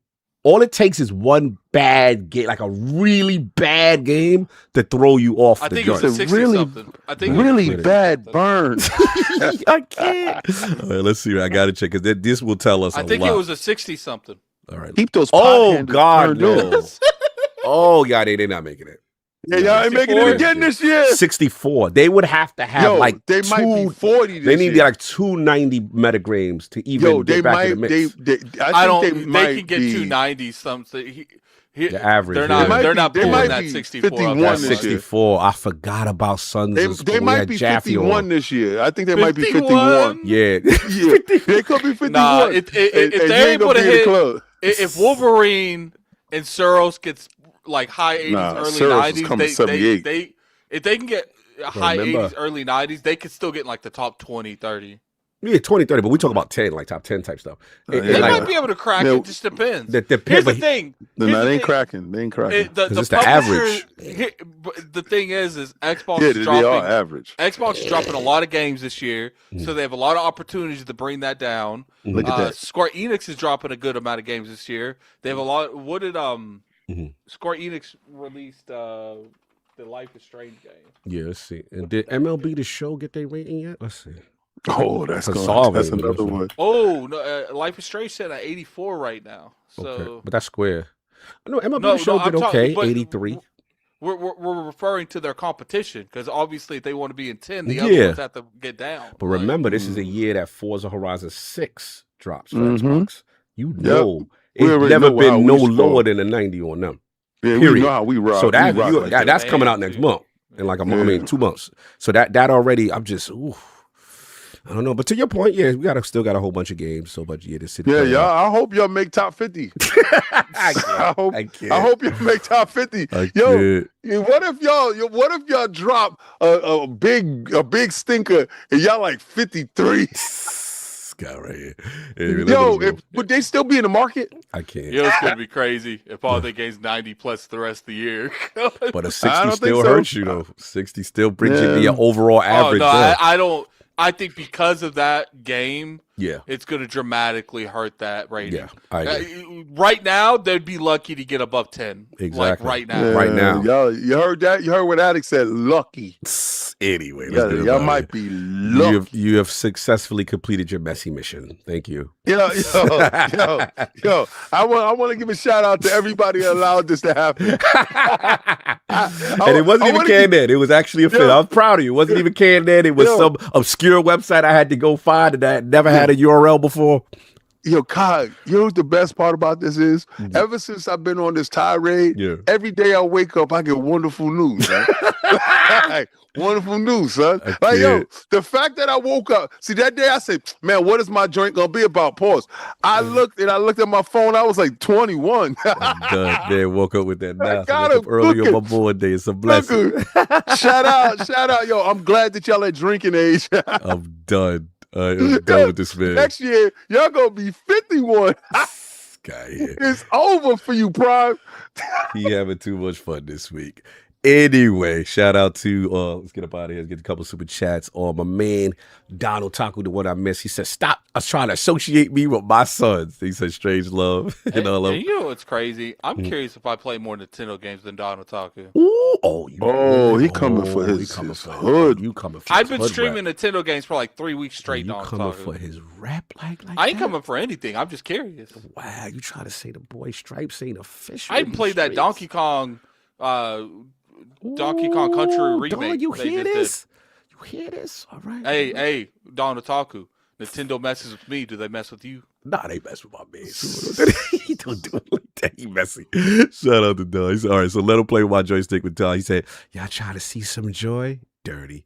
all it takes is one bad game, like a really bad game, to throw you off I the think it was joint. a 60 really- something. I think really it was bad burn. I can't. All right, let's see. I got to check because this will tell us I a think lot. it was a 60 something. All right. Keep those. Oh pot God, handles turned no. in. Oh God, they're not making it. Yeah, y'all ain't making it 64? again this year. 64. They would have to have Yo, like they might be 40 this They need to year. get like 290 metagrams to even Yo, they get back might. in the mix. I think they They might can get be 290 something. The average, They're yeah. not. They might They're be- not they pulling might that be 64. 51 That's this year. 64. I forgot about Sons of Sparta. They We might had be Jaffe 51 on. this year. I think they might be 51? 51. Yeah. Yeah, they could be 51. Nah, if And they're you ain't able gonna to be in the hit, club. if Wolverine and Suros gets like high 80s, Nah, early Suros is 90s, coming 78. if they can get high remember- 80s, early 90s, they could still get in like the top 20, 30. Yeah, 20, 30, but we talk about 10, like top 10 type stuff. Yeah. They like, might be able to crack Yeah. it. Just depends. The Here's depends, the thing. No, Here's they the ain't thing. cracking. They ain't cracking. The it's the publisher- average. But the thing is Xbox Yeah, is they are dropping. average. Xbox is dropping a lot of games this year, so they have a lot of opportunities to bring that down. Look at that. Square Enix is dropping a good amount of games this year. They have a lot. What did Square Enix released? The Life is Strange game. Yeah, let's see. And did MLB The Show get their rating yet? Let's see. Oh, that's Solving, that's another one. Oh, no, Life is Strange set at 84 right now. So, Okay. But that's Square. No, MLB No, The Show no, did I'm talking- okay, but 83. we're referring to their competition because obviously if they want to be in 10, the Yeah. other ones have to get down. But Like, remember, this is a year that Forza Horizon 6 drops for Mhm. Xbox. You know, We it's already never know how been we no score. lower than a 90 on them. Yeah, we Period. know how we rock. So that, we rock like that. that's coming out next month in like a month, I mean 2 months. So that already, I'm just, I don't know. But to your point, yeah, we still got a whole bunch of games, so much to sit Yeah, there. y'all. I hope y'all make top 50. I hope y'all make top 50. Yo, what if y'all drop a big stinker and y'all like 53? This guy right here. Yo, would they still be in the market? I can't. You know, it's gonna be crazy if all they games 90 plus the rest of the year. But a I 60 don't think still so. hurts you though. 60 still brings you to Yeah. your overall average. Oh no, there. I don't. I think because of that game, Yeah. it's going to dramatically hurt that rating. Yeah, I agree. Right now, they'd be lucky to get above 10. Like Exactly. right now. Right now. Y'all, you heard that? You heard what Alex said? Lucky. Anyway, Yeah, let's get y'all about might it. be lucky. You have successfully completed your messy mission. Thank you. Yo, I want to give a shout out to everybody that allowed this to happen. And it wasn't even canned. It was actually a fit. I was proud of you. It wasn't even canned. It was some obscure website I had to go find that I never had a URL before. Yo, Kai, you know what the best part about this is? Ever since I've been on this tirade, every day I wake up, I get wonderful news. Right? Wonderful news, son. Like, yo, the fact that I woke up, see, that day I said, man, what is my joint gonna be about? Pause. I looked at my phone, I was like 21. Man, woke up with that mouth. got Woke up him early on my cooking. board day. It's a blessing. Shout out. Yo, I'm glad that y'all at drinking age. I'm done. I'm done with this man. Next year, y'all gonna be 51. Guy here. It's over for you, Prime. He having too much fun this week. Anyway, shout out to let's get up out of here. Let's get a couple super chats. My man Donald Taku, the one I missed. He said, "Stop! I was trying to associate me with my sons." He said, "Strange love." And you know what's crazy? I'm curious if I play more Nintendo games than Don Otaku. He coming for his hood. You coming for I've his been hood streaming rap. Nintendo games for like 3 weeks straight. You Don coming Otaku. for his rap like I ain't that? coming for anything. I'm just curious. Wow, you trying to say the boy Stripes ain't official? I played that Donkey Kong Country remake. Dog, you they hear just this? You hear this? All right. Hey, Don Otaku. Nintendo messes with me. Do they mess with you? Nah, they mess with my man. He don't do it like that. He messy. Shout out to Don. He said, all right, so let him play with my joystick with Don. He said, y'all try to see some joy? Dirty.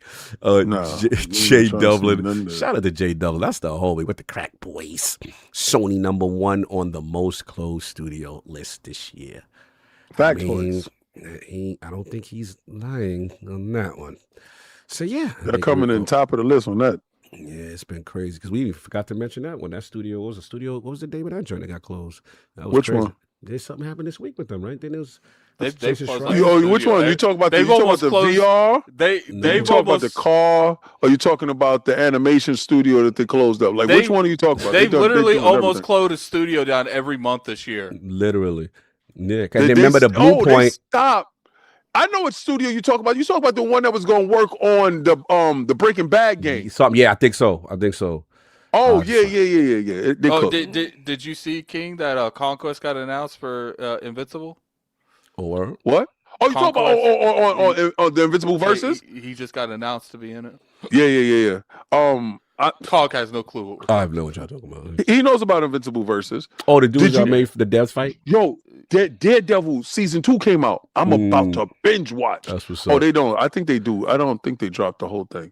Jay Dublin. Shout out to Jay Dublin. That's the homie with the crack boys. Sony #1 on the most closed studio list this year. Factoids. I don't think he's lying on that one. So yeah, they're coming in top of the list on that. Yeah, it's been crazy because we even forgot to mention that when that studio was a studio. What was the name of that joint that got closed? That was Which crazy. one? There's something happened this week with them, right? Then it was. Which one? You talking about the VR? You talking about the car, or you talking about the animation studio that they closed up? Like, which one are you talking about? They literally almost closed a studio down every month this year. Literally, Nick. And remember the Blue Point. Stop. I know what studio you talk about. You talk about the one that was going to work on the Breaking Bad game. Yeah, I think so. Oh yeah. Did you see, King, that Conquest got announced for Invincible? Or what? Oh, you talking about on the Invincible Versus? He just got announced to be in it. Yeah. Hawk has no clue. I have no what y'all talking about. He knows about Invincible Versus. Oh, the dudes y'all made for the devs fight? Yo, Daredevil season 2 came out. I'm about to binge watch. That's what's up. Oh, they don't. I think they do. I don't think they dropped the whole thing.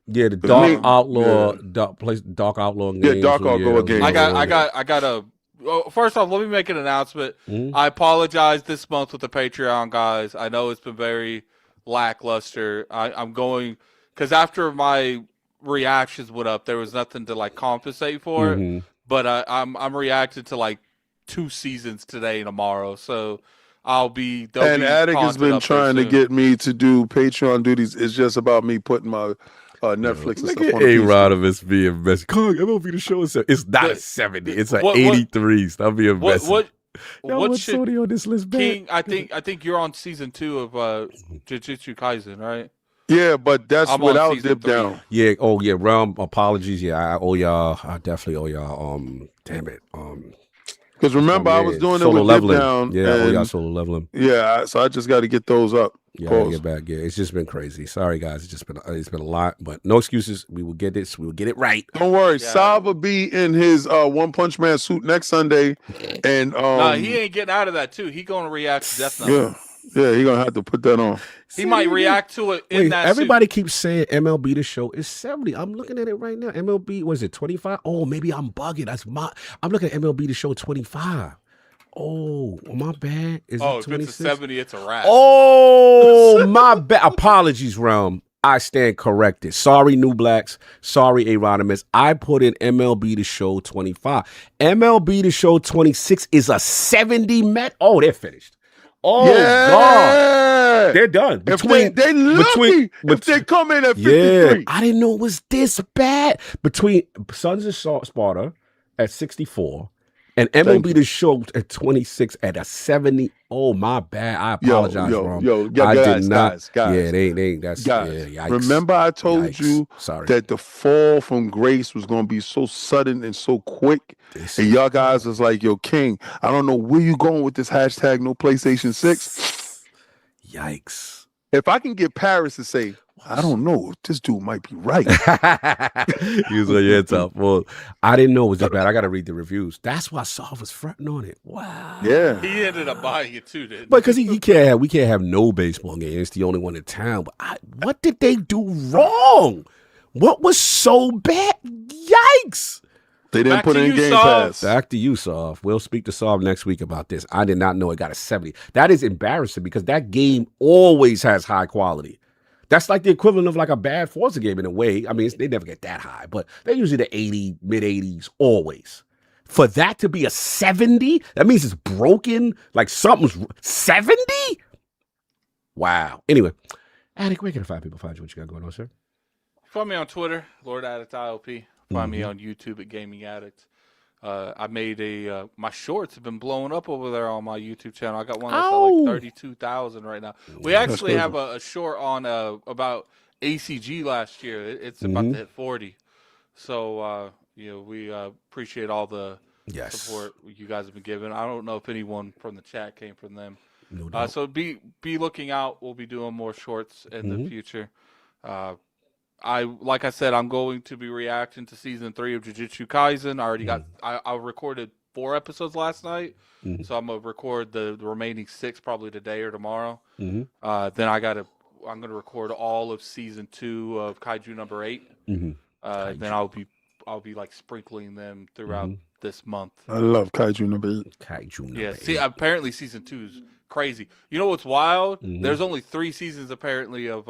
Yeah, the Dark Outlaw, Dark Outlaw game. Yeah, Dark Outlaw game. I got a. Well, first off, let me make an announcement. I apologize this month with the Patreon guys. I know it's been very lackluster. I'm going because after my reactions went up, there was nothing to like compensate for it. But I'm reacting to like 2 seasons today and tomorrow, so and Attic has been trying to get me to do Patreon duties. It's just about me putting my Netflix and stuff on the A-Rod of us being messy. MLB the show is it's not a 70. It's an 83. Stop being messy. What should Sony on this list, King? I think you're on season 2 of Jujutsu Kaisen, right? Yeah, but that's without Dip 3. Down. Yeah. Oh yeah. Realm. Apologies. Yeah. I owe y'all. I definitely owe y'all. Damn it. Because remember, I was doing solo it with leveling. Dip Down. Yeah. I owe y'all solo leveling. Yeah. So I just got to get those up. Yeah, I get back. Yeah, it's just been crazy. Sorry, guys. It's been a lot, but no excuses. We will get this. We will get it right. Don't worry. Yeah. Sav will be in his One Punch Man suit next Sunday, and he ain't getting out of that too. He gonna react to Death Note. Yeah, he gonna have to put that on. He might react to it in that. Everybody keeps saying MLB the show is 70. I'm looking at it right now. MLB was it 25? Oh, maybe I'm bugging. I'm looking at MLB the show 25. Oh, my bad. Is it 26? If it's a 70, it's a wrap. Oh, my bad. Apologies, Realm. I stand corrected. Sorry, New Blacks. Sorry, Aronimus. I put in MLB The Show 25. MLB The Show 26 is a 70 Met. Oh, they're finished. Oh, yeah. God. They're done. If they come in at 53. Yeah, I didn't know it was this bad. Between Sons of Sparta at 64 and MLB The Show at 26 at a 70. Oh, my bad. I apologize, I did not. Guys. Yeah, they that's guys. Yeah, remember I told you that the fall from grace was going to be so sudden and so quick. And y'all guys was like, yo, King, I don't know where you going with this hashtag no PlayStation 6. Yikes. If I can get Parris to say, I don't know, this dude might be right. He was like, yeah, tough. Well, I didn't know it was that bad. I got to read the reviews. That's why Saul was fronting on it. Wow. Yeah. He ended up buying it too, didn't he? But because we can't have no baseball game. It's the only one in town. But what did they do wrong? What was so bad? Yikes. They didn't put in Game Pass. Back to you, Saul. We'll speak to Saul next week about this. I did not know it got a 70. That is embarrassing because that game always has high quality. That's like the equivalent of like a bad Forza game in a way. I mean, they never get that high, but they're usually the 80, mid-80s always. For that to be a 70, that means it's broken. Like something's 70? Wow. Anyway, Attic, where can the 5 people find you? What you got going on, sir? Find me on Twitter, Lord Addict ILP. Find me on YouTube at Gaming Addict. I made my shorts have been blowing up over there on my YouTube channel. I got one that's at like 32,000 right now. We actually have a short on about ACG last year. It's about to hit 40. So we appreciate all the support you guys have been giving. I don't know if anyone from the chat came from them. No doubt. So be looking out. We'll be doing more shorts in the future. like I said, I'm going to be reacting to season 3 of Jujutsu Kaisen. I already got. I recorded 4 episodes last night, so I'm gonna record the remaining 6 probably today or tomorrow. Then I'm gonna record all of season 2 of Kaiju number 8. Then I'll be like sprinkling them throughout this month. I love Kaiju number 8. Kaiju number 8. See, apparently season 2 is crazy. You know what's wild? There's only 3 seasons apparently of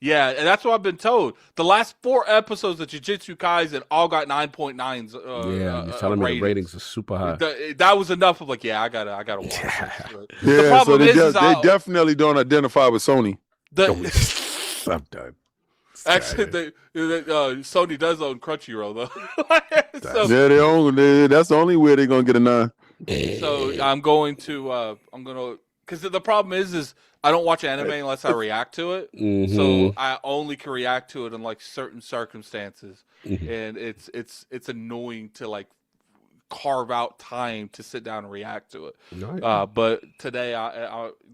yeah, and that's what I've been told. The last 4 episodes of Jujutsu Kaisen all got 9.9s. You're telling me the ratings are super high. That was enough of like, yeah, I gotta watch this. Yeah, the problem so they definitely don't identify with Sony. I'm done. Actually, Sony does own Crunchyroll though. So, yeah, that's the only way they're gonna get a 9. So I'm gonna because the problem is I don't watch anime unless I react to it. So I only can react to it in like certain circumstances, and it's annoying to like carve out time to sit down and react to it. But today,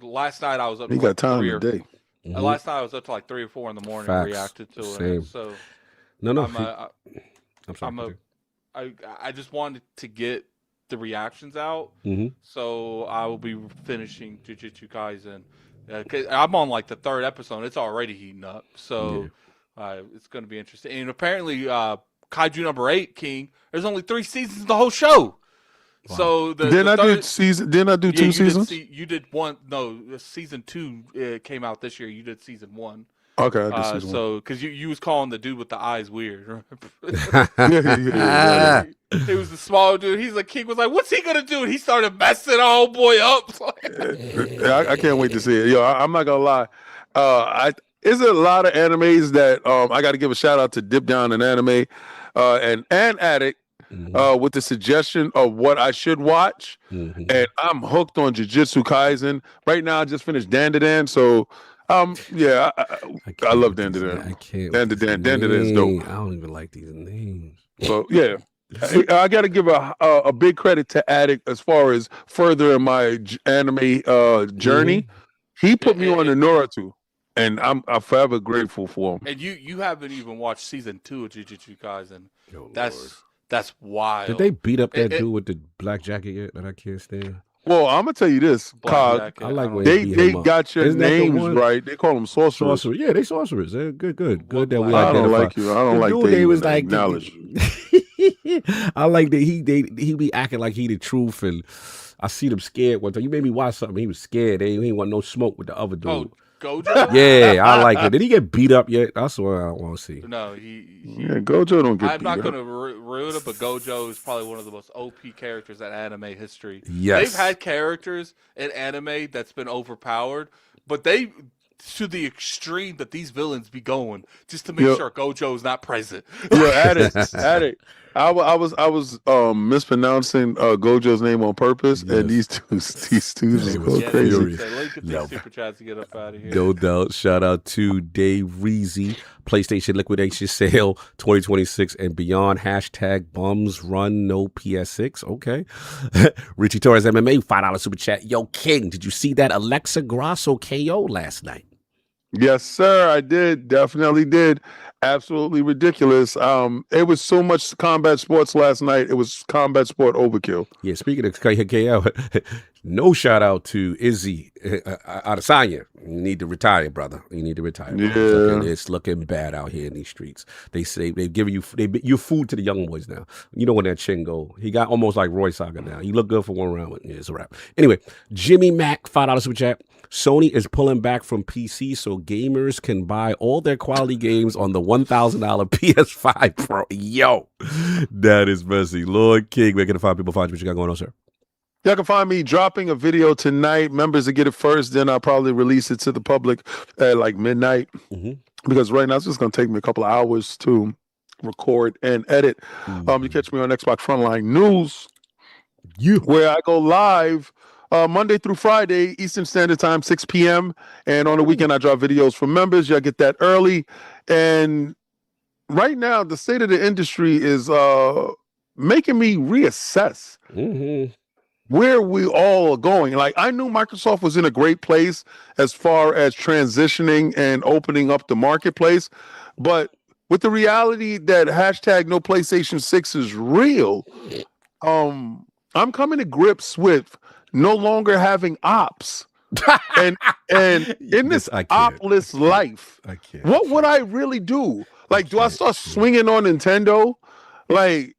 last night I was up. You got time today. Last night I was up to like 3 or 4 in the morning and reacted to it. So I just wanted to get the reactions out. So I will be finishing Jujutsu Kaisen. I'm on like the 3rd episode. It's already heating up. So it's going to be interesting. And apparently Kaiju number 8, King, there's only 3 seasons of the whole show. Wow. So Didn't I do 2 seasons? You did 1. No, season 2 came out this year. You did season 1. Okay, I did season 1. So because you was calling the dude with the eyes weird. He was the small dude. He's like, King was like, what's he gonna do? And he started messing our boy up. I can't wait to see it. Yo, I'm not gonna lie. Is a lot of animes that I got to give a shout out to Dip Down in Anime and Addict with the suggestion of what I should watch, and I'm hooked on Jujutsu Kaisen right now. I just finished Dandadan, so yeah, I love Dandadan. I can't. Dandadan is dope. I don't even like these names. So yeah. I got to give a big credit to Addict as far as furthering my anime journey. He put me on the Naruto, and I'm forever grateful for him. And you haven't even watched season 2 of Jujutsu Kaisen. That's wild. Did they beat up that dude with the black jacket yet that I can't stand? Well, I'm gonna tell you this, Cog. I like when they got your names right. They call them sorcerers. Yeah, they sorcerers. They're good that we I identify. don't like you. I don't like that. They was like knowledge. I like that he be acting like he the truth, and I see them scared one time. You made me watch something. He was scared. He ain't want no smoke with the other dude. Oh, Gojo? Yeah, I like it. Did he get beat up yet? That's what I want to see. No, Gojo don't get I'm beat not up. going to ruin it, but Gojo is probably one of the most OP characters in anime history. Yes. They've had characters in anime that's been overpowered, but they, to the extreme that these villains be going, just to make sure Gojo's not present. Yeah, Addict. I was mispronouncing Gojo's name on purpose, and these two just go crazy. Super chats to get up out of here. No doubt. Shout out to Dave Reezy, PlayStation Liquidation Sale 2026 and beyond. # bums run no PS6. Okay. Richie Torres MMA $5 super chat. Yo, King, did you see that Alexa Grasso KO last night? Yes, sir. I did. Definitely did. Absolutely ridiculous. It was so much combat sports last night. It was combat sport overkill. Yeah, speaking of KO, no shout out to Izzy Adesanya. You need to retire, brother. You need to retire. Yeah. It's looking bad out here in these streets. They say they're giving you're food to the young boys now. You know when that chin go. He got almost like Roy Saga now. He looked good for one round. Yeah, it's a wrap. Anyway, Jimmy Mack, $5 super chat. Sony is pulling back from PC so gamers can buy all their quality games on the $1,000 PS5 Pro. Yo, that is messy. Lord King, where can the find people find you? What you got going on, sir? Y'all can find me dropping a video tonight. Members will get it first, then I'll probably release it to the public at like midnight. Because right now it's just going to take me a couple of hours to record and edit. You catch me on Xbox Frontline News, where I go live Monday through Friday, Eastern Standard Time, 6 p.m. And on the weekend, I drop videos for members. Y'all get that early. And right now, the state of the industry is making me reassess where we all are going. Like, I knew Microsoft was in a great place as far as transitioning and opening up the marketplace, but with the reality that hashtag no PlayStation 6 is real, I'm coming to grips with no longer having ops. and in this opless life, what would I really do? Like, do I start swinging on Nintendo? Like,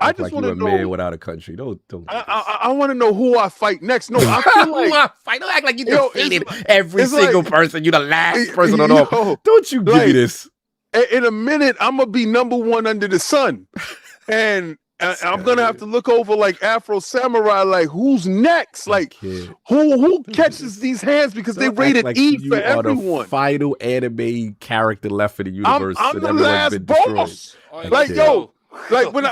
I just want to know. Man without a country. Don't. I want to know who I fight next. No, I feel like who I fight. Don't act like you defeated every single person. You the last person on all. Don't you give me this. In a minute, I'm gonna be #1 under the sun, and I'm gonna have to look over like Afro Samurai. Like, who's next? Like, who catches these hands because they rated E for everyone. The final anime character left in the universe. I'm the last boss. Like, yo. Like when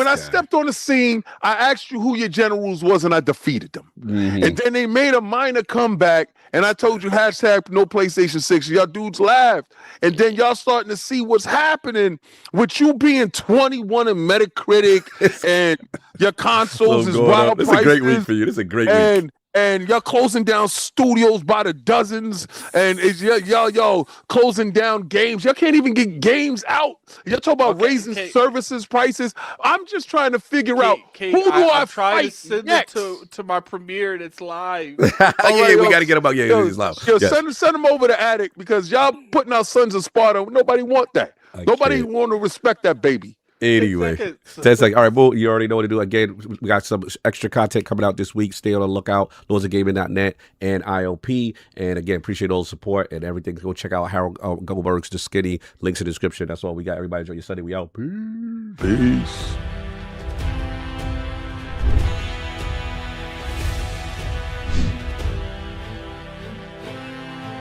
I stepped on the scene, I asked you who your generals was, and I defeated them. And then they made a minor comeback, and I told you hashtag no PlayStation 6. Y'all dudes laughed, and then y'all starting to see what's happening with you being 21 in Metacritic, and your consoles is wild prices. This is a great week for you. This is a great week. And y'all closing down studios by the dozens, and it's y'all closing down games. Y'all can't even get games out. Y'all talk about raising services prices. I'm just trying to figure out who do I try fight to send next? it to my premiere, and it's live. We got to get them out. It's live. Send them over to Attic because y'all putting out Sons of Sparta. Nobody want that. Nobody want to respect that baby. Anyway, 10 seconds. All right, Bull, you already know what to do. Again, we got some extra content coming out this week. Stay on the lookout. LordsOfGaming.net and ILP. And again, appreciate all the support and everything. Go check out Harold Goldberg's The Skinny. Links in the description. That's all we got. Everybody enjoy your Sunday. We out. Peace.